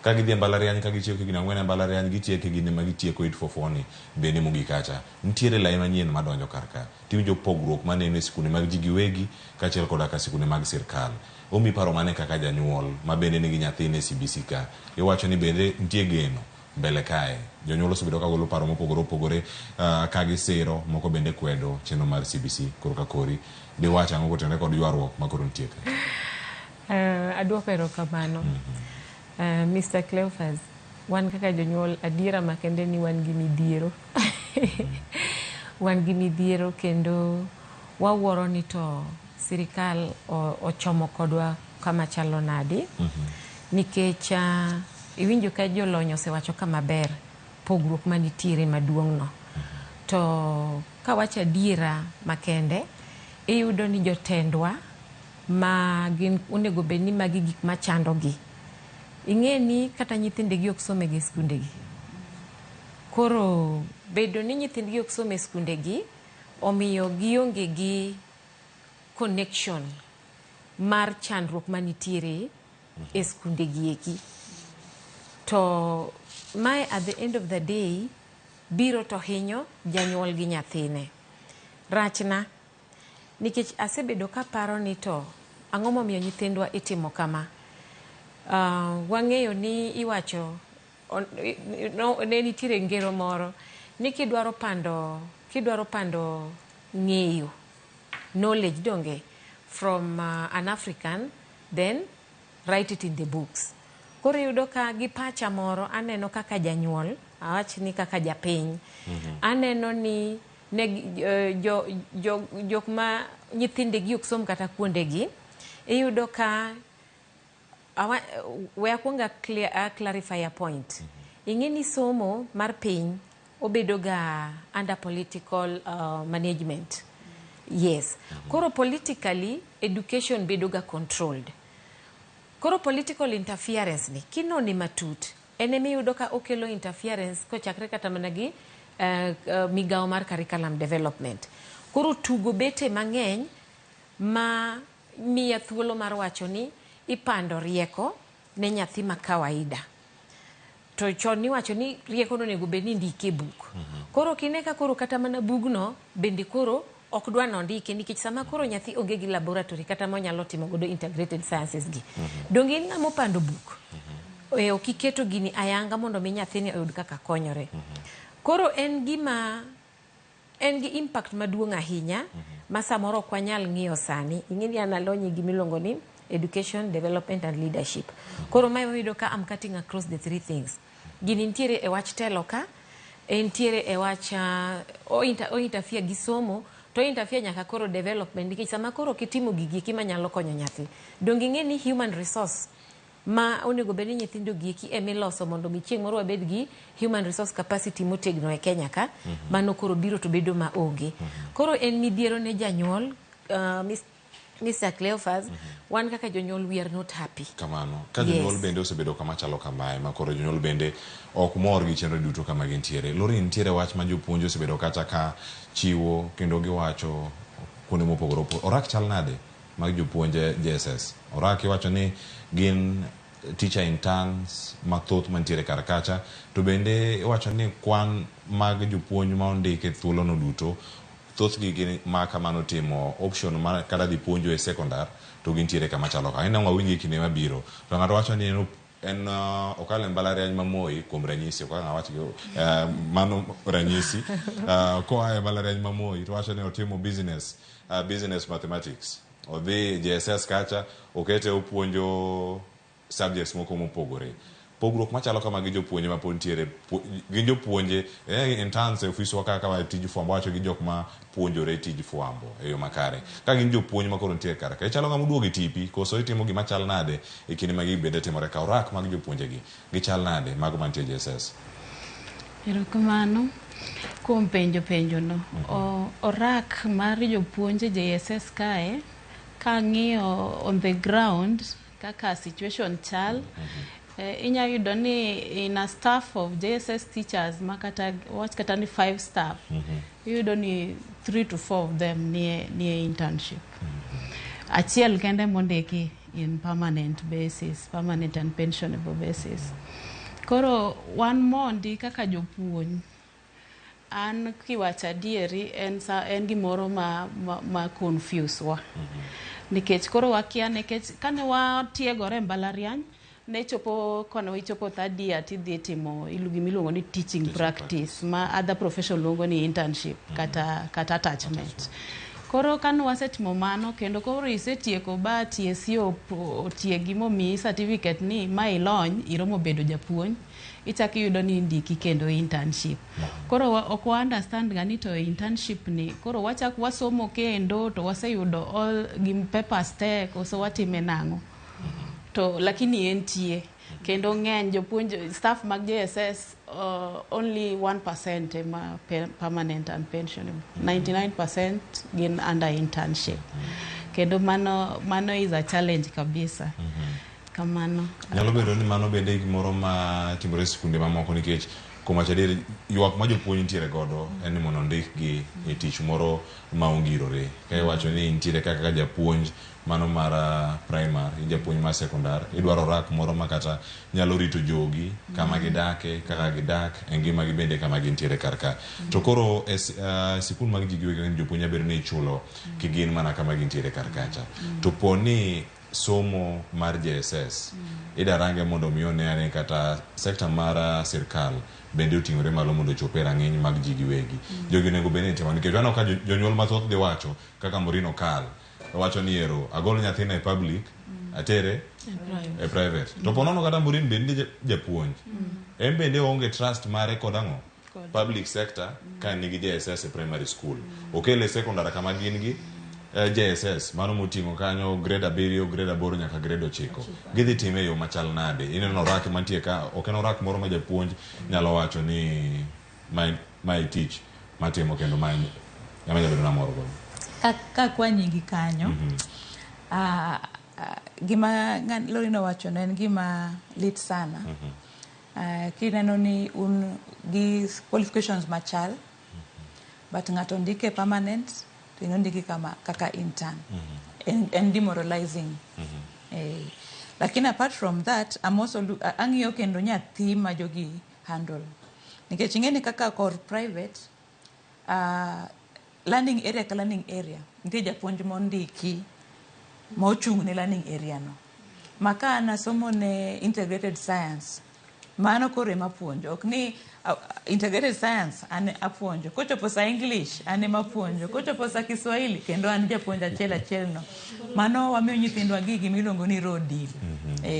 ka gidhi mbalariany ka gichieko gi nang'wen mbalariany gitieko gi ne magitieko 844 ni bende mogik acha nitiere lai manyien madonjo karka tiwinjo pogruok maneno e sikunde mag ji giwegi kaachiel koda ka sikunde mag sirkal omi paro mane kaka janyuol ma bende nigi nyathine CBC ka iwacho ni bende nitie geno mbele kae jonyuol osebedo ka golo paro mopogore opogore ka gisiro moko bende kwedo chenro mar CBC koro ka kori diwacha ang'o kotende kod ywaruok ma koro nitie ka adwoko erokamano Mr. Cleophas wan kaka jonyuol adiera makende ni wan gi midhiero wan gi midhiero kendo wawuoro ni to sirikal ochomo kodwa kama chalo nadi nikech iwinjo ka jolony osewacho kama ber pogruok manitiere maduong'no to kawacho adiera makende iyudo ni jotendwa ma gin onego bed ni magi gik machandogi ing'eni kata nyithindegi ok some gi skundegi koro bedo ni nyithindgi ok some skundegi omiyo gionge gi connection mar chandruok manitiere e skundegi eki to mae at the end of the day biro to hinyo janyuol gi nyathine rachna nikech asebedo ka paro ni to ang'o momiyo nyithindwa itimo kama wang'eyo ni iwacho ne nitiere ngero moro ni kidwaro pando ng'eyo knowledge donge from an African then write it in the books koro yudo ka gi pacha moro aneno kaka janyuol awach ni kaka japiny aneno ni ne jok ma nyithindegi ok som kata kuondegi, iyudo ka we akwonga clarify a point. Ing'eni somo mar piny obedo ga under political management. Yes. Koro politically, education bedo ga controlled. Koro political interference ni kinoni matut ene miyudo ka okelo interference kochakre kata mana gi migawo mar curriculum development. Koro tugo bete mang'eny ma miya thuolo mar wacho ni ipando rieko ne nyathi ma kawaida. To chon ni wacho ni rieko no nego bed ni ndike e buk. Koro kineka koro kata mana bugno bende koro ok dwa nondike nikech sama koro nyathi onge gi laboratory kata monyalo timo godo integrated sciences gi. Donge in ng'amo pando buk. Ok iketo gini ayanga mondo mi nyathini oyud kaka konyore. Koro en gi impact maduong' ahinya ma samoro ok wanyal ng'iyo sani. Ing'eni analonyi gimiluongo ni education, development and leadership. Koro mae wayudo ka I'm cutting across the three things. Gini ntiere e wach telo ka, ntiere e wach o interfere gi somo, to interfere nyaka koro development nikech sama koro kitimo gigi kima nyalo konyo nyathi. Donge ing'eni human resource ma onego bed ni nyithindo gieki emiloso mondo mi chieng' moro wabed gi human resource capacity motegno e Kenya ka, mano koro biro to bedo ma onge. Koro en midhiero ne janyuol, Mr. Cleophas, wan kaka jonyuol we are not happy. Kamano. Ka jonyuol bende osebedo kama chalo kamae, ma koro jonyuol bende ok mor gi chenro duto kama gintiere. Lori nitiere wach ma jopuonj osebedo kata ka chiwo kendo giwacho kuonde mopogore opogore. Orak chal nade mag jopuonje JSS? Orak iwacho ni gin teacher interns mathoth mantiere kar kacha, to bende iwacho ni kwan mag jopuonj ma ondike thuolo no duto thoth gigi ma kamano timo option ma kada dhi puonjo e sekondar to gintiere kama chalo ka. Ina ng'awinji kinde mabiro to ng'ato wacho ni en okale mbalariany ma Moi kuom ranyisi kwa ng'awach mano ranyisi koa e mbalariany ma Moi to wacho ni otimo business mathematics. Odhi JSS kacha okete opuonjo subjects moko mopogore. Pogruok machalo kama gi jopuonje ma pod ntiere gi jopuonje interns e ofis wa kaka wa tij fwambo wacho gi jok ma puonjore tij fwambo e yo makare. Ka gin jopuonje ma koro ntiere kar ka chalo ng'ama duogo e tipi koso itimo gima chal nade e kinde ma gibende timore ka orak mag jopuonje gi chal nade mago mantie JSS. Erokamano kuom penjo no. Orak mar jopuonje JSS kae ka ng'iyo on the ground kaka situation chal, inya yudo ni in a staff of JSS teachers makata watch kata ni 5 staff, yudo ni 3 to 4 of them near internship. Achiel kende mondiki in permanent and pensionable basis. Koro wan mondi kaka jopuonj an kiwacho adieri en gimoro ma confuse wa. Nikech koro wakia nikech kane watiegore mbalariany ne chopo kono ichopo third year tidhi timo gimiluongo ni teaching practice ma other profession luongo ni internship kata attachment. Koro kane wasetimo mano kendo koro isetieko ba TSC otiegi momi certificate ni ma ilony iromo bedo japuonj, ichaki yudo ni indiki kendo internship. Koro ok wa understand gani to internship ni koro wachak wasomo kendo to waseyudo all gim papers te koso watime nang'o. To lakini entie kendo ng'eny jopuonj staff mag JSS only 1% ma permanent and pensionable. 99% gin under internship. Kendo mano is a challenge kabisa. Kamano. Nyalo bedo ni mano bende gimoro ma timore sikunde mamoko nikech komachadiri ywak ma jopuonj ntiere godo en ni mondo ndik gi e tich moro ma ongirore. Ka iwacho ni ntiere kaka japuonj mano mar primary, japuonj mar sekondar, idwaro rak moro makata nyalo rito jogi kama gidake, kaka gidak, ngima gi bende kama gintiere karka. To koro sikul mag jigiwegi jopuonj bedo ni ichulo kigin mana kama gintiere karkacha. To poni somo mar JSS idarange mondo mione ane kata sekta mar sirkal bende oting'ore malo mondo chope rang'iny mag jigiwegi. Jogi nego bende timo nikech wano ka jonyuol mathoth dhi wacho kaka Morino Kal wacho ni ero agolo nyathina e public atere e private. To ponono kata Morin bende japuonj. En bende onge trust mare kod ang'o public sector ka nigi JSS e primary school. Okele secondary kama gin gi JSS mano moting'o kanyo grade 7, grade 8 nyaka grade 9. Gidhi time yo machal nade. Ineno rak mantie ka, ok en rak moro ma japuonj nyalo wacho ni my teach matimo kendo my nyama bedo na moro. Ka kwanyigi kanyo gima Lorino wacho en gima lit sana. Kineno ni un gi qualifications machal but ngato ndike permanent to ndike kaka intern and demoralizing. Lakini apart from that, I'm also ang'iyo kendo nyathi ma jogi handle nikech ing'eni kaka kor private learning area ka learning area nitie japuonj mondiki ma ochung' ne learning area no. Maka nasomo ne integrated science mano kore mapuonjo, ok ni integrated science ane apuonjo, kochopo sa English ane mapuonjo, kochopo sa Kiswahili kendo an japuonja achiel no. Mano wamiyo nyithindwa gigi miluongo ni road deal.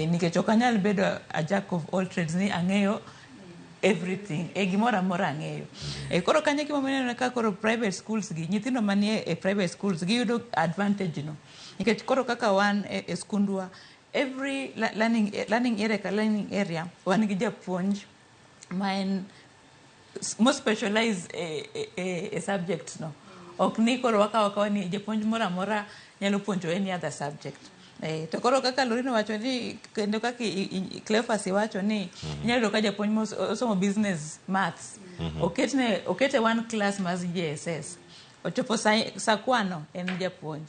Nikech ok anyal bedo a jack of all trades ni ang'eyo everything, gimoro amora ang'eyo. Koro kanye gima meneno ka koro private schools gi, nyithindo manie e private schools gi yudo advantage no. Nikech koro kaka wan e skundwa, every learning area wan gi japuonj ma en most specialized a subject no. Ok ni koro waka ni japuonj mora mora nyalo puonjo any other subject. To koro kaka Lorino wacho ni kendo kaka Cleophas wacho ni nyalo ka japuonj osomo business maths okete one class mas JSS ochopo sa kwano en japuonj.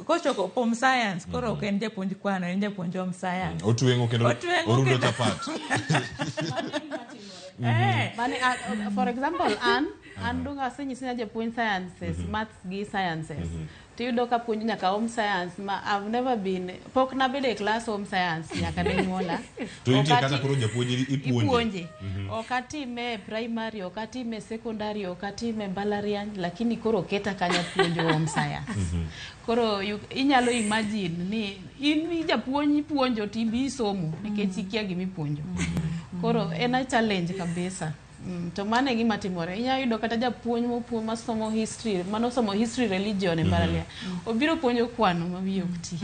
Kocho pom science koro ok en japuonj kwano, en japuonj om science. Otwengo kendo orundo chapat. For example, an dunga senyisina japuonj sciences, maths gi sciences. Tiyudo ka puonj nyaka home science ma I've never been, pok na bede class home science nyaka ne nyuola. To intie kata koro japuonj ipuonje. Okatime primary, okatime secondary, okatime mbalariany, lakini koro keta kanya puonjo home science. Koro inyalo imagine ni in japuonj puonjo tibi somo nikech ikia gimi puonjo. Koro ena challenge kabisa. To mane gima timore, inya yudo kata japuonj mopuonjo masomo history, manosomo history religion e mbalariany. Obiro puonjo kwano mabiyo kuti.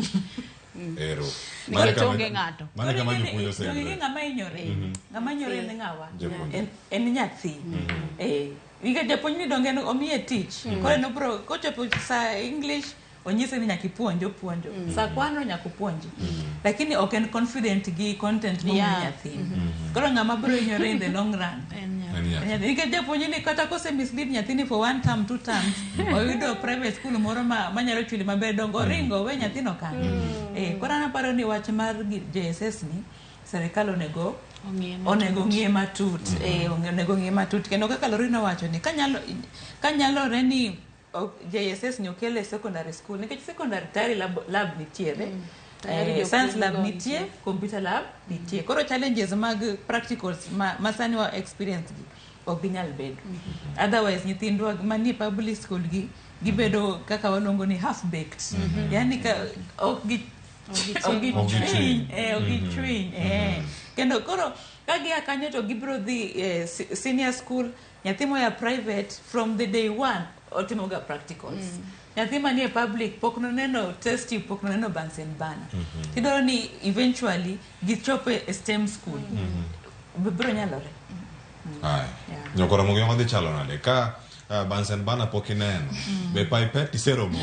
Ero. Niketonge ng'ato. Mane kama jopuonjo sendo. Ngi ng'ama inyore. Ng'ama inyore ne ng'awa. En nyathi. Ika japuonj ni donge omiye teach. Kore no bro kochopo sa English onyise ni nyaki puonjo. Sa kwano nyako puonji. Lakini ok en confident gi content mo nyathi. Koro ng'ama bro inyore in the long run. Ika japuonj ni kata kose mislead nyathini for 1 term 2 terms oyudo private school moro manyalo chuli maber dongo ringo we nyathino kan. Koro anaparo ni wach mar JSS ni serikal onego ng'ie matut. Onego ng'ie matut kendo kaka Lorino wacho ni kanyalo reni JSS ni okele secondary school nikech secondary tayari lab nitiere. Science lab nitie, computer lab nitie. Koro challenges mag practicals masani wa experience gi ok ginyal bedo. Otherwise nyithindwa mani public school gi gibedo kaka walongo ni half baked. Yani ka ok gi kendo koro kagi akanyo to gibro dhi senior school, nyathi moya private from the day one otimoga practicals. Nyathi manie public pok noneno test tube, pok noneno Bunsen burner. Kidoro ni eventually gichope STEM school. Bibro nyalore. Nyokora Ramogi madhi chalo nade ka Bunsen burner pok ineno. Be pipette isero mo.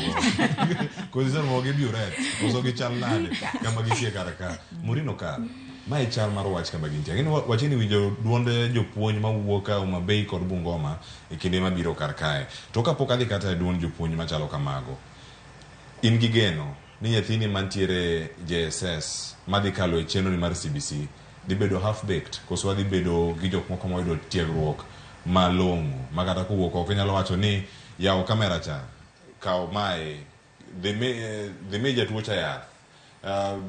Kozi sero mo gibiuret. Koso gichal nade kama gitie karaka. Murino ka mai chal mar wach kama gintie. Ngini wachini winjo duonde jopuonj mawuok ka Homa Bay kod Bungoma e kinde mabiro kar kae. To kapok adhi kata e duond jopuonj machalo kamago. In gi geno ni nyathini mantiere JSS madhi kalo e chenro mar CBC dhi bedo half baked koso dhi bedo gi jok moko moyudo tiegruok malong'o makata kuwuok ok nyalo wacho ni yawo kamera cha kao mae the major tuocha yath.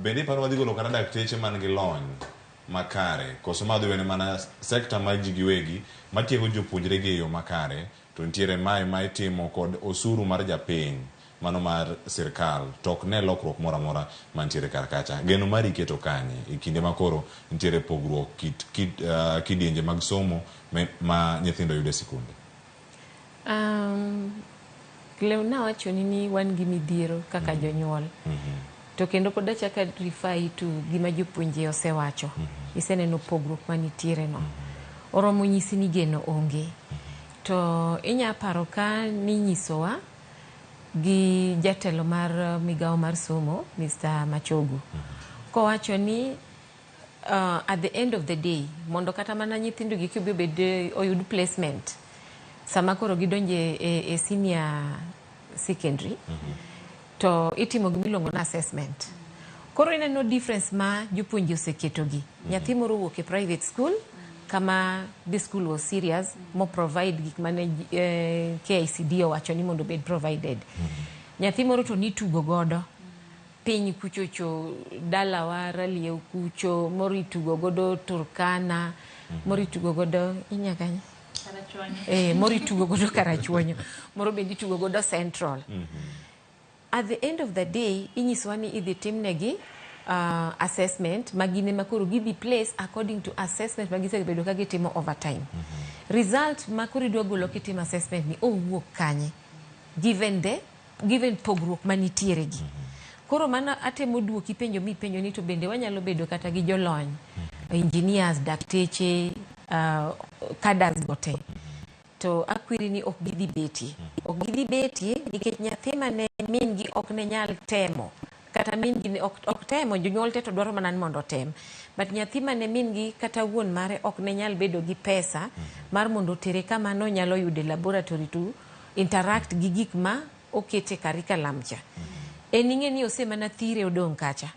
Bende paro wadhi golo kata dakteche man gi lony makare koso madhi wene mana sekta ma ji giwegi matiego jopuonjre gi yo makare to ntiere mai timo kod osuru mar japiny mano mar sirkal tok ne lokruok moro amora mantiere kar kacha. Geno mari keto kanye e kinde makoro nitiere pogruok kidienje mag somo ma nyithindo yudo e sikunde? Leona wacho ni wan gi midhiero kaka jonyuol. To kendo pod achaka rifai to gima jopuonje osewacho. Iseneno pogruok manitiere no. Oromo nyisi ni geno onge. To inya paro ka ni nyisowa gi jatelo mar migao mar somo, Mr. Machogu. Kowacho ni at the end of the day, mondo kata mana nyithindo gi kibede oyud placement. Sama koro gidonje e senior secondary. To itimo gimilongo na assessment. Koro ineno difference ma jopuonje oseketo gi. Nyathi moro wuok e private school, kama the school was serious, mo provide gik mane KICD owacho ni mondo bed provided. Nyathi moro to ni tugo godo. Piny kuchocho, dalawa, Ralieu kucho, mori tugo godo Turkana, mori tugo godo inyakanya. Mori tugo godo Karachuonyo. Moro bendi tugo godo Central. At the end of the day, inyiswani idhi timnegi assessment magine makuru give place according to assessment magise bedo ka gitimo overtime. Result makuru idwa golo kitimo assessment ni owuok kanye given pogruok manitiere gi. Koro mana atemo duoki penjo mi penjo ni to bende wanyalo bedo kata gi jolony, engineers, dakteche, cadres gote. To akwiri ni ok gidhi beti nikech nyathi mane min gi ok ne nyal temo kata min gi ok temo, jonyuol te to dwaro mana mondo tem, but nyathi mane min gi kata wuon mare ok ne nyal bedo gi pesa mar mondo tere kama no nyalo yude laboratory to interact gi gik ma okete curriculum cha. Ing'e ni ose mana thire odong kacha.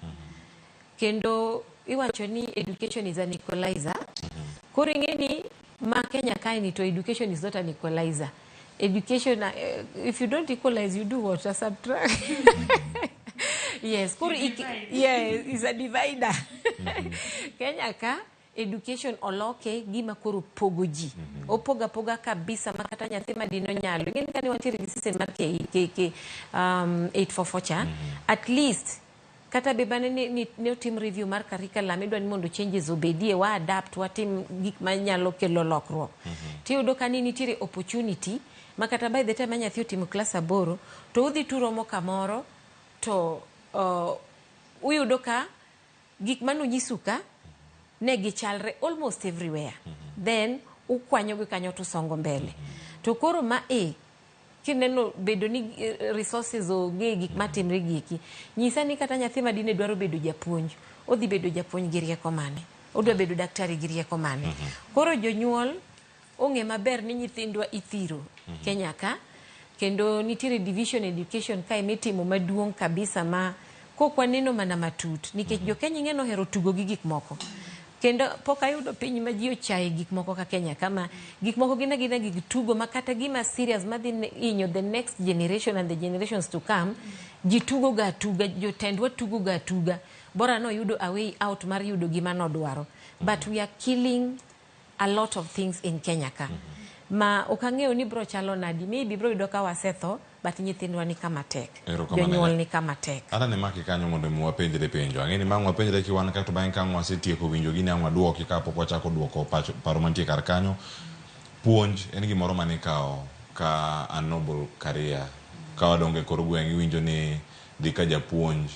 Kendo iwacho ni education is an equalizer. Koro ing'e ni ma Kenya kaini to education is not an equalizer. Education, if you don't equalize, you do what? A subtract. Yes, yes, it's a divider. Kenya ka education oloke gima koro pogoji. Opoga kabisa makata nyathi madino nyalo. Ngeni kani wantiri system mar KK 844 cha. At least kata bebane ne otim review mar curriculum idwa ni mondo changes obedie wa adapt watim gik manyalo kelo lokruok. Tiyudo kani nitiere opportunity makata by the time nyathi otimo class 8 to udhi turomo kamoro to uyudo ka gik mano nyisuka ne gichalre almost everywhere. Then ukwanyo gi kanyo to songo mbele. To koro ma kineno bedo ni resources oge gik matimre giki, nyisa ni kata nyathi madine dwaro bedo japuonj, odhi bedo japuonj gi rieko mane, odwa bedo daktari gi rieko mane. Koro jonyuol ong'e maber ni nyithindwa ithiro Kenya ka, kendo nitiere division education ka imitimo maduong' kabisa ma kokwaneno mana matut, nikech jo Kenya ing'eno hero tugo gi gik moko. Kendo pok ayudo piny ma ji ochaye gik moko ka Kenya kama gik moko gina gik tugo makata gima serious madhi inyo the next generation and the generations to come, ji tugo ga tuga, jotendwa tugo ga tuga, bora no yudo a way out mar yudo gima nodwaro. But we are killing a lot of things in Kenya ka. Ma okang'eyo ni bro chalo nadi, maybe bro yudo ka wasetho, but nyithindwa ni kama tek. Jonyuol ni kama tek. Ata ne maki kanyo mondo mu wapenjre penjo. Ang'eni ma wapenjre ki wan ka to bang' kan wasetieko winjo gini ang' waduoki ka pok wachako duoko paro mantie kar kanyo. Puonj en gimoro mane kao ka a noble career. Ka wadonge kor gweng' iwinjo ni dhi ka japuonj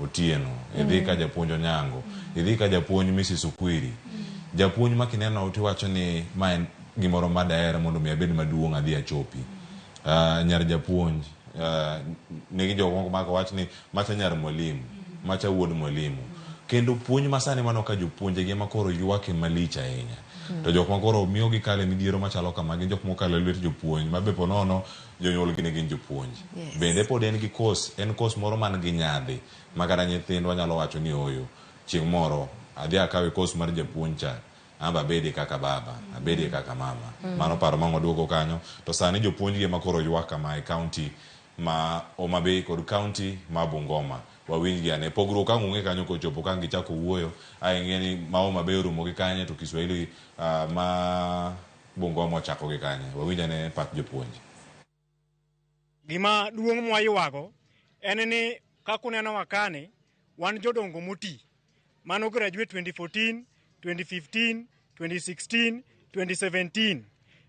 Otieno, idhi ka japuonj Onyango, idhi ka japuonj Mrs. Ukwiri. Japuonj makineno utiwacho ni ma en gimoro madaera mondo mi abed maduong' adhi achopi. Nyar japuonj, nigi jogo mako wach ni macha nyar mwalimu, macha wuod mwalimu. Kendo puonj masani mano ka jopuonje gi makoro ywake malich ahinya. To jok makoro miyo gi kale midhiero machalo kamagi jok mokalo lwet jopuonj mabe ponono jonyuol gi gin jopuonj. Bende pod en gi en course moro man gi nyadhi makata nyithindwa nyalo wacho ni oyo chieng' moro adhi akawe course mar japuonj cha, amba abedi kaka baba, abedi kaka mama. Mano paro mango duogo kanyo. To sani jopuonj gi makoro ywak kama e county ma Homa Bay kod county ma Bungoma. Wawinj gi ane pogruok ka ng'e kanyo kochopo ka gichako wuoyo ng'eni ma Homa Bay rumo gi kanye to Kiswahili ma Bungoma chako gi kanye. Wawinj ane pat jopuonj. Gima duong' mwaywago en ni kakuneno wakani wan jodongo moti mano graduate 2014, 2015, 2016, 2017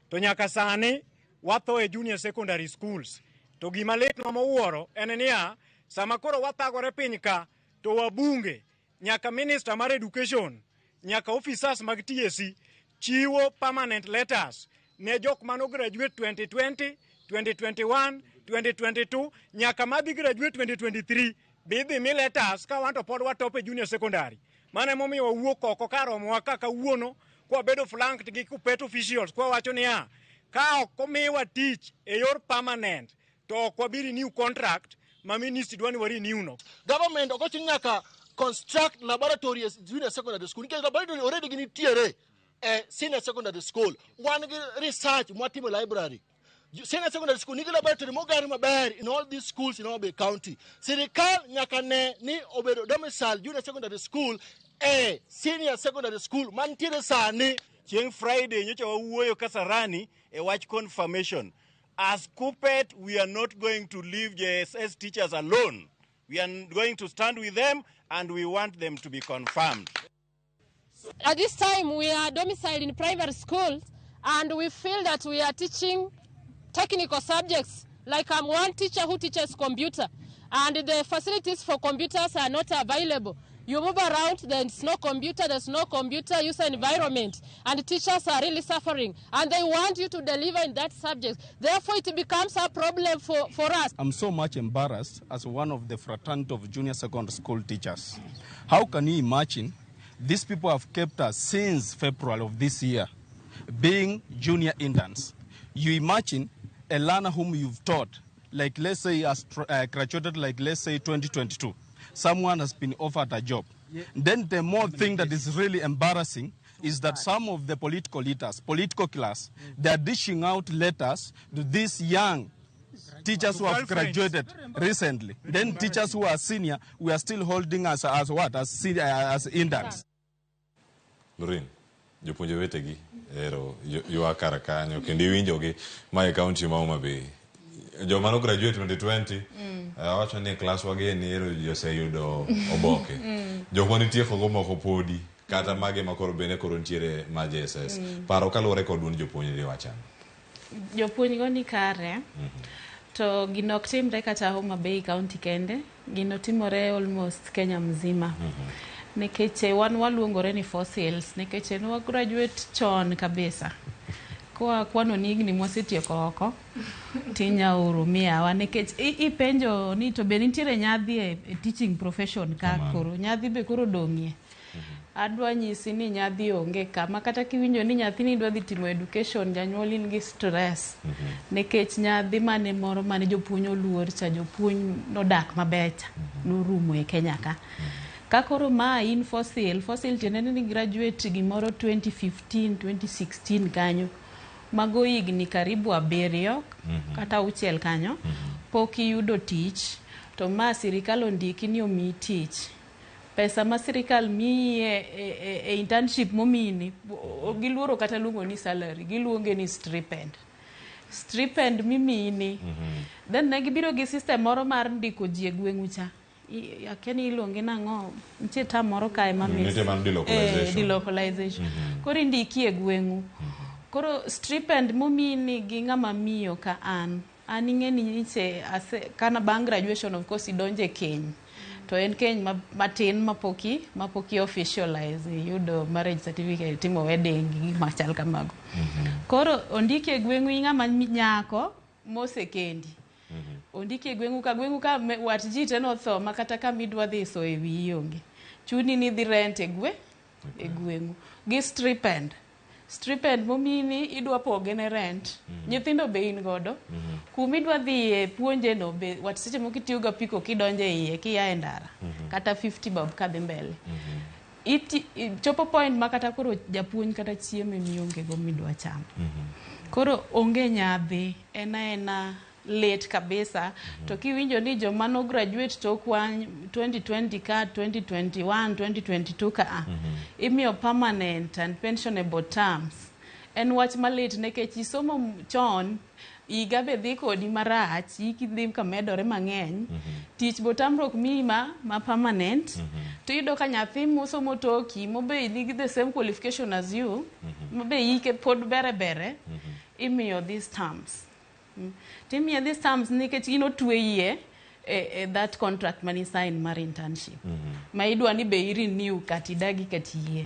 to nyaka sani watho e junior secondary schools to gima litnwa mowuoro en niya sama koro wathagore piny ka to wabunge nyaka minister mar education nyaka officers mag TSC chiwo permanent letters ne jok mano graduate 2020, 2021, 2022 nyaka madhi graduate 2023 bidhi mi letters ka wanto pod watop e junior secondary. Mane momiyo wawuok oko karomowa kaka wuono kwa bedo flanked gi kupet officials kwa wacho niya ka ok omiwa tich e yor permanent to ok wabiri new contract ma ministry dwani wari new no. Government okochi nyaka construct laboratory as junior secondary school because laboratory already gini tiere senior secondary school one research mwatimo library senior secondary school nigi laboratory mogari maber in all these schools in Homabay County. Sirikal nyaka ne ni obedo domicile junior secondary school senior secondary school mantiere sani. Chieng' Friday nyocha wawuoyo Kasarani e wach confirmation. As Kupet, we are not going to leave JSS teachers alone. We are going to stand with them and we want them to be confirmed. At this time, we are domiciled in private schools and we feel that we are teaching technical subjects. Like I'm one teacher who teaches computer and the facilities for computers are not available. You move around, there's no computer user environment, and teachers are really suffering, and they want you to deliver in that subject. Therefore, it becomes a problem for us. I'm so much embarrassed as one of the fraternity of junior secondary school teachers. How can you imagine these people have kept us since February of this year, being junior interns? You imagine a learner whom you've taught, like let's say has graduated, like let's say 2022. Someone has been offered a job. Then the more thing that is really embarrassing is that some of the political leaders, political class, they are dishing out letters to these young teachers who have graduated recently. Then teachers who are senior, we are still holding as what? As interns. Lorin, jopunje wetegi, ero, yua karakanyo, kendi winjogi, my county Mauma Bay. Jomano graduate 2020, wacho ni class wage ni ero yoseyudo oboke. Jomani tieko go moko podi, kata mage makoro bene koro ntiere ma JSS. Paro kaluwore kod un jopuonjre wachano. Jopuonjgo ni kare, to gino ok timre kata Homabay County kende, gino timore almost Kenya mzima. Nikech wan waluongore ni fossils, nikech en graduate chon kabisa. Kwa kwano ni igni mwasetieko oko tinya urumia wa nikech ipenjo ni to be nitiere nyadhi e teaching profession ka koro nyadhi be koro dong'ie. Adwa nyisi ni nyadhi onge kama kata kiwinjo ni nyathini dwa dhi timo education janyuol in gi stress nikech nyadhi mane moro mane jopuonj oluor cha jopuonj nodak mabecha norumo e Kenya ka. Kakoro ma in fossil tiene ni graduate gimoro 2015 2016 kanyo mago higni karibu 7 kata 6 kanyo pok iyudo tich to ma sirikal ondiki ni omi tich. Pesa ma sirikal miye e internship momini giluoro kata luongo ni salary, giluonge ni stipend mimini. Then ne gibiro gi system moro mar ndiko ji e gweng'u cha. Akeni ilonge nang'o nitie tam moro kae mamis delocalization. Koro indiki e gweng'u. Koro stipend momini gi ng'ama miyo ka an ing'eni niche kana bang' graduation of course idonje keny. To en keny matin mapoki officialize yudo marriage certificate timo wedding gi machal kamago. Koro ondiki e gweng'u ng'ama nyako mosekendi. Ondiki e gweng'u ka wat ji te notho makata ka midwa dhi so e wiyi onge. Chuni ni dhi rent e gweng'u gi stipend momini idwa poge ne rent. Nyithindo be in godo. Kuma idwa dhi e puonje no be wat seche moko itiyo ga piko kidonje iye kiya e ndara kata 50 bob kadhi mbele. Chopo point makata koro japuonj kata chiemo mionge go midwa chamo. Koro onge nyadhi ena late kabisa. To kiwinjo ni joma no graduate to kwan 2020 ka 2021 2022 ka imiyo permanent and pensionable terms. En wach malate nekech isomo chon iga be dhi kodi marach, iki dhi ka medore mang'eny, tich botamruok mima ma permanent, to iyudo ka nyathi mosomo toki, mobe nigi the same qualification as you, mobe ike pod bere, imiyo these terms. Timiyo these terms nikech in otweyie that contract mani sign mar internship. Ma idwa ni be renew kati dagi kati yie.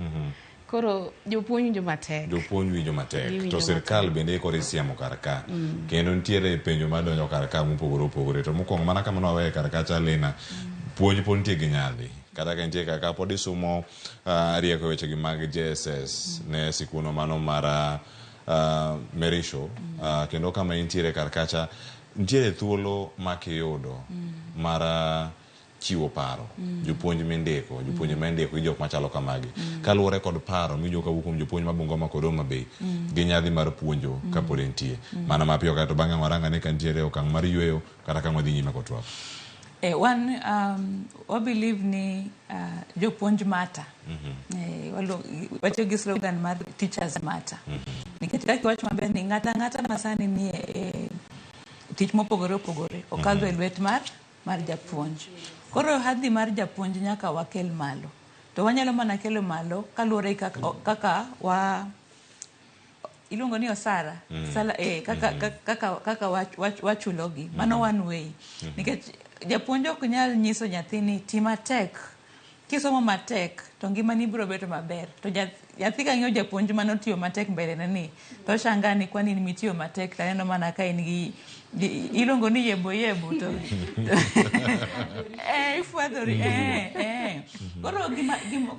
Koro jopuonj winjo matek. Jopuonj winjo matek. To sirkal bende kore siamo karaka. Kendo nitiere penjo madonjo karaka mopogore. To mokwongo mana kama nwaweyo karaka cha Lena, puonj po nitie gi nyadhi. Kata ka nitie kaka pod isomo rieko weche gi mag JSS ne sikuno mano mar Merisho. Kendo kama intiere karakacha nitiere thuolo makiyudo mar chiwo paro. Jopuonj mendeko, jopuonj mendeko gi jok machalo kamagi. Kaluwore kod paro mijo ka wukum jopuonj ma Bungoma kod Homa Bay gi nyadhi mar puonjo kapod entie. Mana mapiyo kato bang'e waranga ne ka nitiere okang' mar yweyo kata ka wadhi nyime kotwak. We believe ni jopuonj mata. Wacho gi slogan mar teachers mata. Nikech kaka wach maber ni ng'ata masani ni tich mopogore okadho e lwet mar japuonj. Koro hadhi mar japuonj nyaka wakel malo. To wanyalo mana kelo malo kaluwore kaka iluongo ni osara. Kaka wachulogi. Mano one way. Nikech japuonj ok nyal nyiso nyathini ti matek. Kisomo matek to ngimani biro bedo maber. To nyathi ka ng'iyo japuonj manotiyo matek mbele nani, to shangani kwani ni mitiyo matek taneno mana ka in gi ilongo ni yebo to ifuadhori koro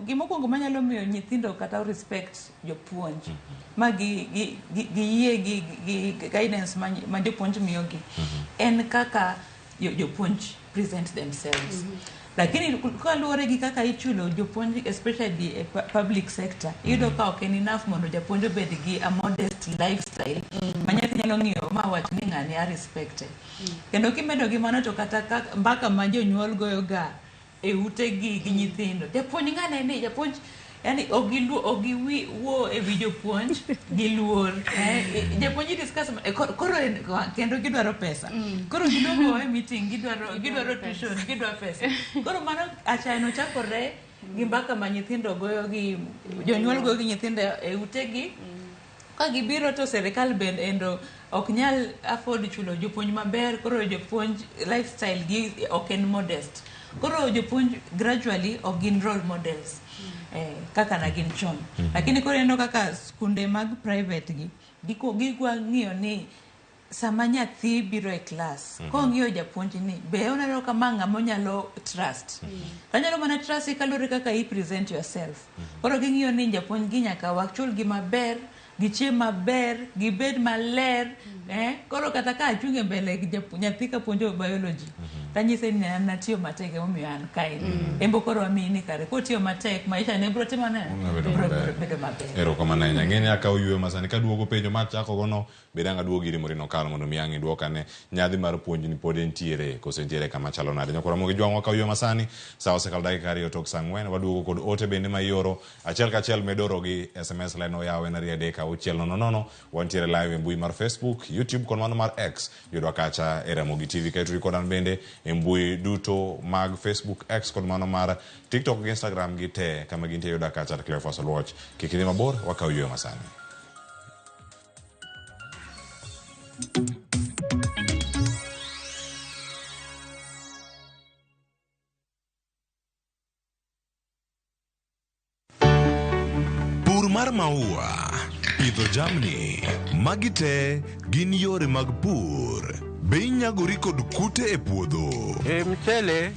gimokwongo manyalo miyo nyithindo kata respect jopuonj ma giyie gi guidance ma jopuonj miyogi en kaka jopuonj present themselves. Lakini kaluwore gi kaka ichulo jopuonj especially e public sector, iyudo ka ok en enough mondo japuonj obed gi a modest lifestyle ma nyathi nyalo ng'iyo ma wach ni ng'ani a respected. Kendo kimedo gi mano to kata mbaka ma jonyuol goyo ga e utegi gi nyithindo. Japuonj ng'ane ni japuonj yani ogiwo e wi jopuonj gi luor. Japuonj discuss koro kendo gidwaro pesa. Koro giluongo e meeting gidwaro tuition, gidwaro pesa. Koro mano achano chakore gi mbaka ma nyithindo goyo gi jonyuol goyo gi nyithindo e utegi. Ka gibiro to serikal bende endo ok nyal afford chulo jopuonj maber. Koro jopuonj lifestyle gi ok en modest. Koro jopuonj gradually ok gin role models. Kaka na gin chon. Lakini koro eno kaka skunde mag private gi gigwa ng'iyo ni sama nyathi biro e class ko ng'iyo japuonj ni be oneno kama ng'ama nyalo trust. Tanyalo mana trust kalore kaka i present yourself. Koro ging'iyo ni japuonj gi nyaka wachul gi maber, gichiem maber, gibed maler. Koro kata ka achunge mbele nyathi ka puonjo biology, tanyise ni natiyo matek emomiyo an kae. Embo koro amini kare kotiyo matek maisha ne bro timo ne bedo maber. Erokamano ahinya. Ng'eni aka oyweyo masani ka duogo penjo machako gono bedanga duogo iri Morino kalo mondo mi ang'i duoka ne nyadhi mar puonj ni pod entiere kose entiere kama chalo nade. Nyakora Ramogi jwang'wa ka oyweyo masani saa osekalo dakika 2 tok saa 4. Waduogo kod ote bende ma ioro achiel kachiel medoro gi SMS line oyaw en 3:600. Wantiere live e mbui mar Facebook, YouTube kod mano mar X. Yudwa kacha e Ramogi TV ka ituri kodan bende e mbui duto mag Facebook, X kod mano mar TikTok gi Instagram gi te kama gintie yudwa kacha Cleophas Oluoch. Kikini mabor waka oyweyo masani. Pur mar maua, pidho jamni, magi te gin yore mag pur. Be inyagori kod kute e puodho? Mchele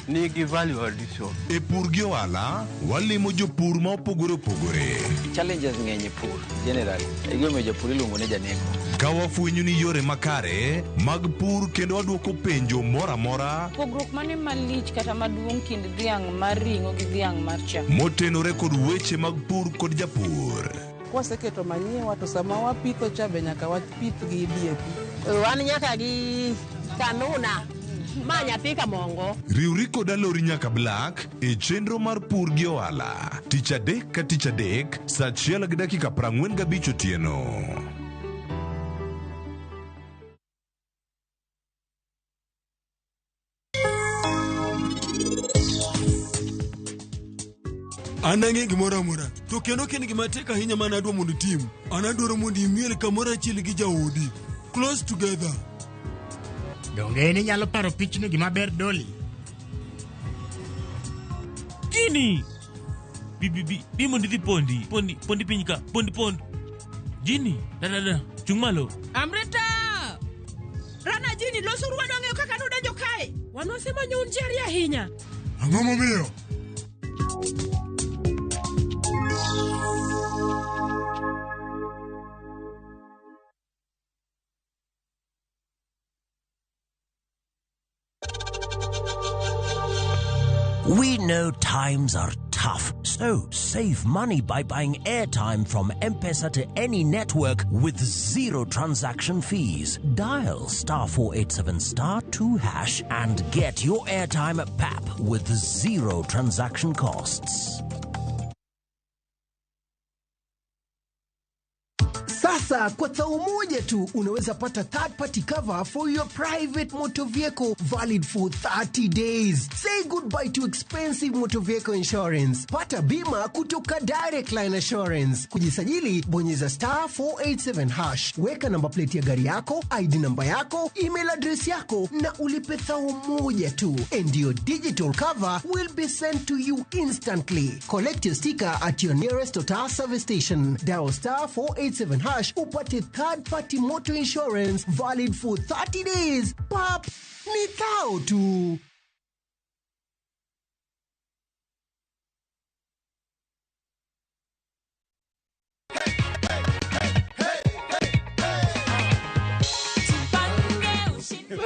nigi value addition. E pur gi ohala, walimo jopur ma opogore. Challenges ng'eny e pur generally. Egome jopur iluongo ne janeko. Ka wafwenyo ni yore makare mag pur kendo waduoko penjo mora. Pogruok mane malich kata maduong' kind dhiang' mar ring'o gi dhiang' mar chak. Motenore kod weche mag pur kod japur. Kwaseketo manyiwa to sama wapitho cha be nyaka wapith gi DAP. Wan nyaka gi kanuna ma nyathi kamongo. Riwri kod alori nyaka Black e chenro mar pur gi ohala. Tich adek ka tich adek, saa 1:45 otieno. Anange gimora mora. To kendo ken gima tek ahinya mana adwa mondo tim. Anadwaro mondo imiel kamoro achiel gi jaodi. Close together. Donge ni nyalo paro pichno gima ber Dolly. Gini. Bi mondi di pondi pinyka, pond. Gini, da. Chung malo. Amrita! Rana Jini loso ruwa donge kaka nudenjo kae. Wanosema nyun jeri ahinya. Ang'o momiyo? We know times are tough, so save money by buying airtime from M-Pesa to any network with zero transaction fees. Dial *487*2# and get your airtime PAP with zero transaction costs. Sasa kwa tao moja tu unaweza pata third party cover for your private motor vehicle valid for 30 days. Say goodbye to expensive motor vehicle insurance. Pata bima kutoka Direct Line Assurance. Kujisajili bonyeza *487#. Weka namba plate ya gari yako, ID namba yako, email address yako na ulipe thao moja tu. And your digital cover will be sent to you instantly. Collect your sticker at your nearest Total service station. Dial *487# upate third party motor insurance valid for 30 days. Pap, ni thao tu.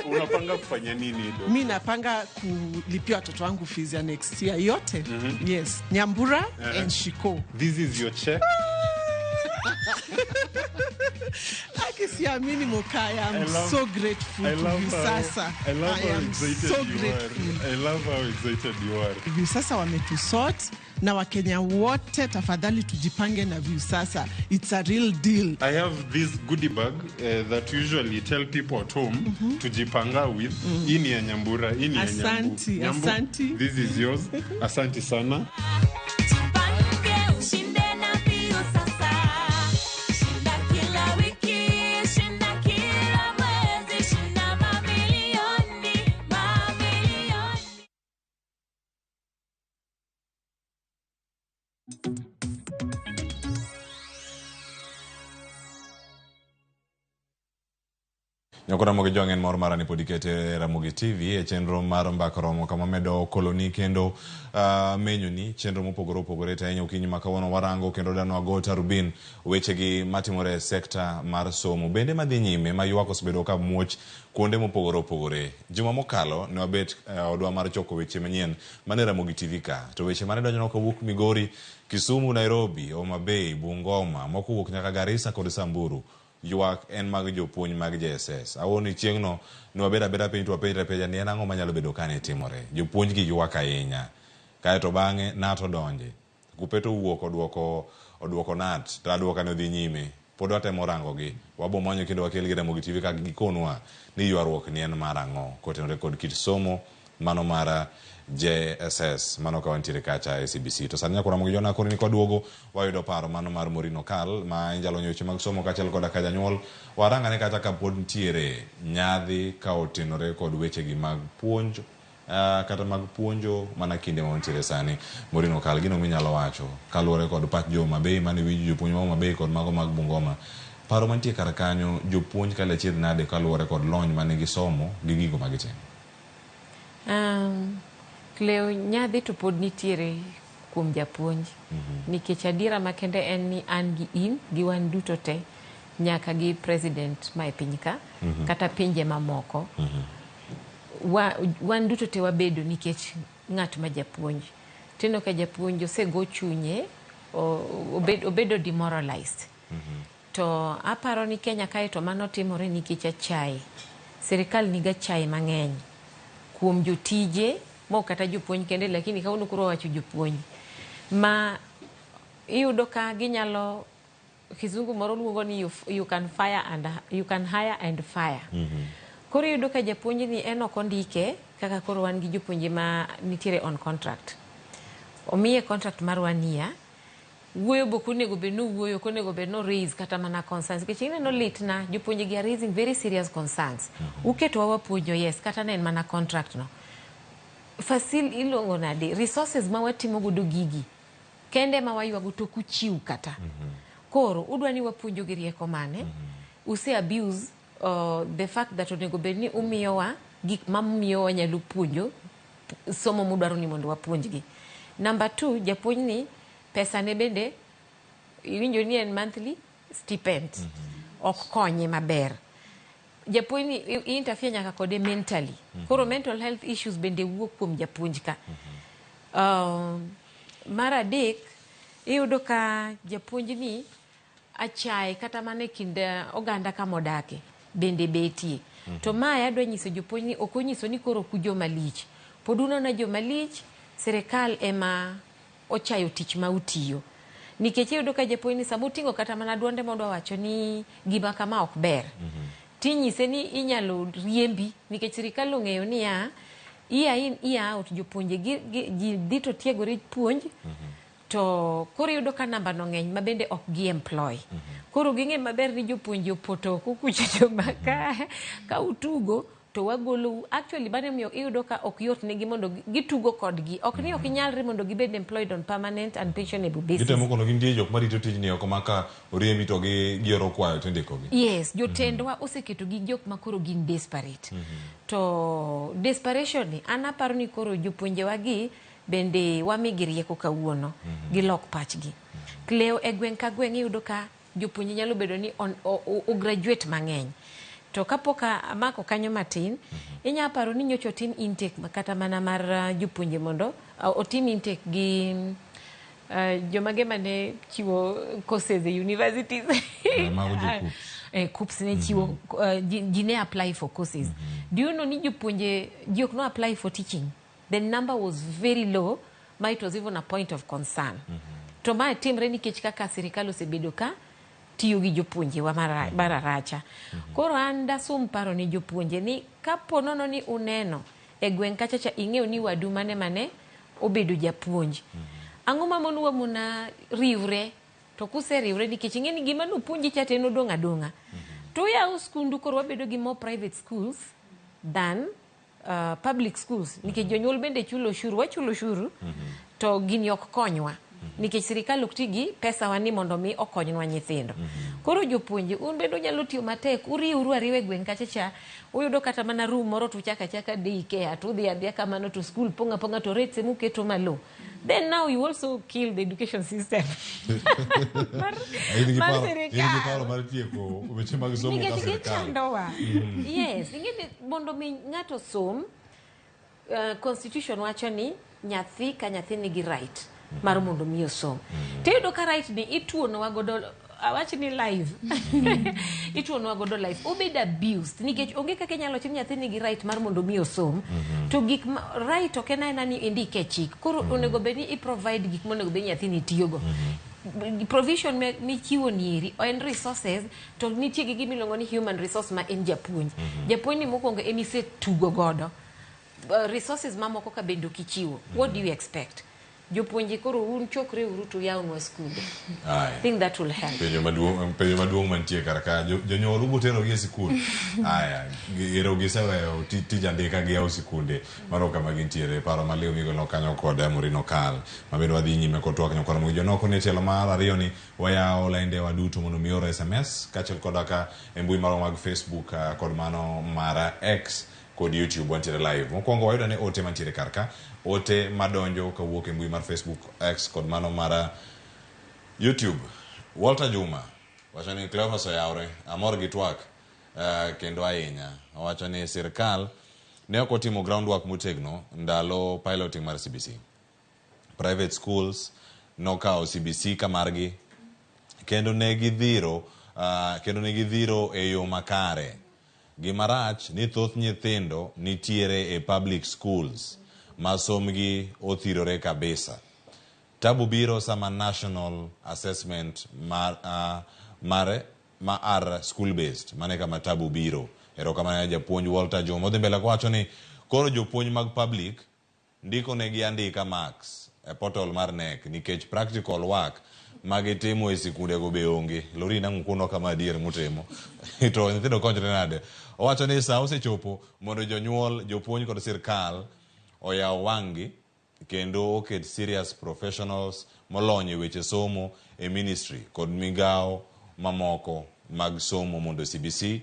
Unapanga kufanya nini do? Mimi napanga kulipia watoto wangu fees ya next year yote. Yes, Nyambura and Shiko. This is your check. Akisiamini Mokaya, I'm so grateful to Visasa. I love how excited so you grateful. are. I love how excited you are. Visasa wametusort na Wakenya wote tafadhali tujipange na Visasa. It's a real deal. I have this goodie bag that usually tell people at home tujipanga with. Hii ni ya Nyambura, hii ni ya Asanti, Nyambu. asanti. This is yours. Asanti sana. Nyakora Ramogi Jwangen mor marani podikete Ramogi TV e chenro mar mbaka romo kama medo koloni kendo menyo ni chenro mopogore opogore taenyo kinyi makawono warango kendo danwa gota rubin wechegi matimore sekta mar somo bende madhi nyime mayuako sebedo ka muoch kuonde mopogore opogore. Juma mokalo ne wabet odwa mar choko weche manyien mane Ramogi TV ka to weche mane donjo kowuok Migori, Kisumu, Nairobi, Homa Bay, Bungoma, mokowuok nyaka Garissa kod Samburu. Yuak en mag jopuonj mag JSS. Awoni chieng'no ni wabeda piny to wapenja ni en ang'o manyalo bedo kane timore. Jopuonj gi yuak ahinya. Kae to bang'e NAT odonje. Kupeto wuok oduoko NAT. To aduoka ne odhi nyime. Pod watemo rango gi. Wabo manyo kendo wakel gi Ramogi TV ka gikonwa ni ywaruok ni en mar ang'o kotenore kod kit somo mano mara JSS mano ka wantiere kacha CBC. To sani nyakora Ramogi Jona koro ni kwaduogo wayudo paro mano mar Morino Kal ma injalo nyoche mag somo kachiel koda ka janyuol warangane kata ka pod ntiere nyadhi ka otenore kod weche gi mag puonj kata mag puonjo mana kinde ma wantiere sani. Morino Kal gino minyalo wacho kaluwore kod pach jo Mabei mane winjo jopuonj ma Mabei kod mago mag Bungoma. Paro mantie kar kanyo jopuonj kale chiedh nade kaluwore kod lony mane gisomo gi gigo magitimo. Leo nyadhi to pod nitiere kuom japuonj. Nikech adiera makende en ni an gi in gi wan duto te nyaka gi president ma e piny ka kata pinje mamoko. Wan duto te wabedo nikech ng'at ma japuonj. Tino ka japuonj osego chunye obedo demoralized. To aparo ni Kenya kae to mano timore nikech achai. Serikal niga chai mang'eny kuom jotije mo kata jopuonj kende, lakini kauno kuro wacho jopuonj ma iyudo ka ginyalo kizungu moro luongo ni you can hire and fire. Koro iyudo ka japuonj ni en ok ondike kaka koro wan gi jopuonje ma nitiere on contract. omiye contract mar 1 year. Wuoyo bokunego beno wuoyo konego beno raise kata mana concerns kichine no litna jopuonje gi raising very serious concerns. Uketo wapuonjo yes kata nen mana contract no. Fasil ilongo nade resources ma watimo godo gigi kende ma waywago to kuchiw kata. Koro udwani wapuonjo gi rieko mane use abuse the fact that onego bedni umiyowa gik mamiyowa nyalo puonjo somo mudwaro ni mondo wapuonjgi. Number 2, japuonj ni pesa ne bende iwinjo ni en monthly stipend ok konye maber. Japuonj ni interfere nyaka kode mentally. Koro mental health issues bende wuok kuom japuonj ka. Mar adek iyudo ka japuonj ni achai kata mane kinde oganda kamodake bende betie. To maya adwa nyiso jopuonj ni ok onyiso ni koro kujo malich. Poduno na jo malich serikal ema ochayo tich ma utiyo. Nikech iyudo ka japuonj ni samutingo kata mana duonde mondo wacho ni gima kama ok ber. Tinyise ni inyalo riembi nikech serikal ong'eyo ni iya in iya out jopuonje gi dito tiegore puonj. To koro yudo ka namba no ng'eny ma bende ok gi employ. Koro ging'e maber ni jopuonje opoto kukuchicho maka ka utugo to wagolo actually bane miyo iyudo ka ok yot negi mondo gitugo kodgi. Ok ni ok inyalre mondo gibed employed on permanent and pensionable basis. Gitemo kono gintie jok marito tijni oko maka oriembi to gioro kwayo tindikogi. Yes, jotendwa oseketo gi jok makoro gin desperate. To desperation ni anaparo ni koro jopuonje wagi bende wamigi rieko kawuono gi lok pachgi. Kleo e gweng' ka gweng' iyudo ka jopuonje nyalo bedo ni o graduate mang'eny. To kapoka amako kanyo matin, inya paro ni nyocho tim intake kata mana mar jopuonje mondo otim intake gi jomage mane chiwo courses e universities. KUPS ne chiwo jine apply for courses. Do you know ni jopuonje jok no apply for teaching? The number was very low, but it was even a point of concern. To ma timre nikech kaka sirikal osebedo ka tiyo gi jopuonje wa mararacha. Koro anda sumparo ni jopuonje ni kapo nono ni uneno e gweng' kachacha ing'eyo ni wadu mane obedo japuonj. Ang'o mamonu wa muna riwre to kuse riwre nikech ing'e ni gima nupuonji cha teno donga. To ya skundu koro wabedo gi more private schools than public schools. Nikech jonyuol bende chulo ushuru, wachulo ushuru to gini ok konywa. Nikech sirikal ok tigi pesa wani mondo mi okonywa nyithindo. Koro jopuonje un bedo nyalo tiyo matek uriuru ariwe gweng' kachacha uyudo kata mana room moro to chaka daycare to dhi adhiya kamano to school ponga to rates muketo malo. Then now you also kill the education system. Yes, ingene mondo mi ng'ato som constitution wacho ni nyathi ka nyathi nigi right mar mondo mi osom. Tiyudo ka right ni ituono godo awach ni live. Ituono godo live. Obed abused nikech onge kaka nyalo tim nyathi nigi right mar mondo mi osom. To gik right ok en ni indike chik. Koro onego beni I provide gik monego beni nyathi ni tiyogo. Provision mi chiwo nieri en resources to nitie gi gimiluongo ni human resource ma en japuonj. Japuonj ni mokwongo emise tugo godo. Resources mamoko ka bendo kichiwo. What do you expect? Jopuonje koro un chokre uru to yawnwa skunde. I think that will help. Penjo maduong' mantie kar ka jonyuol ubotero gi sikul. Aya, gero giseweyo tij andika gi yaw sikunde maro kama gintiere paro maliw migo no kanyo kod Morino Kal mabedo wadhi nyime kod twak nyakora mo jonoko ne telo mar ariyo ni wayaw lainde waduto mondo mioro SMS kachel kodaka e mbui maro mag Facebook kod mano mara X kod YouTube wantiere live. Mokwongo wayudo ne ote mantiere karka. Ote madonjo kawuok e mbui mar Facebook X kod mano mara YouTube. Walter Juma wacho ni Cleophas oyawre amor gi twak kendo ahinya. Wacho ni sirkal ne ok otimo groundwork motegno ndalo piloting mar CBC. Private schools nokawo CBC kamargi kendo ne gidhiro e yo makare. Gimarach ni thoth nyithindo nitiere e public schools masomgi othirore kabisa. Tabu biro sama national assessment mare school based mane kama tabu biro. Ero kama japuonj Walter Jomo odhi mbele kwacho ni koro jopuonj mag public ndiko negi andika marks e portal mar NEC nikech practical work magitimo e sikunde go be onge. Lori nangu kuno kama adier mutimo. To nyithindo konjore nade. Owacho ni sa osechopo mondo jonyuol, jopuonj kod sirkal oyaw wang'gi kendo oket serious professionals molony e weche somo e ministry kod migao mamoko mag somo mondo CBC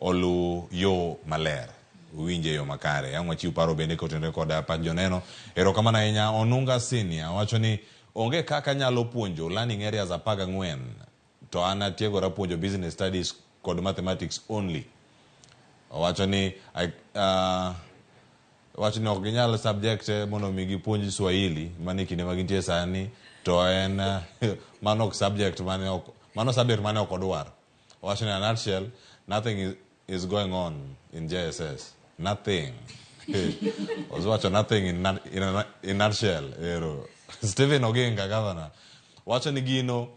olu yo maler, winje yo makare. Ang' wachiw paro bende kotenre kod pach joneno. Erokamano ahinya. Onunga Senior wacho ni onge kaka nyalo puonjo learning areas 14 to an atiegora puonjo business studies kod mathematics only. Wacho ni wacho ni ok ginyal subject mondo mi gipuonj Swahili mane kinde magintie sani to en mano subject mane ok odwar. Wacho ni in a nutshell, nothing is going on in JSS. Nothing. Wacho nothing in a nutshell. Stephen Ogenga, governor, wacho ni gino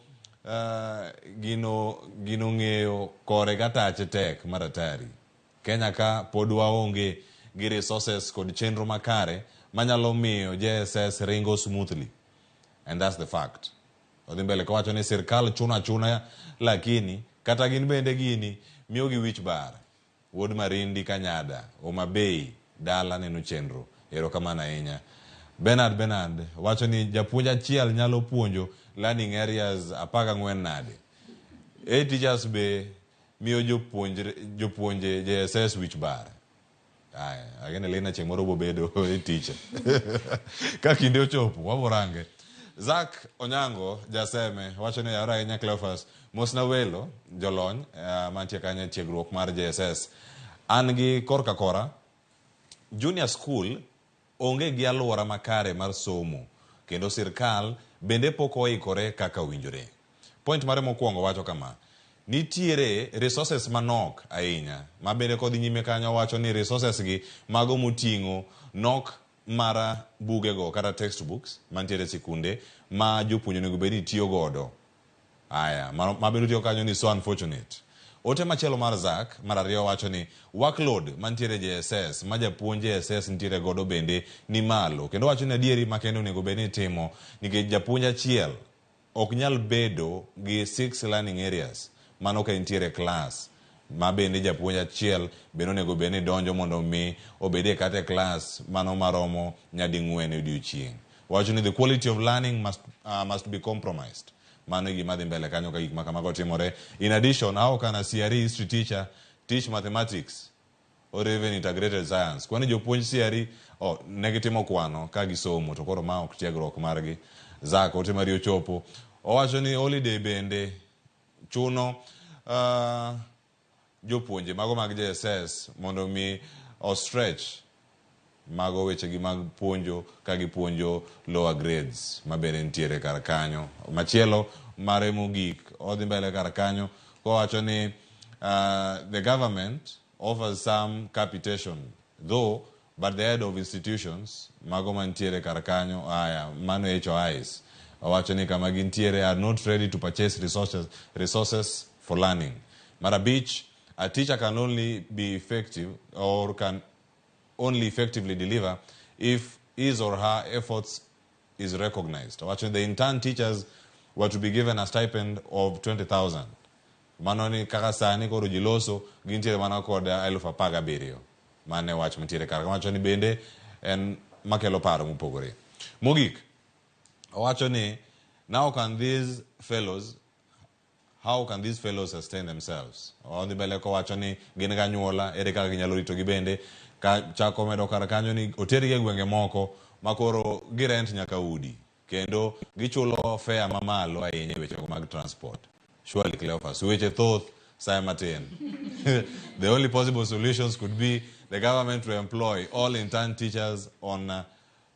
ng'eyo kore gatache tek maratari. Kenya ka pod waonge gi resources kod chenro makare manyalo miyo JSS ringo smoothly, and that's the fact. Odhi mbele ka wacho ni sirkal chuna lakini kata gin bende gini miyo gi wich bar. Wuod Marindi, Kanyada, Homa Bay, dala neno chenro. Erokamano ahinya. Bernard wacho ni japuonj achiel nyalo puonjo learning areas 14 nade. Teachers be miyo jopuonje JSS wich bar. Agene lena chieng' moro bobedo teacher. Ka kinde ochopo waborange. Zak Onyango jaseme wacho ni yara ahinya Cleophas mosna welo jolony mantie kanyo tiegruok mar JSS. An gi korka kora junior school onge gi aluora makare mar somo kendo sirkal bende pok oikore kaka winjore. Point mare mokwongo wacho kama: nitiere resources manok ahinya ma bende kodhi nyime kanyo. Wacho ni resources gi mago moting'o nok mara bugego kata textbooks mantiere sikunde ma jopuonjo nego bedi tiyo godo. Ma bende tiyo kanyo ni so unfortunate. Ote machielo mar Zak mar ariyo wacho ni workload mantiere JSS ma japuonj JSS nitiere godo bende ni malo, kendo wacho ni adieri makende onego bed ni timo nikech japuonj achiel ok nyal bedo gi 6 learning areas mano ka nitiere class ma bende japuonj achiel bende onego bed ni donjo mondo mi obedie kata class mano maromo nyadi 4 e odiechieng'. Wacho ni the quality of learning must be compromised. Mano gima dhi mbele kanyo ka gik makamago timore. In addition, how can a CRE history teacher teach mathematics or even integrated science? Kwani jopuonj CRE negitimo kwano ka gisomo to koro ma ok tiegruok margi. Zak ote mari ochopo. Owacho ni holiday bende chuno jopuonje mago mag JSS mondo mi stretch mago weche gi mag puonjo ka gipuonjo lower grades ma bende nitiere kar kanyo. Machielo mare mogik odhi mbele kar kanyo kowacho ni the government offers some capitation though, but the head of institutions mago mantiere kar kanyo mano HOIs wacho ni kama gintiere are not ready to purchase resources for learning. Marabich, a teacher can only be effective or can only effectively deliver if his or her efforts is recognized. Watching the intern teachers were to be given a stipend of 20,000. Manoni kakasani koro jiloso gintiere mana kod 17,000. Mane wach mtiere kar wacho ni bende en makelo paro mopogore. Mogik wacho ni how can these fellows sustain themselves? Odhi mbele ko wacho ni gin ga nyuola ere kaka ginyalo rito gi bende ka chako medo kar kanyo ni otergi e gwenge moko makoro girent nyaka udi kendo gichulo fare mamalo ahinya e weche mag transport. Surely Cleophas, weche thoth sai matin. The only possible solutions could be the government to employ all intern teachers on a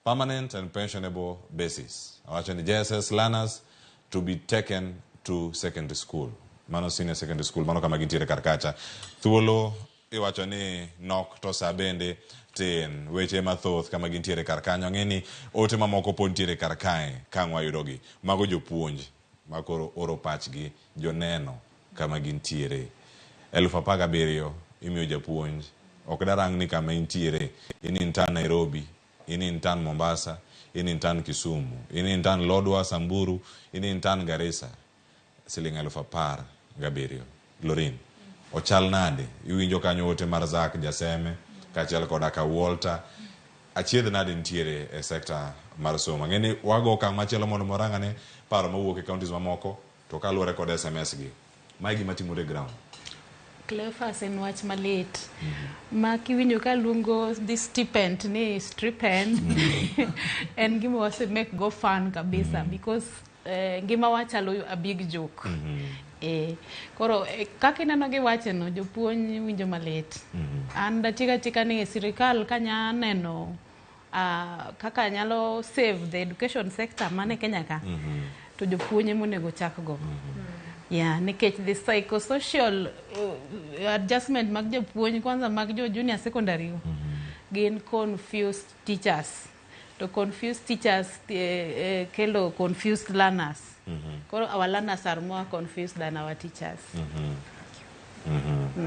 permanent and pensionable basis. Wacho ni JSS learners to be taken to secondary school. Mano senior secondary school, mano kama gintiere karkacha. Thuolo iwacho ni nok to sabende tin weche mathoth kama gintiere karkanyo. Ng'eni ote mamoko pod ntiere karkae kang'wa yudogi. Mago jopuonj makoro oro pachgi joneno kama gintiere. 17,000 imiyo japuonj. Ok darang ni kama intiere. In intern Nairobi, in intern Mombasa, in intan Kisumu, in intan Lodwa, Samburu, in intan Garissa, siling 10,000 gabirio. Lorin. Ochal nade, iwinjo kanyo ote Marzak Jaseme, kachiel koda ka Walter, achiedh nade ntiere e sekta mar somo. Ngeni wago okang' machielo mondo morangane paro mawuok e counties mamoko to kaluwore kod SMS gi. Mae gima timore ground. Cleophas en wach malit. Ma kiwinjo ka luongo this stipend ni stipend en gima wase make go fun kabisa because ngima wachalo a big joke. Koro kaka ineno gi wacheno jopuonj winjo malit. An datika ni sirikal kanya neno kaka nyalo save the education sector mane Kenya ka to jopuonj monego chak go. Yeah, nikech the psychosocial adjustment mag jopuonj kwanza mag jo junior secondary gin confused teachers. To confused teachers kelo confused learners. Koro our learners are more confused than our teachers.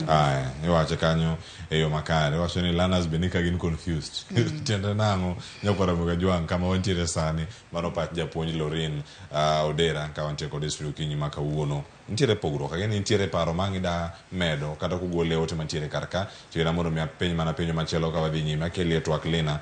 Aya, iwache kanyo eyo makare, wacho ni learners benika gin confused. Tiende nango, nyakora mga juang kama wantiere sani, mano pat japuonj Lorin Odera, ka wantiere kod district kinyi maka uono. Ntiere pogro, kageni ntiere paro mangi da medo, kata kugole ote mantiere karka, tiere mono mi apenj mana penjo machielo ka wadhi nyime, akeli etwak lina.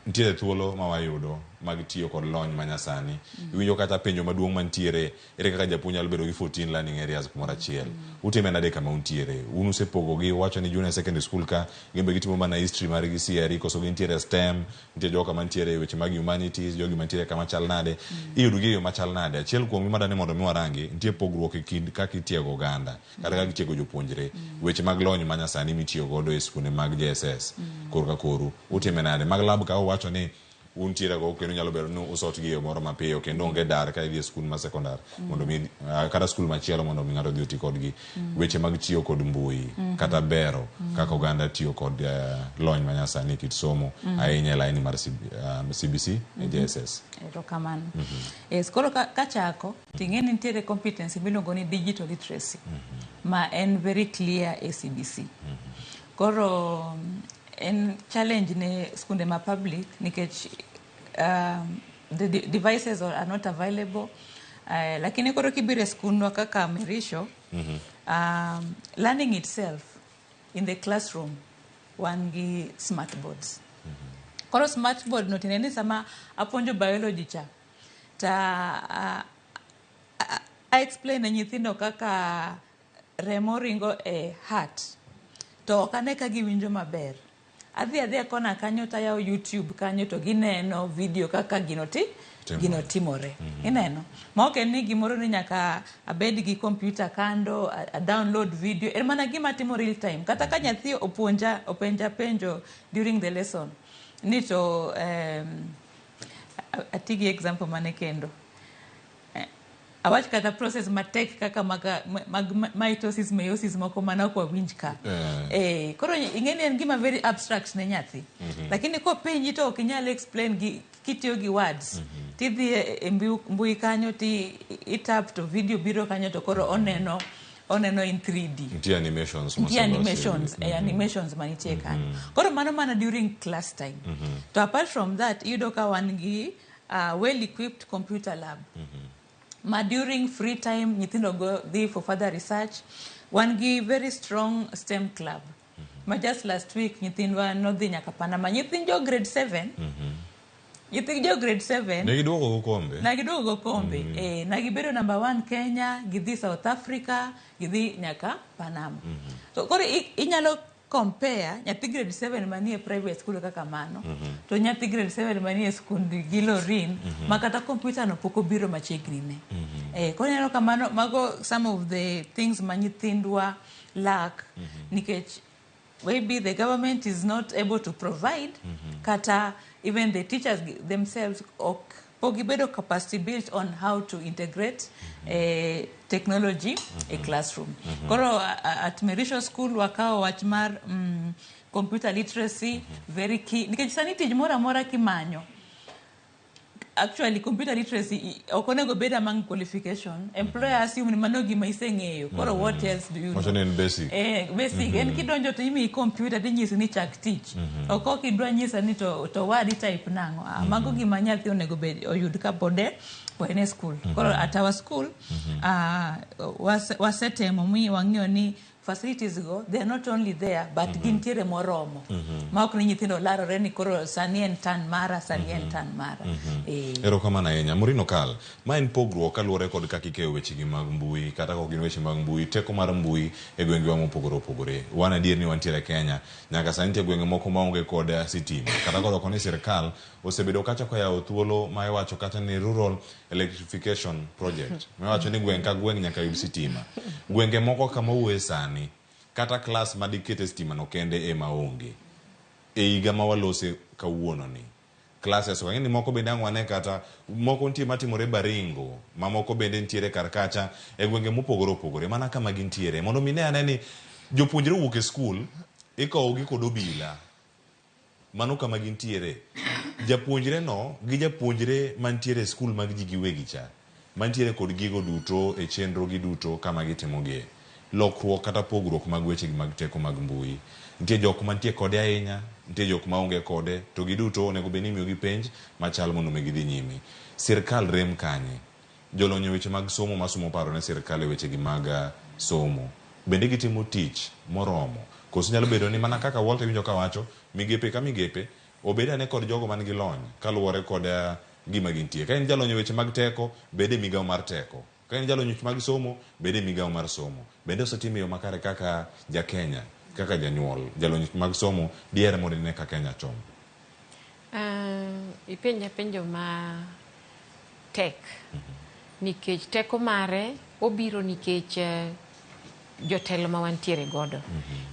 Ntiere thuolo mawayudo mag tiyo kod lony manyasani. Iwinjo kata penjo maduong' mantiere ere kaka japuonj nyalo bedo gi 14 learning areas kumoro achiel. Utime nade kama untiere. Unu sepogogi wacho ni junior secondary school ka gembe gitimo mana history mari gi CRE koso gintiere STEM, ntiere joka mantiere weche mag humanities, jogi mantiere kama chal nade. Iyudo gi yo machal nade. Achiel kuom gima dane mondo mi warangi ntiere pogruok e kind kaka itiego oganda kata kaka itiego jopuonjre. Weche mag lony manyasani mitiyo godo e skunde mag JSS. Korka koru utime nade. Mag lab ka wacho ni untiere go kendo nyalo bedo ni usot gi yo moro mapiyo kendo onge dar ka idhi skul ma sekondar mondo mi kata skul machielo mondo mi ng'ato dhi oti kodgi. Weche mag tiyo kod mbui kata bero kaka oganda tiyo kod lony manyasani kit somo ahinya e laini mar CBC e JSS. Erokamano. Koro kachako ting'eni nitiere competence miluongo ni digital literacy ma en very clear e CBC. Koro en challenge ne skunde ma public nikech the devices are not available. Lakini koro kibire skundwa kaka Merisho, learning itself in the classroom wan gi smart boards. Koro smart board no tineni sama aponjo biology cha ta I explain ne nyithindo kaka remo ringo e heart to kane ka giwinjo maber. Adhi kona kanyo tayawo YouTube kanyo to gineno video kaka gino timore. Ineno. Ma ok ni gimoro ni nyaka abed gi computer kando, a download video. En mana gima timo real time. Kata ka nyathi openja penjo during the lesson. Ni to atigi example mane kendo. Awach kata process matek kaka mitosis meiosis moko mana kwa winj ka. Koro ingeni en gima very abstract ne nyathi. Lakini ko penji to ok inyal explain kitiyo gi words. Tidhi e mbui kanyo ti itap to video biro kanyo to koro oneno in 3D. Ntie animations. Animations manitie kanyo. Koro mano mana during class time. To apart from that, yudo ka wan gi well equipped computer lab. Ma during free time, nyithindo go there for further research. One gi very strong STEM club. Ma just last week, nyithindwa nodhi nyaka Panama. Nyithindo grade 7. Nyithindo grade 7. Nagiduogo go kombe. Nagibedo number 1 Kenya, gidhi South Africa, gidhi nyaka Panama. So kore inyalo compare nyathi grade 7 manie private school kaka mano to nyathi grade 7 manie skund gi Lorin makata computer no poko biro machiegni ne. Koro neno kamano mago some of the things manyithindwa lack nikech maybe the government is not able to provide kata even the teachers themselves pogibedo capacity built on how to integrate technology a classroom. Koro at Merisho School wakao wach mar computer literacy very key. Nikech sani tij mora kimanyo actually computer literacy okonego beda among qualification employer assume ni mano gima iseng'eyo koro what else do you know Machine basic basic en kidonjo to imi computer to nyisi ni chak tich oko kidwa nyisa ni to wadi type nango mago gima nyathi onego bed oyud ka pode in school koro at our school wasetemo mi wang'eyo ni facilities go they are not only there but gintiere moromo ma ok ni nyithindo larore ni koro sani en tan mara ero kama na enya Murino Kal ma en pogruok kaluwore kod kaka ikeyo wechegi mag mbui kata kok gin weche mag mbui teko mar mbui e gwengewa mopogore opogore wan adier ni wantiere Kenya nyaka sani nitie gwenge moko maonge kod sitima kata kod ok ni sirkal osebedo kacha koyawo thuolo ma iwacho kata ni rural electrification project ma iwacho ni gweng ka gweng nyaka yud sitima gwenge moko kama uwe sani kata klas madikete sitima no kende ema onge e higa ma walose kawuono ni classes wang'eni moko bende ang'wane kata moko nitie matimore Baringo ma moko bende nitiere karkacha e gwenge mopogore opogore mana kama gintiere mondo mine ane ni jopuonjre wuok e skul ikowogi kod obila mano kama gintiere japuonjre no gi japuonjre mantiere e skul mag ji giwegi cha mantiere kod gigo duto e chenro gi duto kama gitimogie lokruok kata pogruok mag weche mag teko mag mbui nitie jok mantie kode ahinya nitie jok maonge kode to giduto onego bed ni imiyogi penj machal mondo gidhi nyime sirkal rem kanye jolonyo weche mag somo masomo paro ne sirkal e weche gi mag somo bende gitimo tich moromo koso nyalo bedo ni mana kaka Walter winjo kawacho migepe ka migepe obedane kod jogo man gi lony kaluwore kod gima gintie ka en jalonyo weche mag teko bede migawo mar teko ka en jalonyo weche mag somo bede migawo mar somo bende osetimo yo makare kaka ja Kenya kaka janyuol jalonyo mag somo diere mondo ne kaka Kenya chom ipenja penjo ma tek nikech teko mare obiro nikech jotelo ma wantiere godo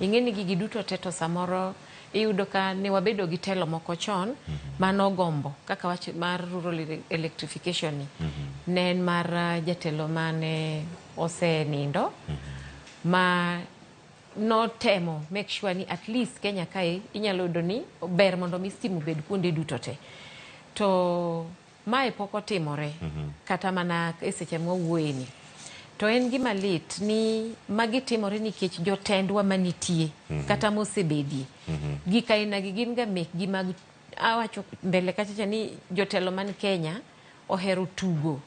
ing'eni gigi duto teto samoro iyudo ka ne wabedo gi telo moko chon mano gombo kaka wach mar rural electrification ne en mar jatelo mane osenindo ma no temo make sure ni at least Kenya kae inyalo yudo ni ber mondo mi stima bed kuonde duto te to mae pok otimore kata mana e seche mwawuoye ni to en gima lit ni magi timore nikech jotendwa manitie kata mosebedie gik aina gi gin ga mek gi mag awacho mbele kacha ni jotelo man Kenya ohero tugo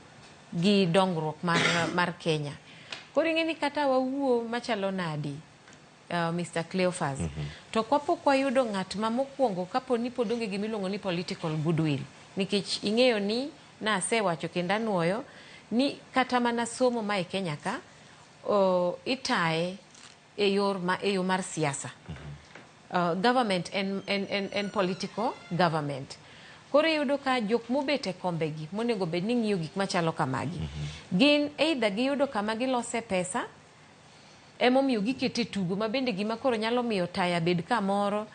gi dongruok mar Kenya koro ing'eni kata wawuo machalo nadi Mr. Cleophas to kwapo kwa yudo ng'at ma mokwongo kapo ni podonge gimiluongo ni political goodwill nikech ing'eyo ni na asewacho kendo anuoyo ni kata mana somo ma e Kenya ka itae e yo mar siasa government en political government koro yudo ka jok mobete kombegi monego bed ni ng'iyo gik machalo kamagi gin either giyudo kama gilose pesa emomiyo gikete tugo ma bende gima koro nyalo miyo taya bed kamoro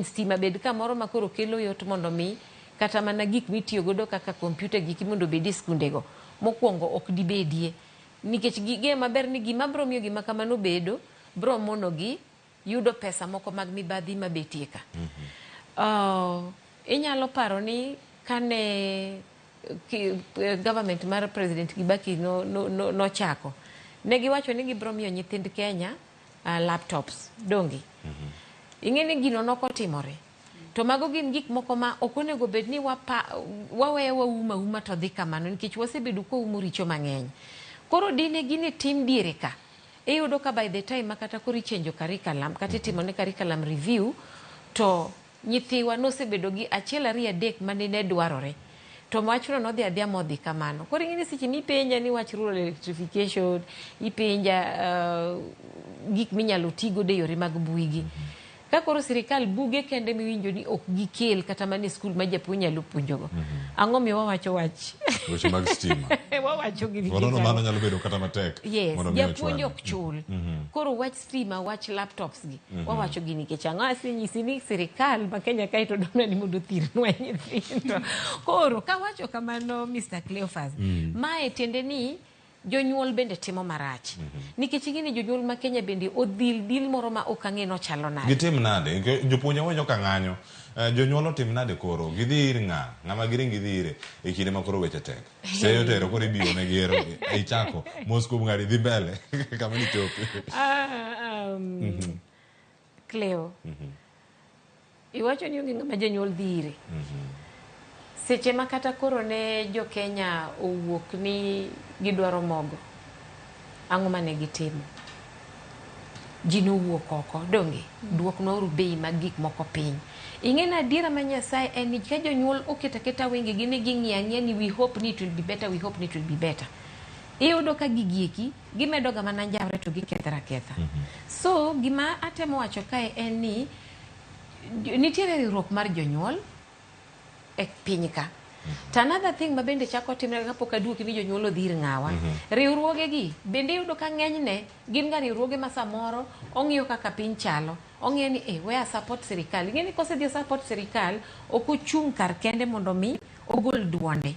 stima bed kamoro ma koro kelo yot mondo mi kata mana gik mitiyo godo kaka kompyuta giki mondo bedi skundego mokwongo ok dibedie nikech gige maber ni gima bro miyo gima kamano bedo bro mono gi yudo pesa moko mag mibadhi mabetie ka inyalo paro ni kane government mar President Kibaki no chako ne giwacho ni gibro miyo nyithind Kenya laptops dongi ing'eni gino nokotimore to mago gin gik moko ma ok onego bed ni waweyo wauma to dhi kamano nikech wasebedo koumo richo mang'eny koro dine gini tim diere ka iyudo ka by the time makata koro ichenjo curriculum kata itimo ne curriculum review to nyithiwa nosebedo gi 1 2 3 mane ne dwarore to wachno nodhi adhia modhi kamano koro ing'eni seche mipenja ni wach rural electrification ipenja gik minyalo tigo de yore mag buigi ka koro sirikal buge kende miwinjo ni ok gikel kata mane skul ma japuonj nyalo puonjogo ang'o miyo wawacho wach weche mag stima wawacho gini wanono mano nyalo bedo kata matek yes japuonj ok chul koro wach stima wach laptops gi wawacho gini nikech ang'o asenyisi ni sirikal ma Kenya kae to dona ni mondo thirnwa nyithindo koro kawacho kamano Mr. Cleophas mae tiende ni jonyuol bende timo marach. Nikech ing'eni jonyuol ma Kenya bende odil moro ma ok ang'eno chalo nade. Gitim nade? Jopuonje wenyo ka ng'anyo. Jonyuol otim nade koro? Gidhi ir ng'ama giring gidhi ire e kinde ma koro weche tek. Seyo tero koro ibiro ne gero e chako. Moscow ng'adi dhi mbele kama ni chopi. Cleo. Iwacho ni onge ng'ama jonyuol dhi ire. Seche ma kata koro ne jo Kenya owuok ni gidwaro mogo. Ang'o mane gitimo? Ji nowuok oko, donge? Duok noru bei mag gik moko piny. Ing'e na adiera ma Nyasaye en ni ka jonyuol oketa wengegi ni ging'iya ni we hope ni it will be better, we hope ni it will be better. Iyudo ka gigieki gimedo ga mana njawre to gikethra ketha. So gima atemo wacho kae en ni nitiere riwruok mar jonyuol e piny ka. To another thing ma bende chako timre kapok aduoki ni jonyuol odhi ir ng'awa. Riwruoge gi bende iyudo ka ng'enyne gin ga riwruoge ma samoro ong'iyo kaka piny chalo. Ong'iyo ni where support sirikal. Ing'e ni kosedhi support sirikal ok ochung' kar kende mondo mi ogol duonde.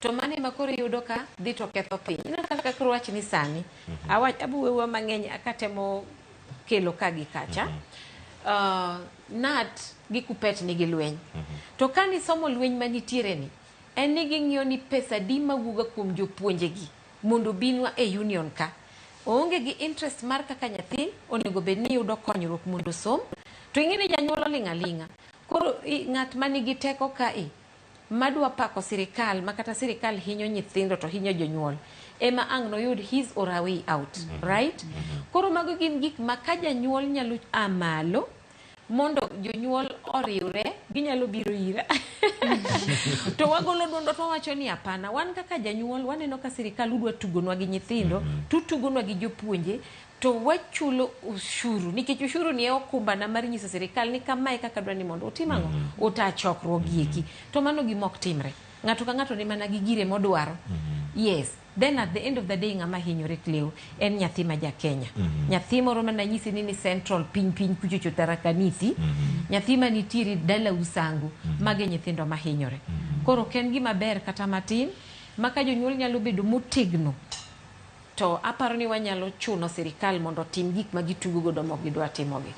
To mane ma koro iyudo ka dhi to ketho piny. Ina kaka koro wach ni sani. Abuwewa mang'eny akatemo kelo ka gi kacha. Nat gi kupet nigi lweny. To kani somo lweny manitiere ni en ni ging'iyo ni pesa di mawuoga kuom jopuonje gi mondo binwa e union ka. Onge gi interest mar kaka nyathi onego bed ni yudo konyruok mondo som. To ing'e ni janyuol ling'aling'a. Koro ng'at manigi teko ka madwa pako sirikal makata sirikal hinyo nyithindo to hinyo jonyuol. Ema ang' no yud his or her way out. Right? Koro mago gin gik ma ka janyuol nyalo amalo mondo jonyuol oriwre ginyalo biro ira to wagolo duondo to wacho ni apana wan kaka janyuol waneno ka sirikal udwa tugonwa gi nyithindo tutugonwa gi jopuonje to wachulo ushuru nikech ushuru ni okumba na mar nyiso sirikal ni kamae kaka dwani mondo utimango uta chokruok gieki to mano gimok timre ng'ato ka ng'ato ni mana gi gire modwaro. Yes. Then at the end of the day ng'ama hinyore Cleo en nyathi ma ja Kenya. Nyathi moro mana nyisi ni central piny kuchocho tarakanisi. Nyathi manitiere dala usangu mage nyithindo ma hinyore. Koro ken gima ber kata matin maka jonyuol nyalo bedo motegno. To aparo ni wanyalo chuno sirikal mondo tim gik ma gitugo godo mok gidwa timogi.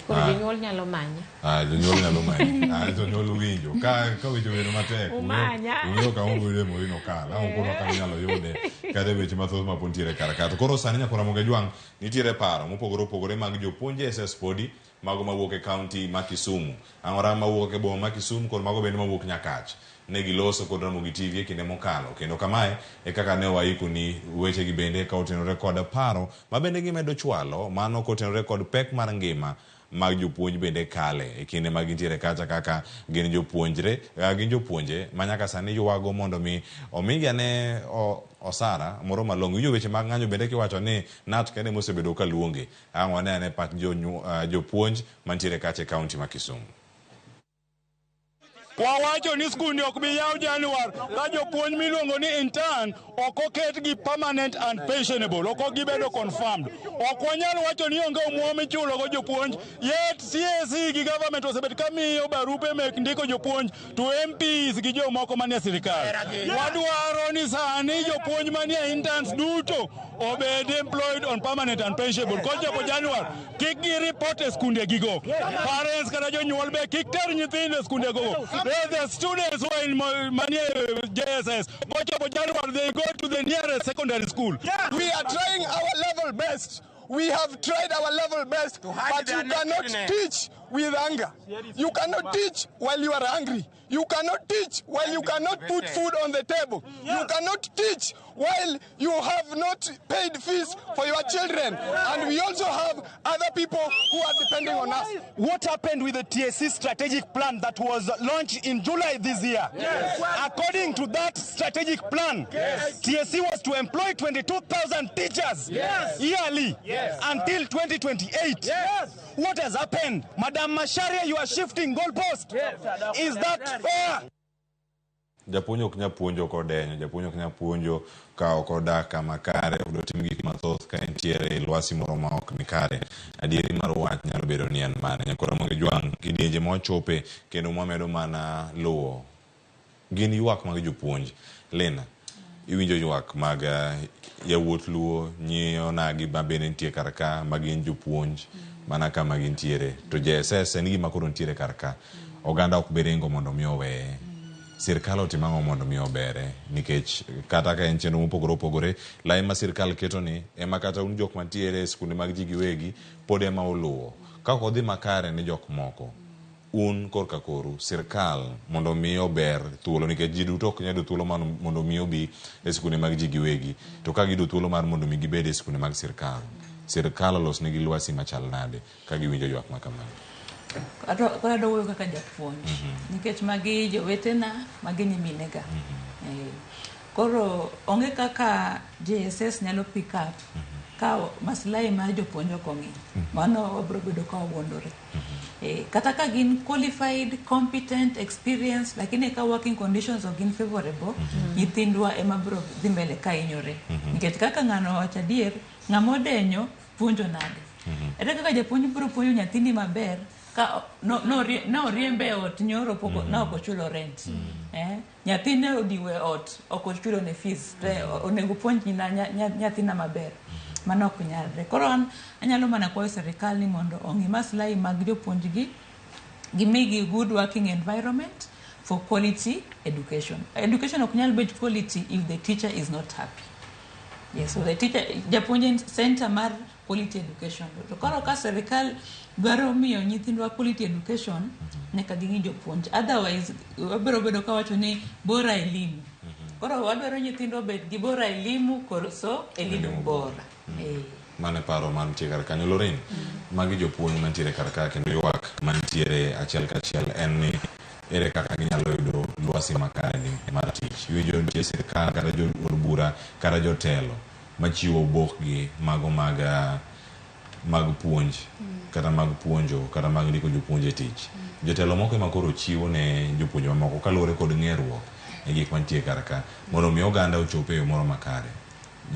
Koro jonyuol nyalo manya. Jonyuol nyalo manya. Jonyuol winjo. Ka winjo wero matek. Winjo ka ongo ile moino kala. Ongo ka nyalo yude. Kade weche mathoth ma pontiere karakato. Koro sani nyako Ramogi Jwang nitiere paro mopogore mag jopuonje SS Podi mago mawuok e county ma Kisumu. Ang'ora mawuok e boma ma Kisumu kod mago bende mawuok Nyakach. Ne giloso kod Ramogi TV e kinde mokalo kendo kamae e kaka ne waiku ni weche gi bende ka otenore kod paro ma bende gimedo chwalo mano kotenore kod pek mar ngima mag jopuonj bende kale e kinde mag intiere kacha kaka gin jopuonje manyaka sani yuago mondo mi omigi ane osara moro malongo yo weche mag ng'anyo bende kiwacho ni Nat kende mosebedo ka luonge ang'o ane pach jopuonj mantiere kacha e county ma Kisumu. Wawacho ni skul ni ok bi yaw Januar ka jopuonj miluongo ni intern ok oket gi permanent and pensionable ok gibedo confirmed. Ok wanyal wacho ni onge omuom ichulo go jopuonj yet CAC gi government osebet ka miyo barupe mek ndiko jopuonj to MPs gi jomoko manie sirikal. Wadwaro ni sani jopuonj manie interns duto obed employed on permanent and pensionable. Kochopo Januar kik gi report e skunde gigo. Parents kata jonyuol be kik ter nyithindo e skunde go. The students who are in JSS, January, they go to the nearest secondary school. Yeah. We are trying our level best. We have tried our level best, but you cannot teach with anger. You cannot teach while you are angry. You cannot teach while you cannot put food on the table. You cannot teach while you have not paid fees for your children. And we also have other people who are depending on us. What happened with the TSC strategic plan that was launched in July this year? Yes. According to that strategic plan, TSC was to employ 22,000 teachers yearly until 2028. Yes. What has happened? Madam Macharia, you are shifting goalpost. Is that fair? Japuonjo ok nyapuonjo kodenyo, japuonjo ok nyapuonjo ka ok odak kama kare, obiro timo gik mathoth ka entiere lwasi moro ma ok ni kare. Adieri mar wach nyalo bedo ni en mane. Nyako Ramogi Jwang kidienje mochope kendo mwamedo mana luwo. Gin ywak mag jopuonj. Lena, iwinjo ywak mag yawuot luo nyio nagi mabende nitie karka magin jopuonj mana kama gintiere to JSS en gima koro ntiere karka oganda ok berengo mondo mi oweye sirkal otimang'o mondo mi obere nikech kata ka en chenro mopogore opogore lai ma sirkal keto ni ema kata un jok mantiere e skunde mag ji giwegi pod ema oluwo ka odhi makare ne jok moko un korka koru sirkal mondo mi ober thuolo nikech ji duto ok nyalo thuolo mondo mi obi e skunde mag ji giwegi to ka gido thuolo mar mondo mi gibed e skunde mag sirkal olosnegi lwasi machal nade ka giwinjo ywak ma kamano. Kora do wuoyo kaka japuonj nikech magi jowetena magi nyiminega koro onge kaka JSS nyalo pick up ka maslahi mar jopuonj ok ong'i mano wabiro bedo ka wawuondore kata ka gin qualified competent experience lakini ka working conditions ok gin favorable nyithindwa ema biro dhi mbele ka hinyore nikech kaka ng'ano wacho adier ng'amodenyo puonjo nade ere kaka japuonj biro puonjo nyathini maber ka no oriembe ot nyoro poko na ok ochulo rent nyathine odiwe ot ok ochulo ne fees onego puonj nyathina maber mano ok nyalre koro anyalo mana kwayo sirkal ni mondo ong'i maslahi mag jopuonjgi gimigi good working environment for quality education ok nyal bet quality if the teacher is not happy. Yes, so the teacher japuonj center mar quality education to koro ka sirkal dwaro miyo nyithindwa quality education nyaka ging'i jopuonj otherwise wabiro bedo ka wacho ni bora elimu koro wadwaro nyithindwa bed gi bora elimu koso elimu bora mane paro mantie kar kanyo Lorin magi jopuonj mantiere kar ka kendo ywak mantiere achiel kachiel en ni ere kaka ginyalo yudo lwasi makare mar tich winjo nitie sirkal kata jo od bura kata jotelo machiwo obokgi mago mag puonj kata mag puonjo kata mag ndiko jopuonj e tich jotelo moko ema koro chiwo ne jopuonj mamoko kaluwore kod ng'eruok e gik mantie kar ka mondo mi oganda ochop e yo moro makare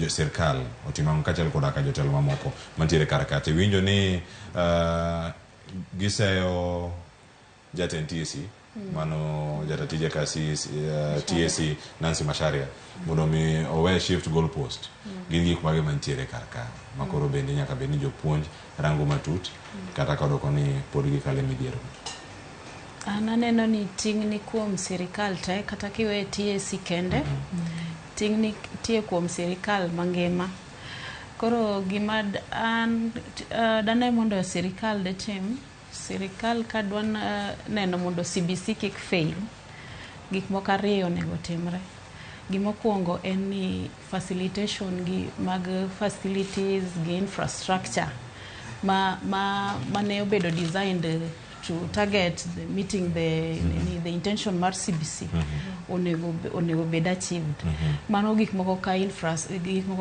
sirkal otimang'o kaachiel koda ka jotelo mamoko mantiere kar ka to winjo ni giseyo jatend TSC mano jatatije kasi TSC Nancy Macharia mondo mi owe shift goal post gin gik mage mantiere kar ka makoro bende nyaka bed ni jopuonj rango matut kata kodoko ni pod gikale midhiero. An aneno ni ting' ni kuom sirkal te kata kiwe TSC kende ting' ni tie kuom sirkal mangima koro gima an dane mondo sirkal de tim sirkal kadwa neno mondo CBC kik fail gik moko ariyo onego timre gimokuongo en ni facilitation gi mag facilities gi infrastructure mane obedo designed to target meeting the intention mar CBC onego bed achieved mano gik moko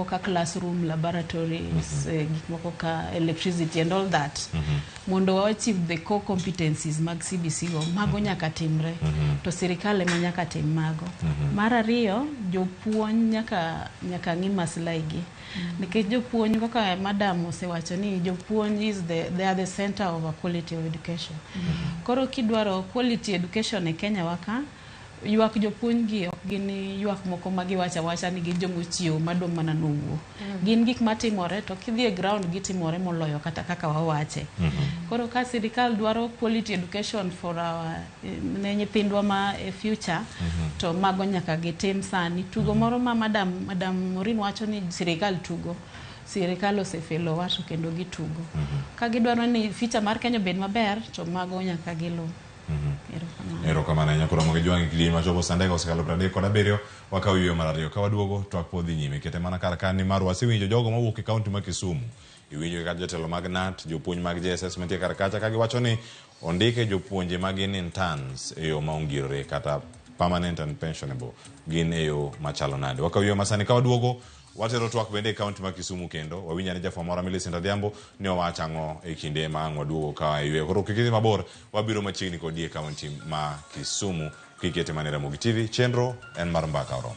ka classroom laboratories gik moko ka electricity and all that mondo achieve the core competencies mag CBC go mago nyaka timre to sirkal ema nyaka tim mago mar ariyo jopuonj nyaka ng'i maslahi gi nikech jopuonj kaka madam osewacho ni jopuonj they are the center of a quality of education koro kidwaro quality education e Kenya waka ywak jopuonj gi ok gin ywak moko magiwacha ni gin jomochiewo madong' mana nowuo gin gik matimore to kidhi e ground gitimore moloyo kata kaka wawache koro ka sirkal dwaro quality education for our ne nyithindwa ma future to mago nyaka gitim sani tugo moro ma madam Morin wacho ni sirkal osefelo wacho kendo gitugo ka gidwaro ni future mar Kenya bed maber to mago nyaka gilu. Erokamano ahinya koro Ramogi Tv kidien machopo sandego osekalo 37 wakawo yweyo mar ariyo ka waduogo twak podhi nyime kete mana kar ka ni mar wasewinjo jogo mawuok e kaunti ma Kisumu iwinjo kaka jotelo mag NAT jopuonj mag JSS mantie kar kacha ka giwacho ni ondike jopuonje mag interns e yo maongirore kata permanent and pensionable gin e yo machalo nade wakawo yweyo masani ka waduogo watero twak bende e kaunti ma Kisumu kendo wawinja ni jafwambo moro Millicent Adhiambo ni owacho ang'o e kinde ma ang' waduogo ka yweyo koro kikidhi mabor wabiro machiegni kodi e kaunti ma Kisumu kikete mane Ramogi TV chenro en mar mbaka oromo.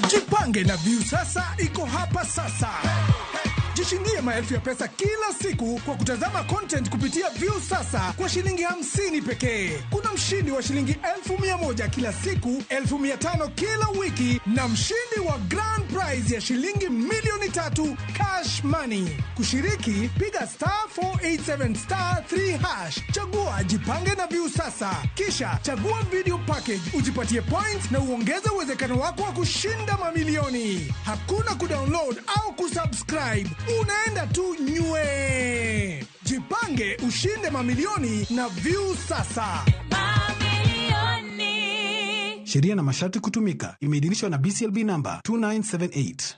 Jipange na View sasa iko hapa sasa. Jishindie maelfu ya pesa kila siku kwa kutazama content kupitia View Sasa kwa shilingi 50 pekee. Kuna mshindi wa shilingi 1,100 kila siku, 1,500 kila wiki na mshindi wa grand prize ya shilingi milioni 3 cash money. Kushiriki, piga *487*3#. Chagua Jipange na View Sasa. Kisha chagua video package, ujipatie points na uongeze uwezekano wako wa kushinda mamilioni. Hakuna kudownload au kusubscribe. Unaenda tu nywe. Jipange ushinde mamilioni na View Sasa. Sheria na masharti kutumika. Imeidhinishwa na BCLB number 2978.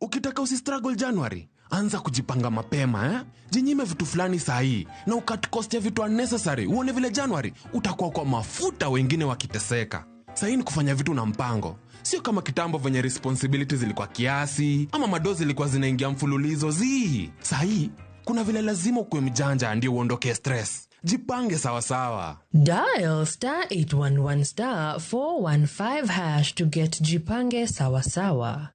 Ukitaka usistruggle January, anza kujipanga mapema Jinyime vitu fulani sahi na ukat cost ya vitu unnecessary. Uone vile January utakuwa kwa mafuta wengine wakiteseka. Sahi ni kufanya vitu na mpango. Sio kama kitambo venye responsibilities zilikuwa kiasi ama madozi zilikuwa zinaingia mfululizo Sahi kuna vile lazima ukuwe mjanja ndio uondoke stress. Jipange sawa sawa. Dial *811*415# to get Jipange sawa sawa.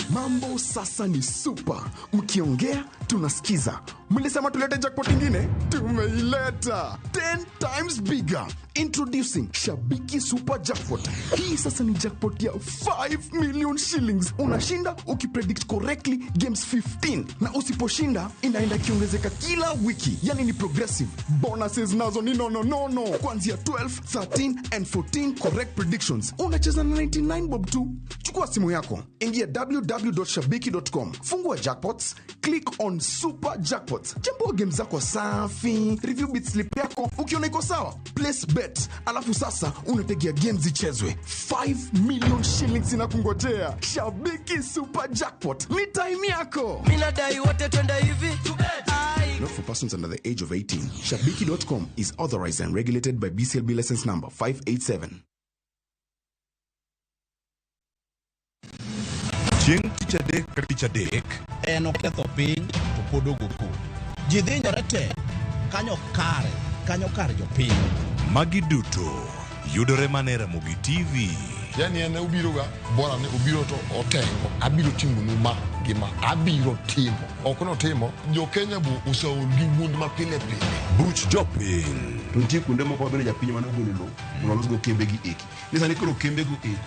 Mambo sasa ni super. Mkiongea tunasikiza. Mlisema tulete jackpot ingine? Tumeileta 10 times bigger. Introducing Shabiki Super Jackpot. Hii sasa ni jackpot ya 5 million shillings. Unashinda ukipredict correctly games 15. Na usiposhinda inaenda kiongezeka kila wiki. Yani ni progressive. Bonuses nazo ni no. Kuanzia 12, 13 and 14 correct predictions. Unacheza na 99 bob tu. Chukua simu yako. Ingia www.shabiki.com. Fungua jackpots. Click on Super Jackpots. Chambua games zako safi. Review bit slip yako. Ukiona iko sawa, place bet. Alafu sasa unategea games zichezwe. 5 million shillings inakungojea. Shabiki Super Jackpot. Ni time yako. Minadai wote twenda hivi. Not for persons under the age of 18. Shabiki.com is authorized and regulated by BCLB license number 587. Chieng' tich adek en oketho piny to pod ogoku. Ji dhinyore te kanyo kar jopiny. Magi duto yudore mana Ramogi TV. Yani ene ubiroga bora ne ubiro to otengo abiro timo numa gima abiro timo okono timo jo Kenya bu usaul gi wund ma pile Buch jopiny. Tuntie kunde moko bere japiny mano gololo unalosgo kembe gi eki nisa ni koro kembe go eki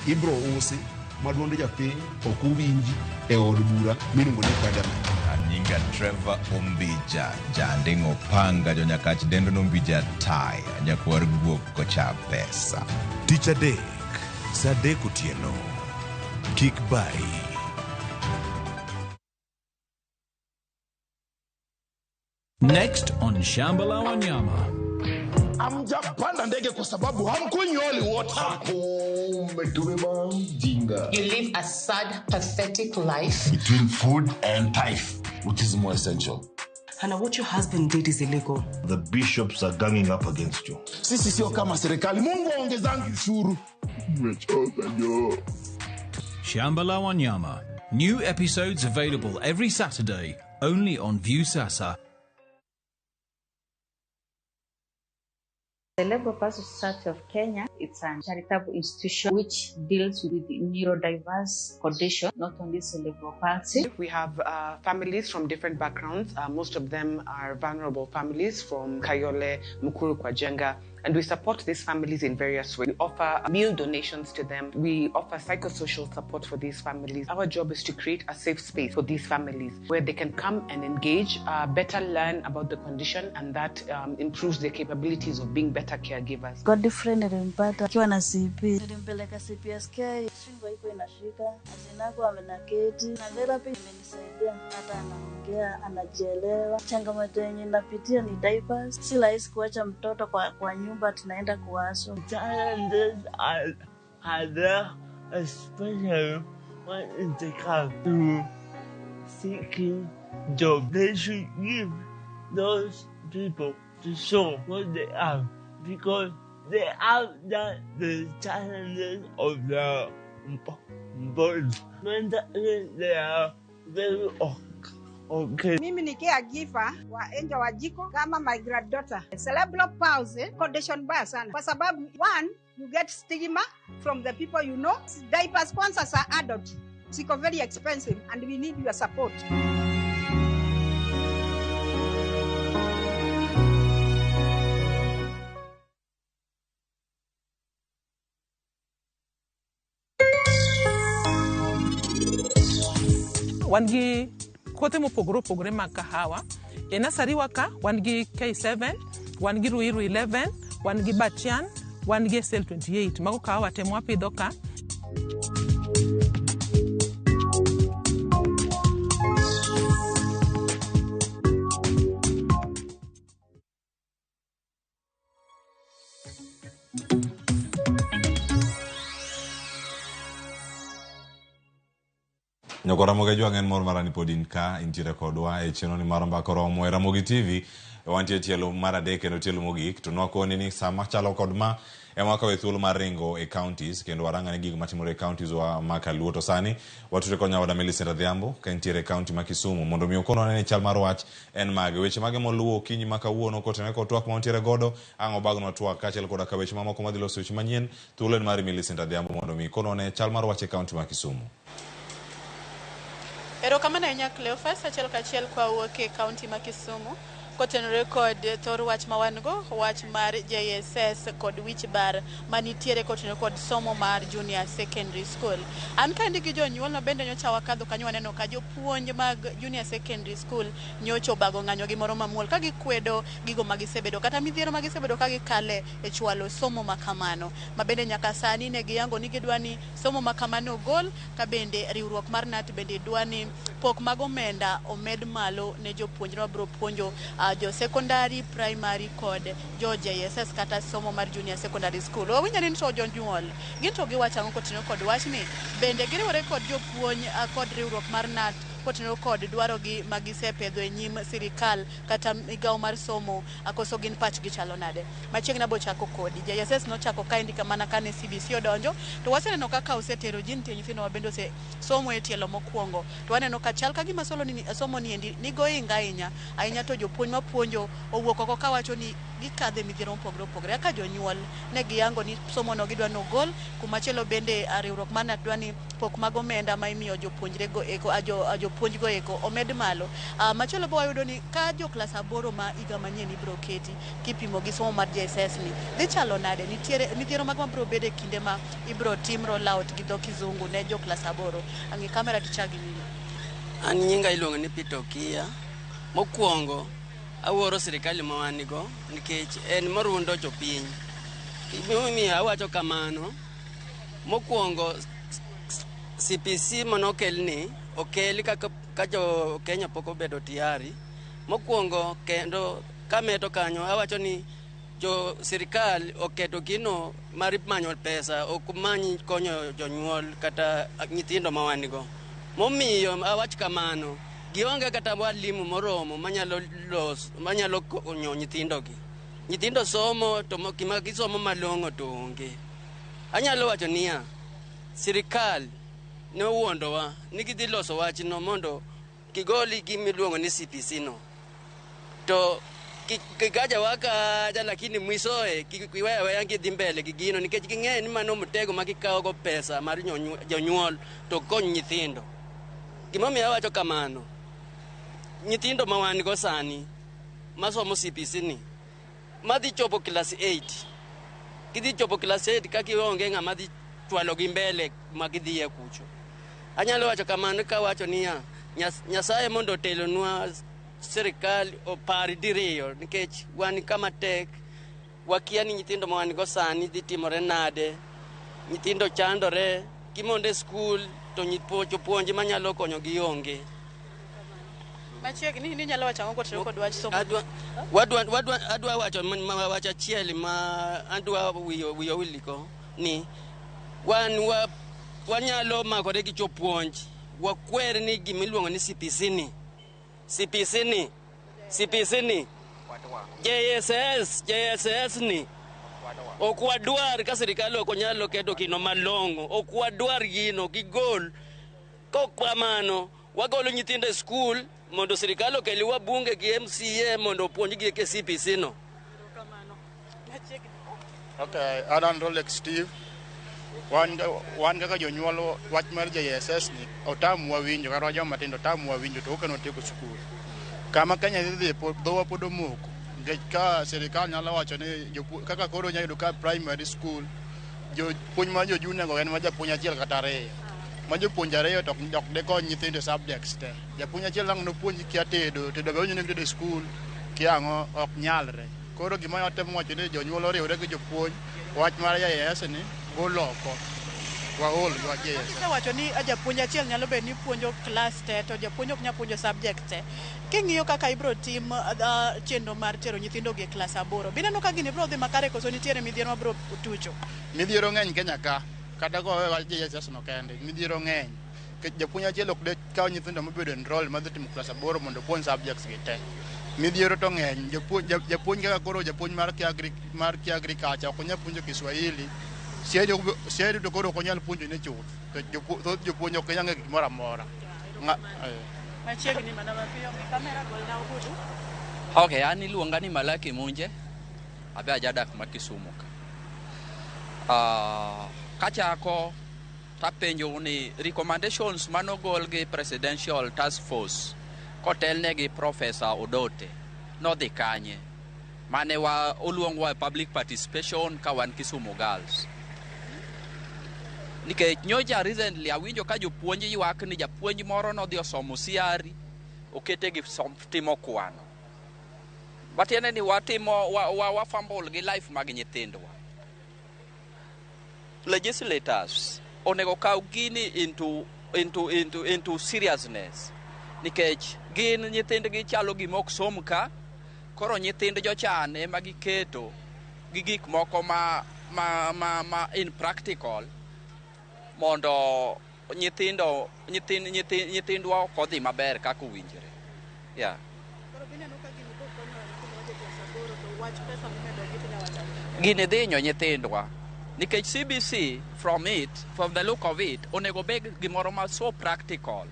ibro usi maduonde japiny okuwinji e od bura miluongo ni parliament. Nyinga Trevor Ombija jandingo panga jo nyakach dendo nombija tai nyakwar guok kocha pesa. Tich adek saa 3 otieno. Kik bai. Next on Shambala Wanyama. Amjapanda ndege kwa sababu hamkunyoli wote. You live a sad, pathetic life. Between food and life, which is more essential. Hannah, what your husband did is illegal. The bishops are ganging up against you. Sisi sio kama serikali. Mungu aongezangi ushuru. Shambala Wanyama. New episodes available every Saturday, only on Viusasa. The Cerebral Palsy Society of Kenya, it's a charitable institution which deals with neurodiverse condition, not only cerebral palsy. We have families from different backgrounds. Most of them are vulnerable families from Kayole, Mukuru, Kwajenga, and we support these families in various ways. We offer meal donations to them. We offer psychosocial support for these families. Our job is to create a safe space for these families where they can come and engage, better learn about the condition, and that improves their capabilities of being better caregivers. Got different nilimpata akiwa na CP. Nilimpeleka CPSK, shingo iko inashika, asinako amenaketi. Na therapy imenisaidia hata anaongea, anajielewa. Changamoto yenye napitia ni diapers. Si rahisi kuacha mtoto kwa nyumba tunaenda kuwaso. Challenges are there, especially when it comes to seeking jobs. They should give those people to show what they have, because they have the challenges of their body. Mentally, they are very Okay. Mimi ni caregiver wa Angel wa Jiko kama my granddaughter. Cerebral palsy condition mbaya sana kwa sababu one, you get stigma from the people you know. Diaper sponsors are adult. Siko very expensive and we need your support. Wangi kote mopogore opogore mag kahawa. E nasari waka wangi K7, wangi Ruiru 11, wangi Batian, wangi SL 28. Mago kahawa temwa pidho ka. Nyoko Ramogi Jwang en mor marani podin ka intiere kodwa e chenro ni mar mbaka romo e Ramogi TV wantie tielo mar adek kendo tielo mogik to nwakoni ni sama chalo kod ma emaka we thuolo mar ringo e counties kendo waranga ne gig matimore e counties wa maka luoto sani watute konya wada Millicent Adhiambo ka intiere county ma Kisumu mondo mi okono ne chal mar wach en mage weche mage moluwo kinyi maka wuono kotene ko twak ma ontiere godo ango bagno twak ka chel koda ka weche mamoko madhilo weche manyien thuolo mar Millicent Adhiambo mondo mi okono ne chal mar wach e county ma Kisumu. Erokamano ahinya Cleophas achiel kachiel kwa wuok e kaunti ma Kisumu kotenore kod thor wach ma wan go wach mar JSS kod wich bar manitiere kotenore kod somo mar junior secondary school. An kandi gi jonyuol no bende nyocha wakadho kanyo waneno ka jopuonj mag junior secondary school nyocha obago ng'anyo gi moro mamuol ka gikwedo gigo magisebedo kata midhiero magisebedo ka gikale e chwalo somo makamano ma bende nyaka sani ne giyango ni gidwani somo makamano gol ka bende riwruok mar NAT bende dwani pok mag omenda omed malo ne jopuonjre mabiro puonjo jo secondary, primary kod jo JSS kata somo mar junior secondary school. Wawinyani to jonyuol ginto giwacho ang'o kotenore kod wachni bende giriwore kod jopuonj kod riwruok mar NAT kotenore kod dwarogi magisepedho e nyim sirikal kata migawo mar somo akoso gin pachgi chalo nade. Machiegni abo chako kodi JSS nochako kaendi kamana kane CBC odonjo to waseneno kaka osetero ji nitie nyithindo mabende somo e tielo mokwongo to waneno ka chal ka gima somo ni endi nigo inga ahinya to jopuonj mapuonjo owuok oko kawacho ni gikadhe midhiero mopogore opogore aka jonyuol ne giyango ni somo no gidwa nogol kumachielo bende riwruok mar NAT dwani pok mag omenda ma imiyo jopuonjre go eko jopuonj go eko omed malo. Machielo bo wayudo ni ka jo klas 8 ma iga manyien ibro keti kipimo gi somo mar JSS ni dhi chalo nade nitiere midhiero mag mabro bede kinde ma ibro tim roll out gi dho kizungu ne jo klas 8 angi kamera tichagi ni an nyinga iluongo ni Peter Kia mokwongo awuoro sirikali ma wan go nikech en morundo jopiny mi awacho kamano mokwongo CPC manokelni okeli ka jo Kenya pok obedo tiari mokwongo kendo kameto kanyo awacho ni jo sirikal oketo gino mar manyo pesa ok manyi konyo jonyuol kata nyithindo ma wan go momiyo awach kamano gionge kata walimu moromo manyalo konyo nyithindo somo to kima gisomo malong'o to onge. Anyalo wacho niya sirikal ne wuondowa ni gidhi loso wachno mondo kigoli gimiluongo ni CPC no to kikaja wakaja lakini mwisoe kiwewe yangi dhi mbele gigino nikech ging'e ni mano mtego makikawo go pesa mar jonyuol to kony nyithindo. Gimomiyo awacho kamano nyithindo ma wan go sani masomo CPC ni madhi chopo class 8 gidhi chopo class 8 ka gionge ng'ama dhi chwalo gi mbele ma gidhiye kucho. Anyalo wacho kamano ka wacho niya Nyasaye mondo telonwa sirikal opar diriyo nikech wan kama tek wakia ni nyithindo ma wan go sani dhi timore nade nyithindo chandore gimonde skul to jopuonje manyalo konyo gi onge. Machiegni ni nyalo wacho ang'o kotenore kod wach somo adwa wacho achiel ma adwa wiyo wiliko ni wanyalo makore gi jopuonj wakwer ni gimiluongo ni CPC ni JSS ni okwadwar ka sirikal ok onyalo keto kino malong'o okwadwar gino gigol kokamano wagolo nyithindo e skul mondo sirikal okeliwa bunge gi MCA mondo opuonjgi ke CPC no. Okay, Adan Rolex Steve. Wan kaka jonyuol wach mar JSS ni otamwa winjo kata joma matindo otamwa winjo to okano tieko skul. Kama Kenya dhi dhowa pod omoko. Nikech ka sirikal nyalo wacho ni kaka koro nyayudo ka primary school jopuonj ma jojune go en ma japuonj achiel kata ariyo. Ma jopuonj ariyo to ok dekony nyithindo subjects te. Japuonj achiel lang no puonj kia tedo be onyo tedo e skul kiango ok nyalre. Koro gima otemo wacho ni jonyuol oriwre gi jopuonj wach mar JSS ni goloko waol wa JSS. Wacho ni japuonj achiel nyalo be ni puonjo class te to japuonj ok nya puonjo subject te. King'iyo kaka ibro tim chenro mar tero nyithindo gi class 8. Bineno ka gini bro dhi makare koso nitiere midhiero ma bro tucho. Midhiero ng'eny Kenya ka kata go JSS no kende midhiero ng'eny. Japuonj achiel ok de kawo nyithindo mabedo enroll madhi timo class 8 mondo puonj subjects gi te. Midhiero to ng'eny japuonj kaka koro japuonj mar agriculture ok nya puonjo Kiswahili. Siedi to koro ok onyal puonjo ne chuth. To jopuonj ok nyang'e gimoro amora. Machiegni mana mapiyo gi kamera golna obudu. Okay, an iluonga ni Malaki Munje. Abe ajadak ma Kisumu ka. Kachako tapenjo ni recommendations manogol gi Presidential Task Force kotelne gi Professor Odote nodhi kanye mane wa oluongwa public participation ka wan Kisumu Girls. Nikech nyoja recently awinjo ka jopuonj ywak ni japuonj moro nodhi osomo siari okete gi timo kwano. Batiene ni watimo wafambol gi life mag nyithindwa. Legislators onego kaw gini into seriousness. Nikech gin nyithindgi chalo gimok som ka koro nyithind jochan ema giketo gi gik moko ma in practical mondo nyithindwa ok odhi maber kaka owinjore. Yeah. Gini dhinyo nyithindwa nikech CBC from the look of it onego bed gimoro ma so practical.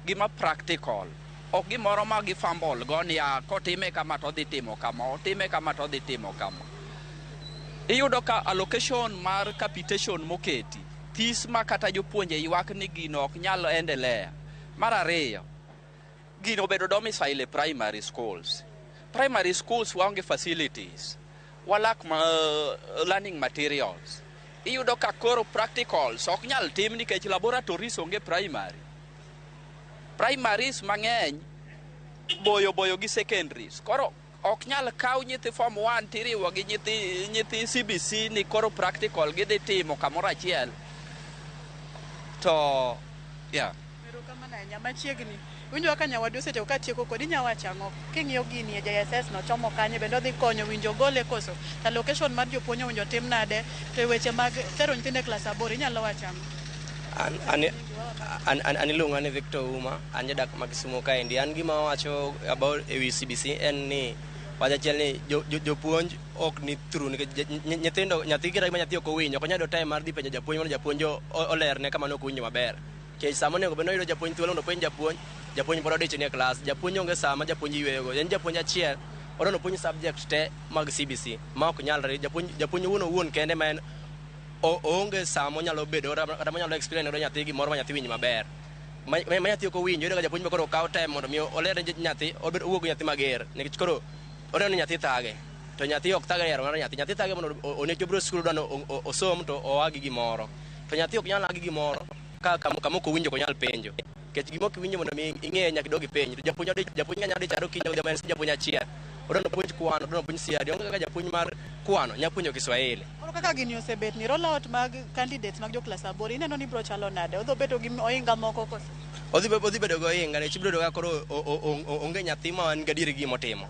Gima practical. Ok gimoro ma gifambol go ni kotime kama to dhi timo kama, otime kama to dhi timo kama. Iyudo ka allocation mar capitation moketi tis ma kata jopuonje ywak ni gino ok nyalo endelea. Mar ariyo, gino bedo domicile primary schools. Primary schools waonge facilities. Walak learning materials. Iyudo ka koro practicals ok nyal tim nikech laboratories onge primary. Primaries mang'eny boyo gi secondaries. Koro ok nyal kaw nyithi form 1 tiriwo gi nyithi CBC ni koro practical gidhi timo kamoro achiel. To yeah. Pero kama na nyama chiegni. Winjo ka nyawadu seche ka tieko kodi nyawacho ang'o. King'iyo gini e JSS no chomo kanye bendo dhi konyo winjo gole koso. Ta location mar jopuonjo winjo tim nade to weche mag tero nyithinde class 8 inyalo wacho ang'o. An iluonga ni Victor Uma, an jadak ma Kisumu kaendi. An gima wacho about ewi CBC en ni wajachiel ni jopuonj ok ni through nikech nyathi kira ma nyathi ok owinjo ok nyalo time mar dhi penjo japuonj mondo japuonj olerne kama ne ok owinjo maber. Kech sama onego bendo yudo japuonj thuolo mondo penj japuonj pod odich nie klas. Japuonj onge sama japuonj yueyo. En japuonj achiel odono puonj subject te mag CBC ma ok nyalre. Japuonj wuon kende ma en onge samo nyalo bedo kata nyalo explain ne nyathi gimoro ma nyathi winj maber. Ma nyathi ok owinjo yudo japuonj koro kaw time mondo mi olerne nyathi obed owuog nyathi mager nikech koro oreno nyathi thage to nyathi ok thage yaro mar nyathi thage mondo onego bro school dano osom to oagi gimoro to nyathi ok nyal agi gimoro kama ok owinjo ko nyal penjo kech gimo ok winjo mondo mi ing'e nyaka dogi penjo japuonj nyalo dhi charo kinyo jaman japuonj achiel odono puonj kwano odono puonj siadi onge kaka japuonj mar kwano nyapuonjo Kiswahili. Koro kaka gini osebet ni roll out mag candidates mag jo class 8 ineno ni bro chalo nade odho bedo gi oinga moko koso odhi bedo go oinga ne chibro ga koro onge nyathi ma an gadier gi motimo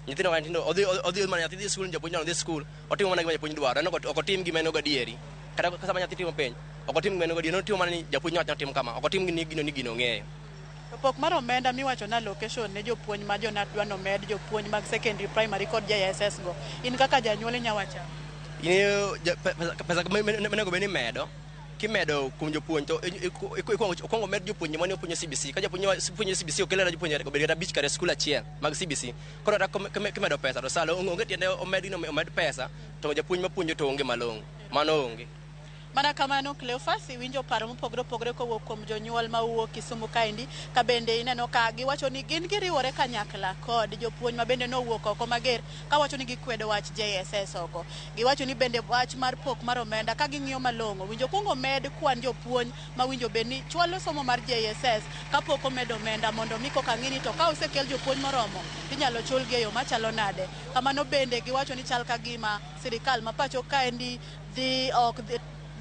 nyithindo kan tindo odhi mana nyathi dhi skul japuonj no dhi skul otimo mana gima japuonj dwaro ok otim gima eno gadieri kata sama nyathi timo penj ok otim gima eno gadieri no timo mana ni japuonj wacho timo kama ok otim ni gino ng'eyo. Pok mar omenda miwacho na location ne jopuonj ma jonat dwano med jopuonj mag secondary primary kod JSS go in kaka janyuol nyawacha pesa menego beni medo kimedo kum jopuonj to ikwongo med jopuonj mane opuonjo CBC ka jopuonj CBC okelera jopuonj ko bedo abich kare skul achiel mag CBC koro kimedo pesa to salo onge tiende omed pesa to japuonj mapuonjo to onge malong'o mano onge. Mana kamano Cleophas winjo paro mopogore kowuok kuom jonyuol ma wuok Kisumu kaendi ka bende ineno ka giwacho ni gin giriwore kanyakla kod jopuonj ma bende nowuok oko mager ka wacho ni gikwedo wach JSS oko. Giwacho ni bende wach mar pok mar omenda ka ging'iyo malong'o winjo kuongo med kwan jopuonj ma winjo beni chwalo somo mar JSS ka pok omed omenda mondo miko kang'ini to ka osekel jopuonj moromo inyalo chulgi e yo machalo nade. Kamano bende giwacho ni chal ka gima sirikal ma pacho kaendi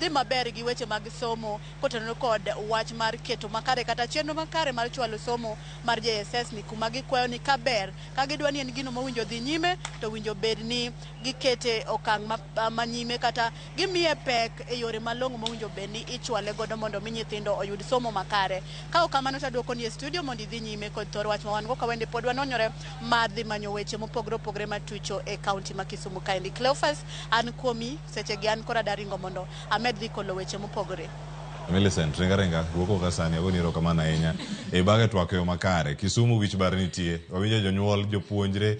dhi maber gi weche mag somo kotenore kod wach mar keto makare kata chenro makare mar chwalo somo mar JSS ni kuma gikwayo ni kaber ka gidwa ni en gino mowinjo dhi nyime to winjo bed ni gikete okang' manyime kata gimiye pek e yore malong'o mowinjo bed ni ichwale godo mondo mi nyithindo oyud somo makare. Ka okamano taduoko ni e studio mondo idhi nyime kod thor wach ma wan go ka wende pod wanonyore madhi manyo weche mopogore matucho e kaunti ma Kisumu kaendi. Cleophas an kuomi seche gi an kora daringo mondo dhi kolo weche mopogore. Millicent renga guoko ka sani agoni erokamano ahinya e bage twak yo makare. Kisumu wich bar nitie wawinjo jonyuol jopuonjre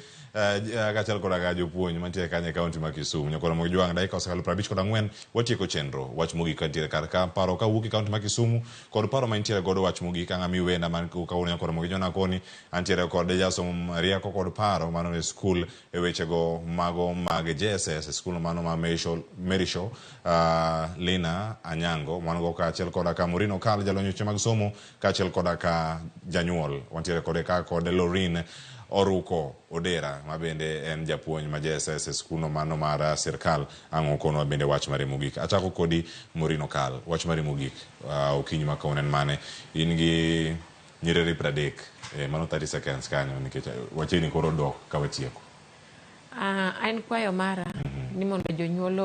kachal koda jopuonj mantie kanye kaunti ma Kisumu nyakoro Ramogi Jwang dakika osekalo 54 watieko chenro wach mogik kantiere kar ka paro ka wuok e kaunti ma Kisumu kod paro mantiere godo wach mogik ang'ami wenda man kawuono nyakoro Ramogi Jwang koni antiere kod jasom rieko kod paro mano e skul e wechego mago mag JSS skul mano ma Merisho Lina Anyango mano ka achiel koda ka Murino Kal jalonyo weche mag somo ka achiel koda ka janyuol wantiere kode ka kod Lorin Oruko Odera ma bende en japuonj ma JSS skuno mano mar sirkal ang'o kono bende wach mare mogik. Achako kodi Murino Kal wach mare mogik okinyi ma kaunen mane in gi nyiriri 30 mano 30 seconds kanyo nikech wacheni koro dok ka watieko. An kwayo mara ni mondo jonyuol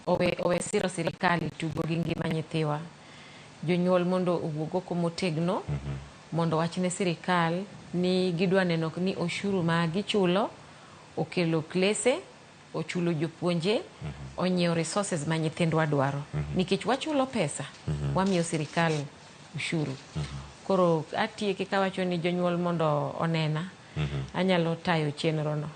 owe siro sirkal tugo gi ngima nyithiwa. Jonyuol mondo owuog oko motegno mondo wachne sirkal ni gidwa neno ni oshuru ma gichulo okelo klese ochulo jopuonje onyiew resources ma nyithindwa dwaro nikech wachulo pesa wamiyo sirkal ushuru. Koro atieke ka wacho ni jonyuol mondo onena anyalo tayo chenro no.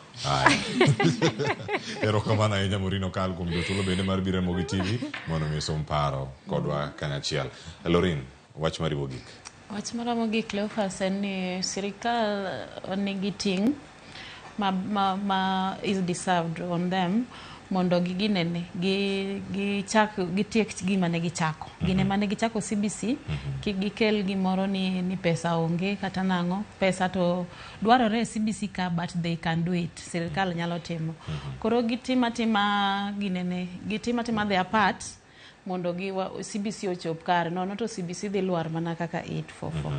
Erokamano ahinya Murino Kal kuom jotulo bende mar biro Ramogi TV mondo mi som paro kodwa kanyachiel. Lorin wach mari mogik. Wach mara mogik Cleophas en ni sirikal onegi ting' ma is deserved on them mondo ginene gitiek gima ne gichako. Gine mane gichako CBC gikel gimoro ni pesa onge kata nang'o pesa to dwarore CBC ka but they can do it. Sirikal nyalo timo. Koro gitima their part mondo CBC ochop kare no to CBC dhi lwar mana kaka 844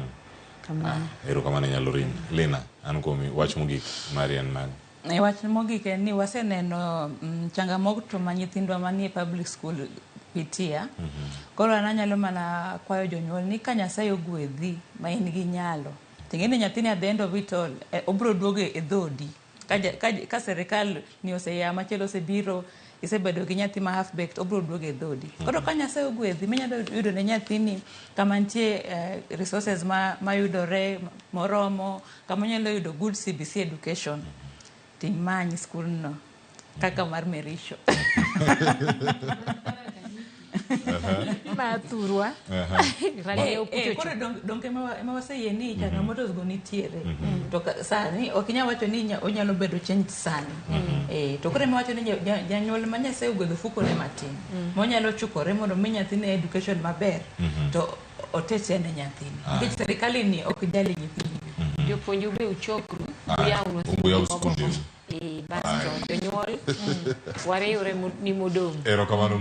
kamano. Erokamano Lorin. Lina an komi wach mogik Marian man. Wach mogik en ni waseneno changamoto ma nyithindwa manie public school pitia. Koro anyalo mana kwayo jonyuol ni ka Nyasaye ogwedhi ma in gi nyalo ting'eni nyathini at the end of it all obro duoge e dhodi ka sirikal ni oseya machielo osebiro isebedo gi nyathi ma half baked obro duoge e dhodi. Koro ka Nyasaye ogwedhi minyalo yudo ne nyathini kama nitie resources ma yudore moromo kama nyalo yudo good CBC education timany school no kaka mar Merisho. Maturwa koro donke ema waseyie ni changamoto go nitiere to sani ok inyal wacho ni onyalo bedo change sani to koro ema wacho ni janyuol ma Nyasaye ogwedho fukone matin monyalo chukore mondo mi nyathine education maber to oteche ne nyathini nikech sirikal ni ok jali nyithini. Jopuonj ube uchokru uyaw skunde basto jonyuol wareyore ni modong'. Erokamano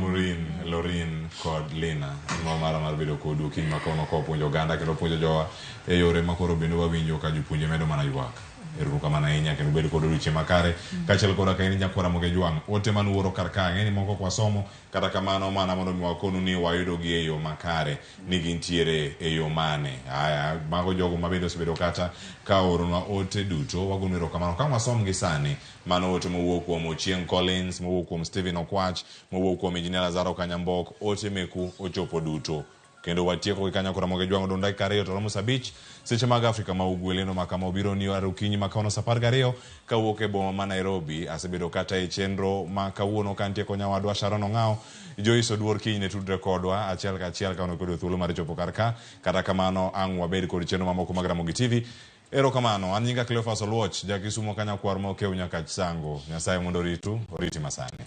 Lorin kod Lina mara mar bedo kod okinyi ma kono ko puonjo oganda kendo puonjo jowa e yore makoro bende wawinjo ka jopuonje medo mana ywak erokamano ahinya kendo bed kod odiochieng' makare kaachiel koda ka in nyakwara Ramogi Jwang'. Ote manuoro kar ka ng'eni moko kwa somo kata kamano mana mondo mi wakonu ni wayudogi e yo makare ni gintiere e yo mane. Aya mago jogo mabende osebedo kata ka oronwa ote duto wagonu erokamano ka wasom gi sani. Mano ote mowuok kuom Ochieng' Collins, mowuok kuom Stephen Okwach, mowuok kuom Injinia Lazaro Kanyambok, ote meku ochopo duto. Kendo watieko gi Kanyakora Ramogi Jwang' odong' dakika 2 to romo sabich seche mag Afrika ma ugwe. Lendo makama obiro ni arukinyi makono sa 12 kawuok e boma ma Nairobi. Asebedo kata e chenro ma kawuono kantie ko nyawadwa Sharon Ong'ao. Joyce Oduor kiny ne tudre kodwa achiel kachiel ka ono thuolo mar chopo kar ka. Kata kamano ang' wabed kod chenro mamoko mag Ramogi TV. Erokamano, an nyinga Cleophas Oluoch, jakisumo Kanyakwar ma okeu nyaka Chisango. Nyasaye mondo oriti masani.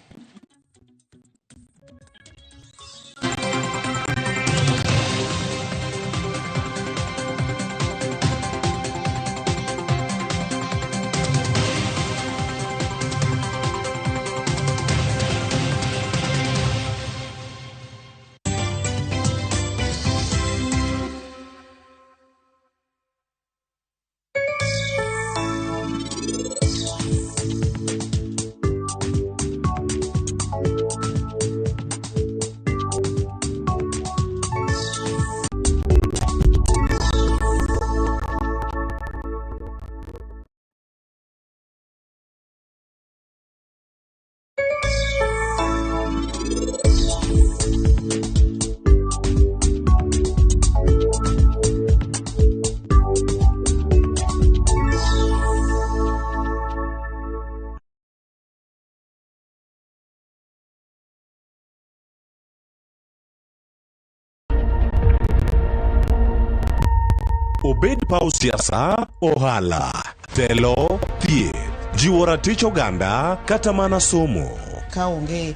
Obed paw siasa, ohala, telo, thieth, jiwo ratich oganda kata mana somo. Ka onge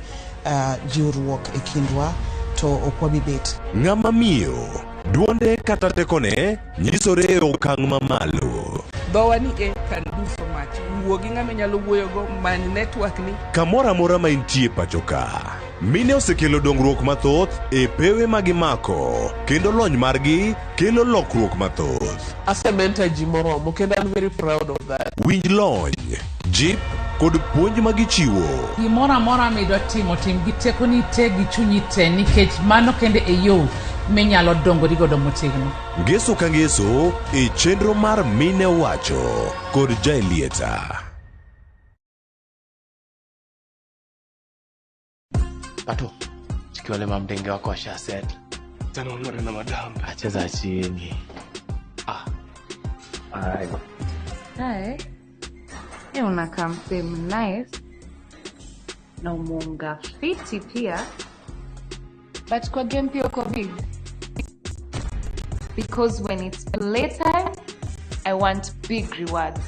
jiwruok e kindwa to ok wabibet. Ng'ama miyo, duonde kata tekone nyisore e okang' mamalo. Dhowa ni can do so much. Wuo gi ng'ama nyalo wuoyo go many network ni. Kamora mora ma intie pacho ka. Mine osekelo dongruok mathoth e pewe magimako kendo lony margi kelo lokruok mathoth. Asementa ji moromo kendo I'm very proud of that. Winj lony, jip kod puonj magichiwo. Gimoro amora midwa timo tim gi tekoni te gi chunyi te nikech mano kende e yo minyalo dongori godo motegno. Ngeso ka ngeso e chenro mar Mine Wacho kod Jaelieta. Pato, chikiwale mamdenge wako washaseti. Tano mwere na madamu. Acheza chini. Alright. Hi. Unakaa msemu nice. Na umunga fiti pia. But kwa game pia uko big. Because when it's playtime, I want big rewards.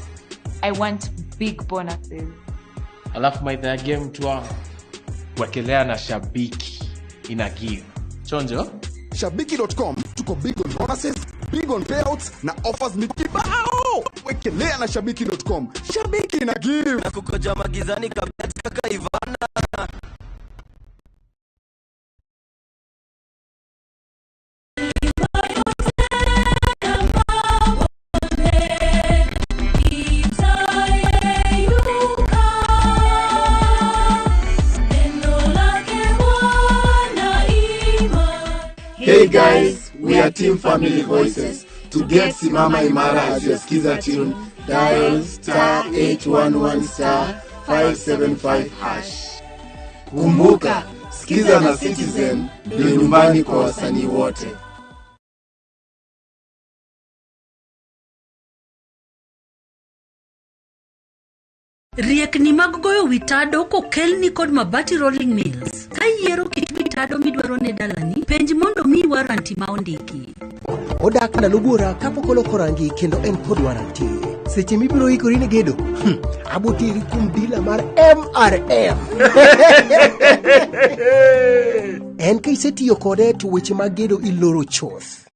I want big bonuses. Alafu maitha ya game tuwa wekelea na Shabiki ina give. Chonjo? Shabiki.com tuko big on bonuses, big on payouts na offers mikibao. Wekelea na Shabiki.com. Shabiki ina give. Na kukoja magizani kabla kaka Ivana. Hey guys, we are Team Family Voices. To get Simama Imara as your skiza tune, dial *811*575#. Kumbuka, skiza na Citizen ndio nyumbani kwa wasanii wote. Riekni mag goyo witado kokelni kod Mabati Rolling Mills. Ka yiero kit witado midwaro ne dalani, penj mondo mi waranti ma ondiki. Odak ndalo buora kapok oloko rangi kendo en kod waranti. Seche mibiro ikori ne gedo, abotiri kum dila mar MRM. En ka isetiyo kode to weche mag gedo iloro choth.